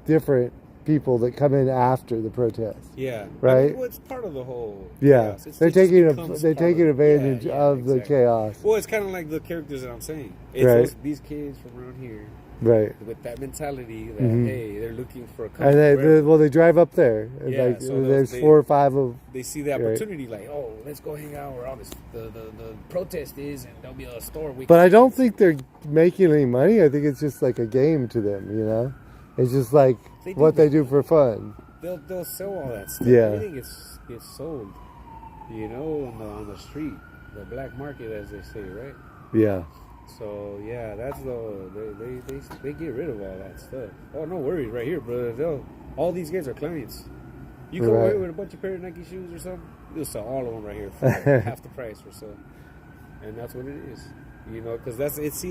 different people that come in after the protest. Yeah. Right? Well, it's part of the whole chaos. They're taking advantage of exactly. the chaos. Well, it's kind of like the characters that I'm saying. It's right. These kids from around here. Right. With that mentality that, mm-hmm. hey, they're looking for a company. And they drive up there. And yeah, so there's 4 or 5 of... They see the opportunity, like, oh, let's go hang out where all the protest is, and there'll be a store. But I don't think they're making any money. I think it's just like a game to them, you know? It's just like they do for fun. They'll sell all that stuff. Yeah. Everything gets sold, you know, on the street. The black market, as they say, right? Yeah. So yeah, that's they get rid of all that stuff. Oh, no worries, right here, brother. All these guys are clients. You come away with a bunch of pair of Nike shoes or something, you'll sell all of them right here for half the price or so. and that's what it is. You know, because that's it's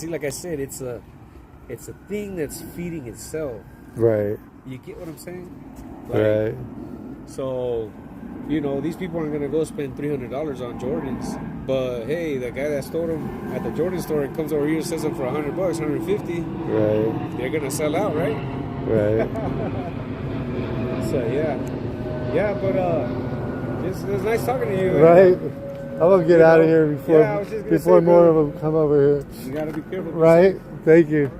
like I said, it's a thing that's feeding itself. Right. You get what I'm saying? Right. So, you know, these people aren't gonna go spend $300 on Jordans, but hey, the guy that stole them at the Jordan store and comes over here and sells them for $100, $150. Right. They're gonna sell out, right? Right. So yeah, but it's nice talking to you. Right. I'm gonna get out of here before more of them come over here. You gotta be careful. Right. Thank you.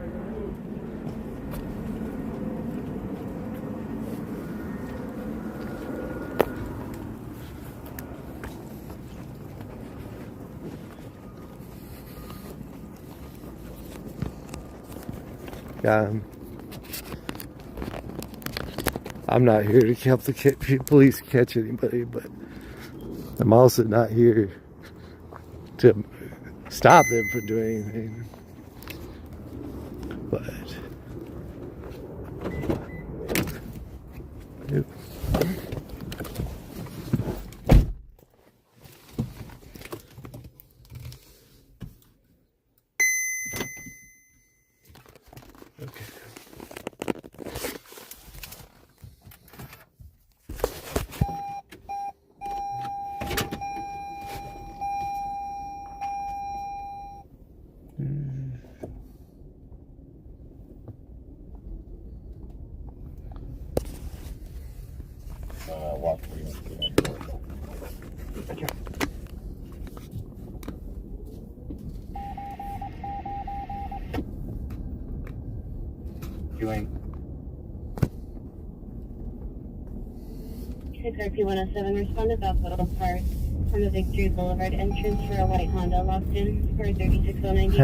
I'm not here to help the police catch anybody, but I'm also not here to stop them from doing anything. But yep. P107 responded to Hospital Park on the Victory Boulevard entrance for a white Honda locked in for 36090.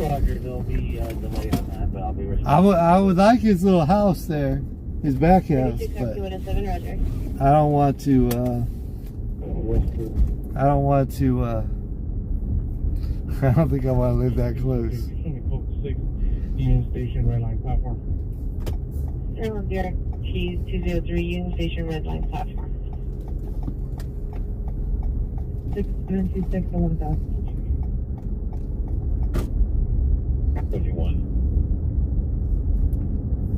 Roger, there'll be a delay on that, but I'll be responsible. I would like his little house there, his back house, but Roger. I don't want to. I don't want to. I don't think I want to live that close. Union Station Red Line platform. Olvera, Cheese 203 Union Station Red Line platform. 6726 11,000. 51.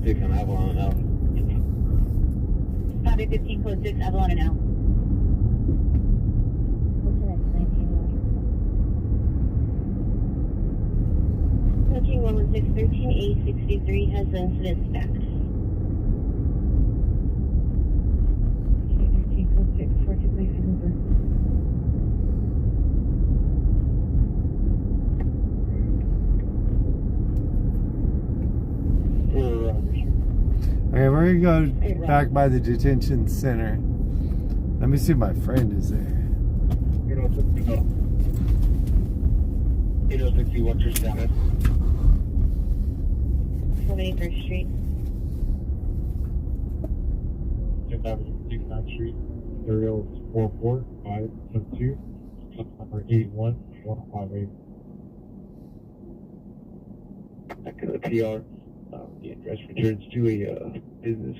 Take an Avalon out. Copy 15 code 6 Avalon and out. 11613A63 has the incident status. 13 code 6 42 over. Okay, we're gonna go back by the detention center. Let me see if my friend is there. 806, what's your status? 71st Street. 69th Street, serial 44572, number 81158. Back to the PR. The address returns to a business.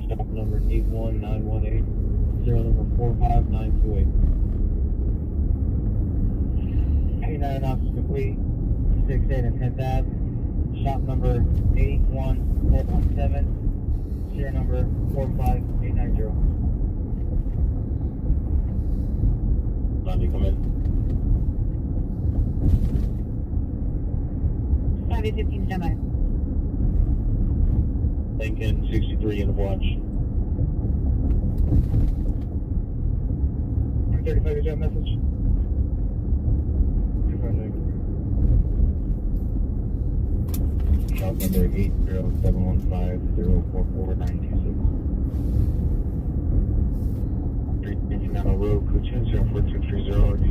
Stop number 81918, serial number 45928. 89 officers complete, 6, 8, and 10th Ave. Shop number 81417, serial number 45890. Lonnie, come in. 515 standby. Lincoln 63 in the watch. 35 is that message? Shop number 80715044926. 3 Fernando Road, Coaching 04230,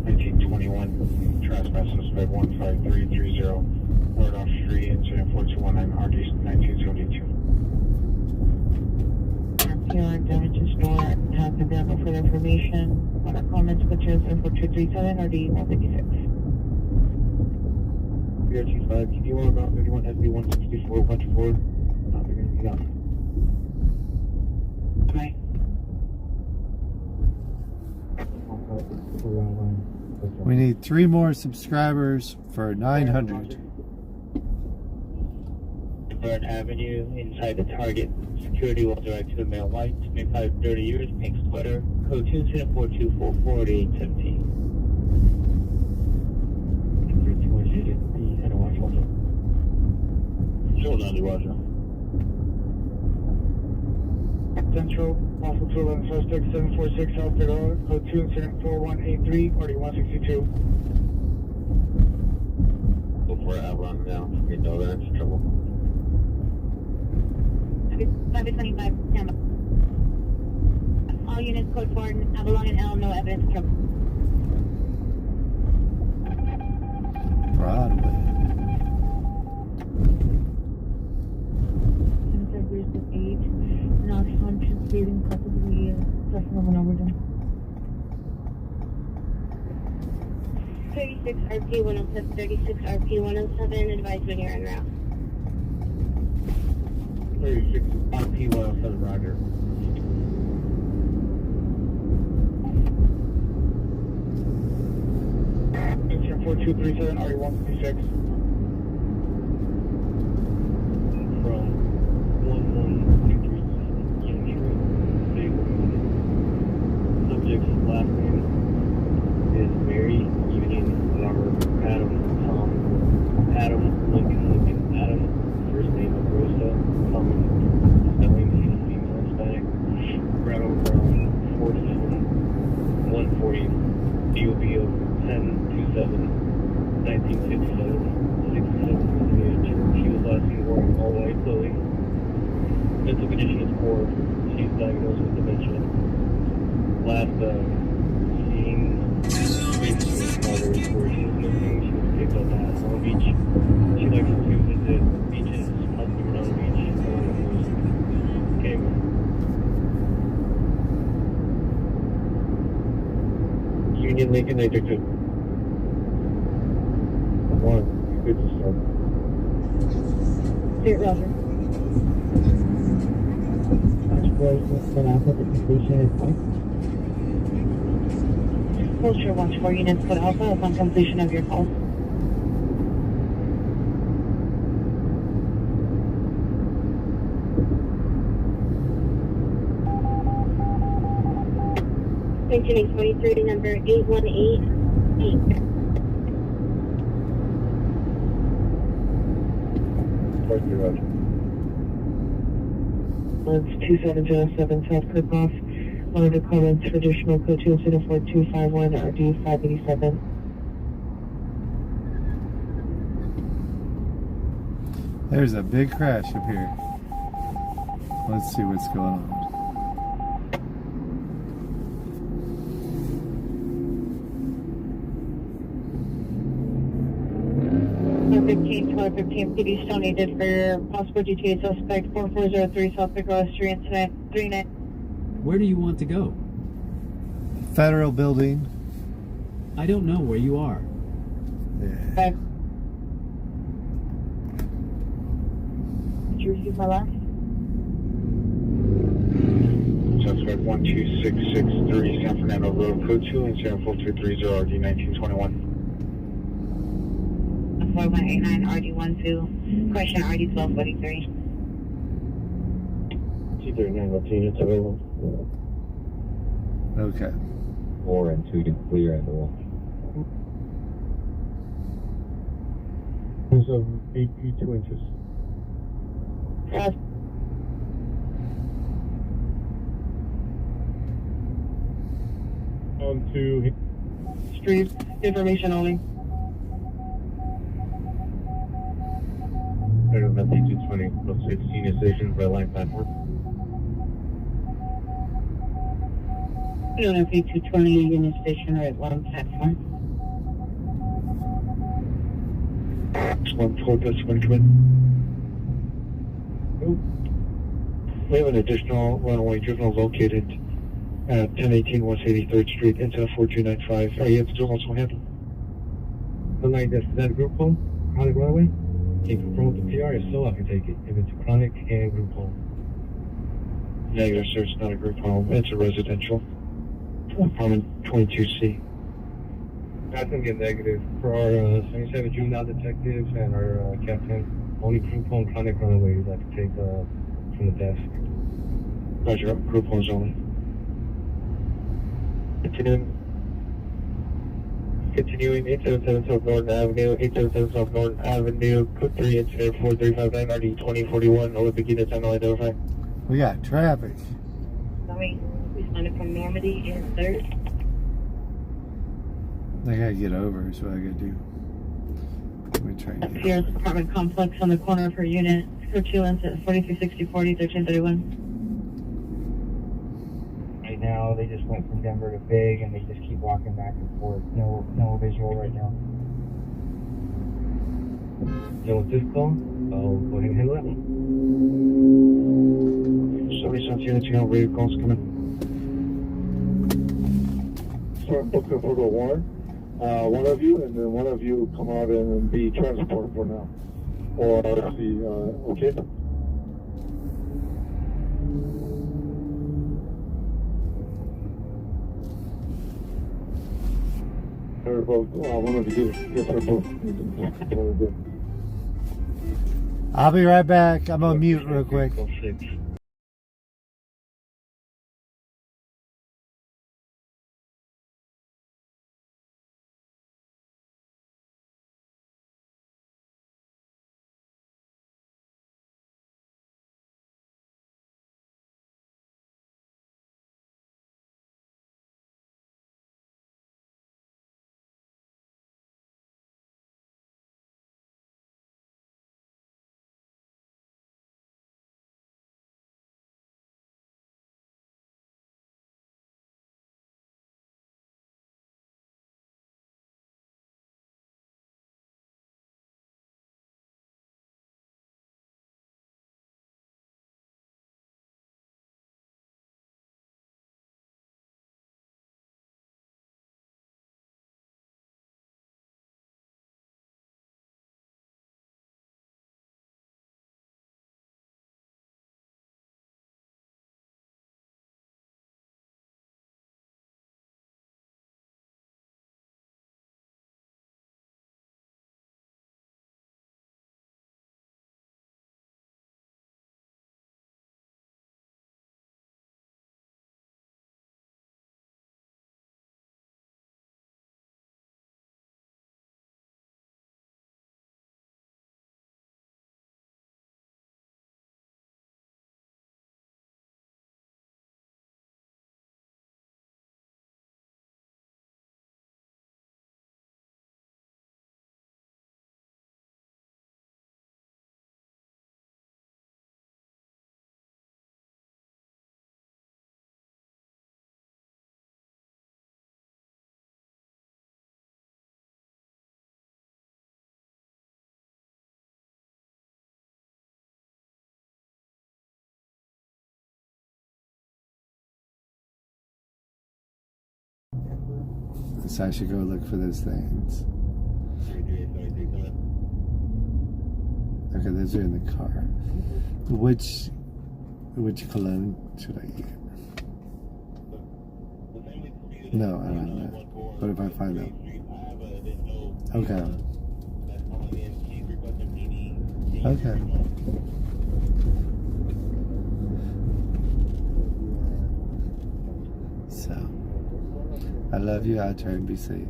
1921. Trespass suspect 15330. Word off street, incident 4219, RD 1972. PR damages store has been available for information. On our comments, put 04237 RD 156. PRT5, can you order about 31 SB 164 bunch 4? They're going to be out. Okay. We need 3 more subscribers for 900. Burn Avenue, inside the Target. Security will direct to the male white, 25 to 30 years, pink sweater, code 27424 to 817. Show 90, Roger. Central, possible 211 suspect, 746 South Fedora, code 2 incident 4183, party 162. Before I run down, we know that's trouble. 525, stand by. All units, code 4, Avalon and L, no evidence of trouble. Broadway. Now conscious breathing, possibly pressing of an overdose. 36 RP 107, 36 RP 107, advise when you're en route. 36 RP 107, Roger. Incident 4237, RE156. From 1123 subject's last name is Mary, Union, Robert, Adam, Tom, Adam, Lincoln, Adam, first name of Rosa, Tom, spelling, female, Hispanic, Brown, 47, 140, DOB of 10/27, 1957, 67 years of age. She was last seen wearing all white clothing. Mental condition is poor. She's diagnosed with dementia. Last seen waters where she was missing. She was picked up at Long Beach. She likes to visit beaches, possibly around the beach, along the coast. Okay. Union Lincoln Adjective. 1. Good to start. State Roger. Hold your watch 4 units, code Alpha upon completion of your call. Mentioning 23, number 8188. Roger. It's 2707 South Clipoff. Monitor comments for additional code 2 incident 4251 RD 587. There's a big crash up here. Let's see what's going on. Number 15, 1215 PD still needed for possible GTA suspect 4403 South Pickle Street incident 39. Where do you want to go? Federal building. I don't know where you are. Okay. Did you receive my last? Suspect 12663 San Fernando Road, code 2 and 4230 RD 1921. 4189 RD12, question RD1243. T39 Latino to available. Okay. 4 and 2 to clear at the wall. Of 8 feet 2 inches. On to Street, information only. Right on that 220, plus 16 is station red line platform. On P220 Union Station, right line platform. 1-4, that's one come in. We have an additional runaway juvenile located at 1018 West 83rd Street, incident 4295. Are you able to also handle? The night that's that group home, chronic runaway? Can confirm with the PR, if so, I can take it. If it's chronic and group home. Negative, sir, it's not a group home. It's a residential. Apartment 22C. That's gonna be a negative for our 77 juvenile detectives and our captain. Only group home chronic runaways I can take from the desk. Roger, group homes only. Continuing 877 South Norton Avenue, 877 South Norton Avenue, code 3 incident 4359 RD 2041, Olympic units unidentified. We got traffic. Sorry, responding from Normandy is 3rd. I gotta get over is what I gotta do. Let me try and get Pierce apartment complex on the corner of her unit. Code 2 incident 4360 40 1331. Right now, they just went from Denver to Big, and they just keep walking back and forth. No visual right now. So with this call, I'll go ahead and handle that one. Sorry, Sun's units, you know, radio calls coming. Sorry, book for the warrant. One of you, and then one of you come out and be transported for now. Or the, okay? Or both, one of you, yes, or both. I'll be right back. I'm on mute real quick. So I should go look for those things. Okay, those are in the car. Which cologne should I get? No, I don't know. What if I find them? Okay. Okay. So, I love you. I'll try and be safe.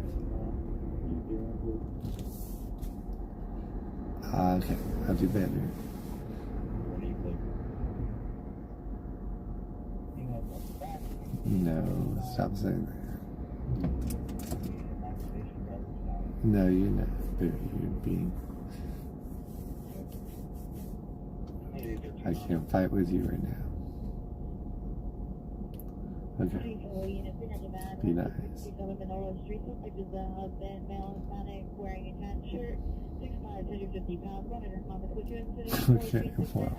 Okay, I'll do better. No, stop saying that. No, you're not. You're being. I can't fight with you right now. Okay. Be nice. Okay, well.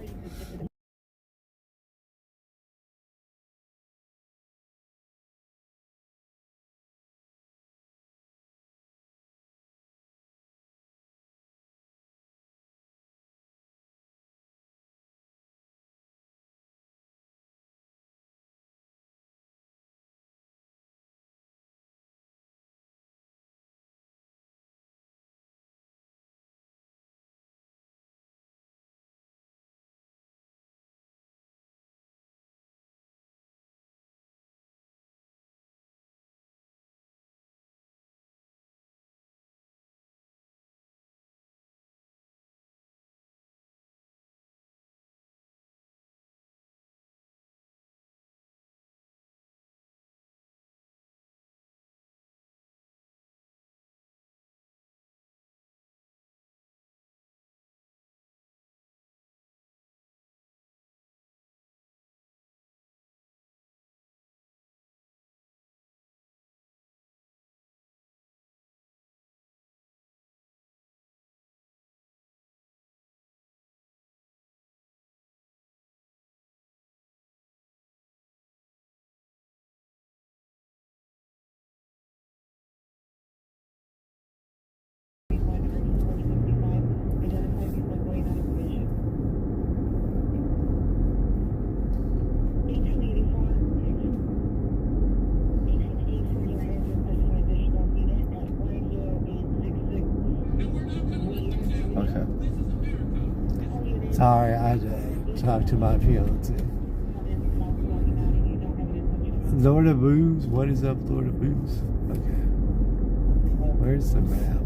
Sorry, I had to talk to my fiance. Florida Booze? What is up, Florida Booze? Okay. Where's the map?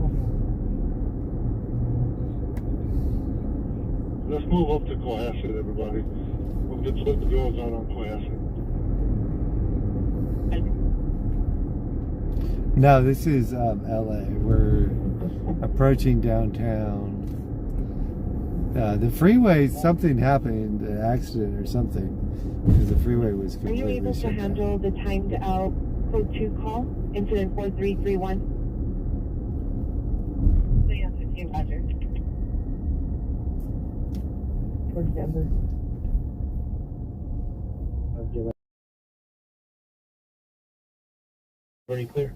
Let's move up to Cohasset, everybody. We'll get the girls out on Cohasset. No, this is LA. We're approaching downtown. The freeway, something happened, an accident or something, because the freeway was Are completely you able to shut down. handle the timed out code 2 call, incident 4331? Yes, 15, Roger. Towards Denver. Pretty clear.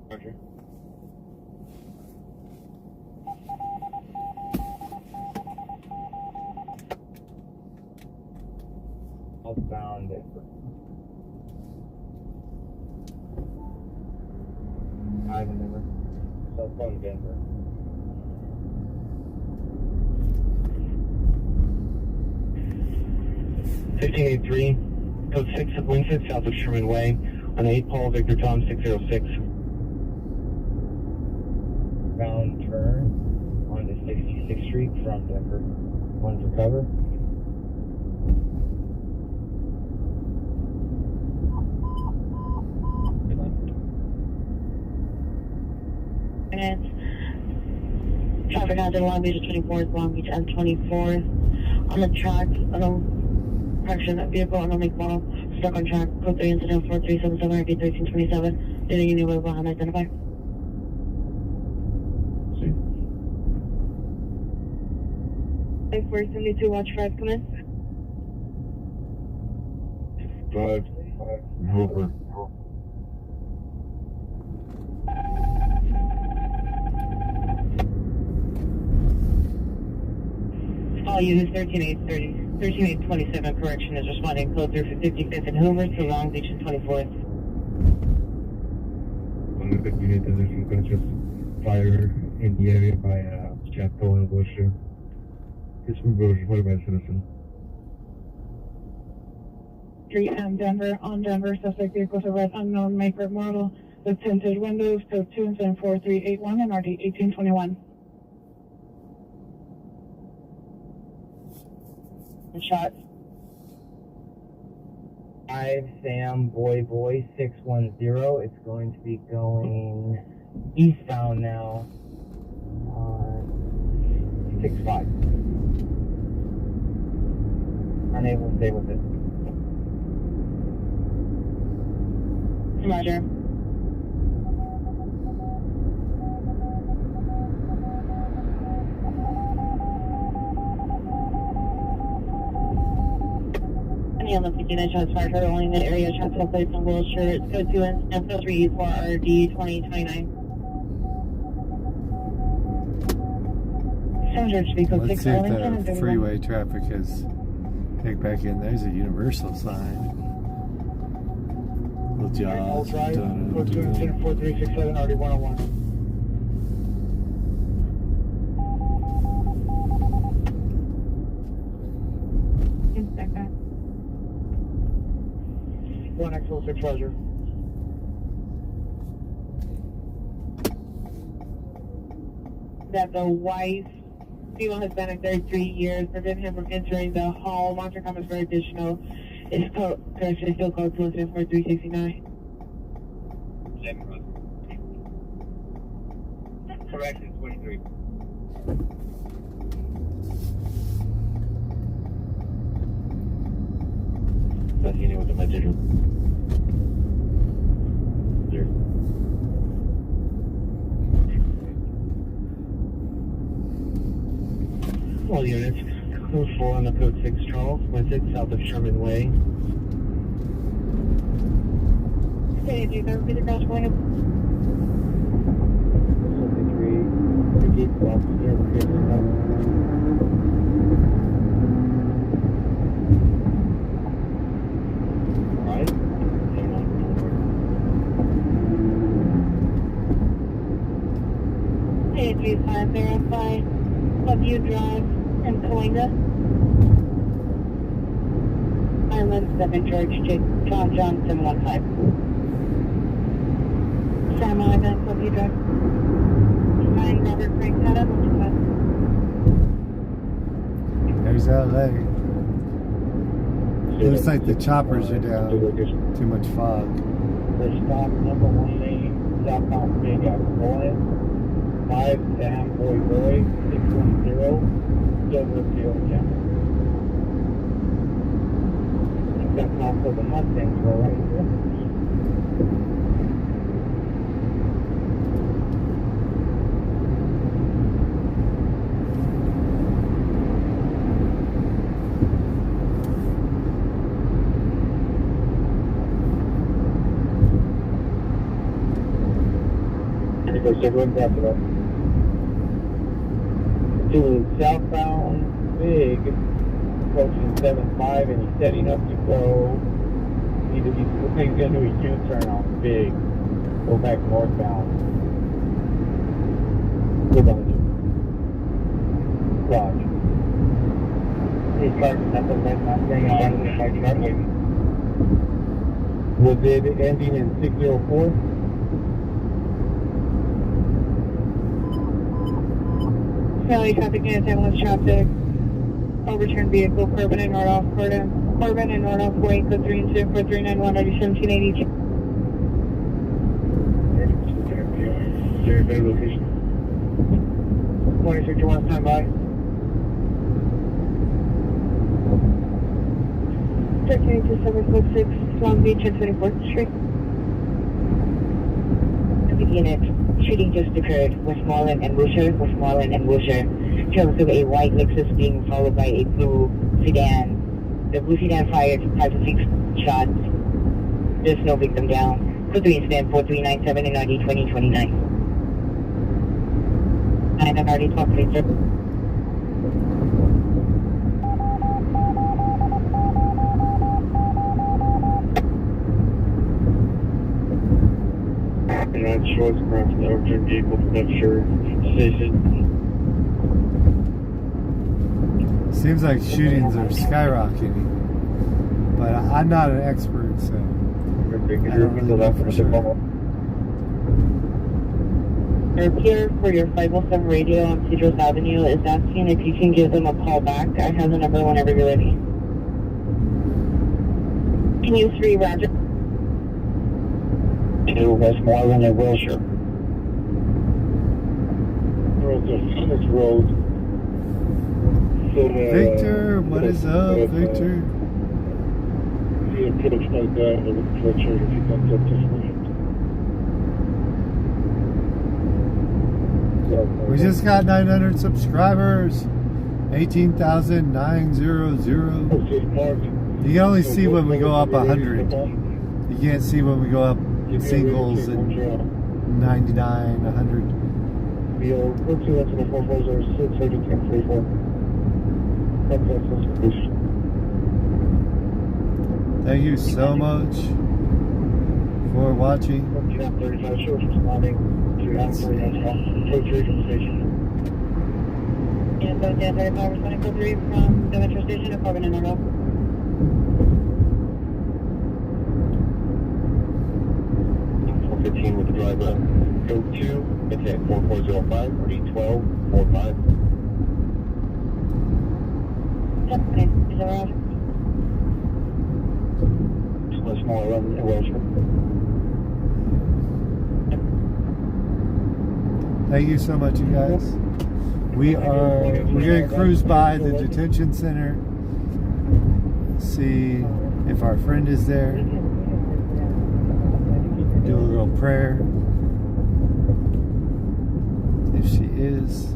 Roger. Outbound Denver. Ivan Denver. Southbound Denver. Code 6 of Winston, south of Sherman Way, on 8 Paul Victor Tom 606. Bound turn onto 66th Street from Denver. One for cover. Minutes. Traffic hazard Long Beach 24th, Long Beach M24th. On the track, correction, that vehicle on the link model, stuck on track, code 3 incident 4377 RP 1327. Didn't you know behind identify? See. 472 watch 5 come in. 5. Over. All units 13827 correction is responding code through for 55th and Hoover to Long Beach and 24th. On the unit, there's some conscious fire in the area by Chapel and Wilshire. It's reported by a citizen. 3M Denver, on Denver, suspect vehicle is a red unknown maker model with tinted windows, code 2 incident 4381 and RD 1821. Shots. 5 Sam Boy 610. It's going to be going eastbound now on 65. Unable to stay with it. Roger. Any unlucky unit shots fired patrolling the area, shots all placed on Wilshire. It's code 2 and 3 for RD 2029. Let's see if the freeway traffic has picked back in. There's a universal sign. Little jaws. Code 2 incident 4367 RD 101. Inspect that. 1X06 Roger. That the wife, female Hispanic, 33 years, prevent him from entering the hall. Monitor comments for additional. It's code, correction, still code 2 incident 4369. Correction 23. That's unit with the message. There. All units, code 4 on the code 6 Charles, Winston, south of Sherman Way. Okay, do you remember the cross going up? 73. The gate blocks there. Alright. verify Clubview Drive and Coinga. Island 7 George J. John 715. Sam Island, Clubview Drive. 9 Robert Frank Adam, 25. There's LA. Looks like the choppers are down. Too much fog. The stop number 1 lane, southbound Big Boy, 5 Sam Boy 610, Silver Field County. That's also the Mustangs were right here. To southbound Big, approaching 75, and he's setting up to go. He's going to do a U-turn on Big. Go back northbound. Good on you. Roger. He's starting at the red Mustang on the side driveway. Was it ending in 604? Valley traffic units, ambulance traffic. Overturned vehicle, Corbin and Nordoff, Corbin and Nordoff, 48 code 3 and 2, 4391, 1782. Very better location. 2621, stand by. 1327 code 6, Long Beach and 24th Street. Unit. Shooting just occurred. Westmoreland and Wilshire. Trails of a white Lexus being followed by a blue sedan. The blue sedan fired 5 to 6 shots. There's no victim down. Code 3 incident 4397 and RD 2029. And an RD 12 Not sure what's from the overturned vehicle, not sure. Station. Seems like shootings are skyrocketing, but I'm not an expert, so I don't really know for sure. Our peer for your 507 radio on Cedros Avenue is asking if you can give them a call back. I have the number whenever you're ready. Can you 3 Roger? To Westmoreland and Wilshire. Roads are Phoenix Road. Victor, what is up, Victor? He approached like that with a picture if he comes up this way. We just got 900 subscribers. 18,900. You can only see when we go up 100. You can't see when we go up singles and 99, 100. Thank you so much for watching. And so, Dan 35, responding code 3 from the metro station of Corbin and Nordoff. With the driver. Code 2, it's at 4405, RD1245. Okay, is that right? Westmoreland and Wilshire. Thank you so much, you guys. We're gonna cruise by the detention center, see if our friend is there. Do a little prayer if she is.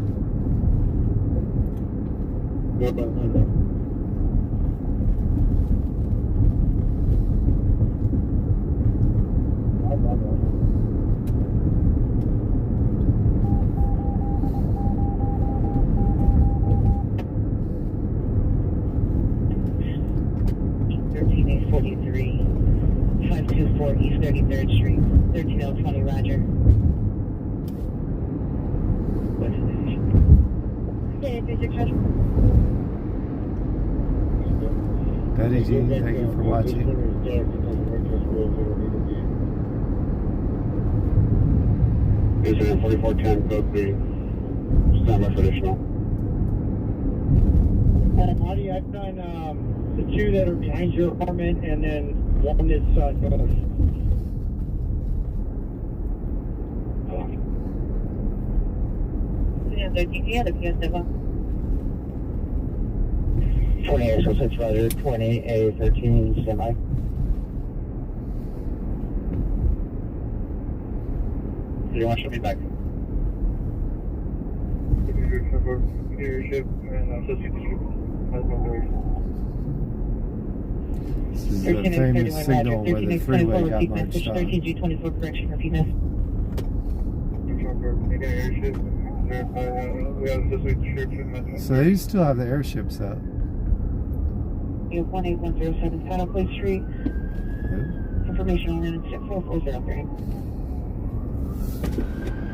East 33rd Street, 13020, Roger. What's the Betty G, thank you for watching. Incident 4410, code 3. Stand by for additional. Marty, I've done the two that are behind your apartment, and then one that's north. Yeah, 28 so 6 Roger, 28A13 semi. You want to show me back? This is a famous signal where the freeway got marched on. 13G24 correction, repeat miss. So they still have the airships up. You have 18107 Saddle Place Street. Information on incident 4403.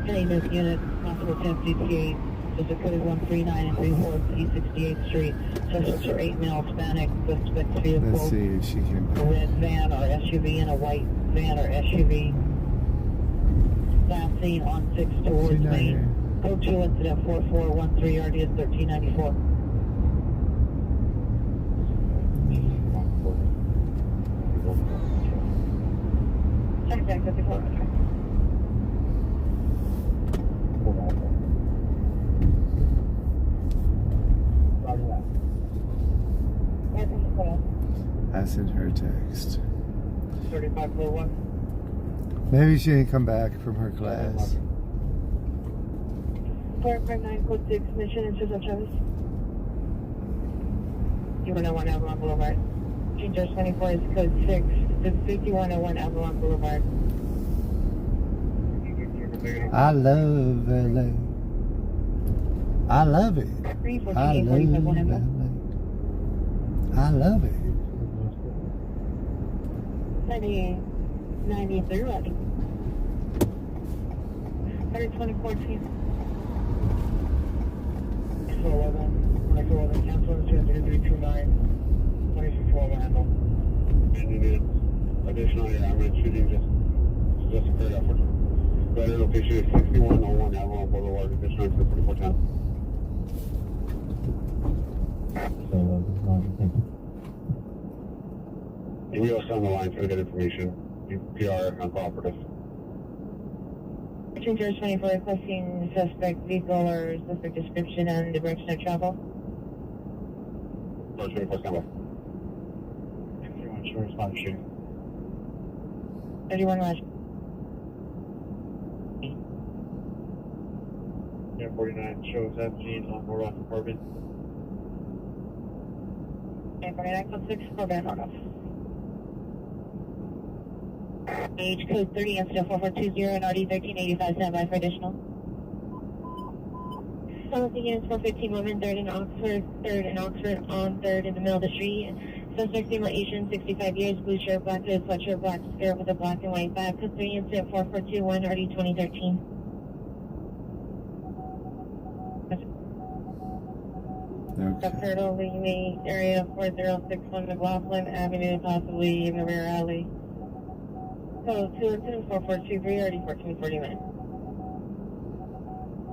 Any missed unit, possible 10 CTA. The code is 139 and 34 East 68th Street. Suspects are 8 male Hispanic. Suspect vehicle. Let's see if she can. A red van or SUV and a white van or SUV. Last seen on 6 towards Main. Code 2 incident 4413 RDS 1394. Check 54. That's in her text. 3501. Maybe she didn't come back from her class. 459 code 6 mission in Cesar Chavez. You 101 Avalon Boulevard. Ginger 24 is code 6. The 5101 Avalon Boulevard. I love LA. I love it. I love LA. I love it. 93 ready. 12014. 2411, cancel 0329, 2611 handle. Additional air ambulance shooting just occurred after. Better location is 6101 Avalon Boulevard, additional to 4410. We also on the line for good information. PR uncooperative. Ginger 24 requesting suspect vehicle or suspect description and direction of travel. 24 standby. 31 short respond shooting. 31 Roger. Yeah, 49 shows 17 on North apartment. 49 code 6 for Van Ornoff. Age code 30 incident 4420 and RD 1385 standby for additional. Policy units 415 women, 3rd in Oxford, 3rd in Oxford on 3rd in the middle of the street. Suspect female Asian, 65 years, blue shirt, black hood, sweatshirt, black skirt with a black and white bag. Code 3 incident 4421 RD 2013. Okay. Turtle, Lee, area 4061 McLaughlin Avenue, possibly in the rear alley. Code 2 incident 4423 RD 1441.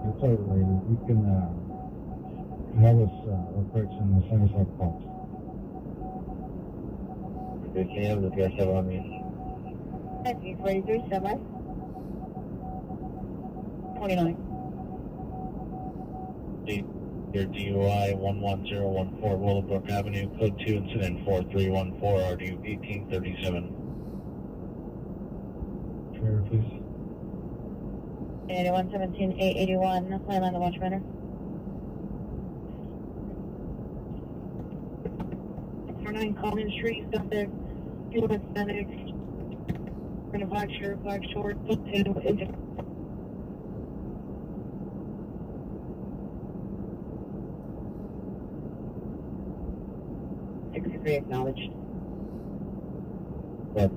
It's all right, lady. You can have us approach in the center of calls. Can you have the guest have on me? 43 standby. 29. Your DUI 11014 Willowbrook Avenue, code 2 incident 4314 RDU 1837. Trailer, please. 117 881 Highland Watchmaner. 49 Common Street, subject, fuel Hispanic, in a black shirt, black shorts, 2 into. Acknowledged. What?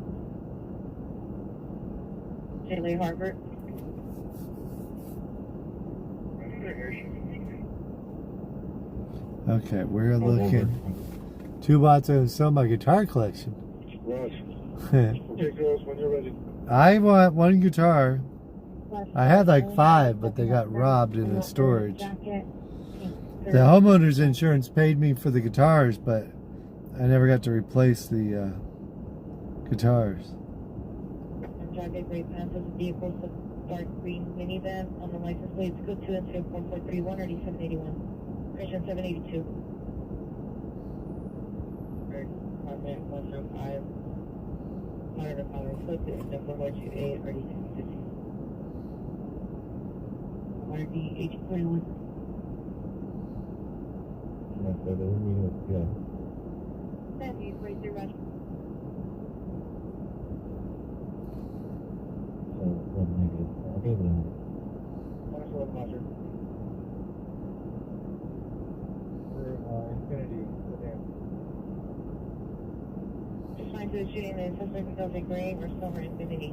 Lee Harbor. Okay, we're looking. 2 bots to sell my guitar collection. Rush. Okay, girls, when you're ready. I want 1 guitar. I had like 5, but they got robbed in the storage. The homeowner's insurance paid me for the guitars, but I never got to replace the guitars. Driving Great Panther vehicle, dark green minivan on the license plates, code 2 and 4431 or D781. Christian 782. Apartment 105. Monitor power flipped, number 128 or D750. RD 1821. Thank you, 43 Roger. Just fine to the shooting, the suspect was a gray or silver Infinity.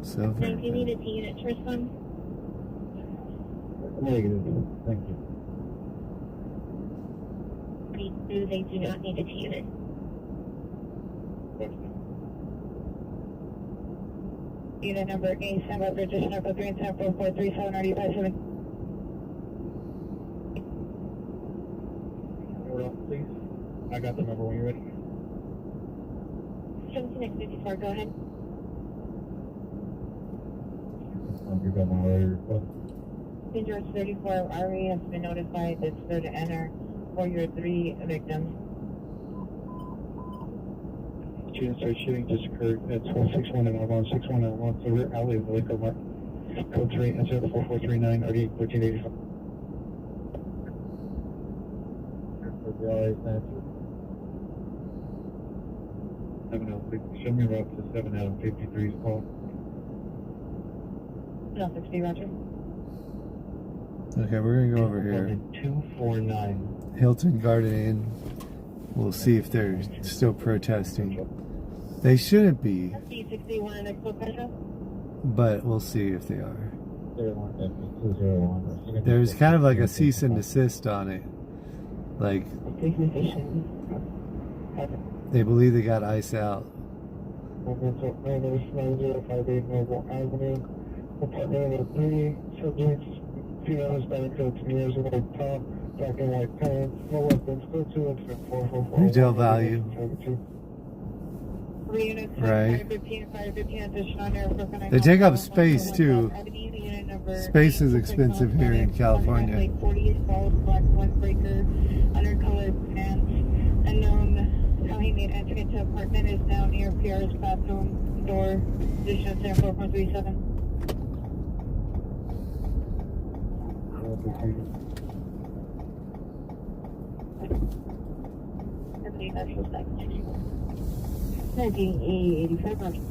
Silver. Thank you. Need a T-unit to respond? Negative. Thank you. They do not need a T-unit. Unit number A7, registration number 3 and 104437 RD57. Please. I got the number when you're ready. 17X54, go ahead. You got my request. St. George 34 RE has been notified that it's clear to enter for your 3 victims. Genocide shooting just occurred at 1261 and Alvarado 61 along the rear alley of the Lake Mark. Code 3 and 4439 RD 1485. Show me route to 7 Adam 53's call. No, 60, Roger. Okay, we're gonna go over here. 249. Hilton Garden Inn. We'll see if they're still protesting. They shouldn't be, C61 and Expo but we'll see if they are. There's kind of like a cease and desist on it. Like, they believe they got ice out. Retail value. Right. They take up space too. Space is expensive here in California. Undercolored pants. Unknown how he made entry into apartment is now near Pierre's bathroom door. Position 4437. I believe that's what's like 1985 Roger.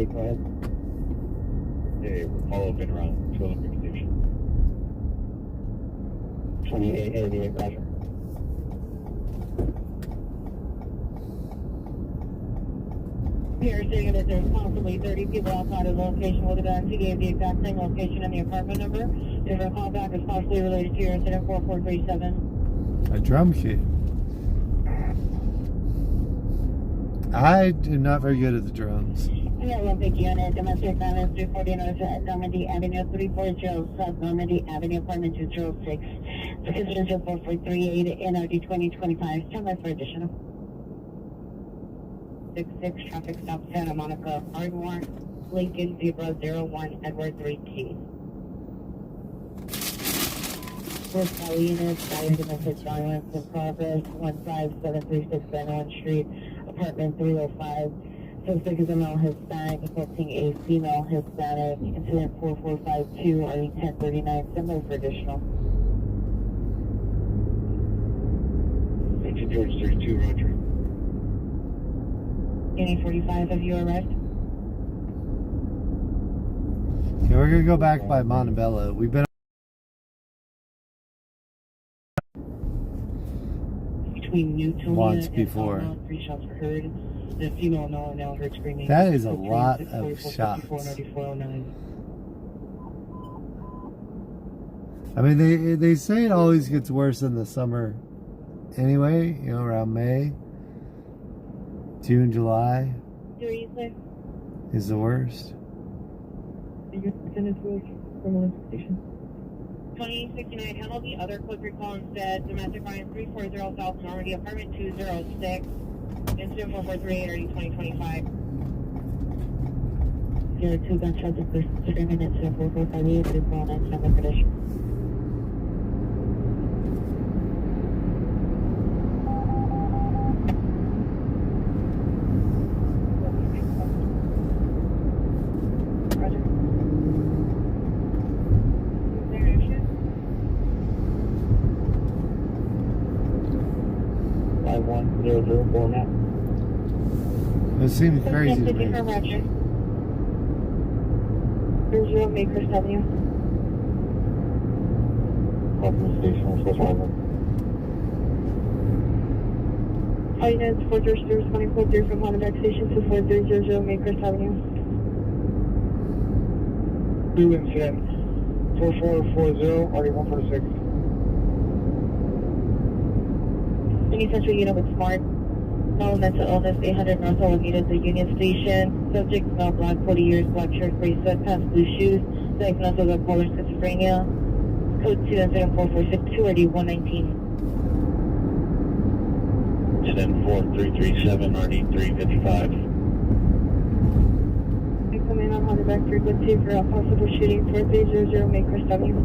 Go ahead. Hey, follow been around Trillium Station. 2888, Roger. Pierre stating that there's possibly 30 people outside of the location with a gun. He gave the exact same location and the apartment number. If a callback is possibly related to your incident 4437. A drum kit. I am not very good at the drums. Yeah, Olympic unit, domestic violence 340 North Normandy Avenue 340 South Normandy Avenue, apartment 206. Position 4438 NRD 2025. Stand by for additional. 66 traffic stop Santa Monica, Ardmore, Lincoln, Zebra 01, Edward 3T. First call units, fire domestic violence in progress, 15736 Van Owen Street, apartment 305. Suspect is a male Hispanic, affecting a female Hispanic. Incident 4452, RE 1039, similar for additional. St. George 32, Roger. Any 45, have you arrived? Okay, we're gonna go back by Montebello. We've been between Newtonia once and before. Belmont. 3 shots were heard. The female now heard screaming. That is a lot of shots. 9409. I mean, they say it always gets worse in the summer anyway, you know, around May. June, July is the worst. 2069, handle the other code recall instead. Domestic line 340 South Normandy, apartment 206. Incident 443, RD 2025. There are 2 gunshots at first screaming incident 4458, 349 condition. It seems crazy to me. Roger. 0 Makers W. All units 403 responding 43 from Homeland Station to 4300 Makers Avenue. 2 incident 4440, RD146. Any central unit with smart. No mental illness, 800 North Alameda, the Union Station. Subject, male, black, 40 years, black shirt, gray sweatpants, blue shoes. Diagnosed with bipolar schizophrenia. Code 2 incident 4462, RD119. Incident 4337, RD355. I come in on Honda back frequency for a possible shooting 4300 Makers Avenue.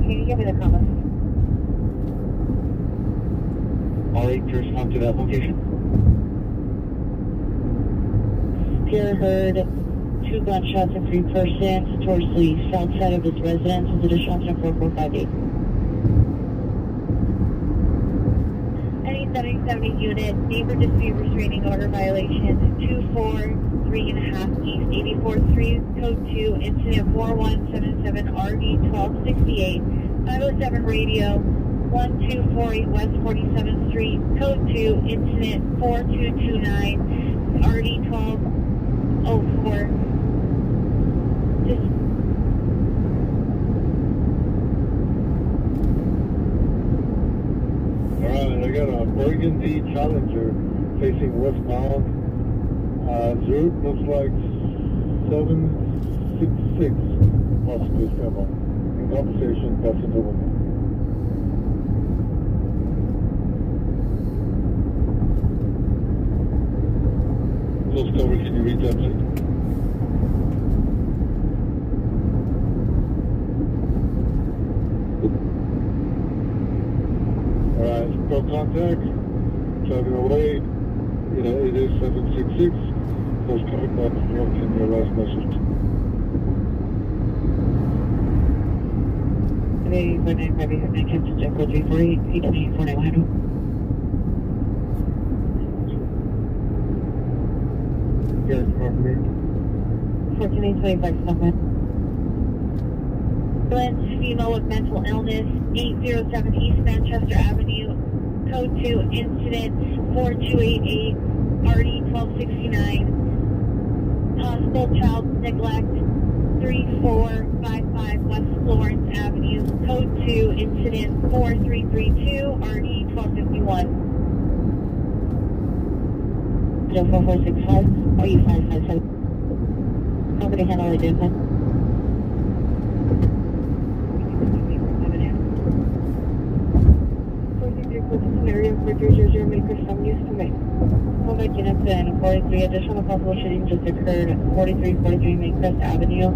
Can you give me the comments? All right, to respond to that location. Pierre heard 2 gunshots and 3 persons towards the south side of his residence. Is it a shot in 4458? Any 7070 unit, neighbor dispute restraining order violation 243.5 East 84th Street, code 2, incident 4177 RD 1268, 507 radio. 1248 West 47th Street, code 2, incident 4229, RD 1204. Alright, I got a Burgundy Challenger facing westbound. Route looks like 766, possibly Stella. In conversation, passenger woman. Close cover, can you read that, please? Alright, no contact, driving away, it is 766, close cover, that's in your last message. Today, my name is Captain Jeff 348, 828 Yes, confirmed. 1425 Summit. Lynch, female with mental illness, 807 East Manchester Avenue, code 2, incident 4288, RD 1269. Possible child neglect, 3455 West Florence Avenue, code 2, incident 4332, RD 1251. 04465. Or you 557. How can I handle it, Jason? Area 4300 Makers Avenue, Summit. Homeland units and 43 additional possible shootings just occurred at 4343 Makers Avenue.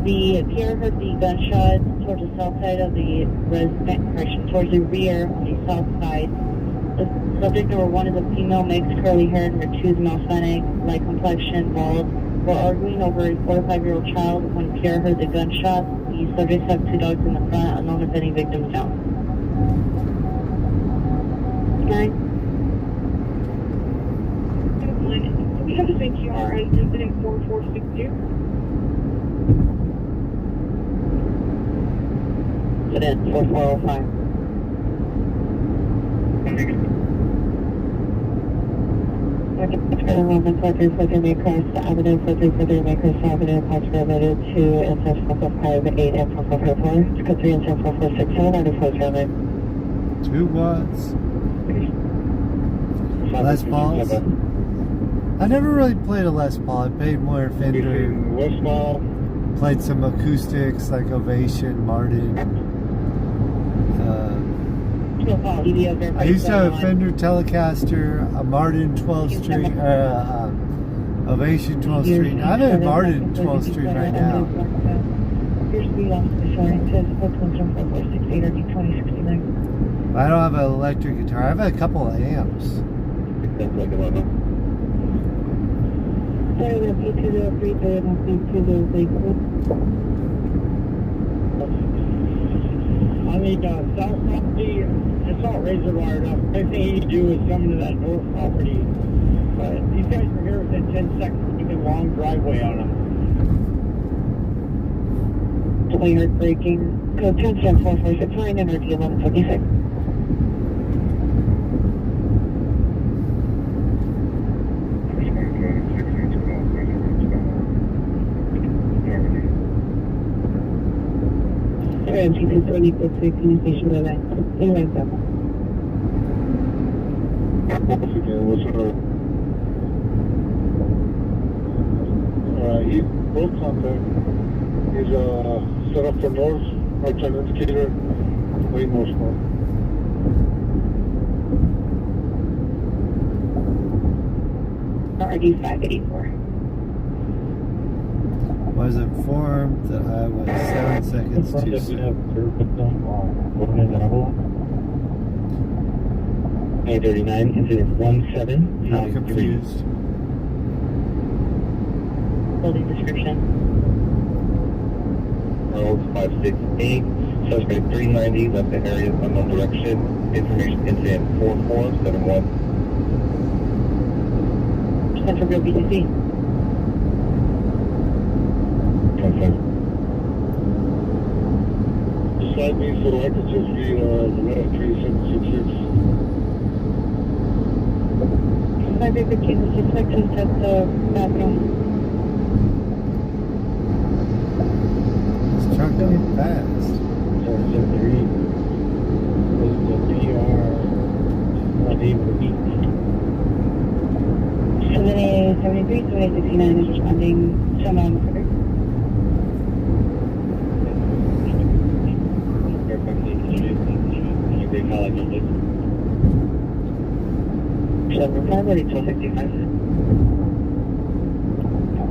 The Pierre heard the gunshots towards the south side of the residence, towards the rear on the south side. The subject number 1 is a female, mixed curly hair, number 2 is male Hispanic, light complexion, bald. Were arguing over a 4 to 5-year-old child when Pierre heard the gunshots. The subjects have 2 dogs in the front, unknown if any victims down. 9. We have the same TR as incident 4462. incident 4405. Movement 4343 may cross the avenue, 4343 may cross the avenue, parts related to incident 4458 and 4444. Code 3 incident 4460, 9409. 2 watts. Les Pauls. I never really played a Les Paul. I played more Fender. Westmall. Played some acoustics like Ovation, Martin. I used to have a Fender Telecaster, a Martin 12th String, Ovation 12th String. I have a Martin 12th String right now. I don't have an electric guitar. I have a couple of amps. I mean, south property, it's all razor wired up. Everything you need to do is come into that north property. But these guys were here within 10 seconds, even long driveway on them. Cleared braking. Code 10-4469, NRT 1126. And she's in 26 communication with that. Anyway, so. Once again, what's her? He broke contact. He's set up for north, right turn indicator, way more smart. RD 584. Was informed that I was 7 seconds too soon. A39, incident 17. I'm confused. Building description. Road 568, suspect 390, left the area, unknown direction. Information incident 4471. Central Grove BTC. Slide me so I could just read the letter 3766. 515, the suspect is at the bathroom. This truck going fast. 473. We are not able to beat. 7873, 7869 is responding. Someone.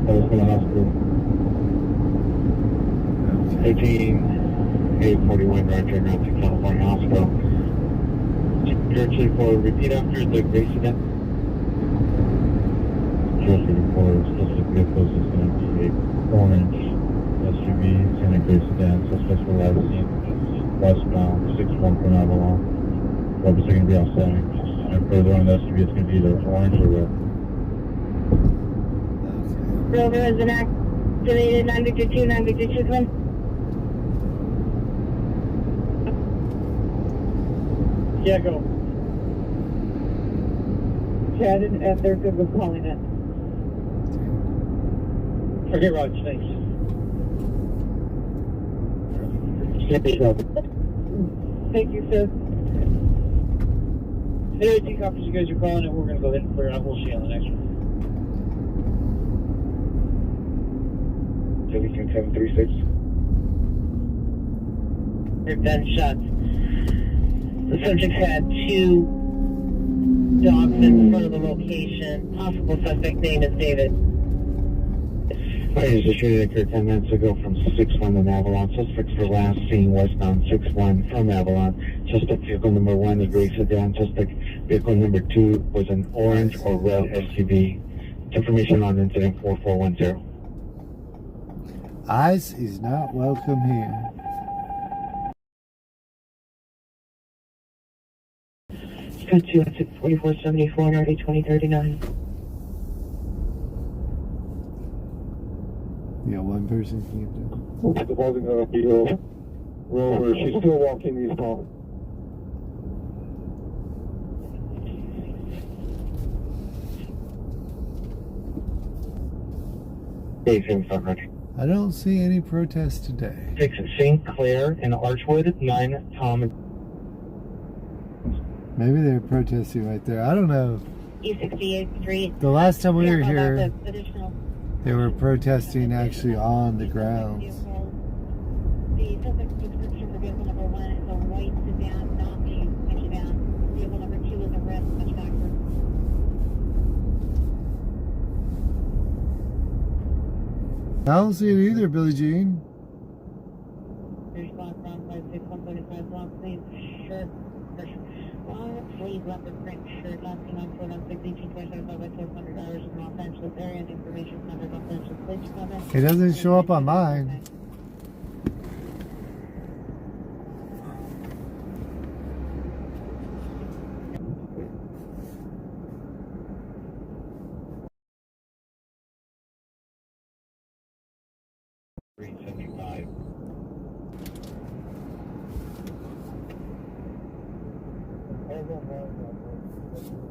That was from the hospital. 18-841 Roger, route to California Hospital. Actually, for repeat after the Grace event. Just for specific vehicles is going to be a orange SUV, it's going to Grace event, suspects for last seen westbound, 61 from Avalon. Robots are going to be offsetting. And further on the SUV, it's going to be either orange or red. Rover has been activated 952, 952, Yeah, go. Chad and they're good with calling it. Okay, Raj, thanks. Thank you, sir. Anyway, two copies you guys are calling, and we're going to go ahead and clear out. We'll see you on the next one. 736. They've done shots. The subjects had 2 dogs in front of the location. Possible suspect name is David. Fires issued occurred 10 minutes ago from 61 in Avalon. Suspects were last seen westbound 61 from Avalon. Suspect vehicle number 1 is gray sedan. Suspect vehicle number 2 was an orange or red SUV. Information on incident 4410. Ice is not welcome here. Code 2 at 4474 and RD 2039. Yeah, one person came down. The building of the Roll over. She's still walking eastbound. I don't see any protests today. 6 St. Clair and Archwood, 9 Tom. Maybe they're protesting right there. I don't know. East 68th Street. The last time we were Yeah, here, that's additional. they were protesting actually on the grounds. The suspect description for vehicle number 1 is a white sedan, not a sedan. Vehicle number 2 is a red hatchback. I don't see it either, Billie Jean. There's block ground 56135 block, please. Shirt. Please leopard print shirt, last seen on foot on 618.75 by $1,200 in Los Angeles area and information center, Los Angeles Police Department. It doesn't show up on mine.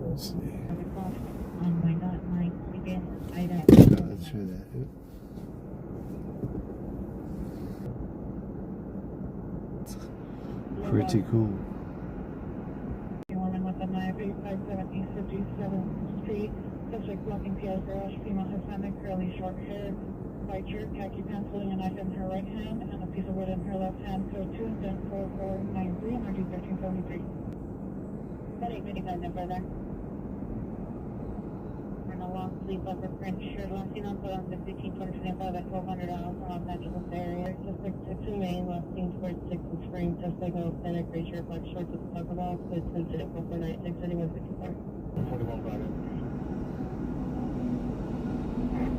Let's see. On my not my again, Let's try that. It's pretty cool. Woman with a knife, 857 East 57th Street. Subject blocking PL garage. Female Hispanic, curly short hair, white shirt, khaki pants, holding a knife in her right hand and a piece of wood in her left hand. Code 2 and 4493 and RG 1373. About 855 no further. A long sleeve leopard print shirt, last seen on foot on 618.25 at $1,200 from Los Angeles area. Suspect 6 in Maine, last seen towards 6 in Spring. Suspect no authentic, gray shirt, black shorts with soccer ball. Code sensitive 4496 8154. 41 Friday.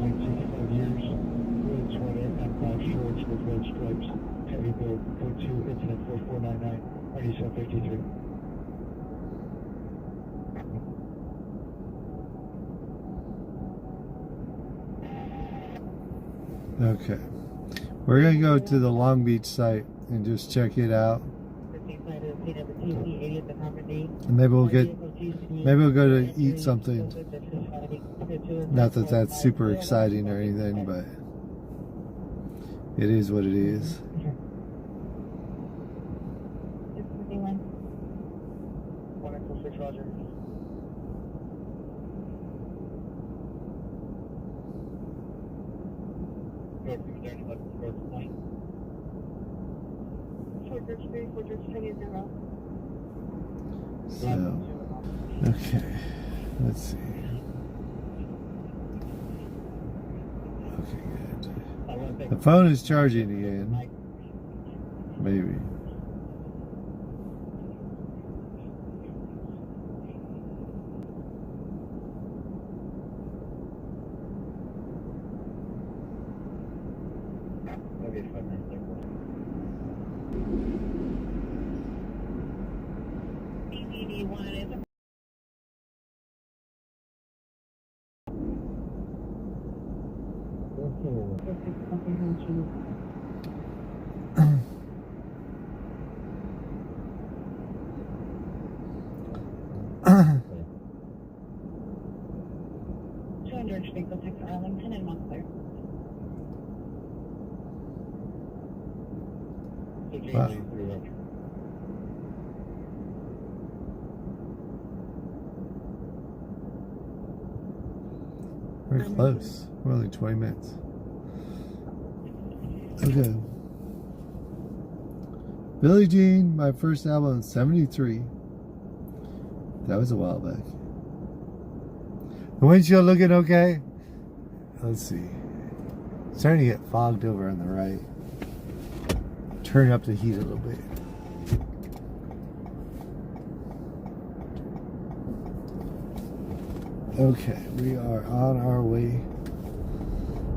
65 years. Red sweater and black shorts with red stripes. Heavy build. Code 2 incident 4499. RD 753. Okay. We're going to go to the Long Beach site and just check it out. And maybe we'll go to eat something. Not that that's super exciting or anything, but it is what it is. Roger. So, okay, let's see. Okay, good. The phone is charging again. Maybe. Arlington and Montclair. Wow. We're close. We're only 20 minutes. Okay. Billie Jean, my first album in 73. That was a while back. The windshield looking okay? Let's see. It's starting to get fogged over on the right. Turn up the heat a little bit. Okay, we are on our way.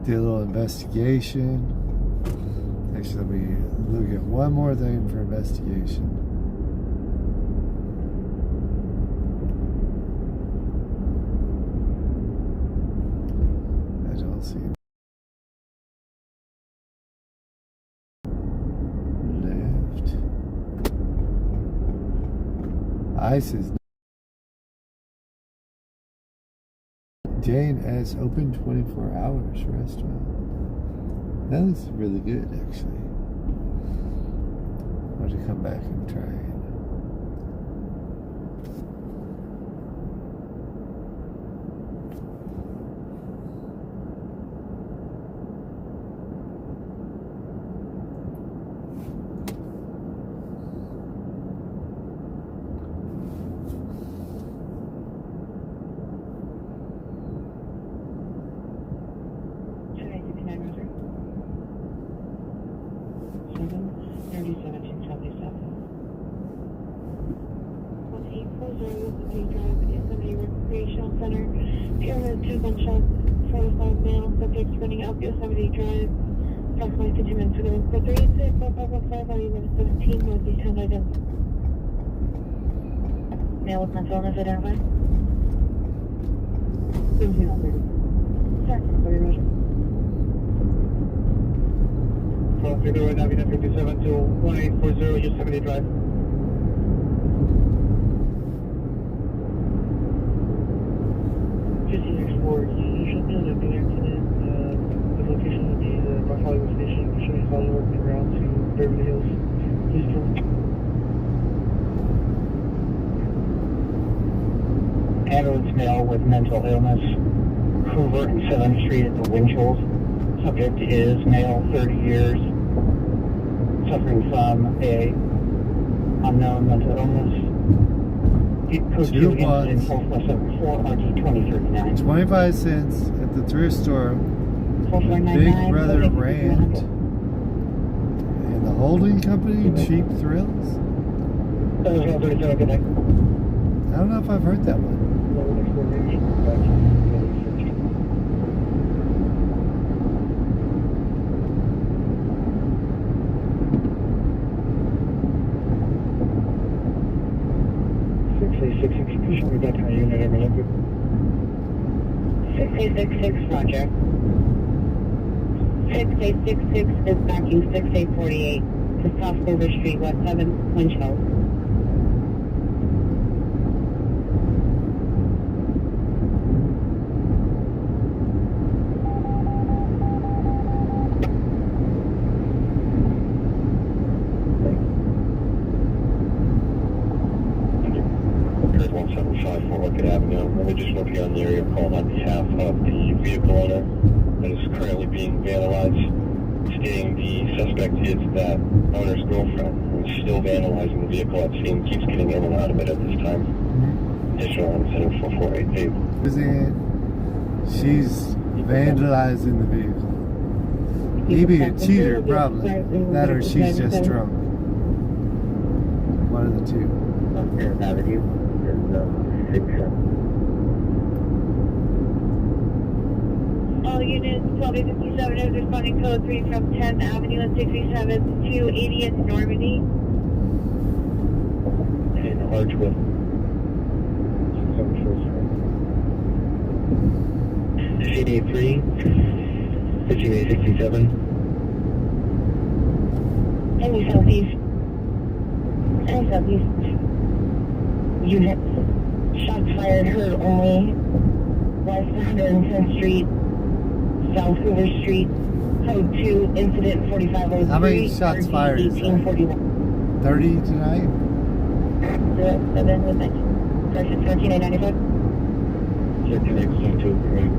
Do a little investigation. Actually, let me look at one more thing for investigation. I don't see left. ice is. Jane S. open 24 hours restaurant. That looks really good, actually. Why don't you come back and try it? Male with mental illness identified. 1730. Sir, what are you measuring? From Figure Road, Avenue 57 to 1840 Yosemite Drive. Just for you should know that the accident, the location of the North Hollywood station, showing Hollywood and route to Beverly Hills. Please turn. Ambulance male with mental illness, Hoover and 7th Street at the Winchell's. Subject is male, 30 years, suffering from a unknown mental illness. Code 2 incident 4474 RD 2039. 25 cents at the thrift store. 4499. Big Brother Rand. And the holding company, Cheap Thrills. I don't know if I've heard that one. 686 we got kind of unit ever liquid. 6866, Roger. 6866 is backing 6848 to South Silver Street, West 7, Winchell. Let me just look here on the area call on behalf of the vehicle owner that is currently being vandalized, stating the suspect is that owner's girlfriend who is still vandalizing the vehicle at scene, keeps getting in and out of it at this time. Additional on setting 4488. She's vandalizing the vehicle. Maybe a cheater, probably. That or she's just drunk. One of the two. Avenue is 6-7. All units, 1257 is responding code 3 from 10th Avenue and 67th to 80th Normandy. And Archwood. 883, 5867. Any southeast. Any southeast. Units. Shots fired, heard only. West 110th Street. South Silver Street, code 2, incident 4503. How many shots fired is that? 30 tonight? 07 with 19. Versus 14895. Check connection to correct.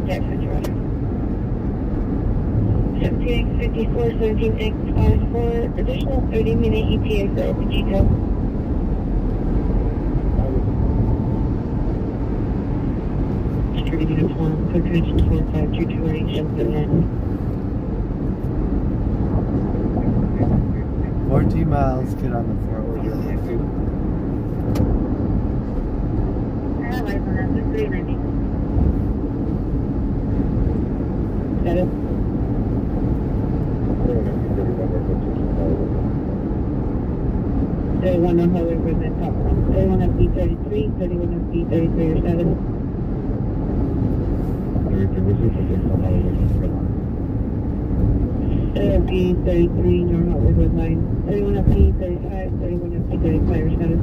Yes, that's right. 1754, 17X54, additional 30-minute ETA for open detail. Uniform, code connection 4522 incident. 14 miles, get on the 401. Got it. Day 1 on Highway President Top 1. Day 1 of B33, 31 of B33 or 7. FP33, normal Edward line. 31 FP35, 31 FP35, your status.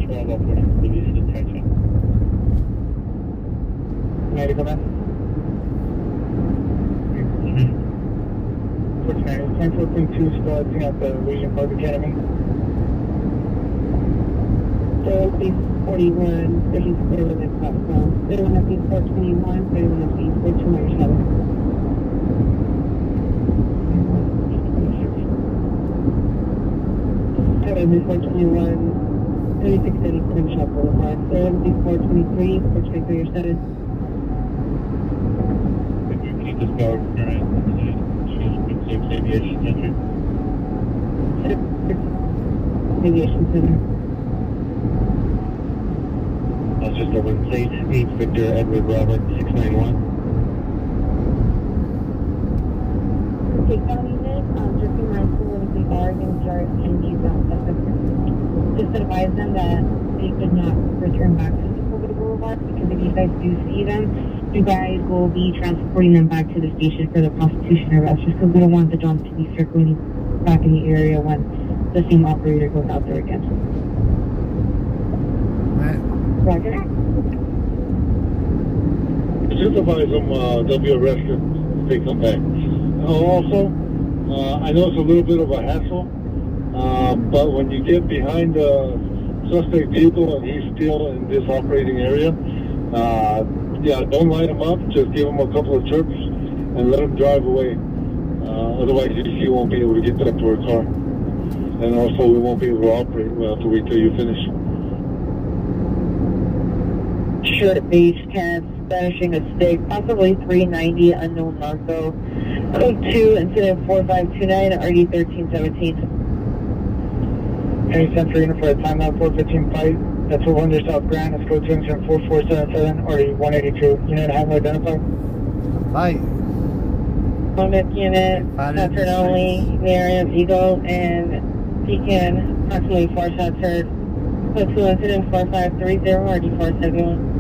12 up, release detection. Ready to come in? 1042 spotting at the Legion Park Academy. So FP41, this is 31 platform. 31 FP421, 31 FP427. FP421, 3637 Shop Boulevard. 423, 423, your status. Keep this power current. Aviation Center. Aviation Center. That's just over plate 8 Victor Edward Robert 691. Okay, county unit, just be mindful if they are going to start in these just advise them that they could not return back to the Boulevard, because if you guys do see them, you guys will be transporting them back to the station for the prostitution arrest, just because we don't want the John to be circling back in the area when the same operator goes out there again. Roger. Just advise them they'll be arrested if they come back. Also, I know it's a little bit of a hassle, but when you get behind the suspect vehicle and he's still in this operating area, yeah, don't light him up. Just give him a couple of chirps and let him drive away. Otherwise, you won't be able to get back to our car. And also, we won't be able to operate. We'll have to wait till you finish. Short base 10, vanishing a stick, possibly 390, unknown narco. Code 2, incident 4529, RD 1317. Any center unit for a timeout 415 fight. That's 400 South Grand. Let's go to incident 4477, RD 182. Unit have identified. Fight. Moment unit, Saturn only, near Eagle and Beacon, approximately 4 shots heard. Code 2, incident 4530, RD 471.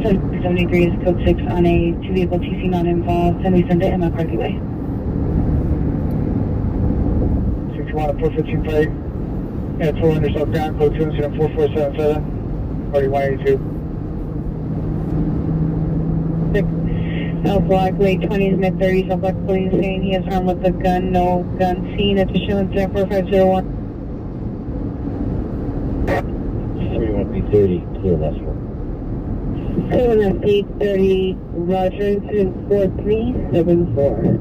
70 degrees, code 6 on a 2-vehicle TC not involved. Send me send it in McCarthy Way. 61 at 415 fight. At 400 South Ground, code 2 incident 4477, RD 182. South Block, late 20s, mid 30s, South Block police saying he is armed with a gun, no gun seen. Additional incident 4501. 31P30, clear last one. 7 at 8:30, Roger, incident 4374.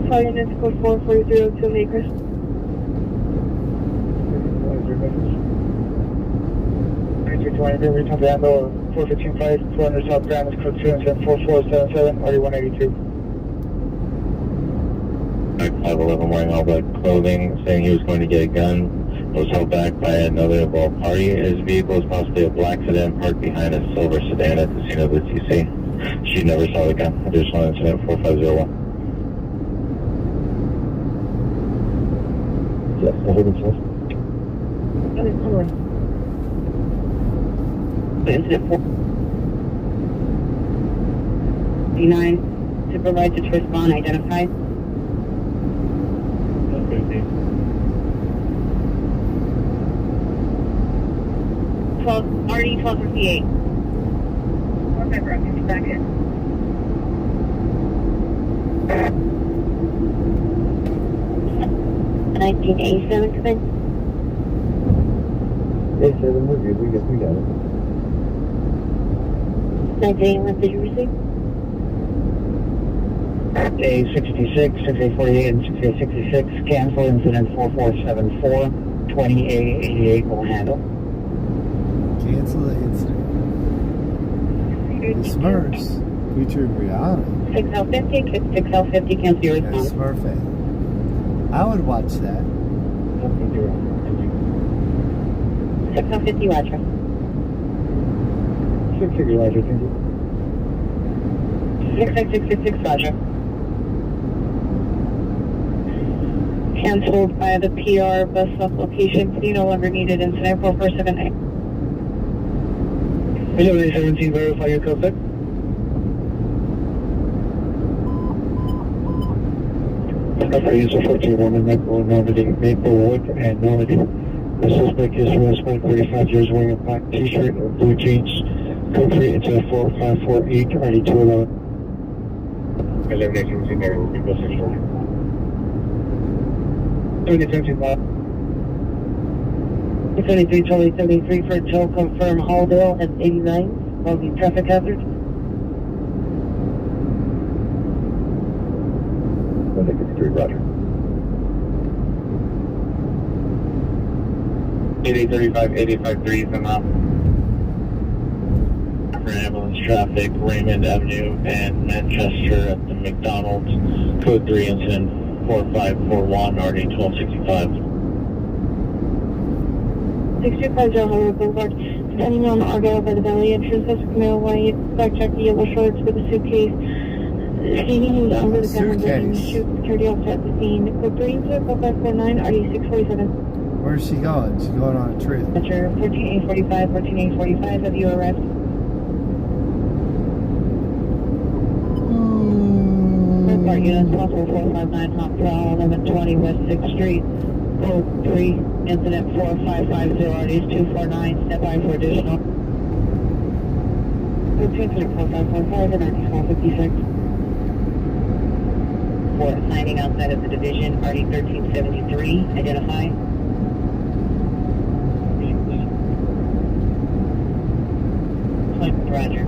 Fire units code 4402 Makers. 9220, reach on the handle 415 fight, 400 South Grand, is code 2 incident 4477, RD 182. 511 wearing all black clothing, saying he was going to get a gun, was held back by another involved party. His vehicle is possibly a black sedan parked behind a silver sedan at the scene of the TC. She never saw the gun. Additional incident 4501. Yes, the holding source. Incident 459 to provide to respond identified. RD 1258. What's that route? Back in. $1987 come in. 87, we're good. We got it. 1981, did you receive? A66, 6848, and 6866, cancel incident 4474, 20A88 will handle. Cancel the incident. The Smurfs featured reality. 6L50, 6L50, cancel your response. Smurf it. I would watch that. 6L50, Roger. 660, Roger, thank you. 66666, Roger. Cancelled by the PR bus stop location. Please no longer needed. Incident 4478. 1117, verify your code set. Upper user 14 in Normandy, Maplewood and Normandy. The suspect is Westman, 35 years, wearing a black t-shirt and blue jeans. Code 3 into 4548, RD211. 1117, there will be bus control. 7017, 73, Charlie 73 for tow, confirm Halldale and 89 on the traffic hazard. 153, roger. 8835, 853 is them out. For ambulance traffic, Raymond Avenue and Manchester at the McDonald's. Code 3 incident 4541, RD 1265. 625 However Boulevard. Depending on Argyle by the Valley entrance, suspect male white, black jacket, yellow shorts with a suitcase. Skating who's under the gun and shoot security officer at the scene. Code 3 incident 4549, RD 647. Where's she going? She's going on a trip. 14845, 14845, have you arrived? Car units, possible 459, hot prowl, 1120 West 6th Street. Code 3, incident 4550, RDs 249, step by for additional. Code 2, incident 4545, and 9456. For signing outside of the division, RD 1373, identify. Roger.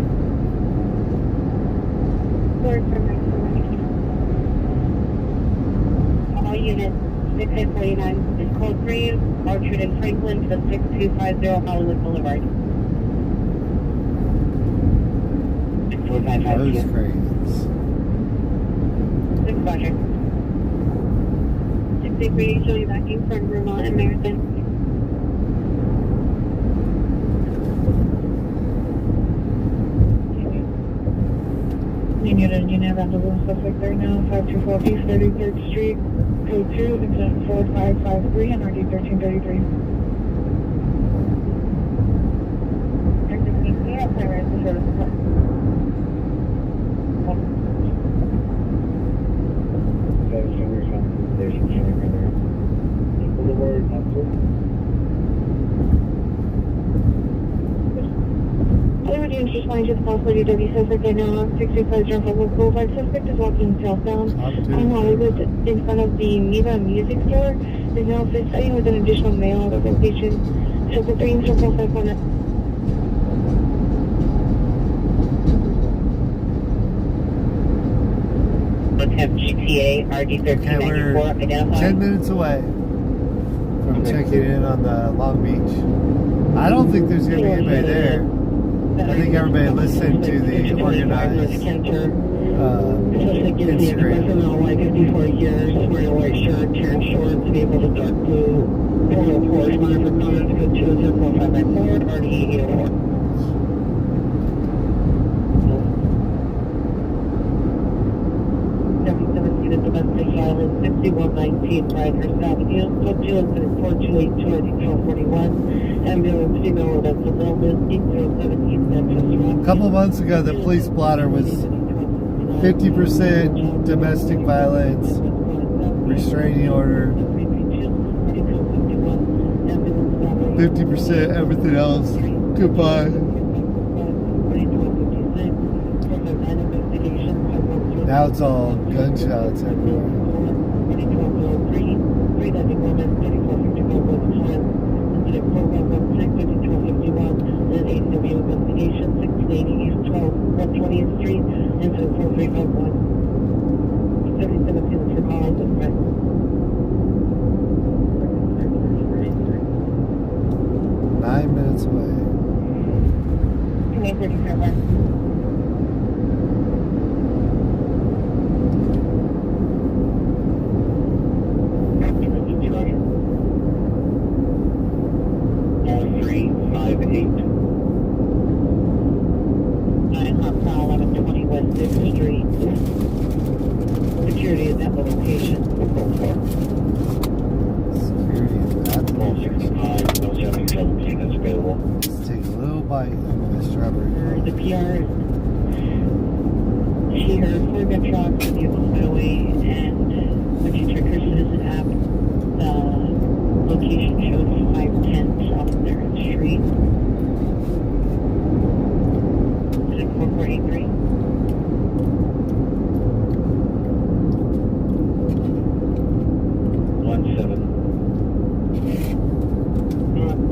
All units, 6849 is code 3, Orchard and Franklin to 6250 Hollywood Boulevard. 64552. Those cranes. 6 Roger. 683, show you backing from Vermont and Marathon. Unit rendezvous suspect right now, 524 East 33rd Street, code 2, exit 4553 and RD 1333. Responding to the false lady W suspect right now, 625 Homeland Boulevard. Suspect is walking southbound on Hollywood in front of the Neva Music Store. Is now sitting with an additional male at the location. Circle 3 and Circle 519. Let's have GTA RD 1394 identified. 10 minutes away from checking in on the Long Beach. I don't think there's going to be anybody there. I think everybody listened to the organized Instagram. Like 54 years, wearing a white shirt, tearing shorts, vehicles of dark blue, 404, responding for comments, code 20594, RD 804. Domestic violence, 6119 Rikers Avenue, code 2 incident 4282, RD 1241, ambulance female with mental illness, 8017 Memphis Rock. A couple months ago, the police blotter was 50% domestic violence, restraining order, 50% everything else. Goodbye. Now it's all gunshots everywhere. Investigation 680 East 120th Street, incident 4351. 77 for calls and threats. Nine minutes away. 2835. Security at that location. PR. She heard 4 gunshots, the vehicle sped away, and when she checked her citizen app, the location shows 510 South Clarence Street. Is it 4483?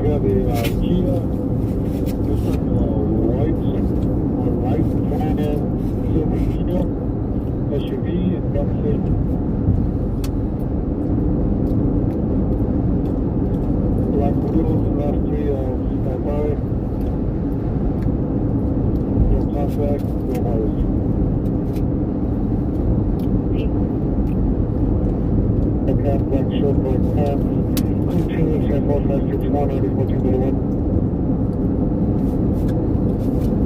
Yeah, the Kia, looks like white or light tan silver steel SUV in front seat. Black wheels, last 3 standby. No contact, no virus. Okay, black shirt, black pants. Continuous at 4561, already 1401.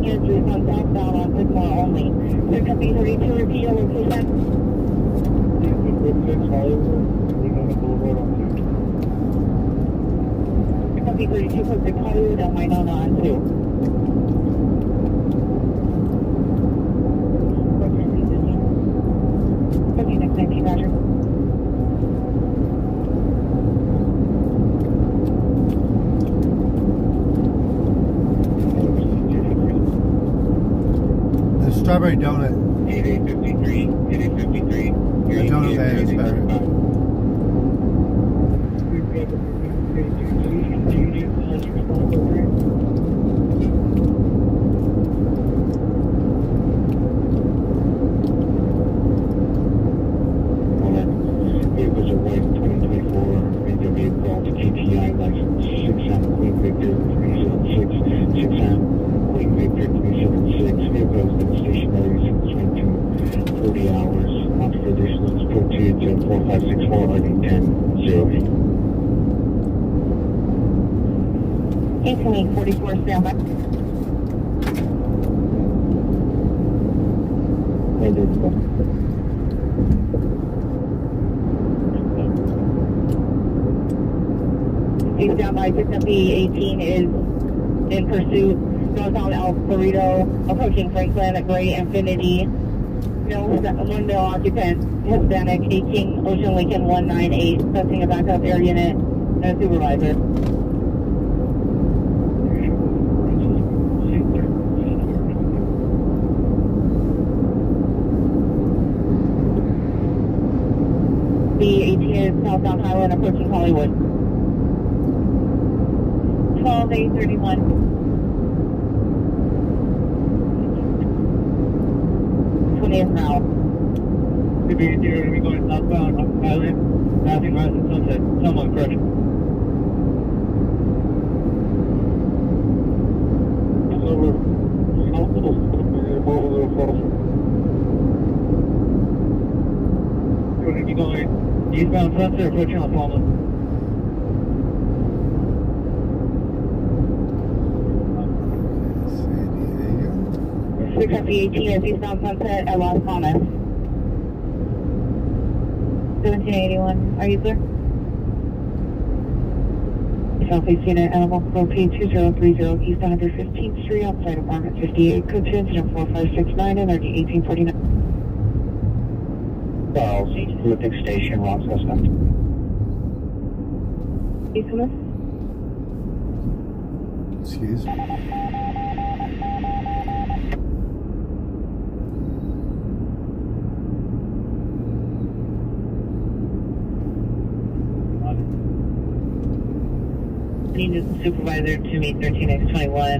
Unit 3 southbound on Sigma only. Clear company 32, repeat your location. Unit 6, Hollywood, Renata Boulevard on 2. Clear company 32, clear Hollywood and Winona on 2. Okay, next 19, Roger. Strawberry donut. 8853, 8853. The donut man is better. It was a white 2024 major vehicle, GTI license 6M Queen Victor 376, 6M Queen Victor 376. Vehicle has been stationary since 40 hours. After additional is proceeded to 4564 RD 1008. 1844, standby. Standby, 6MP18 is in pursuit. Northbound Alvarado, approaching Franklin, Gray Infinity. One male occupant, Hispanic, 18 Ocean Lincoln 198, testing a backup air unit and a supervisor. B18 is southbound Highland, approaching Hollywood. 12A31. 20th route. CB0 to be going southbound on Island, passing right at Sunset. Someone correction. Over. Move a little closer. We're going to be going eastbound Sunset, approaching on Palma. Six FD18 is eastbound Sunset at Las Palmas. 1781, are you clear? Southeast Unit, Animal Locate 2030, East 115th Street, outside Apartment 58, code 2 incident 4569, energy 1849. Charles, Olympic Station, wrong suspect. Please come in. Excuse me. Need the supervisor to meet 13X21.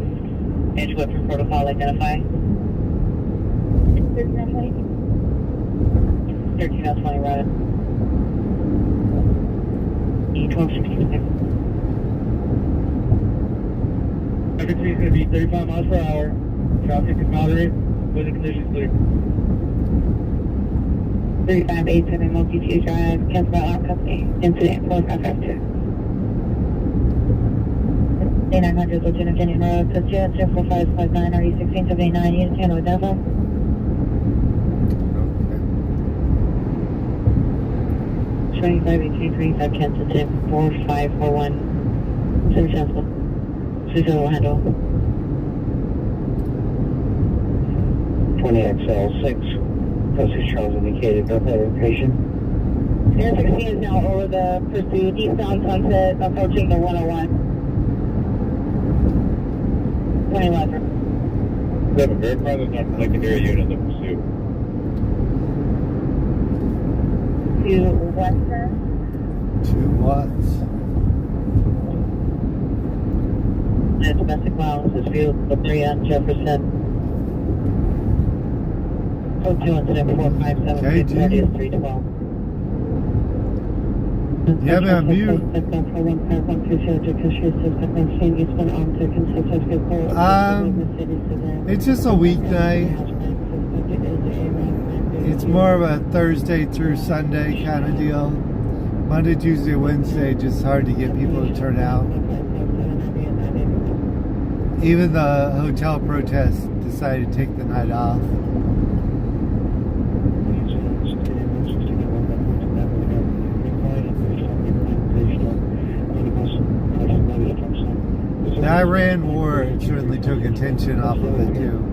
Edge weapon protocol identify. 13X20. 13X20, right. E1266. Frequency is going to be 35 miles per hour. Traffic is moderate. Weather conditions clear. 3587 Multi-T Drive, cancel by alarm company. Incident 4552. 900 Lieutenant Canyon Road, Jet 4559, RE16 789, unit 10 identify. Okay. 2518 Kensington 4541, City Central. Susan will handle. 20XL6. Postage Charles indicated. Go ahead, Imigration. Air 16 is now over the pursuit, eastbound Sunset, approaching the 101. 2011. Verify there's not a secondary unit in the pursuit. To Western. 2 watts. Domestic violence is field debris on Jefferson. Code 2 incident 457 Okay, is 312. Yeah, man, mute. It's just a weeknight. It's more of a Thursday through Sunday kind of deal. Monday, Tuesday, Wednesday, just hard to get people to turn out. Even the hotel protests decided to take the night off. The Iran war certainly took attention off of it too.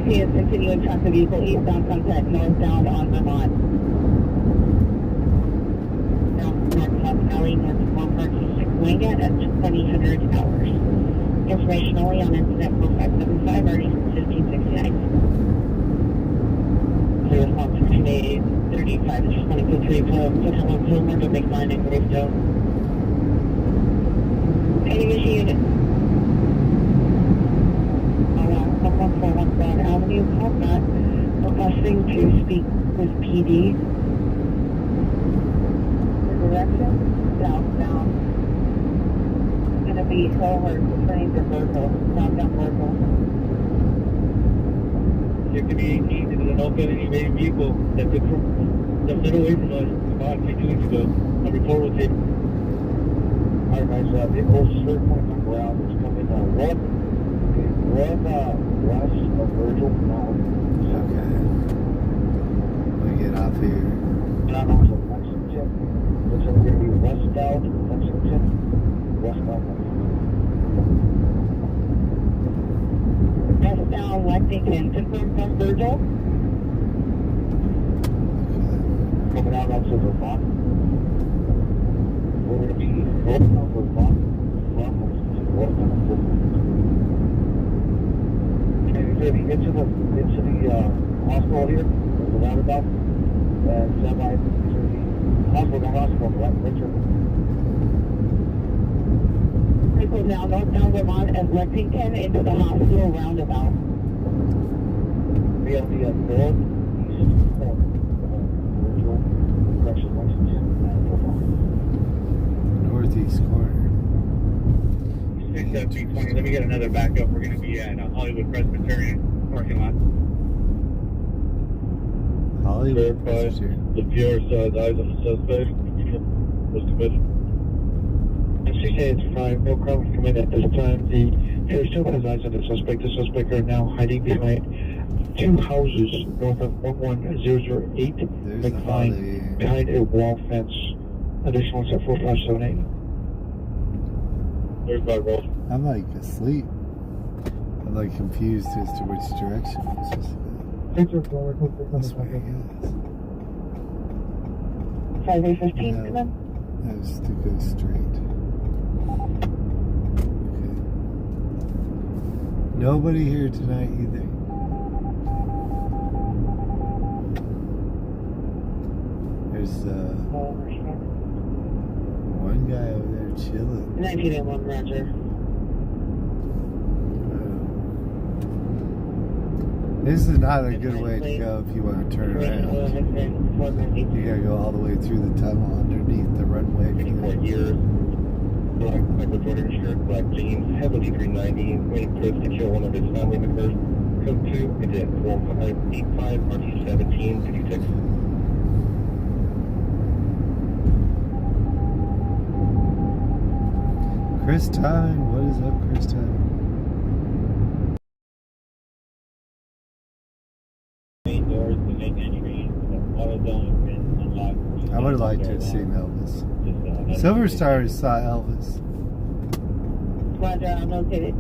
Is continuing traffic vehicle eastbound Sunset, northbound on Vermont. Now, North Valley, north of Walmart, 6 Wingate at 2000 hours. Information only on incident 4575, already 1569. The response 1535 is responding to 3 Hotel Homeland, to make line and Gravestone. Any mission unit. 141 Broad Avenue, combat, requesting to speak with PD. The direction, southbound. It's going to be Hillhurst, returning to Virgil, southbound Virgil. Activity 18, this is an open invading vehicle that took away from us about 2 weeks ago. Number 4 will take. Alright guys, vehicle's 3 points on ground. It's coming west of Virgil now. Okay. We get off here. Down onto Lexington. Looks like we're going to be westbound Lexington. Westbound Lexington. Westbound Lexington, confirmed from Virgil. Coming out onto Vermont. We're going to be northbound Vermont. Northbound Vermont. Into the hospital here, the roundabout, and semi to the hospital, right? Vehicle now northbound Vermont at Lexington into the hospital roundabout. We have the northeast corner, Virgil, correction, Lexington, and Vermont. Northeast corner. 61720. Let me get another backup. We're going to be at Hollywood Presbyterian parking lot. Hollywood Presbyterian. The PR eyes on the suspect was committed. It's 5. No crime committed at this time. The PR still has eyes on the suspect. The suspect are now hiding behind 2 houses north of 11008 McVine, behind a wall fence. Additional at 4578. I'm like asleep. I'm like confused as to which direction I'm supposed to go. That's where he is. 5815, come on. That was to go straight. Okay. Nobody here tonight either. There's one guy over there chilling. 1981, Roger. This is not a good way to go if you want to turn around. You gotta go all the way through the tunnel underneath the runway. 54 years. Black Ecuadorian shirt, black jeans, heavily 390, waiting Chris to kill one of his family members. code 2, incident 4585, RT17, 56. Chris Time, what is up, Chris Time? Main doors, the main entry, the auto zone has been unlocked. I would have liked to have seen Elvis. Silver Stars saw Elvis. Roger, I'm located.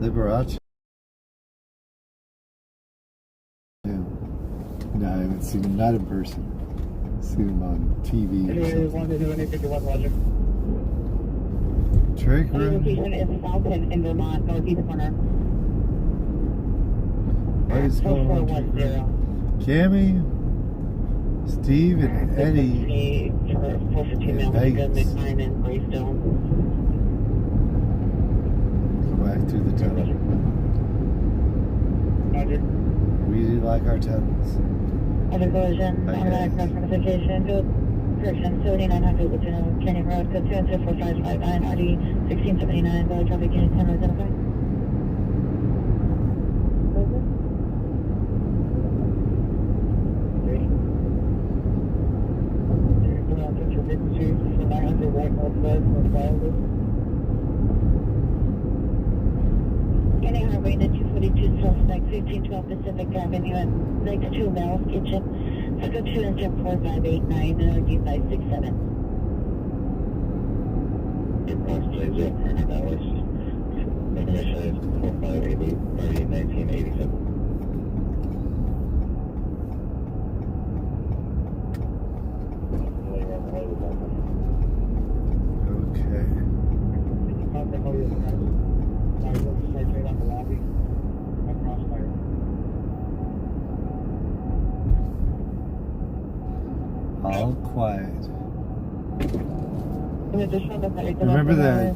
Liberace. Yeah. No, I haven't seen him, not in person. I've seen him on TV. Trick Room. Location is Fountain in Vermont, northeast corner. What is going on? Cammy, Steve, and Eddie. In Vegas. Go back through the tunnel. We do like our tunnels. Other collision, automatic cross notification, correction, 7900 Lieutenant Canyon Road, code 24559, RD 1679, valid traffic unit 10 identified. Kenny Highway, the 242 suspect, 1512 Pacific Avenue at next to Mel's Kitchen. Let's go 2 and 4589 and RD 567. Approximately 0 hours. Information is 4588, RD 1987. All quiet. Remember that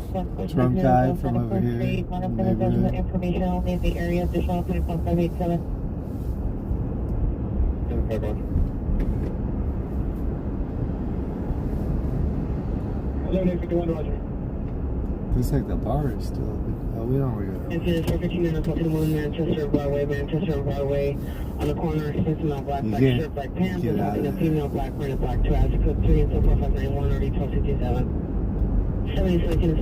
drunk guy from over here? Information only in the area, additional 3.587. Looks like the bar is still open. Oh, we don't really go. Incident 459 Manchester Broadway, on the corner, female black shirt, black pants, and having a female black print and black traffic, code 3 and 4591, or 1257. 70 seconds.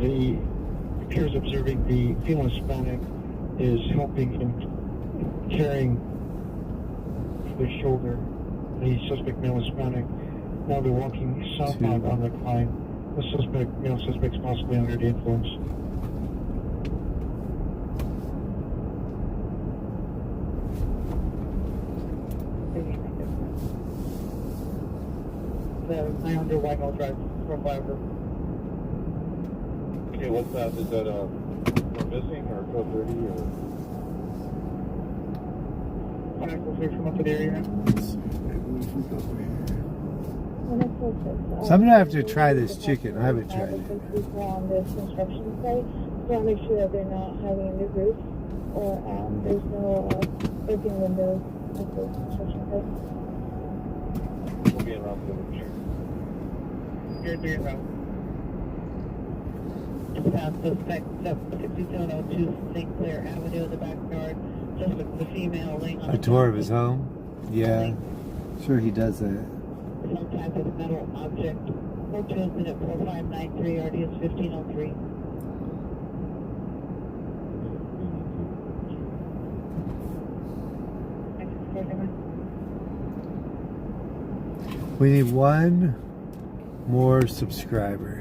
The appears observing the female Hispanic is helping him carrying the shoulder the suspect male Hispanic. Now they're walking southbound on the climb. The male suspect's possibly under the influence. The 900 Whitehall Drive from Flyover. Okay, what's that? Is that missing or code 30 or? Come up to the area. So I'm gonna have to try this chicken. I haven't tried it. On this construction site, so make sure that they're not hiding in the roof or there's no open windows at the construction site. We'll be around the picture. Here, do your route. Suspect 6702 St. Clair Avenue in the backyard. Suspect the female laying on A tour of his home? Yeah. Sure he does that. some type of metal object. Or to incident 4593, RDS 1503. We need one more subscriber.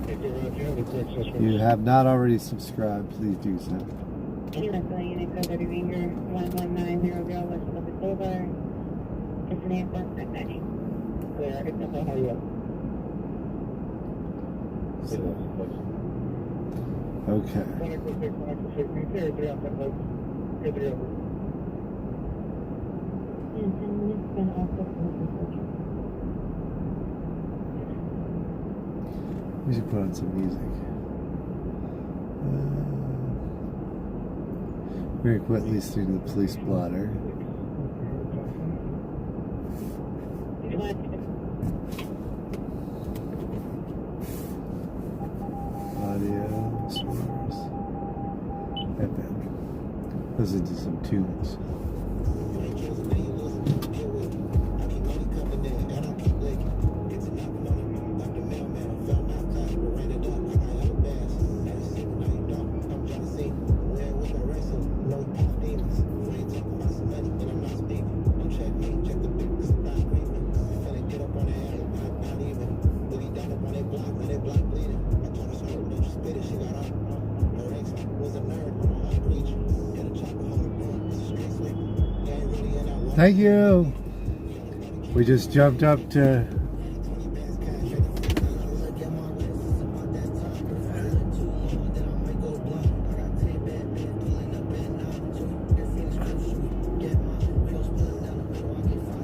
If you have not already subscribed, please do so. Unit Code Ringer 11900 West Lubbock Boulevard. It's name 190. Clear, except for how you Okay. We should put on some music. Very quickly through the police blotter. Audio, stores, FM. Listen to some tunes. Thank you. We just jumped up to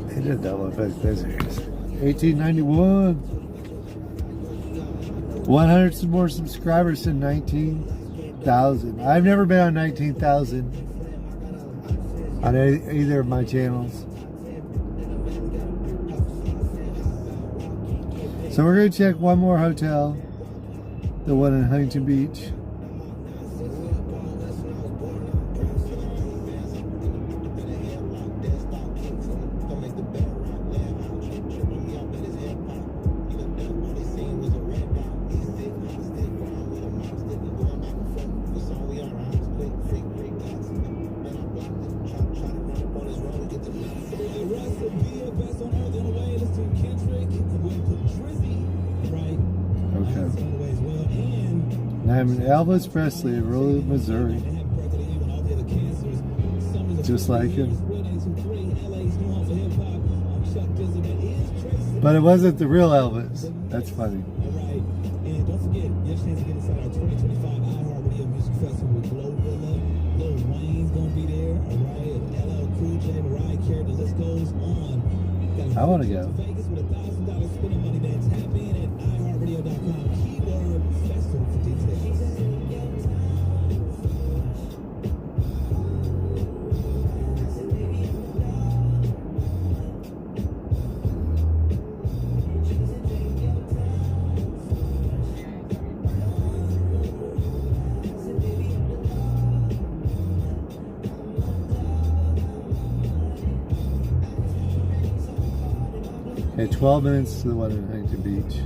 they did double effect visitors. 1891. 100 more subscribers to 19,000. I've never been on 19,000. On either of my channels. So we're going to check one more hotel, the one in Huntington Beach. I'm Elvis Presley of rural Missouri. Just like him. But it wasn't the real Elvis. That's funny. And don't forget, you have a chance to get inside our 2025 iHeartRadio Music Festival with Glorilla. Lil Wayne's gonna be there, alright? LL Cool J, Mariah Carey, the list goes on. I want to go. Vegas with $1,000 spending money, man. Tap in at iHeartRadio.com. Keyword festival for details. Okay, 12 minutes to the one in Huntington Beach.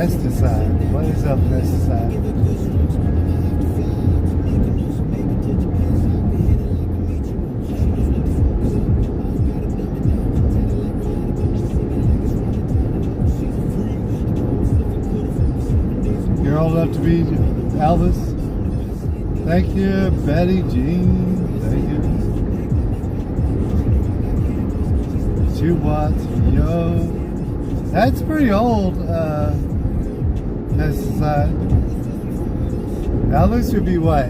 Pesticide. What is a pesticide? You're old enough to be Elvis? Thank you, Betty Jean. Thank you. 2 watts, yo. That's pretty old, pesticide. Elvis would be what,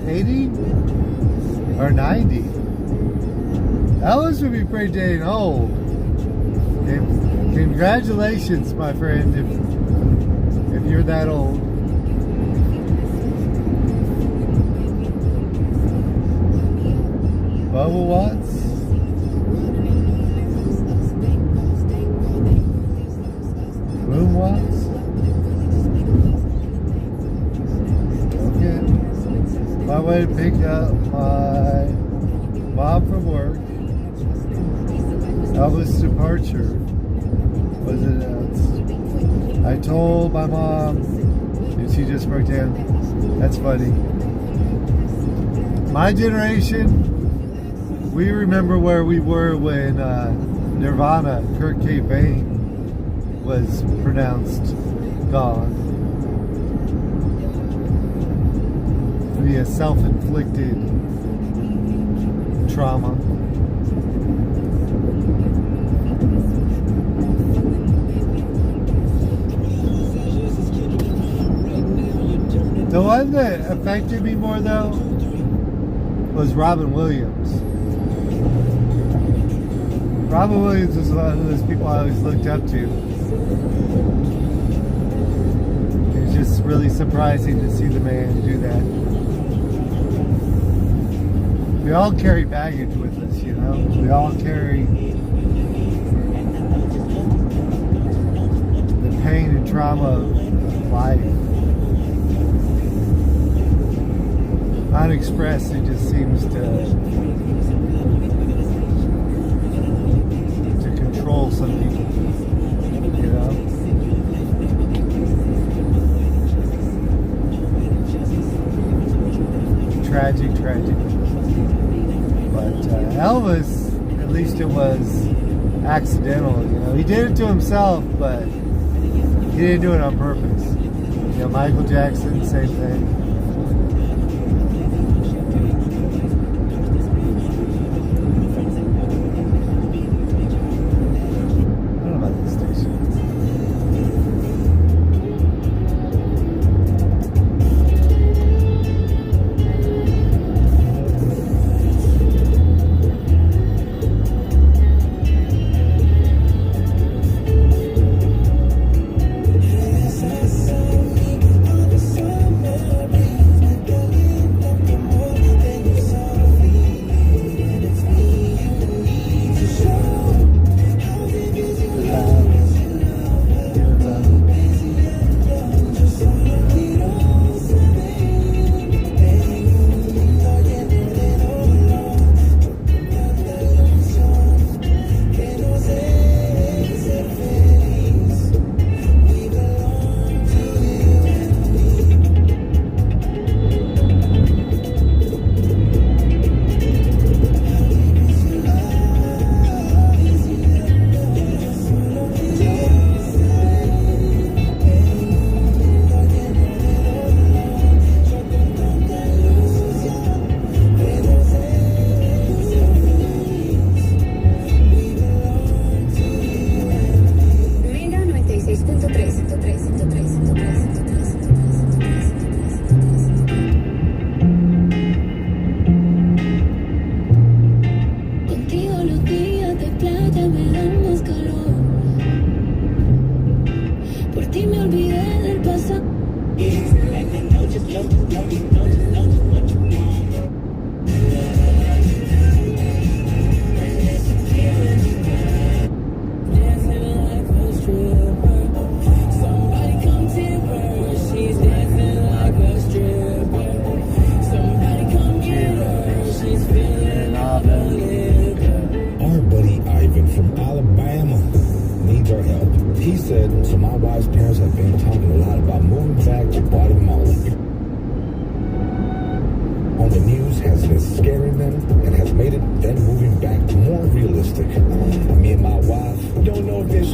80? Or 90? Elvis would be pretty dang old. Congratulations, my friend, if you're that old. Bubba Watts? Boom Watts? Okay. My way to pick up my mom from work. Elvis' departure was announced. I told my mom and she just broke down. That's funny. My generation, we remember where we were when Nirvana, Kurt Cobain, was pronounced gone via self-inflicted trauma. The one that affected me more though was Robin Williams. Robin Williams was one of those people I always looked up to. It was just really surprising to see the man do that. We all carry baggage with us, you know? We all carry the pain and trauma of life. Unexpressed, it just seems to control some people, you know? Tragic. But Elvis, at least it was accidental, you know? He did it to himself, but he didn't do it on purpose. You know, Michael Jackson, same thing.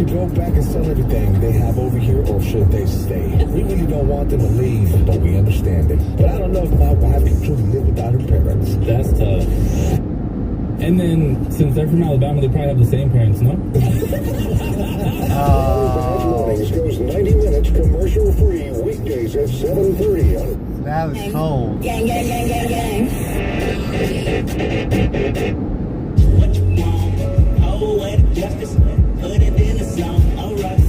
go back and sell everything they have over here, or should they stay? We really don't want them to leave, but we understand it. But I don't know if my wife can truly live without her parents. That's tough. And then, since they're from Alabama, they probably have the same parents, no? Mornings goes 90 minutes commercial free weekdays at 7:30. That was cold. Gang, gang, gang, gang, gang. What you want? Oh, and justice. Put it in the song. Alright.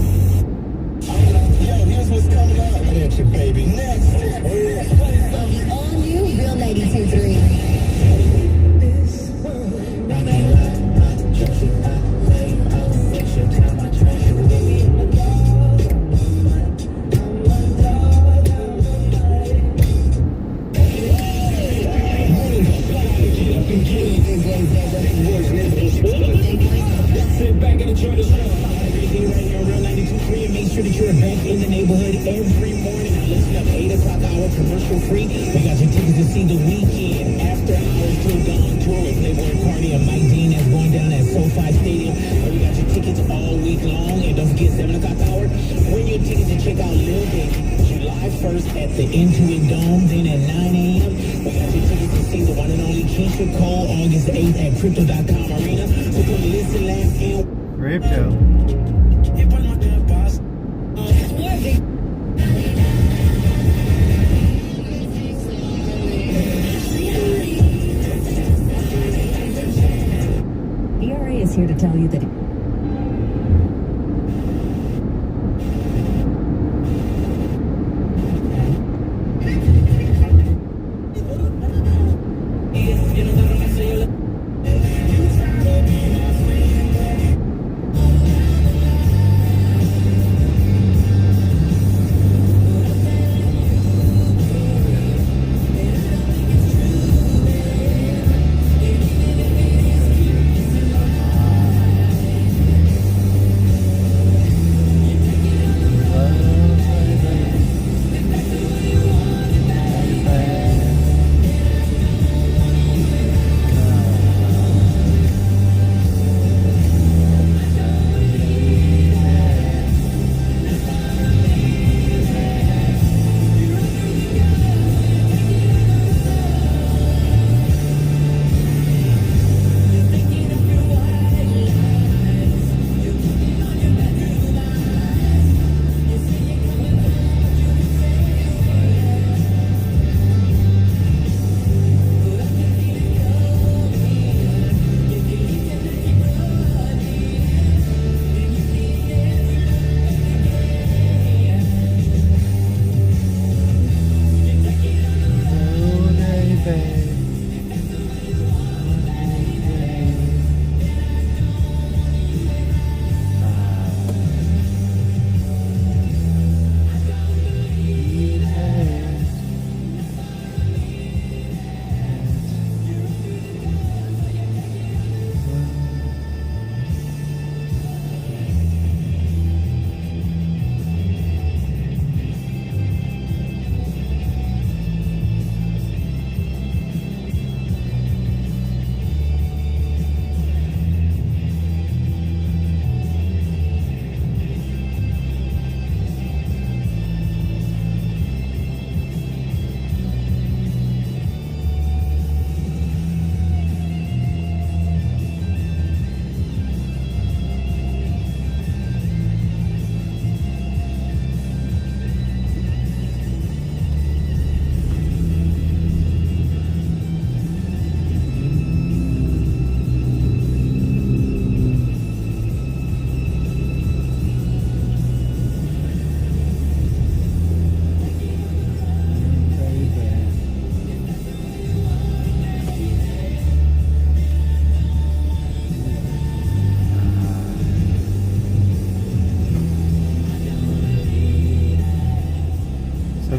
Yo, here's what's coming up. Attention, baby. Next. All new Real 92.3. Sit back and enjoy the show. Everything right here on Real 92.3, and make sure that you're back in the neighborhood every morning. Now listen up, 8 o'clock hour commercial free. We got your tickets to see the weekend after hours till dawn tour with Playboy Cardi and Mike Dean that's going down at SoFi Stadium. We got your tickets all week long, and don't forget 7 o'clock hour. Win your tickets and check out Lil Baby July 1st at the Intuit Dome, then at 9 a.m. We got your tickets to see the one and only Keisha Cole August 8th at Crypto.com Arena. So come listen, laugh, and Crypto. ERA is here to tell you that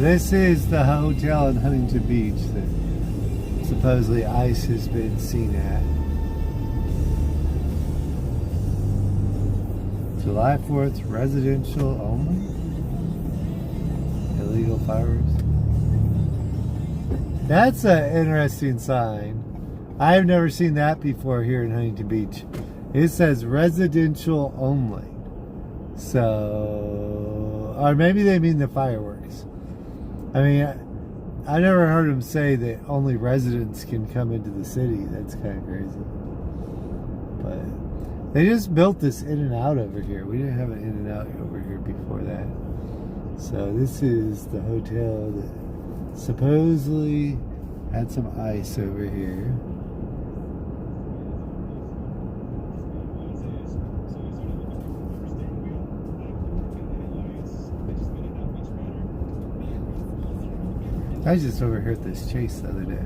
This is the hotel in Huntington Beach that supposedly ICE has been seen at. July 4th, residential only? Illegal fireworks? That's an interesting sign. I've never seen that before here in Huntington Beach. It says residential only. So, or maybe they mean the fireworks. I mean, I never heard them say that only residents can come into the city. That's kind of crazy. But they just built this In-N-Out over here. We didn't have an In-N-Out over here before that. So this is the hotel that supposedly had some ice over here. I just overheard this chase the other day.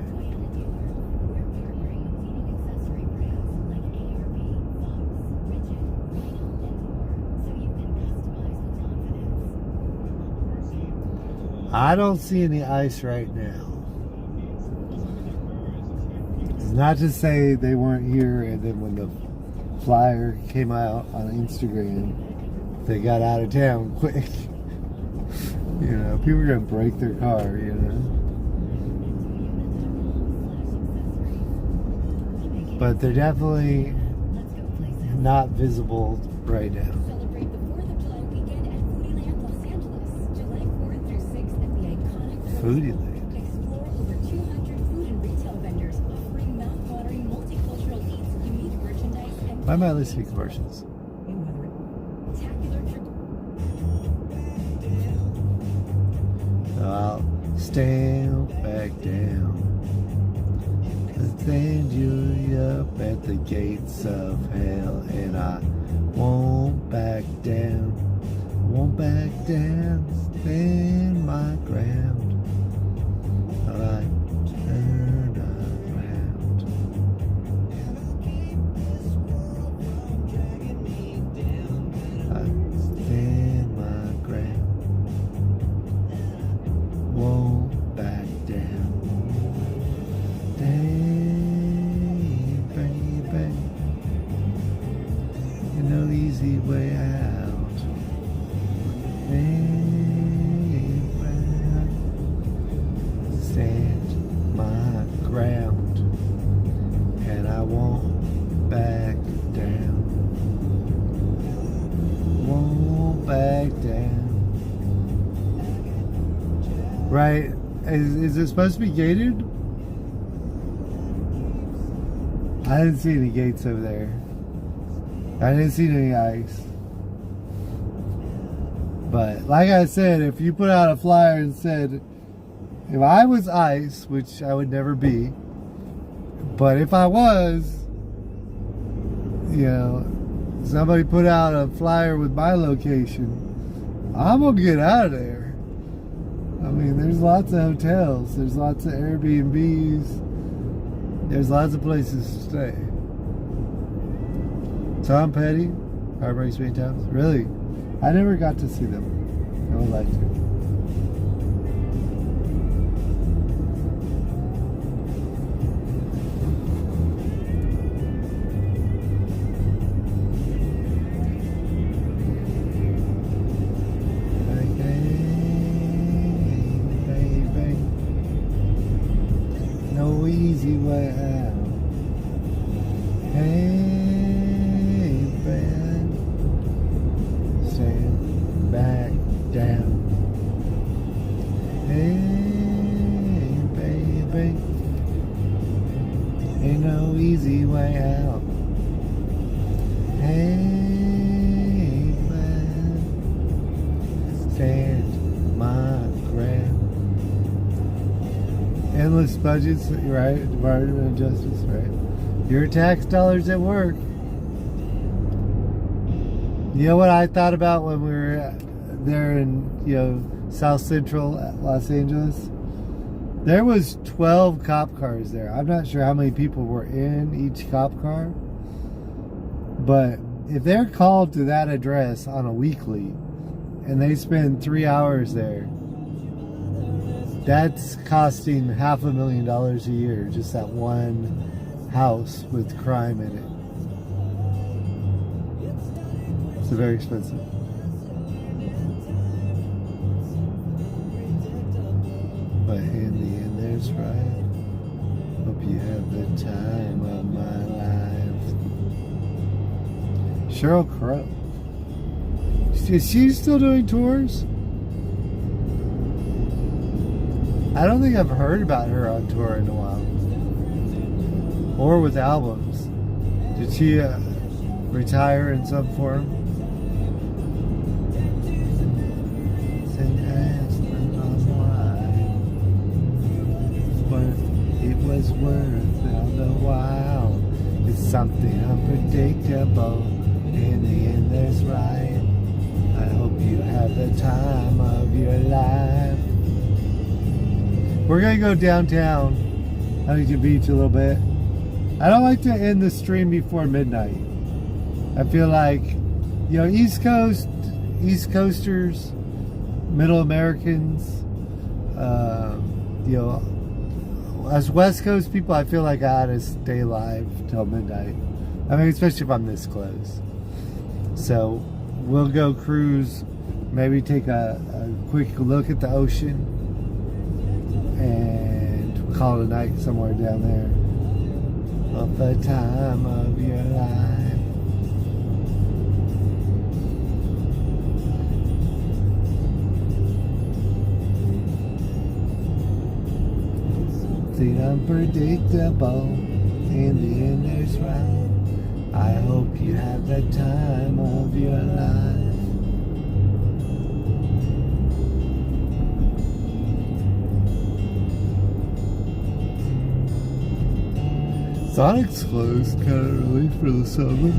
I don't see any ice right now. It's not to say they weren't here and then when the flyer came out on Instagram, they got out of town quick. You know, people are gonna break their car, you know. But they're definitely not visible right now. Foodie Land. Explore over 200 food and retail vendors offering mouth-watering multicultural eats, unique merchandise, and Why am I listening to commercials? I'll stand back down and stand you up at the gates of hell, and I won't back down, won't back down, stand my ground. I turn around. I stand my ground. Won't back down. Hey, baby, you know, easy way out. Hey, stand my ground, and I won't back down. Won't back down. Right? Is it supposed to be gated? I didn't see any gates over there. I didn't see any ice. But like I said, if you put out a flyer and said, if I was ice, which I would never be, but if I was, you know, somebody put out a flyer with my location, I'm gonna get out of there. I mean, there's lots of hotels, there's lots of Airbnbs, there's lots of places to stay. Tom Petty, Heartbreak Sweet Times, really? I never got to see them. I would like to. Easy way out. Hey, man, stand back down. Hey, baby, ain't no easy way out. Hey, man, stand my ground. Endless budgets, right? Department of Justice, right? Your tax dollars at work. You know what I thought about when we were there in, you know, South Central Los Angeles? There was 12 cop cars there. I'm not sure how many people were in each cop car. But if they're called to that address on a weekly and they spend 3 hours there, that's costing $500,000 a year, just that one house with crime in it. It's very expensive. But in the end, there's right. Hope you have the time of my life. Sheryl Crow. Is she still doing tours? I don't think I've heard about her on tour in a while. Or with albums. Did she retire in some form? It was worth the while. It's something unpredictable. In the end, there's right. I hope you have the time of your life. We're gonna go downtown, Huntington Beach a little bit. I don't like to end the stream before midnight. I feel like, you know, East Coasters, Middle Americans, you know, as West Coast people, I feel like I ought to stay live till midnight. I mean, especially if I'm this close. So we'll go cruise, maybe take a quick look at the ocean, and call it a night somewhere down there. Of the time of your life. Something unpredictable. In the end, there's right. I hope you have the time of your life. Sonic's closed kind of early for the summer.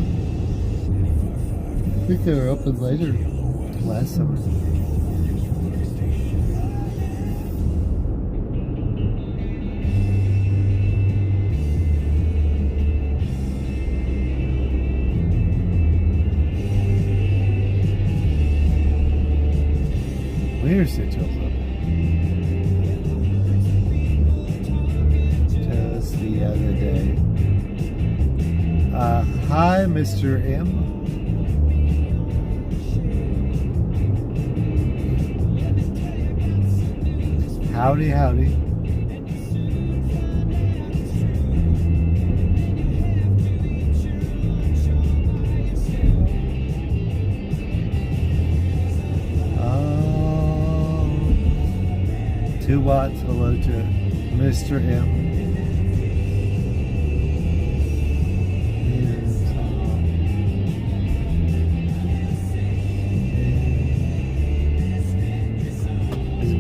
I think they were open later last summer. Where's the open? Just the other day. Hi, Mr. M. Howdy, howdy. Oh, 2 watts. Hello to Mr. M.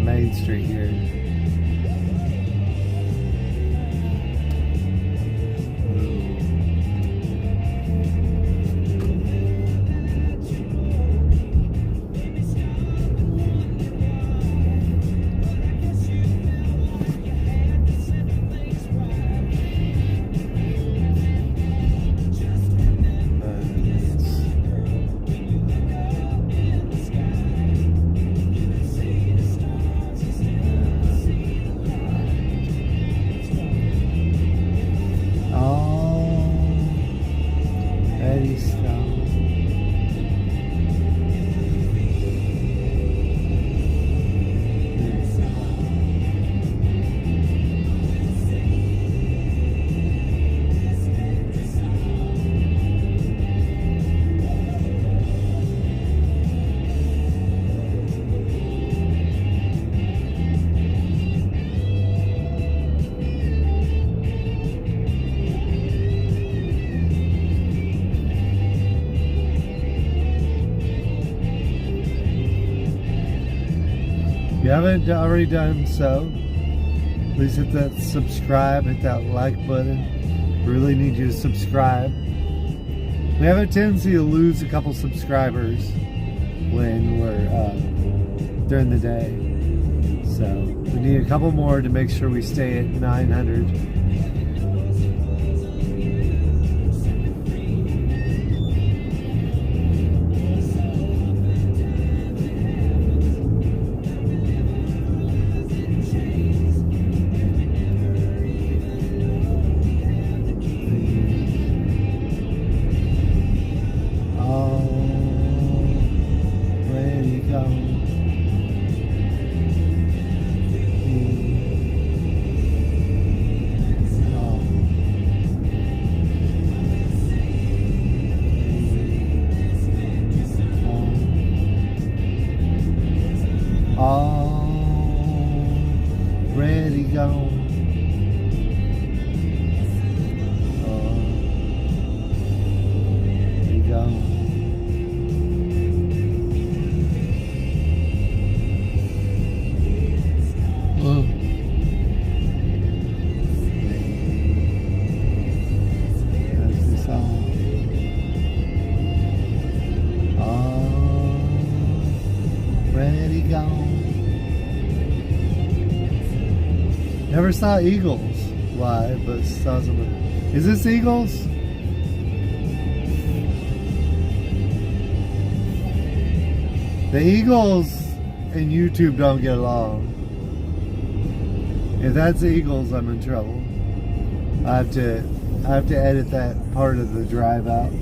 Main Street here. If you haven't already done so, please hit that subscribe, hit that like button. Really need you to subscribe. We have a tendency to lose a couple subscribers when we're during the day. So we need a couple more to make sure we stay at 900. Already gone. Already gone. That's the song. Already gone. Never saw Eagles live, but saw some. Is this Eagles? The Eagles and YouTube don't get along. If that's the Eagles, I'm in trouble. I have to edit that part of the drive out.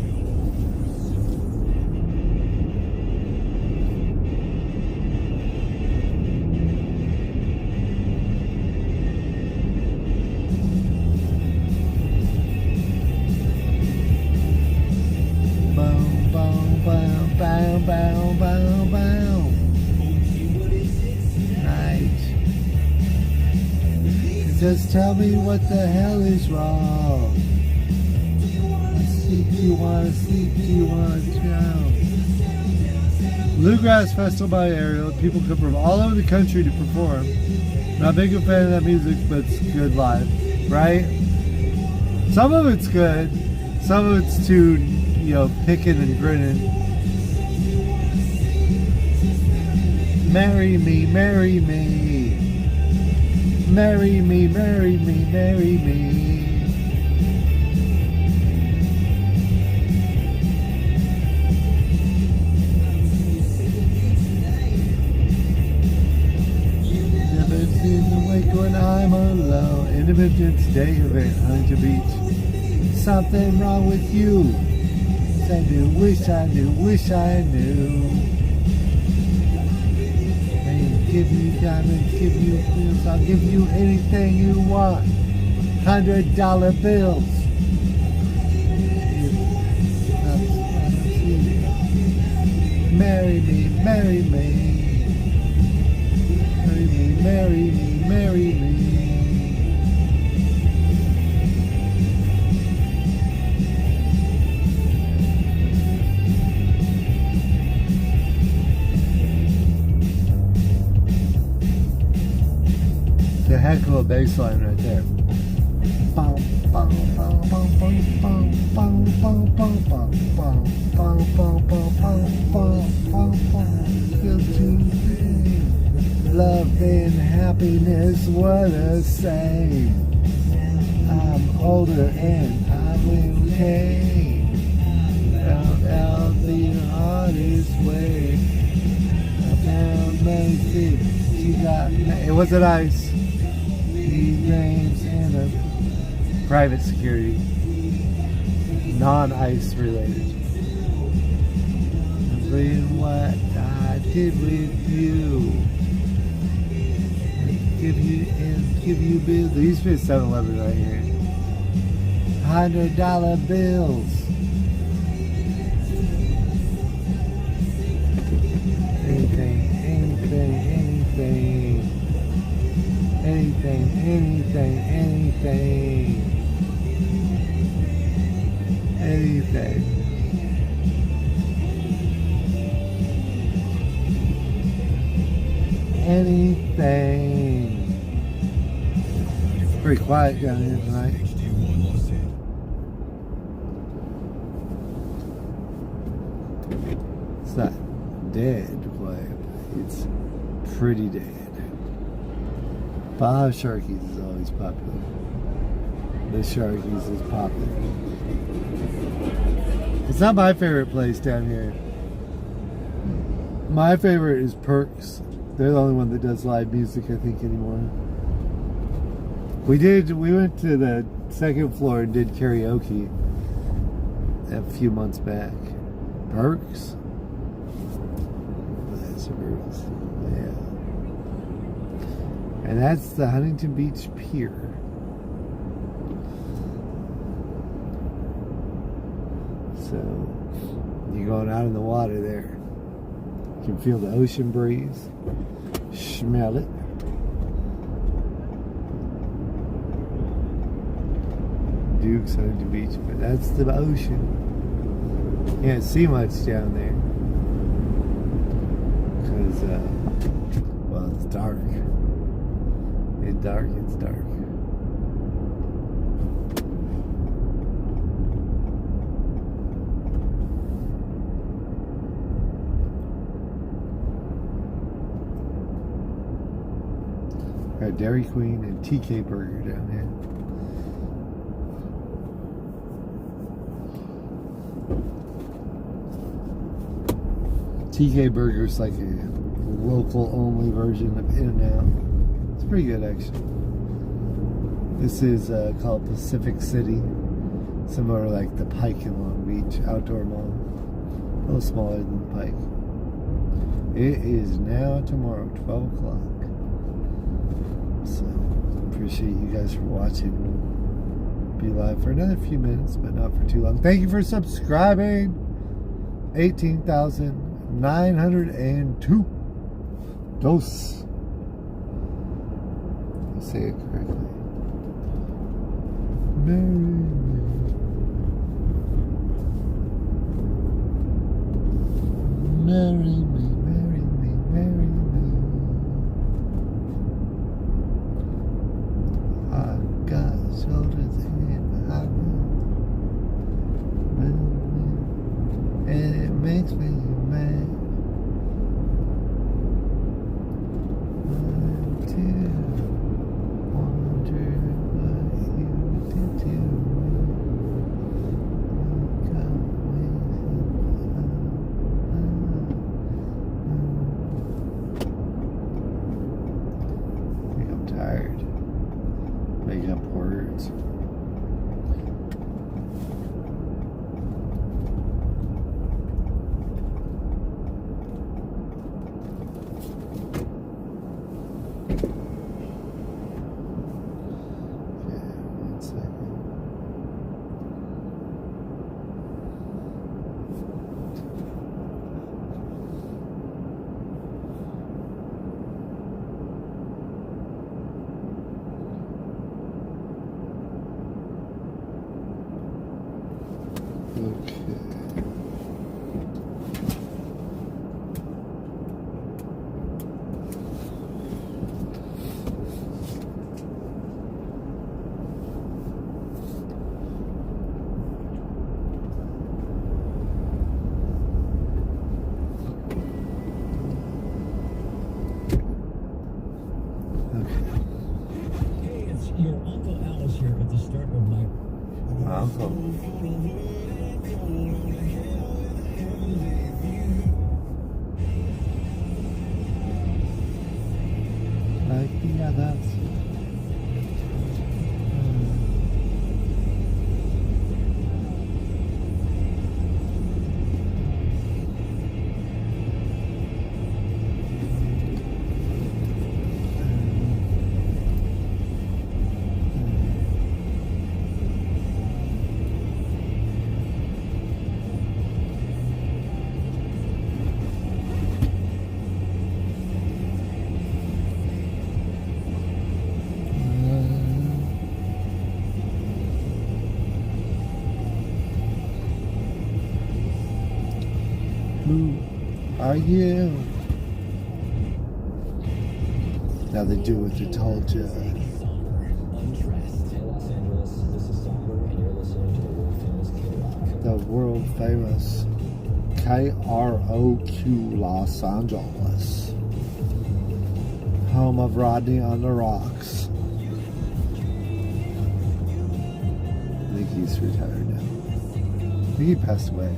Boom, boom, boom, bow, bow, bow, bow. Night. Just tell me what the hell is wrong. Sleep, do you want to sleep? Do you want to drown? Bluegrass Festival by Ariel. People come from all over the country to perform. Not a big fan of that music, but it's good live, right? Some of it's good. Some of it's too, picking and grinning. Marry me, marry me. Marry me, marry me, marry me. Never been awake when I'm alone. Independence Day event, Huntington Beach. Something wrong with you. I knew, wish I knew, wish I knew. Give you diamonds, give you bills, I'll give you anything you want. $100 bills. Marry me, marry me. Marry me, marry me, marry me. A heck of a bass line right there. Love and happiness were the same. I'm older and I'm okay. Found out the hardest way. I found mercy. She got it wasn't ice. Names and a private security, non-ICE related. Doing what I did with you, give you bills. There used to be a 7-Eleven right here. $100 bills. Anything. Anything. It's pretty quiet down here tonight. It's not dead quiet, but it's pretty dead. Bob Sharky's is always popular. The Sharky's is popular. It's not my favorite place down here. My favorite is Perks. They're the only one that does live music, I think, anymore. We went to the second floor and did karaoke a few months back. Perks? That's Perks. Yeah. And that's the Huntington Beach Pier. So, you're going out in the water there. You can feel the ocean breeze. smell it. Duke's on the beach, but that's the ocean. Can't see much down there because, well, it's dark. It's dark. Got Dairy Queen and TK Burger down here. TK Burger is like a local only version of In-N-Out. It's pretty good actually. This is called Pacific City, similar like the Pike in Long Beach outdoor mall. A little smaller than the Pike. It is now tomorrow, 12 o'clock. So, appreciate you guys for watching. We'll be live for another few minutes, but not for too long. Thank you for subscribing. 18,902. Dos. I say it correctly. Marry me. Marry me. Shoulders in high and it makes me mad. 1, 2, wonder what you did to me. I think I'm tired. Making up words. Are you? Now they do what they told you. The world famous KROQ Los Angeles, home of Rodney on the Rocks. I think he's retired now. I think he passed away.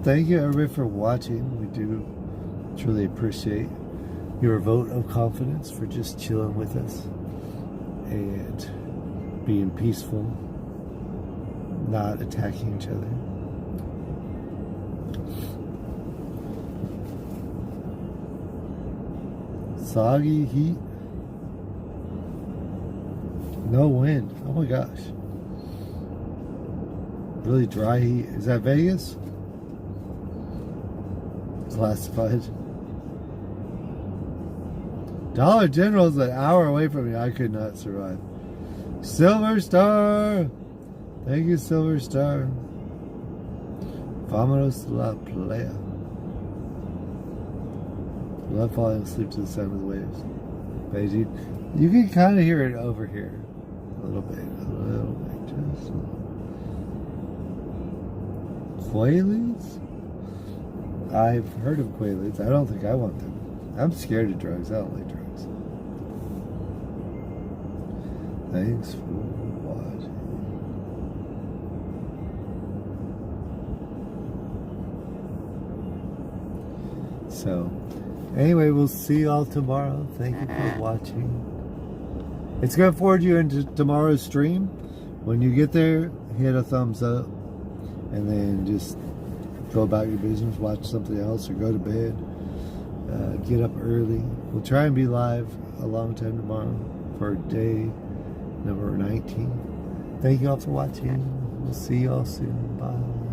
Thank you everybody for watching. We do truly appreciate your vote of confidence for just chilling with us and being peaceful, not attacking each other. Soggy heat. No wind. Oh my gosh. Really dry heat. Is that Vegas? Classified. Dollar General's an hour away from me. I could not survive. Silver Star. Thank you, Silver Star. Vámonos la playa. Love falling asleep to the sound of the waves. Beijing. You can kind of hear it over here. A little bit, just a little. Quaaludes? I've heard of Quaaludes. I don't think I want them. I'm scared of drugs. I don't like drugs. Thanks for watching. So, anyway, we'll see y'all tomorrow. Thank you for watching. It's going to forward you into tomorrow's stream. When you get there, hit a thumbs up. And then just go about your business, watch something else, or go to bed. Get up early. We'll try and be live a long time tomorrow for day number 19. Thank you all for watching. We'll see y'all soon. Bye.